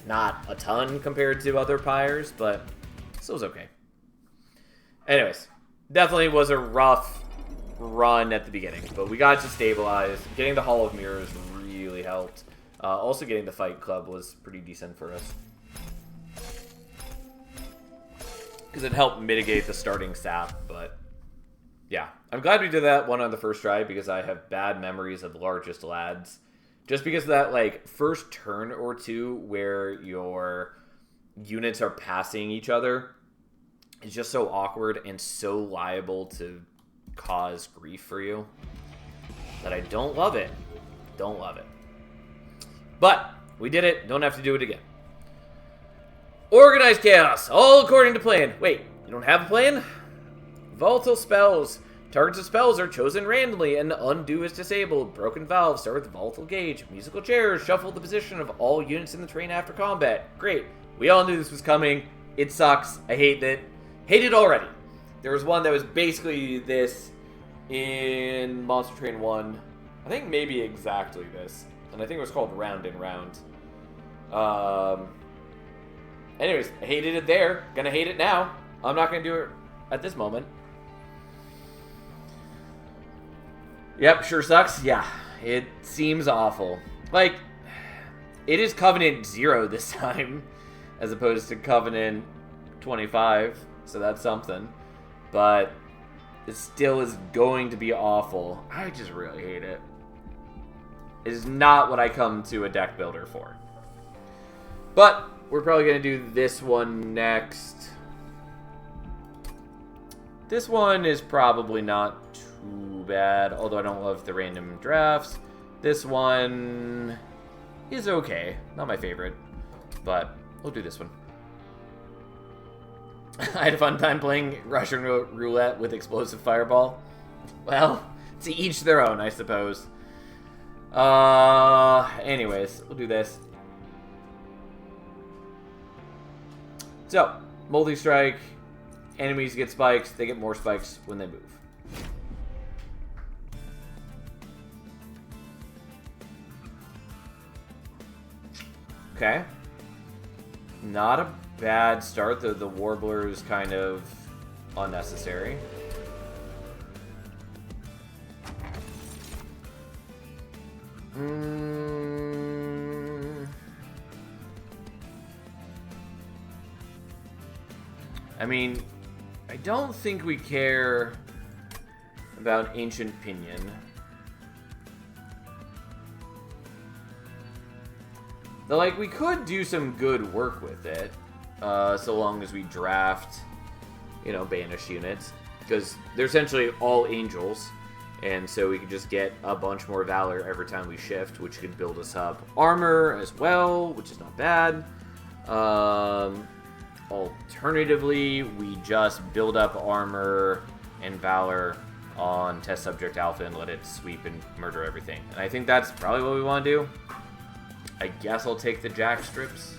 not a ton compared to other pyres, but still was okay. Anyways, definitely was a rough run at the beginning, but we got to stabilize. Getting the Hall of Mirrors really helped. Also getting the Fight Club was pretty decent for us, because it helped mitigate the starting sap. But yeah, I'm glad we did that one on the first try, because I have bad memories of Largest Lads. Just because of that, like, first turn or two where your units are passing each other is just so awkward and so liable to cause grief for you that I don't love it. Don't love it. But we did it. Don't have to do it again. Organized Chaos. All according to plan. Wait, you don't have a plan? Volatile spells. Targets of spells are chosen randomly, and undo is disabled. Broken Valve, start with Volatile Gauge. Musical Chairs, shuffle the position of all units in the train after combat. Great. We all knew this was coming. It sucks. I hate it. Hate it already. There was one that was basically this in Monster Train 1. I think maybe exactly this. And I think it was called Round and Round. Anyways, I hated it there. Gonna hate it now. I'm not gonna do it at this moment. Yep, sure sucks. Yeah, it seems awful. Like, it is Covenant 0 this time, as opposed to Covenant 25, so that's something. But it still is going to be awful. I just really hate it. It is not what I come to a deck builder for. But we're probably going to do this one next. This one is probably not too bad, although I don't love the random drafts. This one is okay. Not my favorite, but we'll do this one. I had a fun time playing Russian roulette with explosive fireball. Well, to each their own, I suppose. Anyways, we'll do this. So, multi-strike. Enemies get spikes. They get more spikes when they move. Okay. Not a bad start, though the Warbler is kind of unnecessary. I mean, I don't think we care about Ancient Pinion. Though, like, we could do some good work with it, so long as we draft, you know, Banish units. Because they're essentially all angels, and so we could just get a bunch more Valor every time we shift, which could build us up armor as well, which is not bad. Alternatively, we just build up armor and Valor on Test Subject Alpha and let it sweep and murder everything. And I think that's probably what we want to do. I guess I'll take the Jack strips.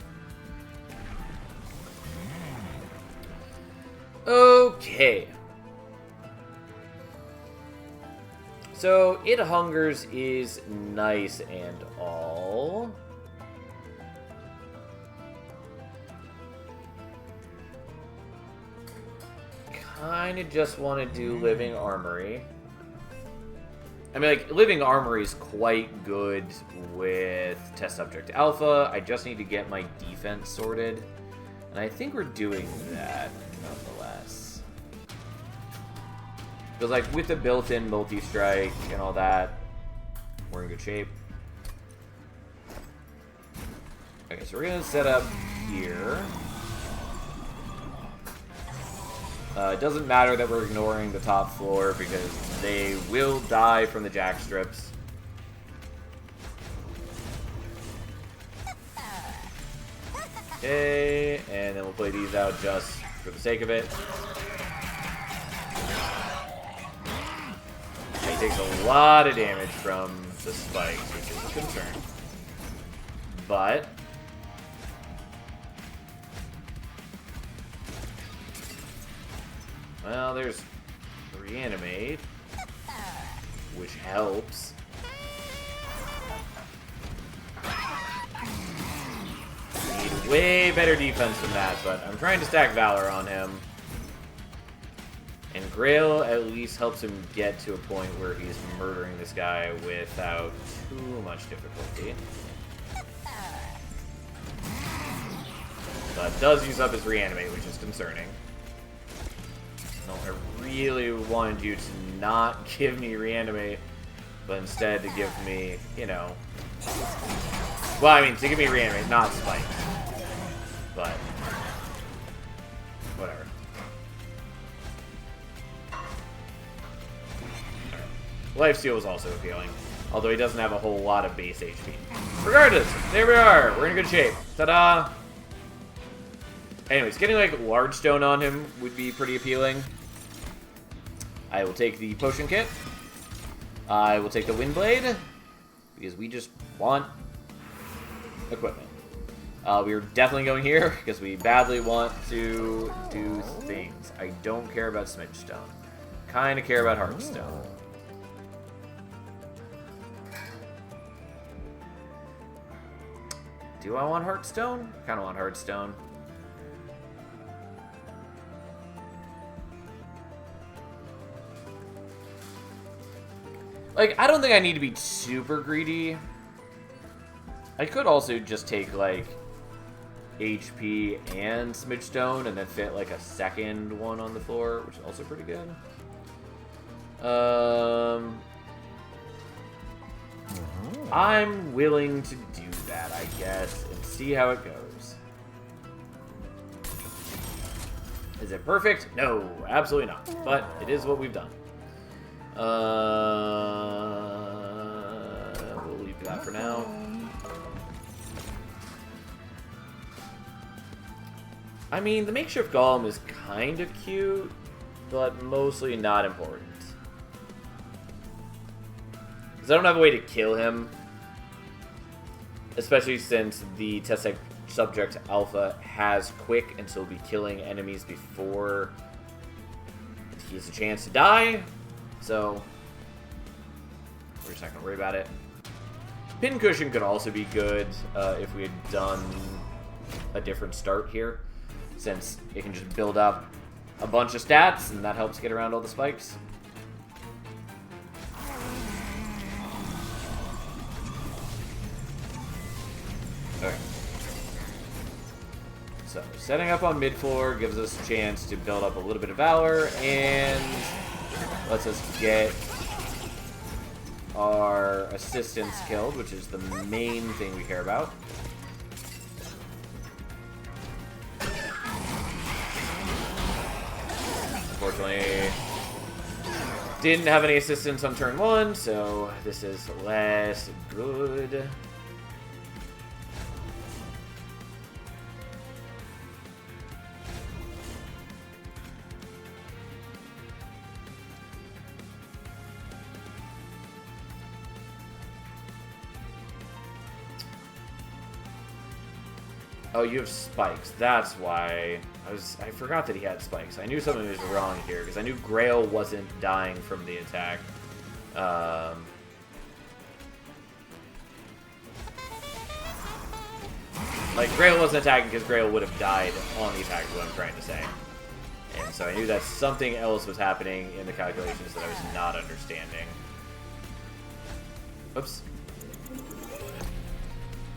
Okay. So, It Hungers is nice and all. Kinda just want to do Living Armory. I mean, like, Living Armory is quite good with Test Subject Alpha. I just need to get my defense sorted. And I think we're doing that, nonetheless. Because, like, with the built-in multi-strike and all that, we're in good shape. Okay, so we're going to set up here. It doesn't matter that we're ignoring the top floor because they will die from the jack strips. Okay, and then we'll play these out just for the sake of it. He takes a lot of damage from the spikes, which is a concern. But well, there's Reanimate, which helps. Need way better defense than that, but I'm trying to stack Valor on him. And Grail at least helps him get to a point where he's murdering this guy without too much difficulty. But does use up his Reanimate, which is concerning. No, I really wanted you to not give me Reanimate, but instead to give me, you know... Well, I mean, to give me Reanimate, not Spike. But... whatever. Lifesteal was also appealing, although he doesn't have a whole lot of base HP. Regardless, there we are! We're in good shape. Ta-da! Anyways, getting, like, Large Stone on him would be pretty appealing. I will take the Potion Kit. I will take the Windblade, because we just want equipment. We are definitely going here, because we badly want to do things. I don't care about Smidgestone. Kind of care about Heartstone. Do I want Heartstone? Kind of want Heartstone. Like, I don't think I need to be super greedy. I could also just take, like, HP and Smidgestone and then fit, like, a second one on the floor, which is also pretty good. I'm willing to do that, I guess, and see how it goes. Is it perfect? No, absolutely not. But it is what we've done. We'll leave that for now. I mean, the makeshift golem is kind of cute, but mostly not important. Because I don't have a way to kill him. Especially since the test subject alpha has quick, and so he'll be killing enemies before he has a chance to die. So, we're just not going to worry about it. Pincushion could also be good if we had done a different start here, since it can just build up a bunch of stats, and that helps get around all the spikes. Okay. So, setting up on mid-floor gives us a chance to build up a little bit of Valor, and lets us get our assistants killed, which is the main thing we care about. Unfortunately, didn't have any assistants on turn 1, so this is less good. Oh, you have spikes. That's why. I forgot that he had spikes. I knew something was wrong here, because I knew Grail wasn't dying from the attack. Like, Grail wasn't attacking because Grail would have died on the attack, is what I'm trying to say. And so I knew that something else was happening in the calculations that I was not understanding. Oops.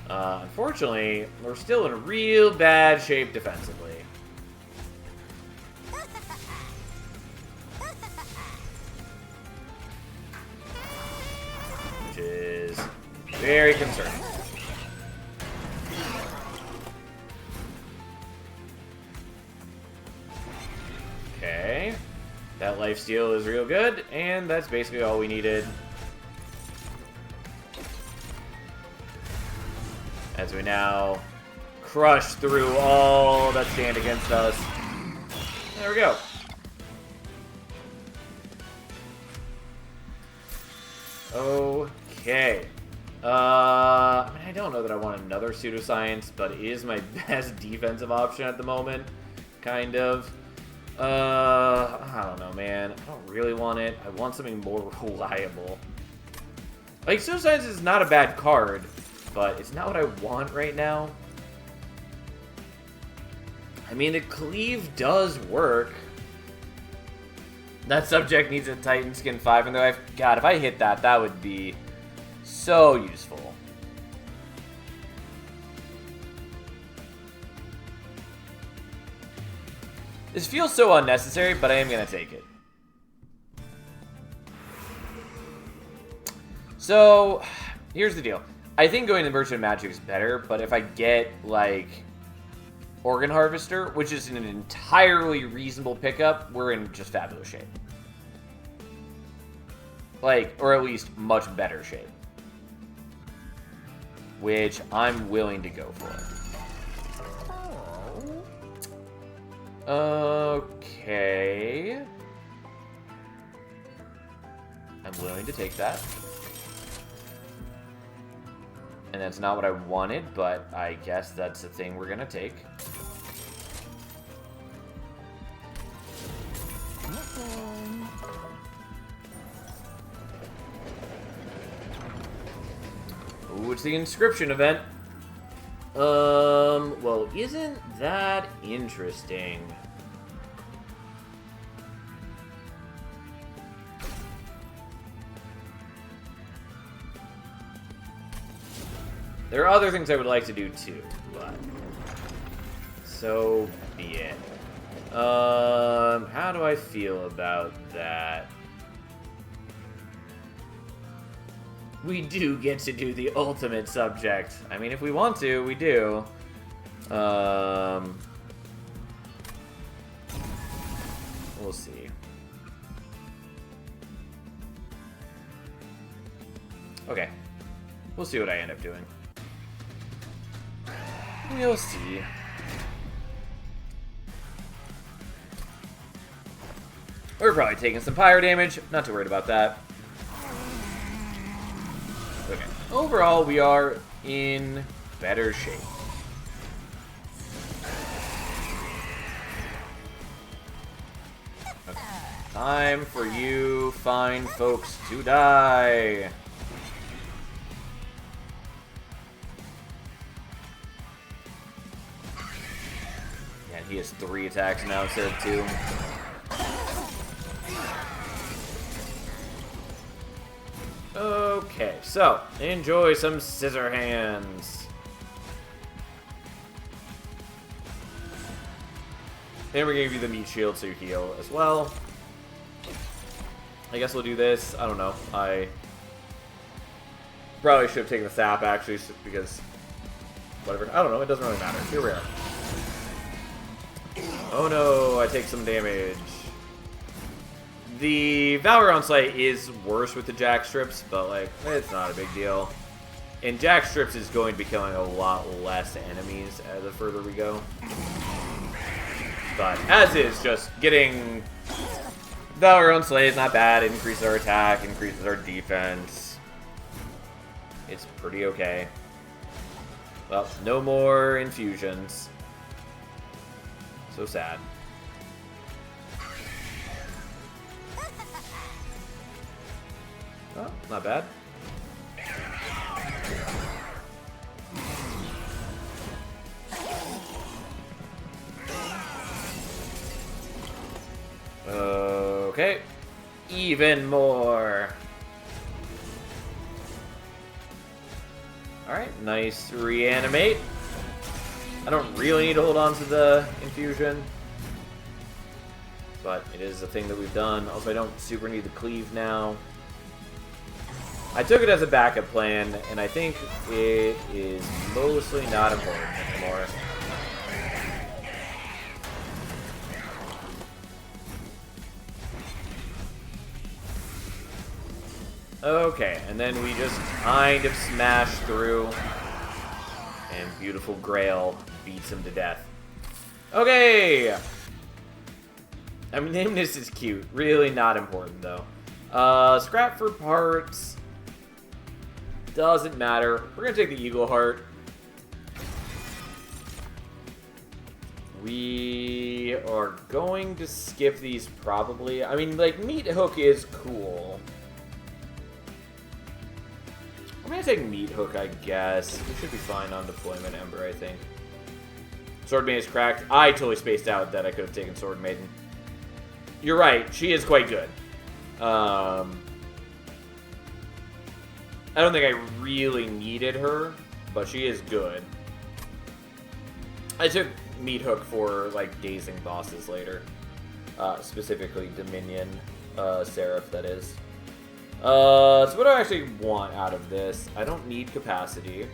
Unfortunately, we're still in real bad shape defensively. Which is very concerning. Okay. That lifesteal is real good, and that's basically all we needed. As we now crush through all that stand against us. There we go. Okay. I mean, I don't know that I want another pseudoscience, but it is my best defensive option at the moment. Kind of. I don't know, man. I don't really want it. I want something more reliable. Like, pseudoscience is not a bad card, but it's not what I want right now. I mean, the cleave does work. That subject needs a Titan Skin 5 in their life. God, if I hit that, that would be so useful. This feels so unnecessary, but I am going to take it. So, here's the deal. I think going to Merchant of Magic is better, but if I get, like, Organ Harvester, which is an entirely reasonable pickup, we're in just fabulous shape. Like, or at least much better shape. Which I'm willing to go for. Okay. I'm willing to take that. And that's not what I wanted, but I guess that's the thing we're gonna take. Ooh, it's the inscription event. Well, isn't that interesting? There are other things I would like to do too, but so be it. How do I feel about that? We do get to do the ultimate subject. I mean, if we want to, we do. We'll see. Okay. We'll see what I end up doing. We'll see. We're probably taking some pyro damage. Not too worried about that. Okay. Overall, we are in better shape. Okay. Time for you fine folks to die. And he has 3 attacks now instead of 2. Okay, so enjoy some scissor hands. And we're gonna give you the meat shield so you heal as well. I guess we'll do this. I don't know. I probably should have taken the sap actually, because whatever. I don't know. It doesn't really matter. Here we are. Oh no! I take some damage. The Valor Onslaught is worse with the Jack Strips, but, like, it's not a big deal. And Jack Strips is going to be killing a lot less enemies the further we go. But, as is, just getting Valor Onslaught is not bad. It increases our attack, increases our defense. It's pretty okay. Well, no more infusions. So sad. Oh, not bad. Okay. Even more. Alright, nice reanimate. I don't really need to hold on to the infusion, but it is a thing that we've done. Also, I don't super need the cleave now. I took it as a backup plan, and I think it is mostly not important anymore. Okay, and then we just kind of smash through, and beautiful Grail beats him to death. Okay! I mean, nameless is cute. Really not important, though. Scrap for parts. Doesn't matter. We're gonna take the Eagle Heart. We are going to skip these, probably. I mean, like, Meat Hook is cool. I'm gonna take Meat Hook, I guess. We should be fine on deployment Ember, I think. Sword Maiden is cracked. I totally spaced out that I could have taken Sword Maiden. You're right, she is quite good. I don't think I really needed her, but she is good. I took Meat Hook for, like, dazing bosses later. Specifically Dominion Seraph, that is. So what do I actually want out of this? I don't need capacity.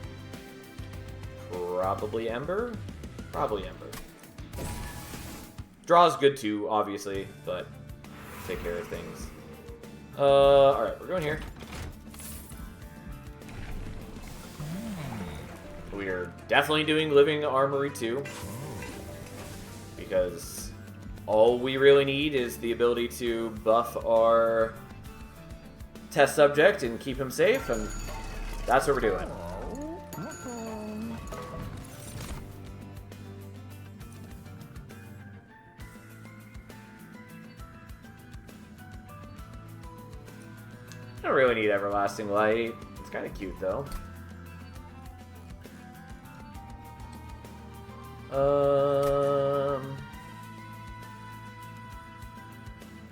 Probably Ember? Probably Ember. Draw's good too, obviously, but take care of things. Alright, we're going here. We're definitely doing Living Armory too, because all we really need is the ability to buff our test subject and keep him safe, and that's what we're doing. I don't really need Everlasting Light. It's kind of cute, though.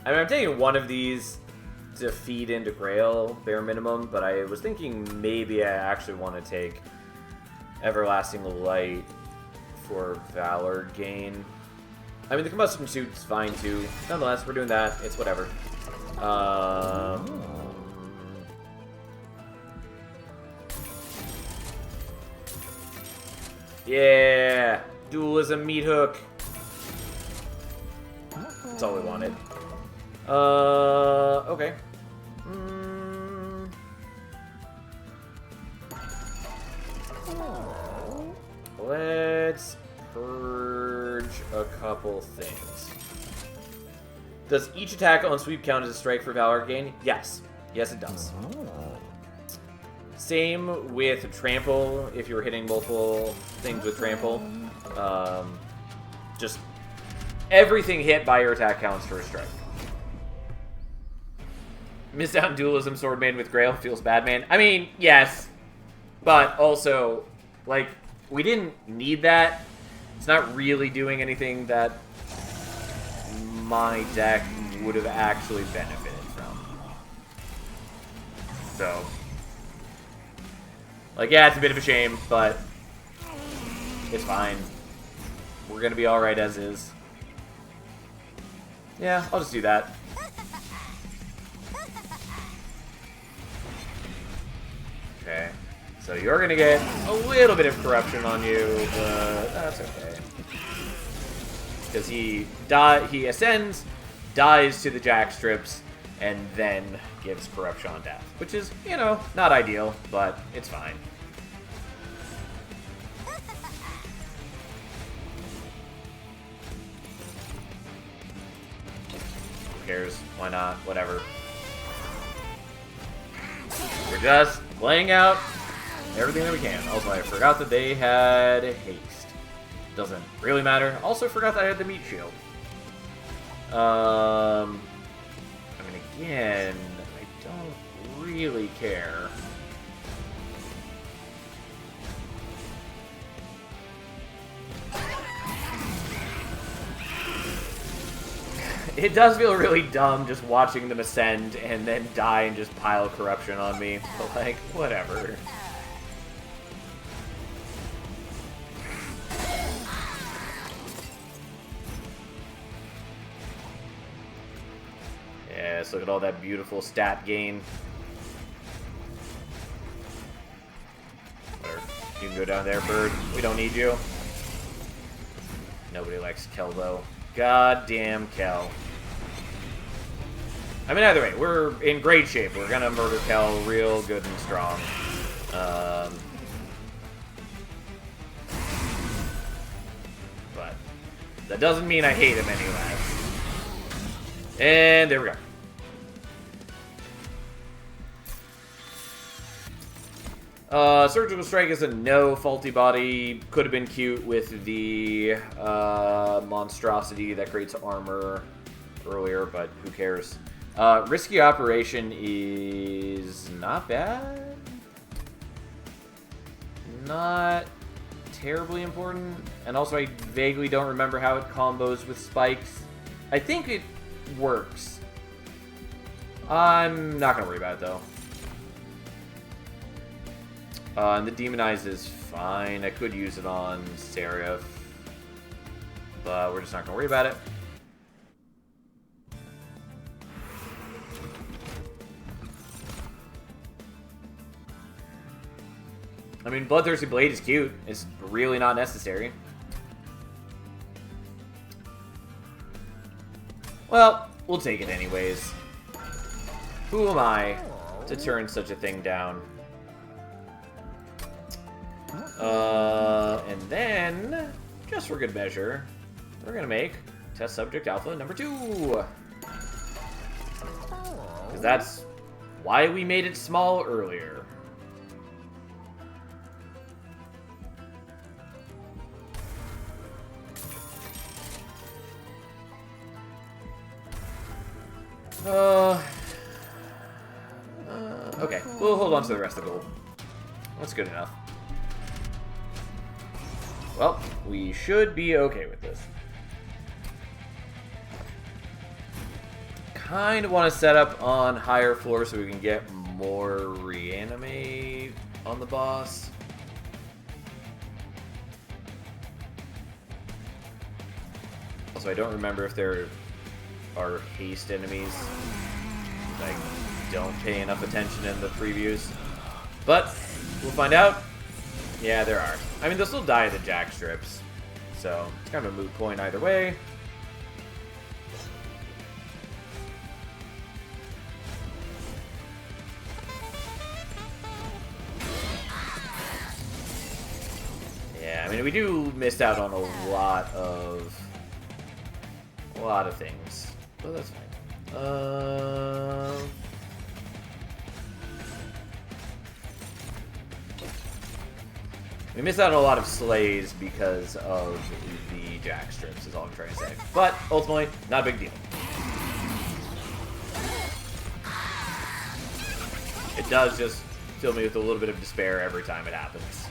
I mean, I'm taking one of these to feed into Grail, bare minimum, but I was thinking maybe I actually want to take Everlasting Light for Valor gain. I mean, the Combustion Suit's fine, too. Nonetheless, we're doing that. It's whatever. Yeah! Dualism Meat Hook! That's all we wanted. Okay. Let's purge a couple things. Does each attack on sweep count as a strike for Valor gain? Yes. Yes, it does. Same with Trample, if you were hitting multiple things with Trample. Just everything hit by your attack counts for a strike. Missed out on Dualism Sword Maiden with Grail feels bad, man. I mean, yes. But also, like, we didn't need that. It's not really doing anything that my deck would have actually benefited from. So, like, yeah, it's a bit of a shame, but it's fine. We're gonna be alright as is. Yeah, I'll just do that. Okay, so you're gonna get a little bit of corruption on you, but that's okay. Because he ascends, dies to the jack strips, and then gives corruption on death. Which is, you know, not ideal, but it's fine. Who cares? Why not? Whatever. We're just laying out everything that we can. Also, I forgot that they had haste. Doesn't really matter. Also forgot that I had the meat shield. I mean, again, I don't really care. It does feel really dumb just watching them ascend and then die and just pile corruption on me. But, like, whatever. Look at all that beautiful stat gain. Whatever. You can go down there, bird. We don't need you. Nobody likes Kel, though. Goddamn Kel. I mean, either way, we're in great shape. We're gonna murder Kel real good and strong. But that doesn't mean I hate him any less. And there we go. Surgical Strike is a no. Faulty Body could have been cute with the monstrosity that creates armor earlier, but who cares? Risky Operation is not bad. Not terribly important. And also, I vaguely don't remember how it combos with spikes. I think it works. I'm not going to worry about it, though. And the Demonize is fine. I could use it on Seraph, but we're just not going to worry about it. I mean, Bloodthirsty Blade is cute. It's really not necessary. Well, we'll take it anyways. Who am I to turn such a thing down? And then, just for good measure, we're gonna make Test Subject Alpha number 2. Because that's why we made it small earlier. Okay, we'll hold on to the rest of the gold. That's good enough. Well, we should be okay with this. Kind of want to set up on higher floor so we can get more reanimate on the boss. Also, I don't remember if there are haste enemies. I don't pay enough attention in the previews. But we'll find out. Yeah, there are. I mean, they'll still die of the jack strips. So, it's kind of a moot point either way. Yeah, I mean, we do miss out on a lot of things. But that's fine. We missed out on a lot of slays because of the jack strips, is all I'm trying to say. But, ultimately, not a big deal. It does just fill me with a little bit of despair every time it happens.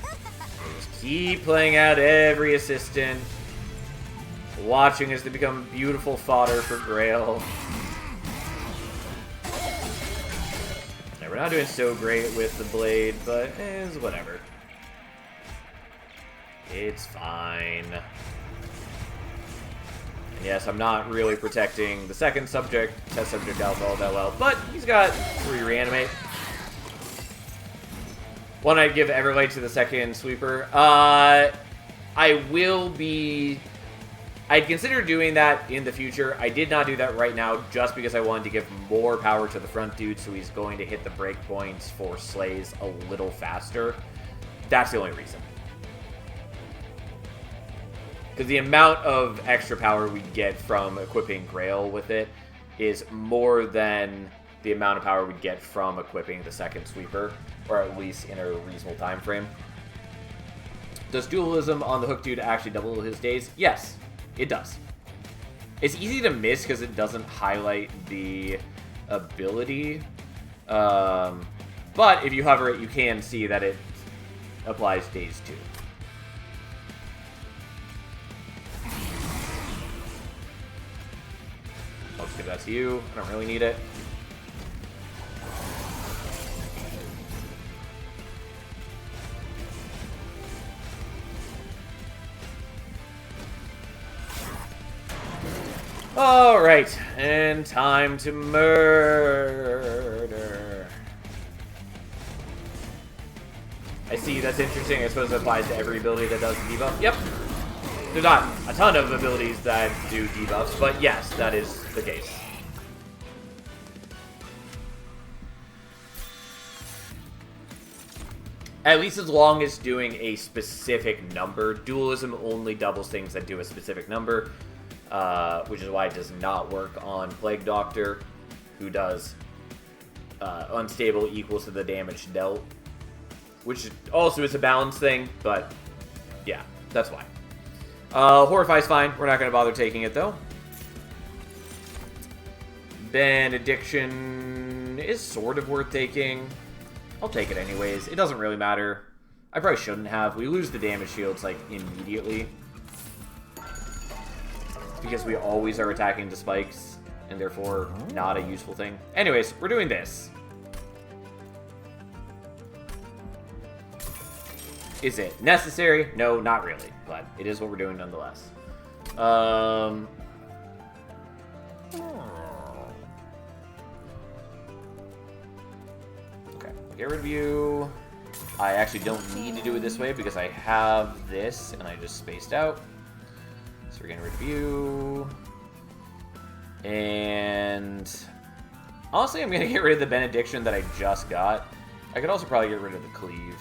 I just keep playing out every assistant, watching as they become beautiful fodder for Grail. We're not doing so great with the blade, but it's whatever. It's fine. And yes, I'm not really protecting the second subject, Test Subject Alpha, all that well, but he's got 3 reanimate. One I'd give Everlight to the second sweeper. I'd consider doing that in the future. I did not do that right now just because I wanted to give more power to the front dude so he's going to hit the breakpoints for slays a little faster. That's the only reason. Because the amount of extra power we get from equipping Grail with it is more than the amount of power we get from equipping the second sweeper, or at least in a reasonable time frame. Does dualism on the hook dude actually double his days? Yes. It does. It's easy to miss because it doesn't highlight the ability. But if you hover it, you can see that it applies days too. I'll just give that to you. I don't really need it. Alright, and time to murder. I see, that's interesting. I suppose it applies to every ability that does debuff. Yep. There's not a ton of abilities that do debuffs, but yes, that is the case. At least as long as doing a specific number. Dualism only doubles things that do a specific number, which is why it does not work on Plague Doctor, who does unstable equals to the damage dealt, which also is a balance thing, but yeah, that's why. Horrify's fine. We're not going to bother taking it, though. Benediction is sort of worth taking. I'll take it anyways. It doesn't really matter. I probably shouldn't have. We lose the damage shields, like, immediately. Because we always are attacking the spikes, and therefore not a useful thing. Anyways, we're doing this. Is it necessary? No, not really. But it is what we're doing nonetheless. Okay, get rid of you. I actually don't need to do it this way because I have this and I just spaced out. So we're getting rid of you. And honestly, I'm going to get rid of the Benediction that I just got. I could also probably get rid of the Cleave.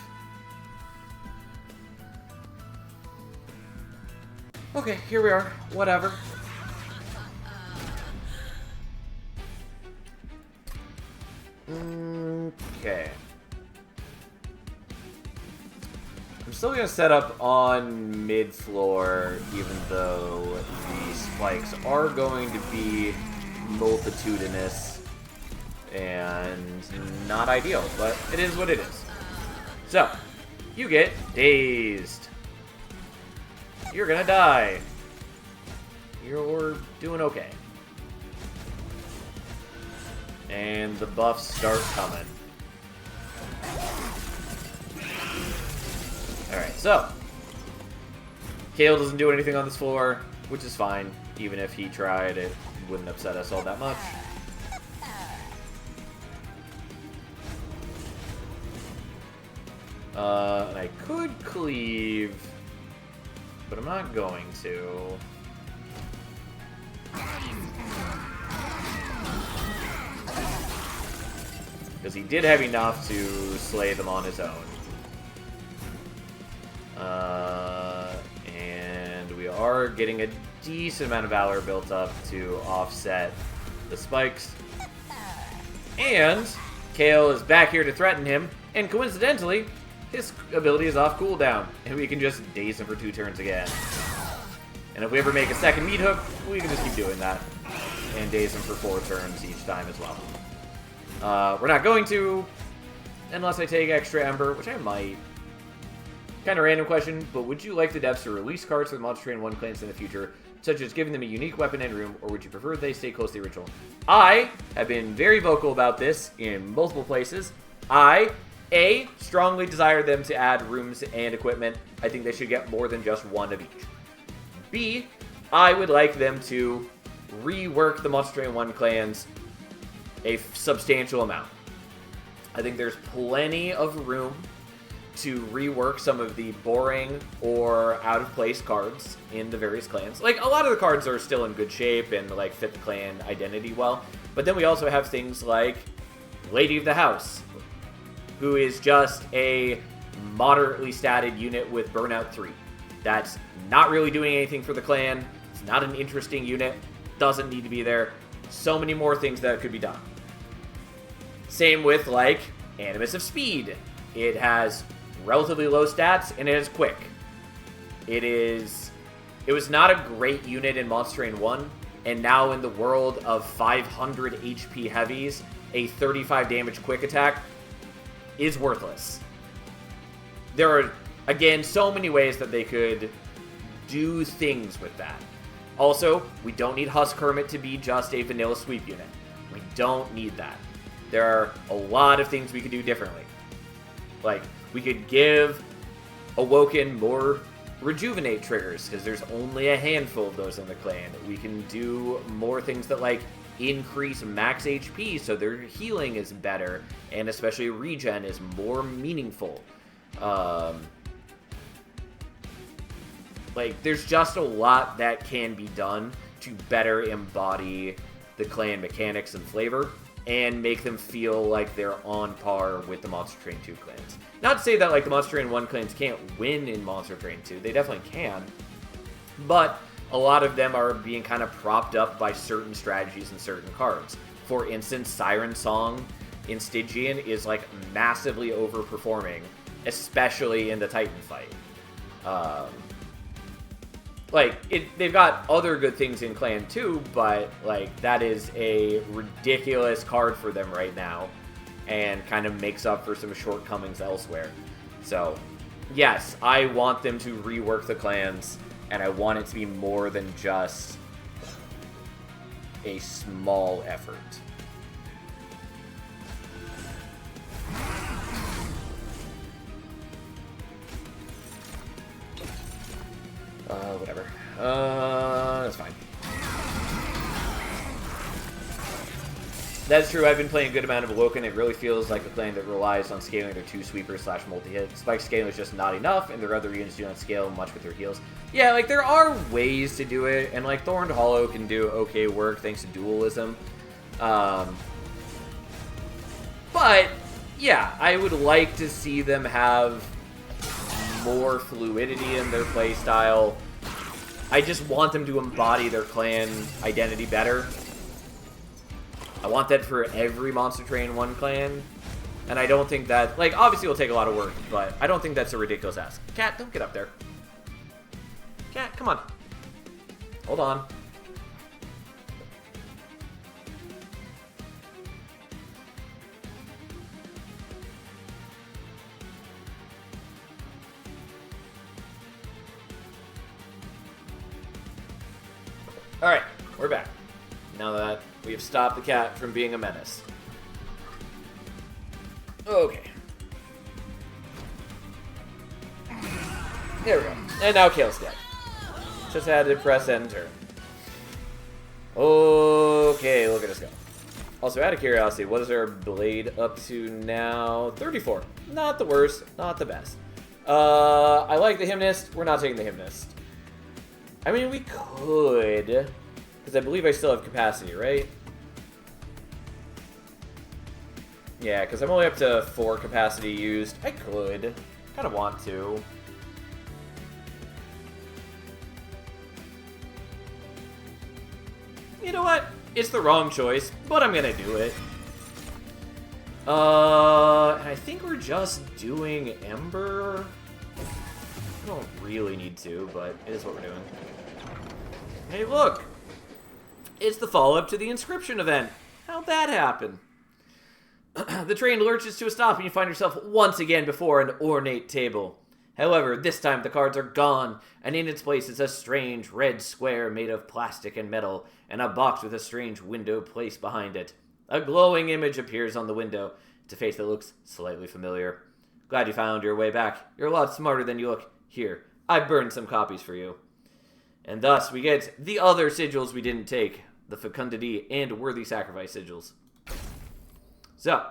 Okay, here we are. Whatever. Okay. I'm still going to set up on mid-floor, even though the spikes are going to be multitudinous and not ideal, but it is what it is. So, you get dazed. You're gonna die. You're doing okay. And the buffs start coming. Alright, so. Kale doesn't do anything on this floor, which is fine. Even if he tried, it wouldn't upset us all that much. And I could cleave, but I'm not going to. Because he did have enough to slay them on his own. And we are getting a decent amount of Valor built up to offset the spikes. And Kale is back here to threaten him, and coincidentally, his ability is off cooldown, and we can just daze him for 2 turns again. And if we ever make a second meat hook, we can just keep doing that. And daze him for 4 turns each time as well. We're not going to, unless I take extra Ember, which I might. Kind of random question, but would you like the devs to release cards for the Monster Train 1 clans in the future, such as giving them a unique weapon and room, or would you prefer they stay close to the original? I have been very vocal about this in multiple places. I strongly desire them to add rooms and equipment. I think they should get more than just 1 of each. B, I would like them to rework the Monster Train 1 clans a substantial amount. I think there's plenty of room to rework some of the boring or out-of-place cards in the various clans. Like, a lot of the cards are still in good shape and, like, fit the clan identity well. But then we also have things like Lady of the House, who is just a moderately statted unit with Burnout 3. That's not really doing anything for the clan. It's not an interesting unit. Doesn't need to be there. So many more things that could be done. Same with, like, Animus of Speed. It has relatively low stats, and it is quick. It was not a great unit in Monster Train 1, and now in the world of 500 HP heavies, a 35 damage quick attack is worthless. There are, again, so many ways that they could do things with that. Also, we don't need Husk Hermit to be just a vanilla sweep unit. We don't need that. There are a lot of things we could do differently. Like, we could give Awoken more rejuvenate triggers, because there's only a handful of those in the clan. We can do more things that, like, increase max HP, so their healing is better, and especially regen is more meaningful. Like, there's just a lot that can be done to better embody the clan mechanics and flavor, and make them feel like they're on par with the Monster Train 2 clans. Not to say that, like, the Monster Train 1 clans can't win in Monster Train 2. They definitely can. But a lot of them are being kind of propped up by certain strategies and certain cards. For instance, Siren Song in Stygian is, like, massively overperforming, especially in the Titan fight. They've got other good things in Clan 2, but, like, that is a ridiculous card for them right now, and kind of makes up for some shortcomings elsewhere. So, yes, I want them to rework the clans, and I want it to be more than just a small effort. Whatever. That's fine. That's true, I've been playing a good amount of Awoken. It really feels like a clan that relies on scaling their 2 sweepers / multi-hit. Spike scaling is just not enough, and their other units do not scale much with their heals. Yeah, like, there are ways to do it, and, like, Thorned Hollow can do okay work thanks to dualism. But, yeah, I would like to see them have more fluidity in their playstyle. I just want them to embody their clan identity better. I want that for every Monster Train 1 clan. And I don't think that... Like, obviously it'll take a lot of work, but I don't think that's a ridiculous ask. Cat, don't get up there. Cat, come on. Hold on. Alright, we're back. Now that we have stopped the cat from being a menace. Okay. There we go. And now Kale's dead. Just had to press enter. Okay, look at us go. Also, out of curiosity, what is our blade up to now? 34. Not the worst, not the best. I like the Hymnist. We're not taking the Hymnist. I mean, we could, because I believe I still have capacity, right? Yeah, because I'm only up to 4 capacity used. I could. Kind of want to. You know what? It's the wrong choice, but I'm gonna do it. And I think we're just doing Ember. I don't really need to, but it is what we're doing. Hey, look! It's the follow-up to the Inscription event. How'd that happen? The train lurches to a stop and you find yourself once again before an ornate table. However, this time the cards are gone, and in its place is a strange red square made of plastic and metal, and a box with a strange window placed behind it. A glowing image appears on the window. It's a face that looks slightly familiar. Glad you found your way back. You're a lot smarter than you look. Here, I burned some copies for you. And thus we get the other sigils we didn't take, the Fecundity and Worthy Sacrifice sigils. So,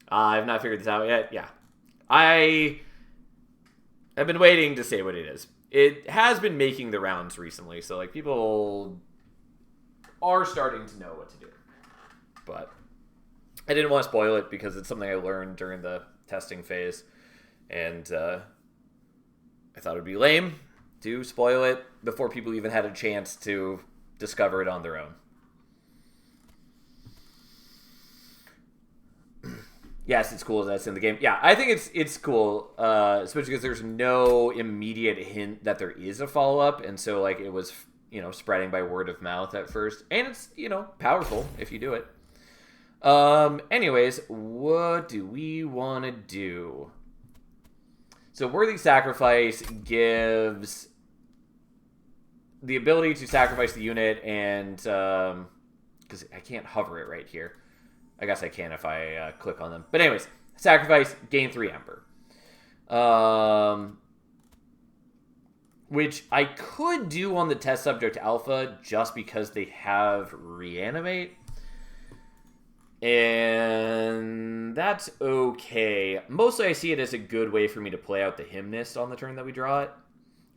I've not figured this out yet. Yeah. I have been waiting to say what it is. It has been making the rounds recently, so, like, people are starting to know what to do. But I didn't want to spoil it because it's something I learned during the testing phase, and I thought it would be lame to spoil it before people even had a chance to discover it on their own. Yes, it's cool that's in the game. Yeah, I think it's cool, especially because there's no immediate hint that there is a follow-up, and so, like, it was, you know, spreading by word of mouth at first, and it's, you know, powerful if you do it. Anyways, what do we want to do? So Worthy Sacrifice gives the ability to sacrifice the unit, and because I can't hover it right here. I guess I can if I click on them. But anyways, sacrifice, gain 3 Ember. which I could do on the test subject alpha just because they have reanimate. And that's okay. Mostly I see it as a good way for me to play out the Hymnist on the turn that we draw it.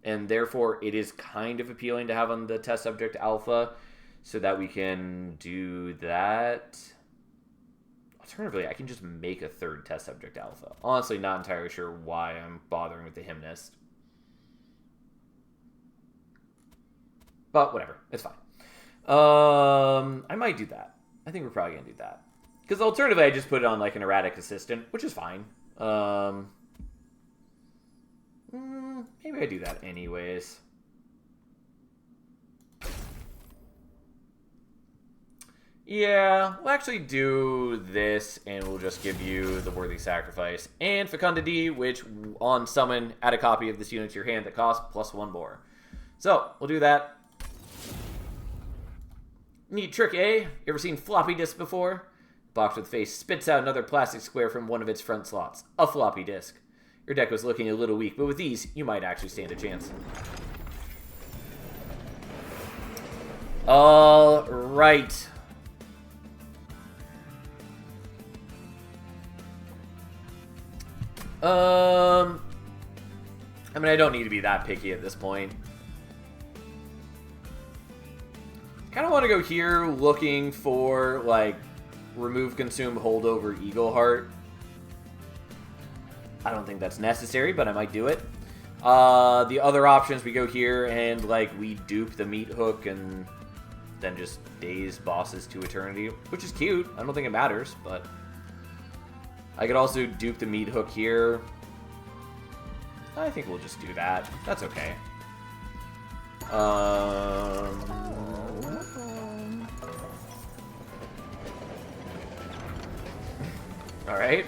And therefore it is kind of appealing to have on the test subject alpha so that we can do that. Alternatively, I can just make a third test subject alpha. Honestly, not entirely sure why I'm bothering with the Hymnist. But whatever, it's fine. I might do that. I think we're probably going to do that. Because alternatively, I just put it on like an erratic assistant, which is fine. Maybe I do that anyways. Yeah, we'll actually do this, and we'll just give you the Worthy Sacrifice and Fecundity, which on summon, add a copy of this unit to your hand that costs +1 more. So, we'll do that. Neat trick, eh? You ever seen floppy disk before? Box with face spits out another plastic square from one of its front slots. A floppy disk. Your deck was looking a little weak, but with these, you might actually stand a chance. All right. I mean, I don't need to be that picky at this point. Kind of want to go here looking for, like, remove, consume, holdover, Eagleheart. I don't think that's necessary, but I might do it. The other options, we go here and, like, we dupe the Meat Hook and then just daze bosses to eternity, which is cute. I don't think it matters, but I could also dupe the Meat Hook here. I think we'll just do that. That's okay. Alright.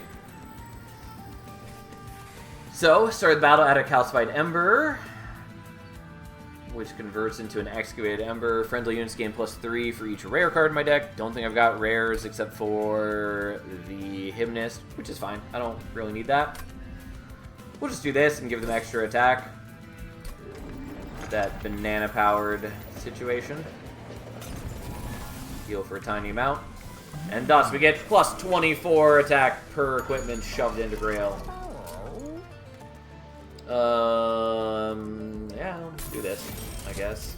So, start the battle at a Calcified Ember, which converts into an Excavated Ember. Friendly units gain +3 for each rare card in my deck. Don't think I've got rares except for the Hymnist, which is fine. I don't really need that. We'll just do this and give them extra attack. That banana-powered situation. Heal for a tiny amount. And thus we get +24 attack per equipment shoved into Grail. Yeah, let's do this, I guess.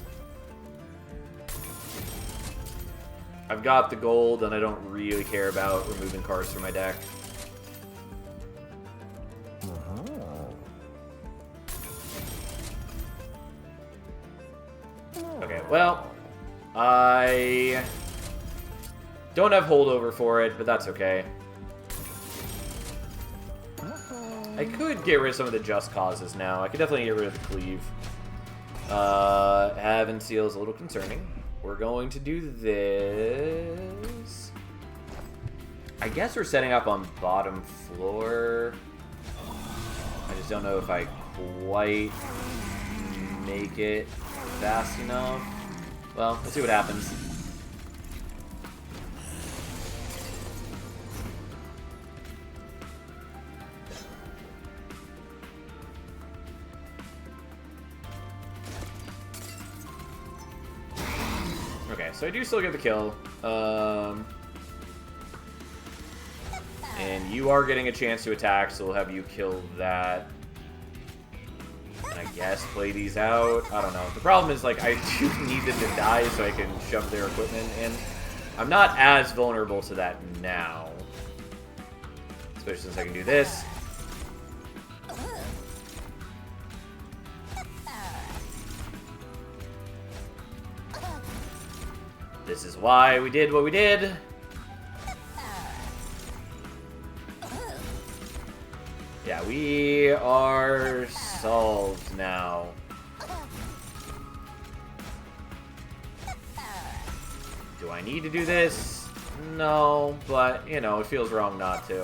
I've got the gold, and I don't really care about removing cards from my deck. Okay, well, I don't have holdover for it, but that's okay. I could get rid of some of the Just Causes now. I could definitely get rid of the Cleave. Heaven Seal is a little concerning. We're going to do this. I guess we're setting up on bottom floor. I just don't know if I quite make it fast enough. Well, let's see what happens. Okay, so I do still get the kill. And you are getting a chance to attack, so we'll have you kill that. And I guess play these out. I don't know. The problem is, like, I do need them to die so I can shove their equipment in. I'm not as vulnerable to that now. Especially since I can do this. This is why we did what we did. Yeah, we are solved now. Do I need to do this? No, but, you know, it feels wrong not to.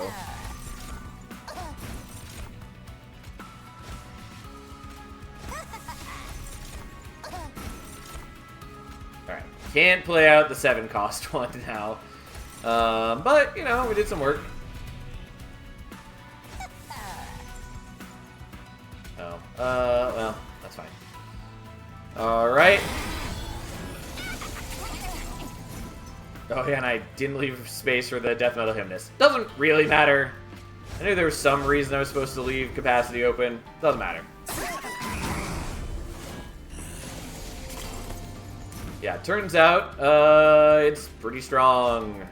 Alright, can't play out the 7-cost one now. But, you know, we did some work. Oh, well, that's fine. Alright. Oh yeah, and I didn't leave space for the death metal hymnist. Doesn't really matter. I knew there was some reason I was supposed to leave capacity open. Doesn't matter. Yeah, turns out, it's pretty strong.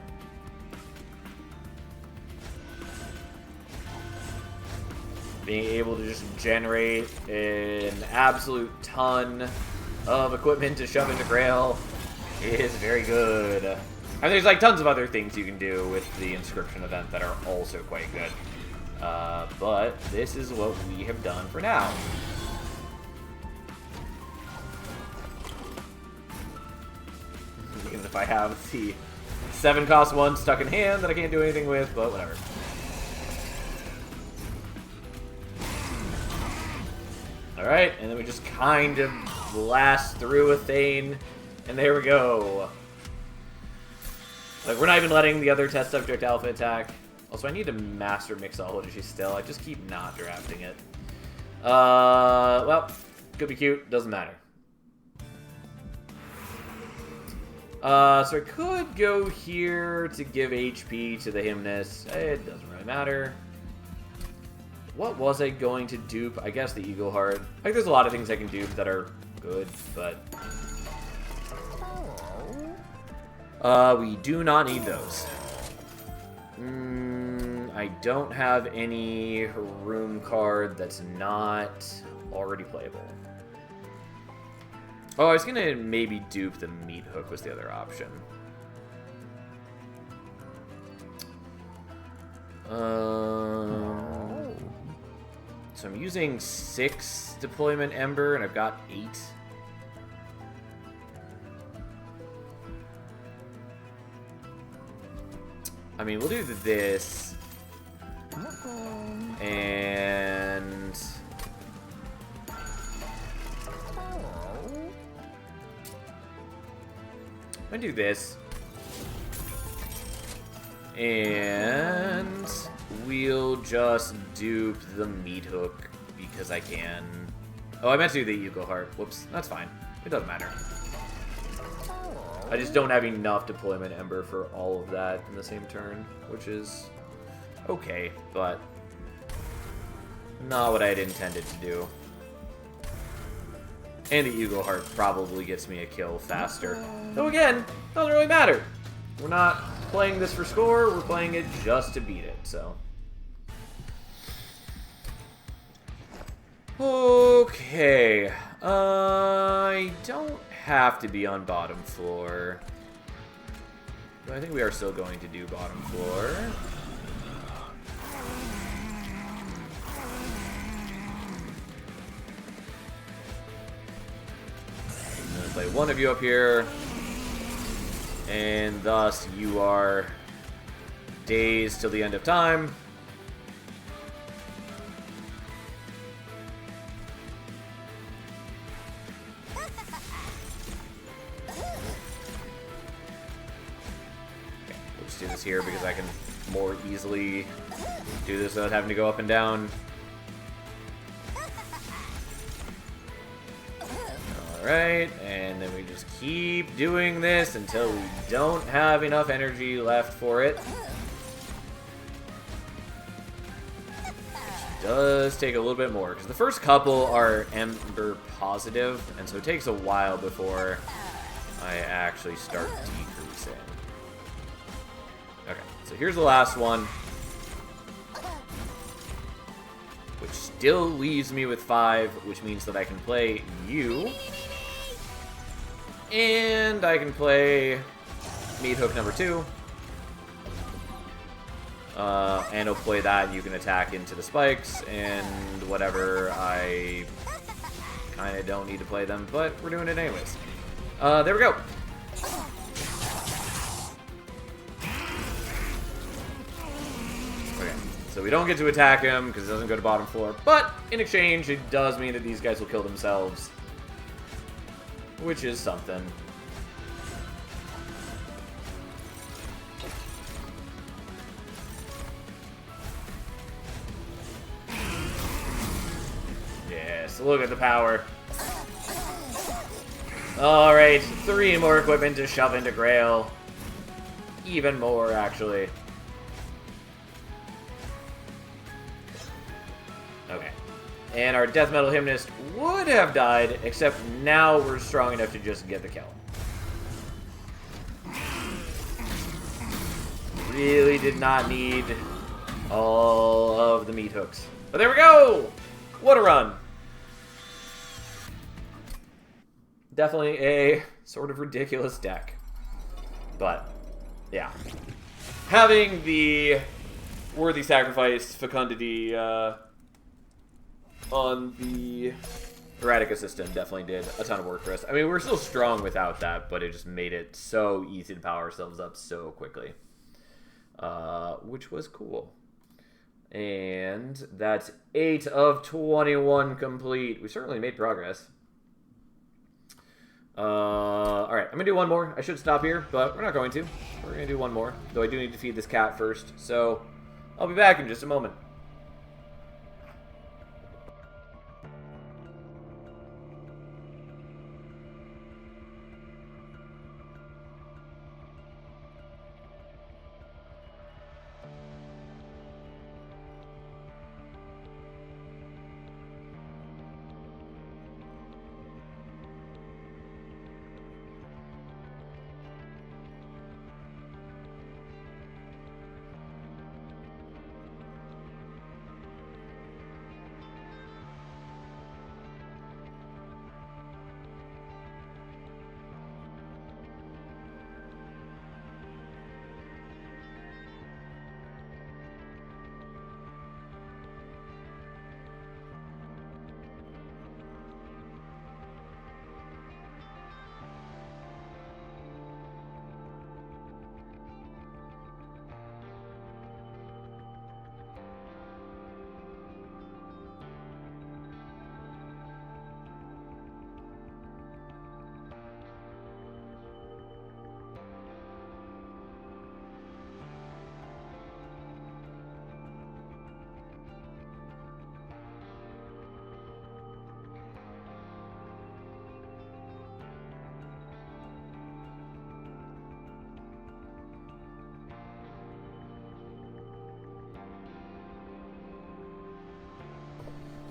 Being able to just generate an absolute ton of equipment to shove into Grail is very good. And there's like tons of other things you can do with the Inscription event that are also quite good. But this is what we have done for now. Even if I have the 7-cost one stuck in hand that I can't do anything with, but whatever. Alright, and then we just kind of blast through a Thane, and there we go. Like, we're not even letting the other test subject alpha attack. Also, I need to master Mixology still. I just keep not drafting it. Well, could be cute. Doesn't matter. So I could go here to give HP to the Hymnus. It doesn't really matter. What was I going to dupe? I guess the Eagle Heart. Like, there's a lot of things I can dupe that are good, but... we do not need those. I don't have any room card that's not already playable. Oh, I was gonna maybe dupe the Meat Hook was the other option. So I'm using 6 Deployment Ember, and I've got 8. I mean, we'll do this. And... I'm gonna do this. And... we'll just dupe the Meat Hook because I can. Oh, I meant to do the Eagle Heart. Whoops, that's fine. It doesn't matter. I just don't have enough Deployment Ember for all of that in the same turn, which is okay, but not what I had intended to do. And the Eagle Heart probably gets me a kill faster. Though again, doesn't really matter. We're not playing this for score, we're playing it just to beat it, so. Okay. I don't have to be on bottom floor. But I think we are still going to do bottom floor. I'm gonna play one of you up here. And thus you are dazed till the end of time. Do this here because I can more easily do this without having to go up and down. Alright, and then we just keep doing this until we don't have enough energy left for it. Which does take a little bit more, because the first couple are Ember positive, and so it takes a while before I actually start decreasing. Okay, so here's the last one. Which still leaves me with 5, which means that I can play you. And I can play Meat Hook number 2. And I'll play that, and you can attack into the spikes, and whatever, I kind of don't need to play them, but we're doing it anyways. There we go. So we don't get to attack him because it doesn't go to bottom floor, but in exchange, it does mean that these guys will kill themselves, which is something. Yes, look at the power. Alright, 3 more equipment to shove into Grail. Even more, actually. Okay. And our Death Metal Hymnist would have died, except now we're strong enough to just get the kill. Really did not need all of the meat hooks. But there we go! What a run! Definitely a sort of ridiculous deck. But, yeah. Having the Worthy Sacrifice Fecundity on the Erratica system definitely did a ton of work for us. I mean, we're still strong without that, but it just made it so easy to power ourselves up so quickly. Which was cool. And that's 8 of 21 complete. We certainly made progress. Alright, I'm gonna do one more. I should stop here, but we're not going to. We're gonna do one more. Though I do need to feed this cat first, so I'll be back in just a moment.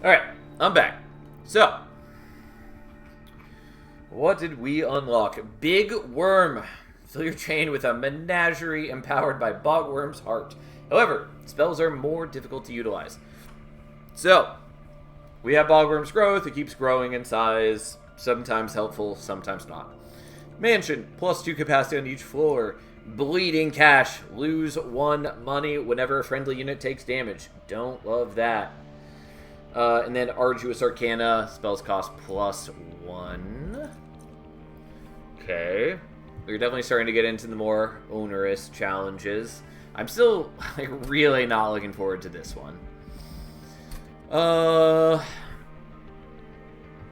Alright, I'm back. So, what did we unlock? Big Worm. Fill your chain with a menagerie empowered by Bogworm's Heart. However, spells are more difficult to utilize. So, we have Bogworm's Growth. It keeps growing in size. Sometimes helpful, sometimes not. Mansion, +2 capacity on each floor. Bleeding Cash, lose 1 money whenever a friendly unit takes damage. Don't love that. And then Arduous Arcana, spells cost +1. Okay. We're definitely starting to get into the more onerous challenges. I'm still really not looking forward to this one. I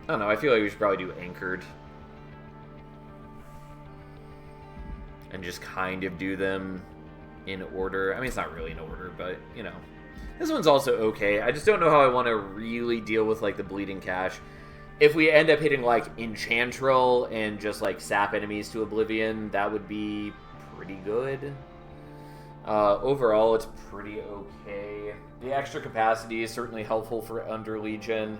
don't know, I feel like we should probably do Anchored. And just kind of do them in order. I mean, it's not really in order, but, you know. This one's also okay. I just don't know how I want to really deal with, like, the Bleeding Cash. If we end up hitting, like, Enchantrel and just, like, sap enemies to oblivion, that would be pretty good. Overall, it's pretty okay. The extra capacity is certainly helpful for Under Legion.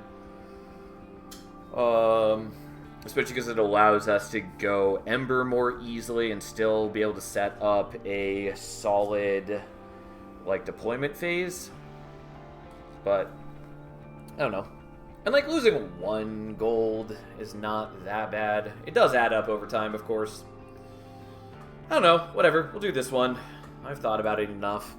Especially because it allows us to go Ember more easily and still be able to set up a solid, like, deployment phase. But, I don't know. And, like, losing 1 gold is not that bad. It does add up over time, of course. I don't know. Whatever. We'll do this one. I've thought about it enough.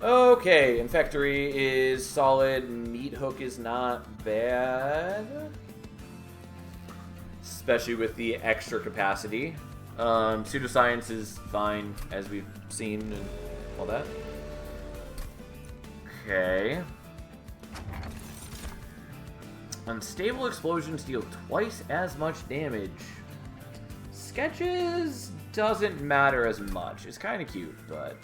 Okay, Infectory is solid. Meat Hook is not bad. Especially with the extra capacity. Pseudoscience is fine, as we've seen and all that. Okay. Unstable explosions deal twice as much damage. Sketches doesn't matter as much. It's kind of cute, but...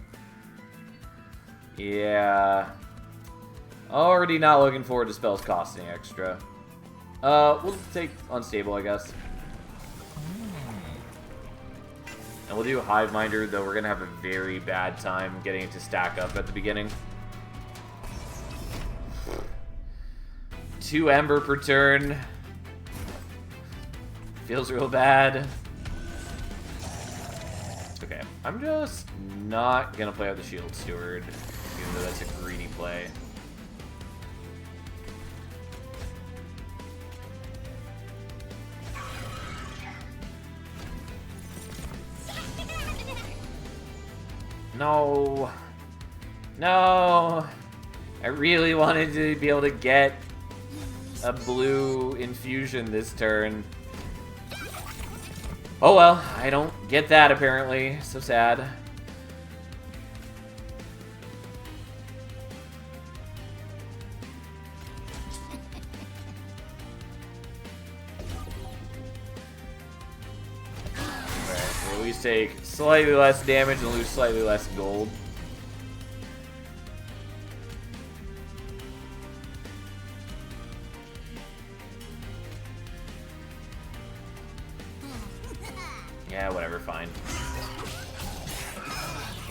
yeah. Already not looking forward to spells costing extra. We'll take Unstable, I guess. And we'll do Hiveminder, though we're going to have a very bad time getting it to stack up at the beginning. 2 Ember per turn. Feels real bad. Okay, I'm just not going to play out the Shield Steward, even though that's a greedy play. No. No. I really wanted to be able to get a blue infusion this turn. Oh well, I don't get that apparently. So sad. Alright, we at least take slightly less damage and lose slightly less gold. Yeah, whatever, fine.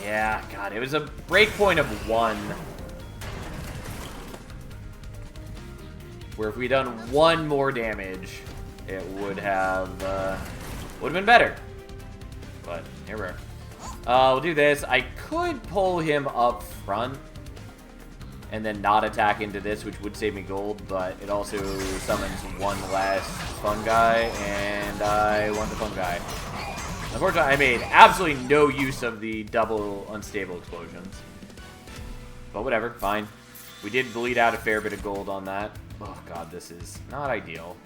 Yeah, God, it was a breakpoint of 1. Where if we'd done 1 more damage, it would have been better. But here we are. We'll do this. I could pull him up front and then not attack into this, which would save me gold, but it also summons 1 less fungi, and I want the fungi. Unfortunately, I made absolutely no use of the double unstable explosions. But whatever, fine. We did bleed out a fair bit of gold on that. Oh god, this is not ideal.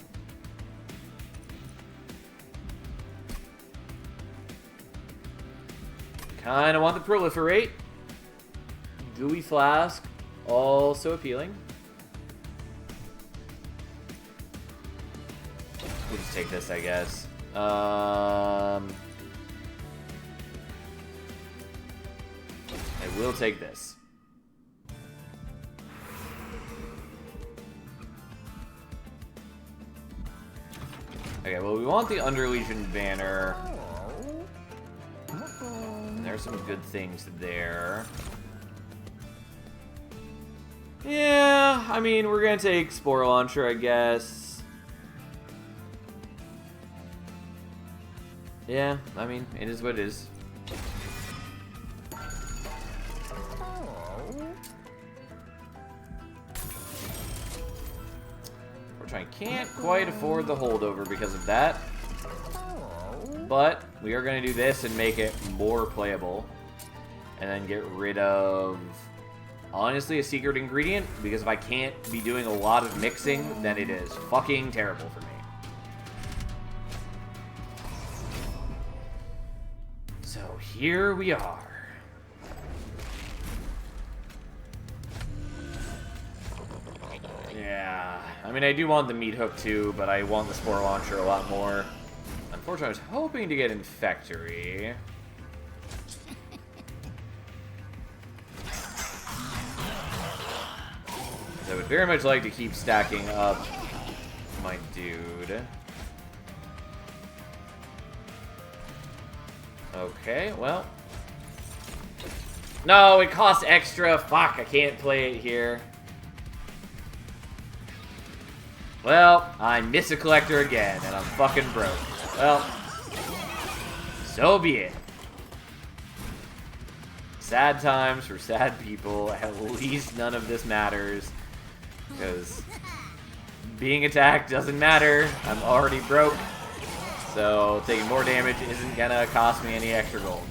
Kinda want the proliferate. Gooey Flask, also appealing. We'll just take this, I guess. I will take this. Okay, well, we want the Underlegion banner. And there's some good things there. Yeah, I mean, we're gonna take Spore Launcher, I guess. Yeah, I mean, it is what it is. I can't quite afford the holdover because of that. But we are going to do this and make it more playable. And then get rid of, honestly, a secret ingredient. Because if I can't be doing a lot of mixing, then it is fucking terrible for me. So here we are. Yeah, I mean, I do want the meat hook too, but I want the Spore Launcher a lot more. Unfortunately, I was hoping to get Infectory. I would very much like to keep stacking up my dude. Okay, well. No, it costs extra. Fuck, I can't play it here. Well, I miss a collector again, and I'm fucking broke. Well, so be it. Sad times for sad people. At least none of this matters. Because being attacked doesn't matter. I'm already broke. So taking more damage isn't gonna cost me any extra gold.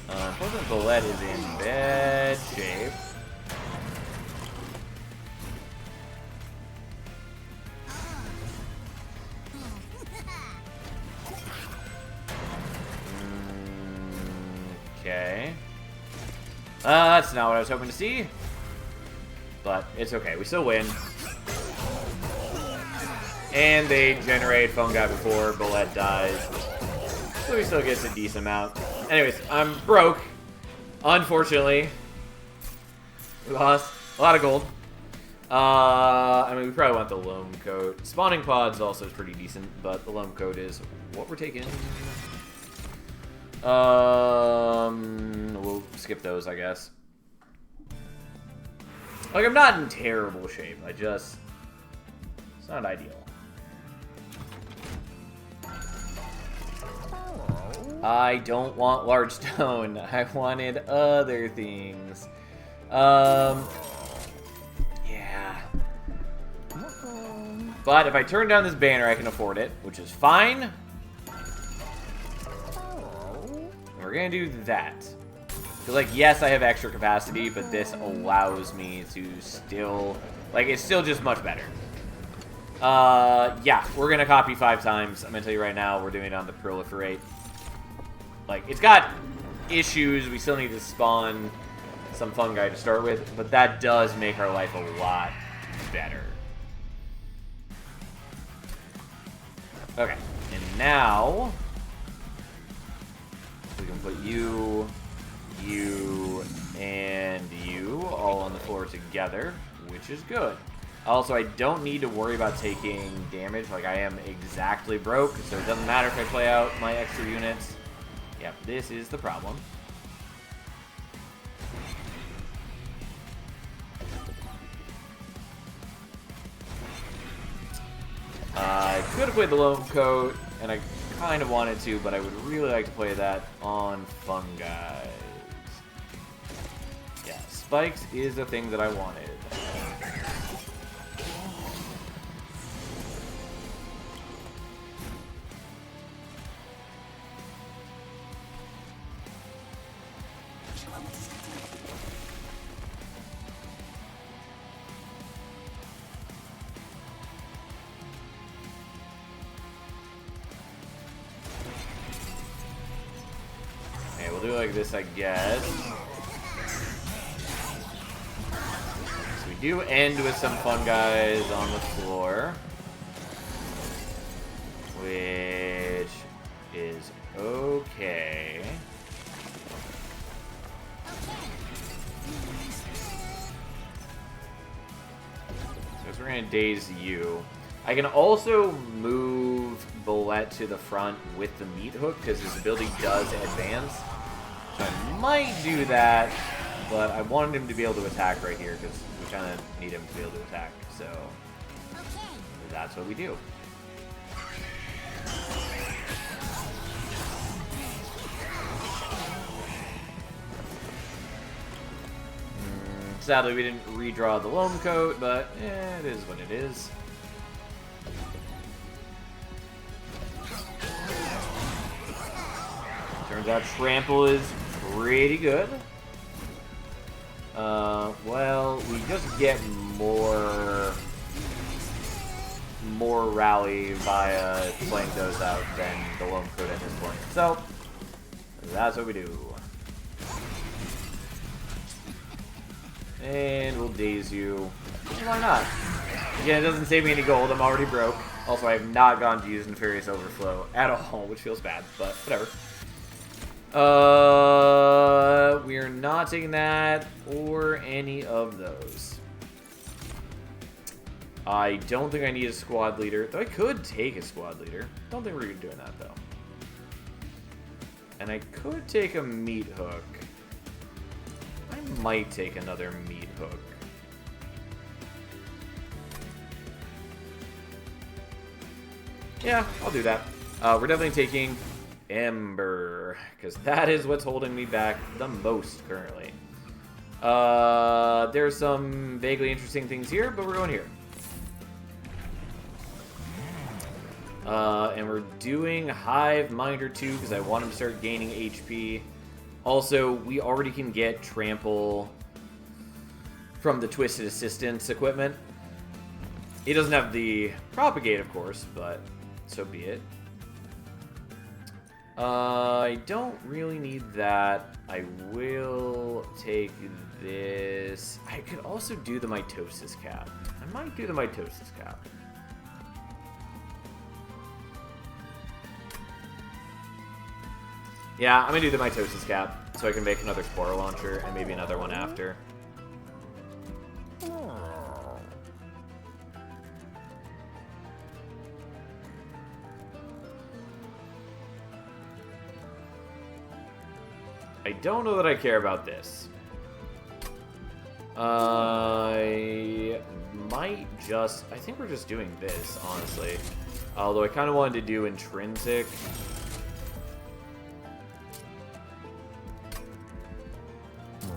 Unfortunately, Bullet is in bad shape. Okay. That's not what I was hoping to see. But it's okay. We still win. And they generate fungi before Bullet dies. So he still gets a decent amount. Anyways, I'm broke. Unfortunately. We lost a lot of gold. I mean, we probably want the loam coat. Spawning pods also is pretty decent, but the loam coat is what we're taking. We'll skip those, I guess. Like, I'm not in terrible shape. It's not ideal. I don't want large stone. I wanted other things. Yeah. But if I turn down this banner, I can afford it, which is fine. We're gonna do that. Because, like, yes, I have extra capacity, but this allows me to still... Like, it's still just much better. Yeah, we're gonna copy 5 times. I'm gonna tell you right now, we're doing it on the proliferate. Like, it's got issues. We still need to spawn some fungi to start with, but that does make our life a lot better. Okay, and now we can put you, and you all on the floor together, which is good. Also, I don't need to worry about taking damage. Like, I am exactly broke, so it doesn't matter if I play out my extra units. Yep, this is the problem. I could have played the loam coat, and I kind of wanted to, but I would really like to play that on fungi. Yeah, spikes is the thing that I wanted. Like this, I guess. So we do end with some fungi on the floor, which is okay. So we're gonna daze you. I can also move Bullet to the front with the meat hook because his ability does advance. So I might do that, but I wanted him to be able to attack right here because we kind of need him to be able to attack. So that's what we do. Sadly, we didn't redraw the loam coat, but it is what it is. Turns out Trample is pretty good. Well, we just get more rally via playing those out than the loam coat at this point. So that's what we do. And we'll daze you. Why not? Again, it doesn't save me any gold. I'm already broke. Also, I have not gone to use Nefarious Overflow at all, which feels bad, but whatever. We are not taking that or any of those. I don't think I need a squad leader, though I could take a squad leader. Don't think we're doing that, though. And I could take a meat hook. I might take another meat hook. Yeah, I'll do that. We're definitely taking Ember, because that is what's holding me back the most currently. There's some vaguely interesting things here, but we're going here. And we're doing Hive Minder 2 because I want him to start gaining HP. Also, we already can get Trample from the Twisted Assistance equipment. He doesn't have the Propagate, of course, but so be it. I don't really need that. I will take this. I could also do the Mitosis Cap. I might do the Mitosis Cap. Yeah, I'm gonna do the mitosis cap so I can make another spore launcher and maybe another one after. I don't know that I care about this. I might just... I think we're just doing this, honestly. Although I kind of wanted to do intrinsic.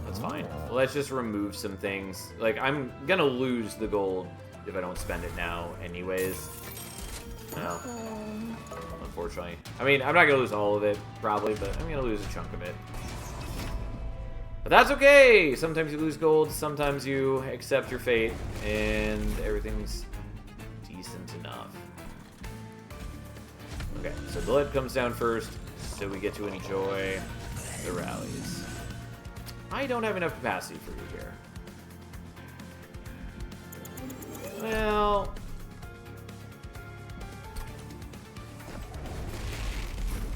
That's fine. Let's just remove some things. Like, I'm gonna lose the gold if I don't spend it now anyways. No. Unfortunately. I mean, I'm not gonna lose all of it, probably, but I'm gonna lose a chunk of it. But that's okay! Sometimes you lose gold, sometimes you accept your fate, and everything's decent enough. Okay, so the lead comes down first, so we get to enjoy the rallies. I don't have enough capacity for you here. Well...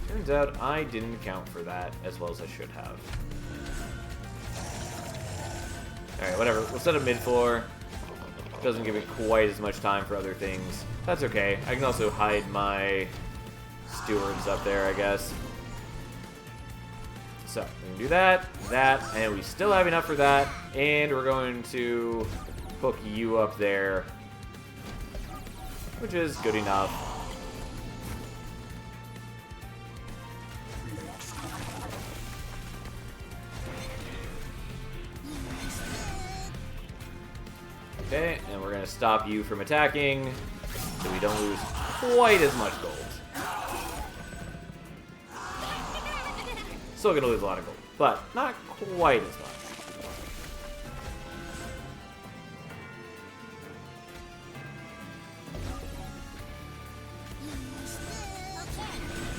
turns out I didn't account for that as well as I should have. Alright, whatever. We'll set a mid-floor. Doesn't give me quite as much time for other things. That's okay. I can also hide my stewards up there, I guess. So, we can do that, and we still have enough for that. And we're going to hook you up there, which is good enough. Okay, and we're going to stop you from attacking, so we don't lose quite as much gold. Still going to lose a lot of gold, but not quite as much.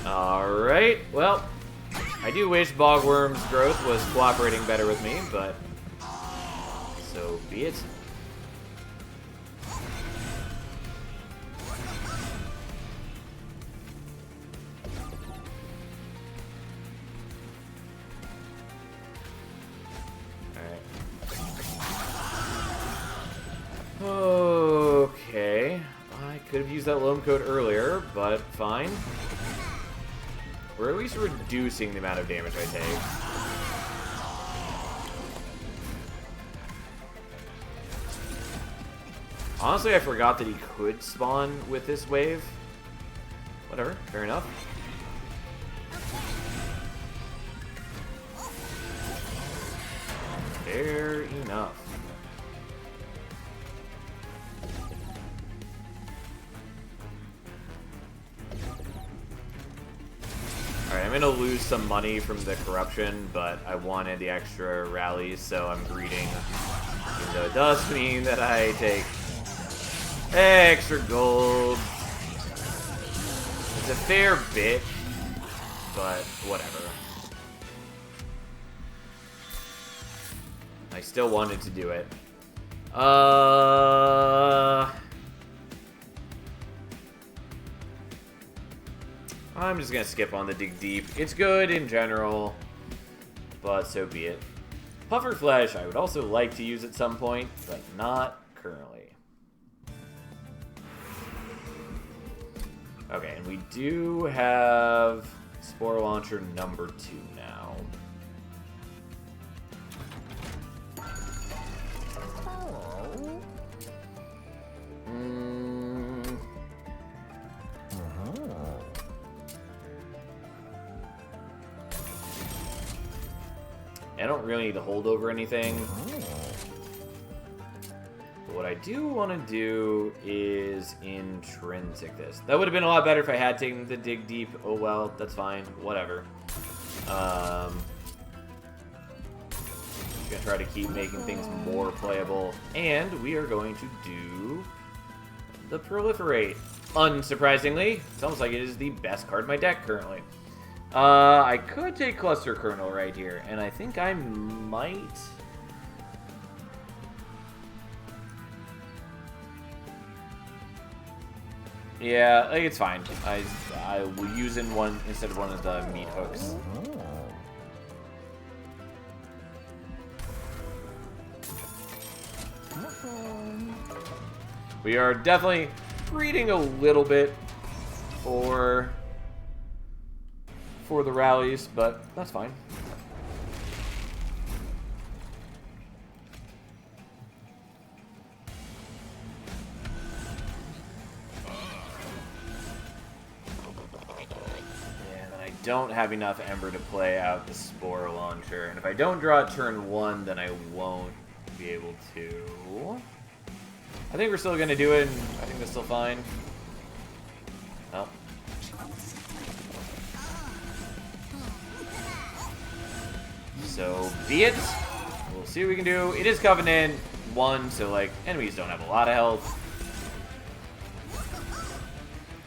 Alright, well, I do wish Bogworm's growth was cooperating better with me, but so be it. Okay, I could have used that loam coat earlier, but fine. We're at least reducing the amount of damage I take. Honestly, I forgot that he could spawn with this wave. Whatever, fair enough. Fair enough. Alright, I'm gonna lose some money from the corruption, but I wanted the extra rallies, so I'm greeting. Even though it does mean that I take extra gold. It's a fair bit, but whatever. I still wanted to do it. I'm just gonna skip on the dig deep. It's good in general, but so be it. Puffer Flesh I would also like to use at some point, but not currently. Okay, and we do have Spore Launcher number 2 now. I don't really need to hold over anything. But what I do want to do is intrinsic this. That would have been a lot better if I had taken the dig deep. Oh well, that's fine. Whatever. Just gonna try to keep making things more playable. And we are going to do the Proliferate. Unsurprisingly, it's almost like it is the best card in my deck currently. I could take Cluster Kernel right here, and I think I might... Yeah, like, it's fine. I will use in one instead of one of the meat hooks. We are definitely breeding a little bit for the rallies, but that's fine. Don't have enough Ember to play out the Spore Launcher. And if I don't draw it turn 1, then I won't be able to. I think we're still going to do it, and I think that's still fine. Oh. So, be it. We'll see what we can do. It is Covenant 1, so, like, enemies don't have a lot of health.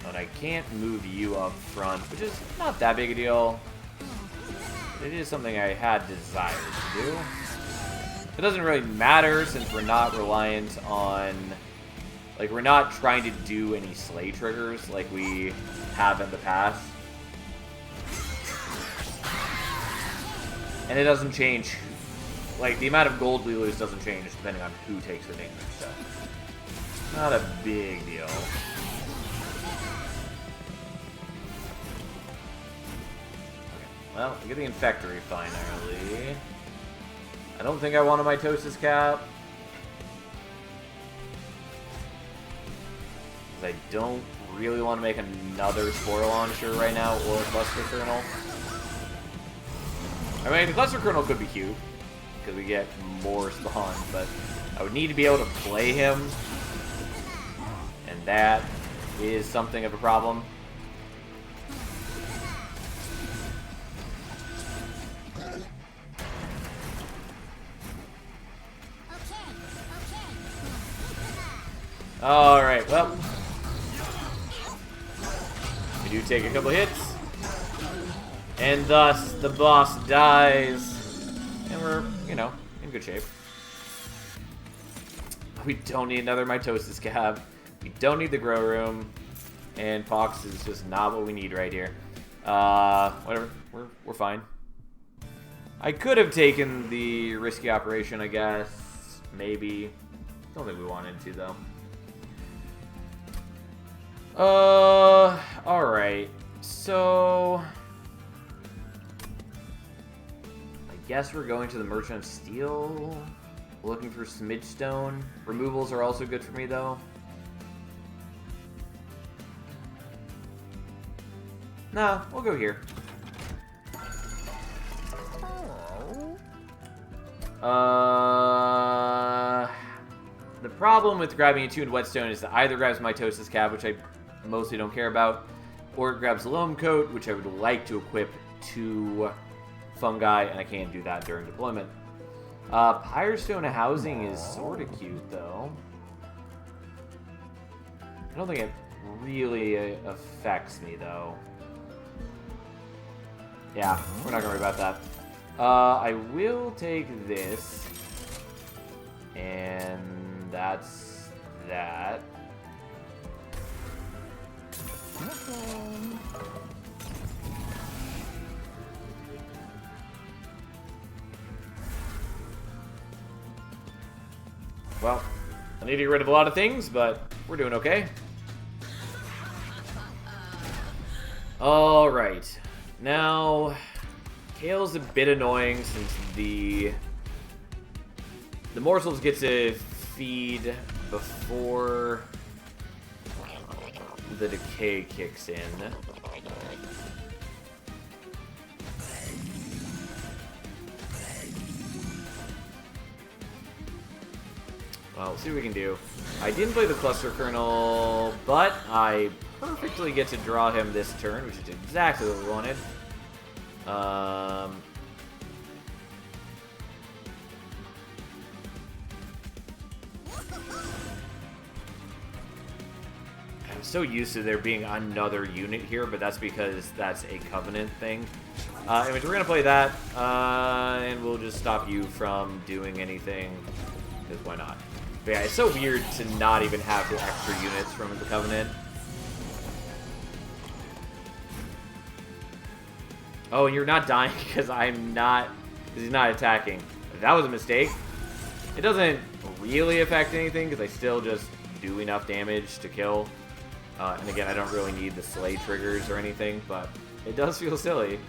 But I can't move you up front, which is not that big a deal. It is something I had desire to do. It doesn't really matter since we're not reliant on... Like, we're not trying to do any slay triggers like we have in the past. And it doesn't change. Like, the amount of gold we lose doesn't change depending on who takes the damage, so... Not a big deal. Well, we get the Infectory finally. I don't think I want a Mitosis Cap. I don't really want to make another Spore Launcher right now, or a Cluster Kernel. I mean, the Cluster Kernel could be cute, because we get more spawns, but I would need to be able to play him, and that is something of a problem. Alright, well, we do take a couple hits, and thus the boss dies, and we're, you know, in good shape. We don't need another Mitosis Cap, we don't need the Grow Room, and Pox is just not what we need right here. Whatever, we're fine. I could have taken the risky operation, I guess, maybe. Don't think we wanted to, though. Alright. So... I guess we're going to the Merchant of Steel. Looking for Smidgestone. Removals are also good for me, though. Nah, we'll go here. The problem with grabbing a tuned Whetstone is that either grabs Mitosis Cap, which I mostly don't care about, or it grabs Loam Coat, which I would like to equip to Fungi, and I can't do that during deployment. Pyrestone Housing is sort of cute, though. I don't think it really affects me, though. Yeah, we're not going to worry about that. I will take this, and that's that. Well, I need to get rid of a lot of things, but we're doing okay. Alright. Now, Kale's a bit annoying since the morsels get to feed before the decay kicks in. Well, we'll see what we can do. I didn't play the Cluster Kernel, but I perfectly get to draw him this turn, which is exactly what we wanted. I'm so used to there being another unit here, but that's because that's a Covenant thing. Anyways, we're going to play that, and we'll just stop you from doing anything, because why not? But yeah, it's so weird to not even have the extra units from the Covenant. Oh, and you're not dying because I'm not... Because he's not attacking. That was a mistake. It doesn't really affect anything because I still just do enough damage to kill. And again, I don't really need the slay triggers or anything, but it does feel silly.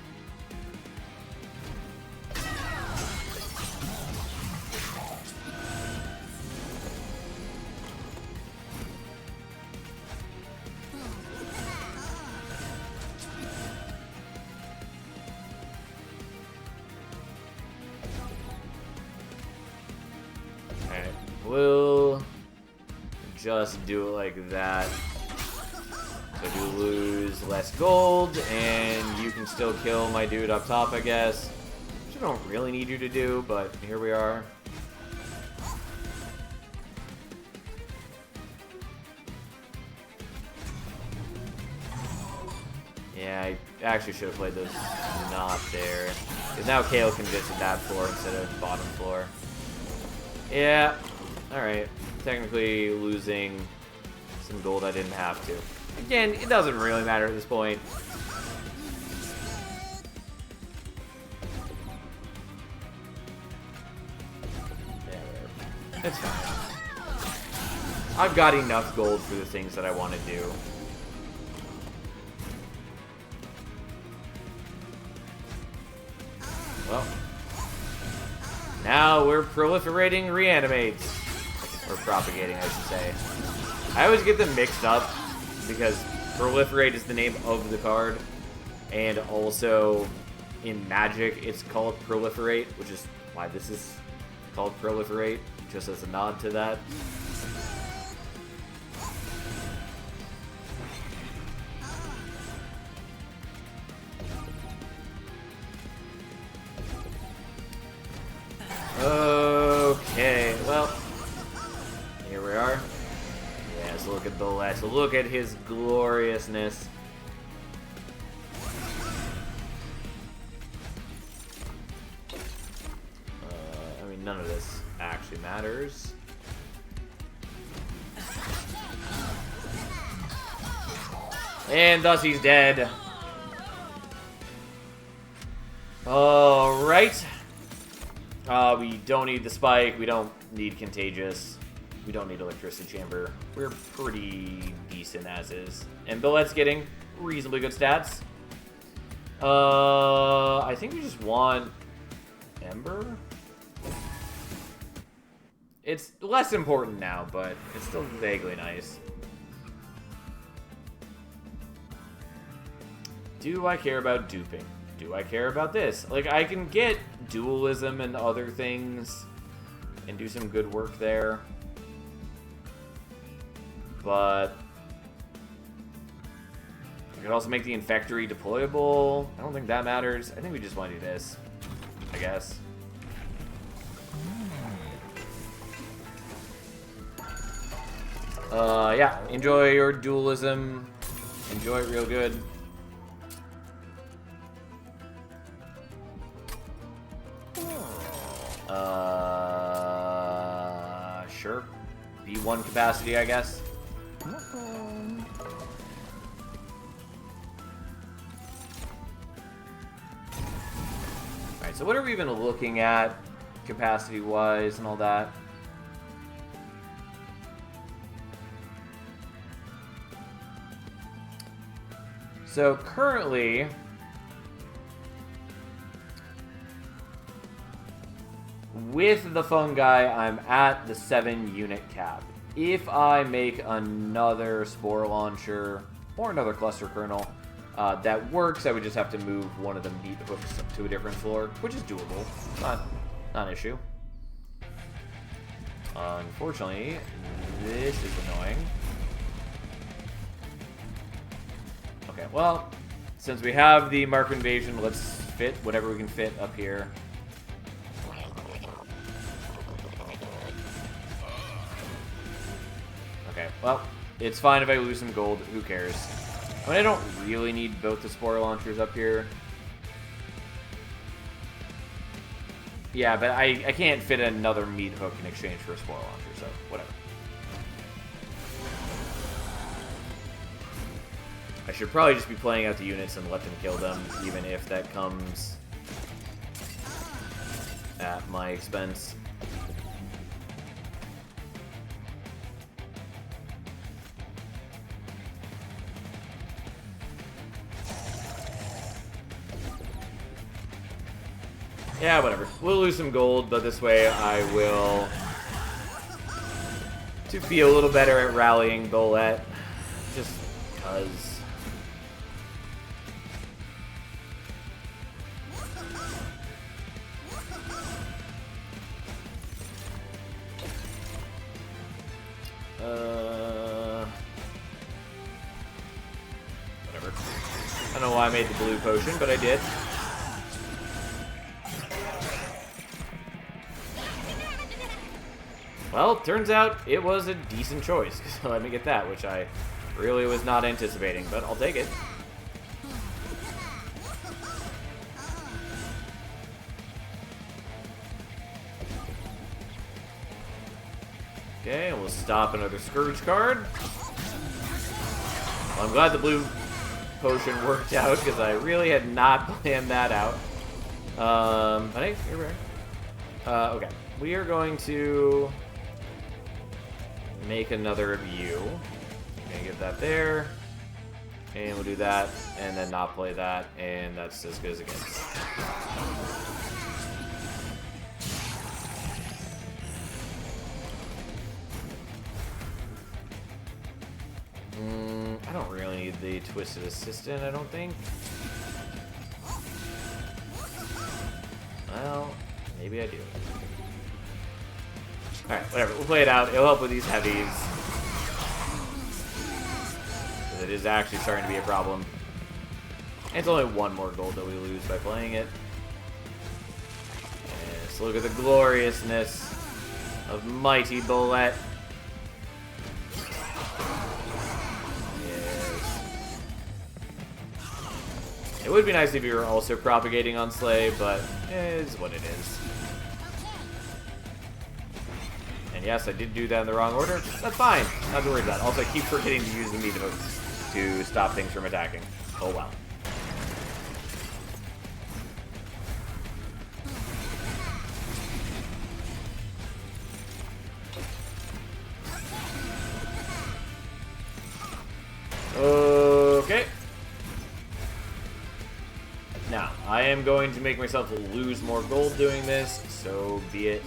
Alright, we'll just do it like that. So you lose less gold, and you can still kill my dude up top, I guess. Which I don't really need you to do, but here we are. Yeah, I actually should have played those not there. Because now Kayle can visit that floor instead of bottom floor. Yeah, alright. Technically losing some gold I didn't have to. Again, it doesn't really matter at this point. Yeah, whatever. It's fine. I've got enough gold for the things that I want to do. Well, now we're proliferating reanimates. Or propagating, I should say. I always get them mixed up because proliferate is the name of the card, and also in Magic it's called proliferate, which is why this is called proliferate, just as a nod to that. Okay, well, here we are. Yes, look at Bullet. Look at his gloriousness. I mean, none of this actually matters. And thus he's dead. Alright. We don't need the spike. We don't need contagious. We don't need electricity chamber. We're pretty decent as is. And Billet's getting reasonably good stats. I think we just want Ember. It's less important now, but it's still vaguely nice. Do I care about duping? Do I care about this? Like, I can get dualism and other things and do some good work there. But I could also make the Infectory deployable. I don't think that matters. I think we just want to do this, I guess. Yeah, enjoy your dualism. Enjoy it real good. Sure. B1 capacity, I guess. Alright, so what are we even looking at capacity-wise and all that? So currently, with the fungi, I'm at the 7-unit cap. If I make another spore launcher or another cluster kernel that works, I would just have to move one of the meat hooks to a different floor, which is doable. Not an issue. Unfortunately, this is annoying. Okay, well, since we have the Mark of Invasion, let's fit whatever we can fit up here. Okay, well, it's fine if I lose some gold. Who cares? I mean, I don't really need both the spore launchers up here. Yeah, but I can't fit another meat hook in exchange for a spore launcher, so whatever. I should probably just be playing out the units and let them kill them, even if that comes at my expense. Yeah, whatever. We'll lose some gold, but this way I will to be a little better at rallying Bolette. Just because. Whatever. I don't know why I made the blue potion, but I did. Well, turns out it was a decent choice. So let me get that, which I really was not anticipating, but I'll take it. Okay, we'll stop another Scourge card. Well, I'm glad the blue potion worked out, because I really had not planned that out. But hey, you're rare. Okay, we are going to make another of you. Gonna get that there. And we'll do that, and then not play that, and that's as good as it gets. I don't really need the Twisted Assistant, I don't think. Well, maybe I do. Alright, whatever. We'll play it out. It'll help with these heavies. It is actually starting to be a problem. And it's only one more gold that we lose by playing it. And let's look at the gloriousness of mighty Bolette. Yes. It would be nice if you were also propagating on Slay, but it is what it is. And yes, I did do that in the wrong order. That's fine. Not to worry about it. Also, I keep forgetting to use the meat hooks to stop things from attacking. Oh well. Okay. Now, I am going to make myself lose more gold doing this, so be it.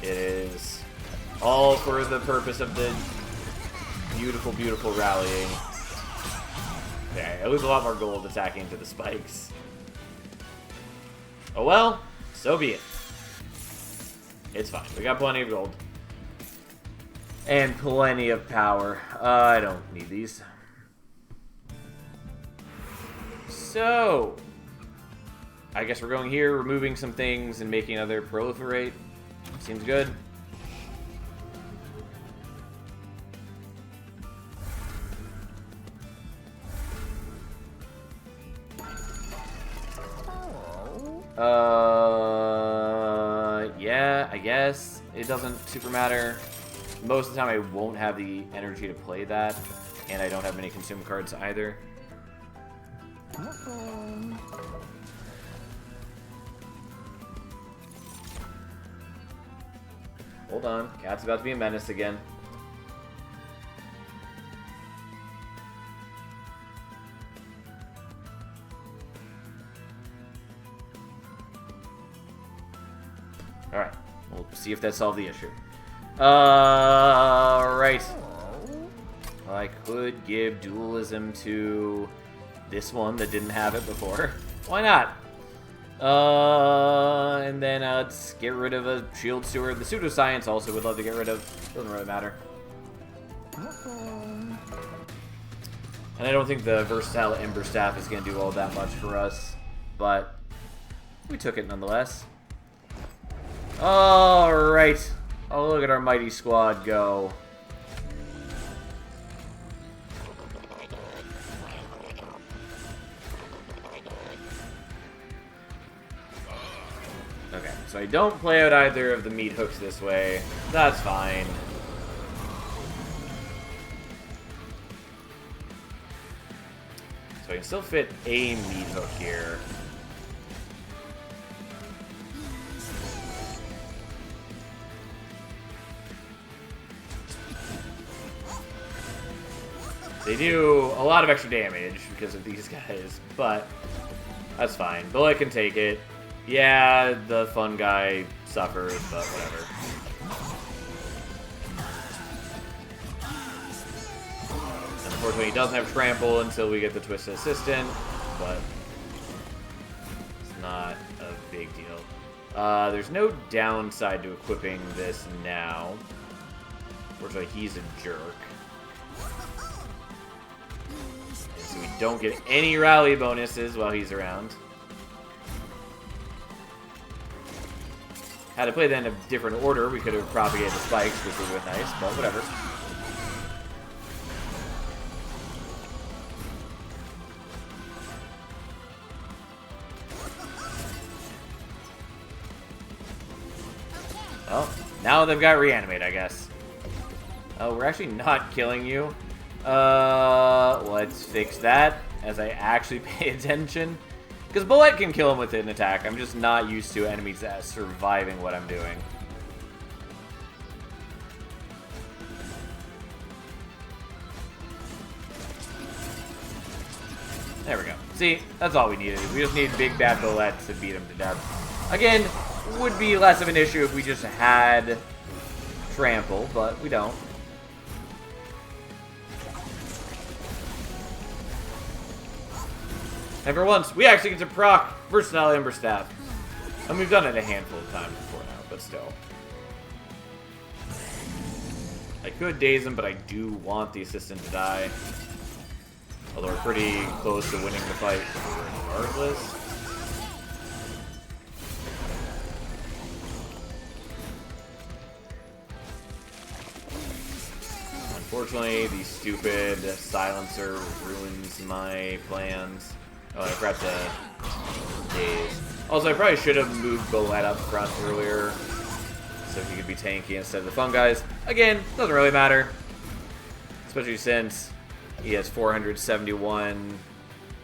It is all for the purpose of the beautiful, beautiful rallying. Okay, I lose a lot more gold attacking to the spikes. Oh well, so be it. It's fine. We got plenty of gold. And plenty of power. I don't need these. So, I guess we're going here, removing some things, and making another proliferate. Seems good. Yeah, I guess. It doesn't super matter. Most of the time I won't have the energy to play that, and I don't have many consume cards either. Hold on, Cat's about to be a menace again. Alright, we'll see if that solved the issue. Alright. Well, I could give dualism to this one that didn't have it before. Why not? And then let's get rid of a Shield Steward. The Pseudoscience also would love to get rid of. Doesn't really matter. And I don't think the versatile Ember Staff is going to do all that much for us, but we took it nonetheless. Alright. Oh, look at our mighty squad go. Okay, so I don't play out either of the meat hooks this way. That's fine. can still fit a meat hook here. They do a lot of extra damage because of these guys, but that's fine. Bullet can take it. Yeah, the fun guy suffers, but whatever. Unfortunately, he doesn't have trample until we get the Twisted Assistant, but it's not a big deal. There's no downside to equipping this now. Unfortunately, he's a jerk. And so we don't get any rally bonuses while he's around. Had to play that in a different order, we could have propagated the spikes, which would have been nice, but whatever. Well, now they've got reanimate, I guess. Oh, we're actually not killing you. Let's fix that as I actually pay attention. Because Bullet can kill him with an attack. I'm just not used to enemies surviving what I'm doing. There we go. See, that's all we needed. We just need Big Bad Bullet to beat him to death. Again, would be less of an issue if we just had trample, but we don't. And for once, we actually get to proc Versatile Ember Staff. And we've done it a handful of times before now, but still. I could daze him, but I do want the assistant to die. Although we're pretty close to winning the fight regardless. Unfortunately, the stupid silencer ruins my plans. Oh, I forgot to daze. Also, I probably should have moved Bullet up front earlier, so he could be tanky instead of the fun guys. Again, doesn't really matter. Especially since he has 471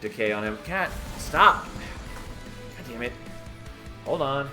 decay on him. Cat, stop! God damn it. Hold on.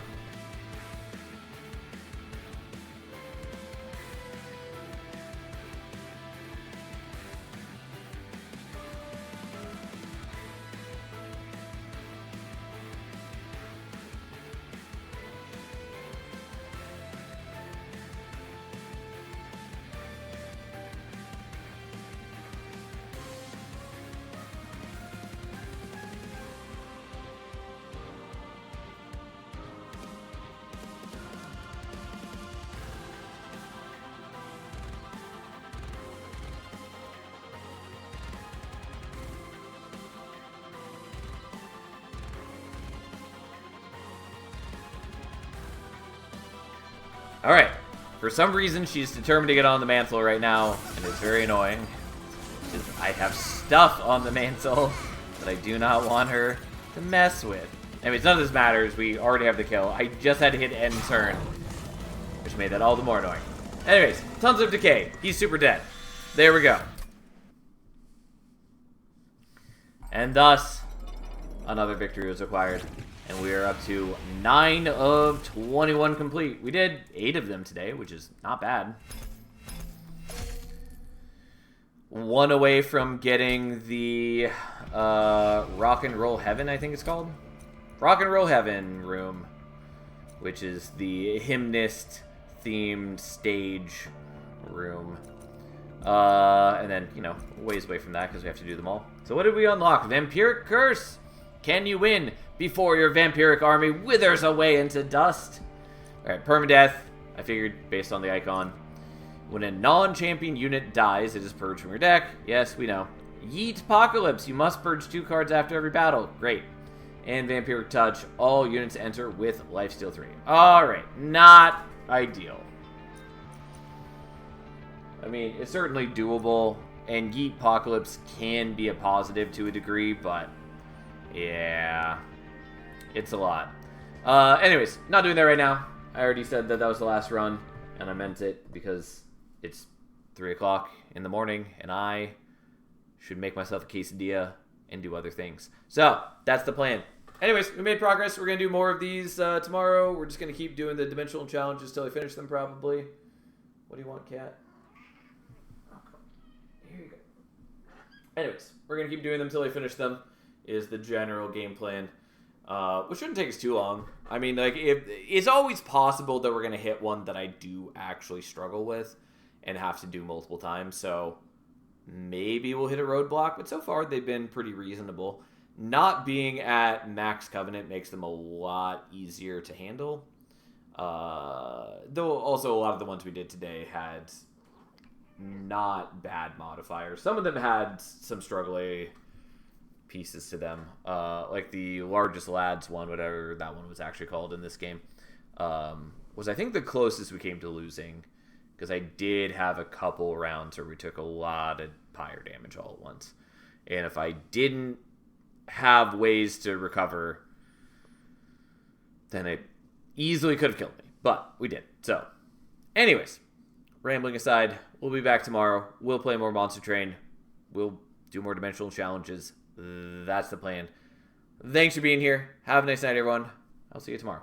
Alright. For some reason, she's determined to get on the mantle right now, and it's very annoying. Because I have stuff on the mantle that I do not want her to mess with. Anyways, none of this matters. We already have the kill. I just had to hit end turn, which made that all the more annoying. Anyways, tons of decay. He's super dead. There we go. And thus, another victory was acquired. And we are up to 9 of 21 complete. We did 8 of them today, which is not bad. 1 away from getting the Rock and Roll Heaven, I think it's called. Rock and Roll Heaven room, which is the hymnist-themed stage room. And then, you know, ways away from that because we have to do them all. So what did we unlock? Vampiric Curse! Can you win before your vampiric army withers away into dust? Alright, permadeath. I figured based on the icon. When a non-champion unit dies, it is purged from your deck. Yes, we know. Yeet Apocalypse. You must purge 2 cards after every battle. Great. And Vampiric Touch. All units enter with Lifesteal 3. Alright, not ideal. I mean, it's certainly doable. And Yeet Apocalypse can be a positive to a degree, but yeah, it's a lot. Anyways, not doing that right now. I already said that that was the last run, and I meant it because it's 3 o'clock in the morning, and I should make myself a quesadilla and do other things. So that's the plan. Anyways, we made progress. We're going to do more of these tomorrow. We're just going to keep doing the dimensional challenges till I finish them, probably. What do you want, cat? Oh, come on. Here you go. Anyways, we're going to keep doing them till I finish them, is the general game plan. Which shouldn't take us too long. I mean, like, it's always possible that we're going to hit one that I do actually struggle with and have to do multiple times. So maybe we'll hit a roadblock, but so far they've been pretty reasonable. Not being at max covenant makes them a lot easier to handle. Though also a lot of the ones we did today had not bad modifiers. Some of them had some struggle pieces to them. Like the largest lads one, whatever that one was actually called in this game, was I think the closest we came to losing, because I did have a couple rounds where we took a lot of pyre damage all at once. And if I didn't have ways to recover, then it easily could have killed me. But we did. So, anyways, rambling aside, we'll be back tomorrow. We'll play more Monster Train. We'll do more dimensional challenges. That's the plan. Thanks for being here. Have a nice night, everyone. I'll see you tomorrow.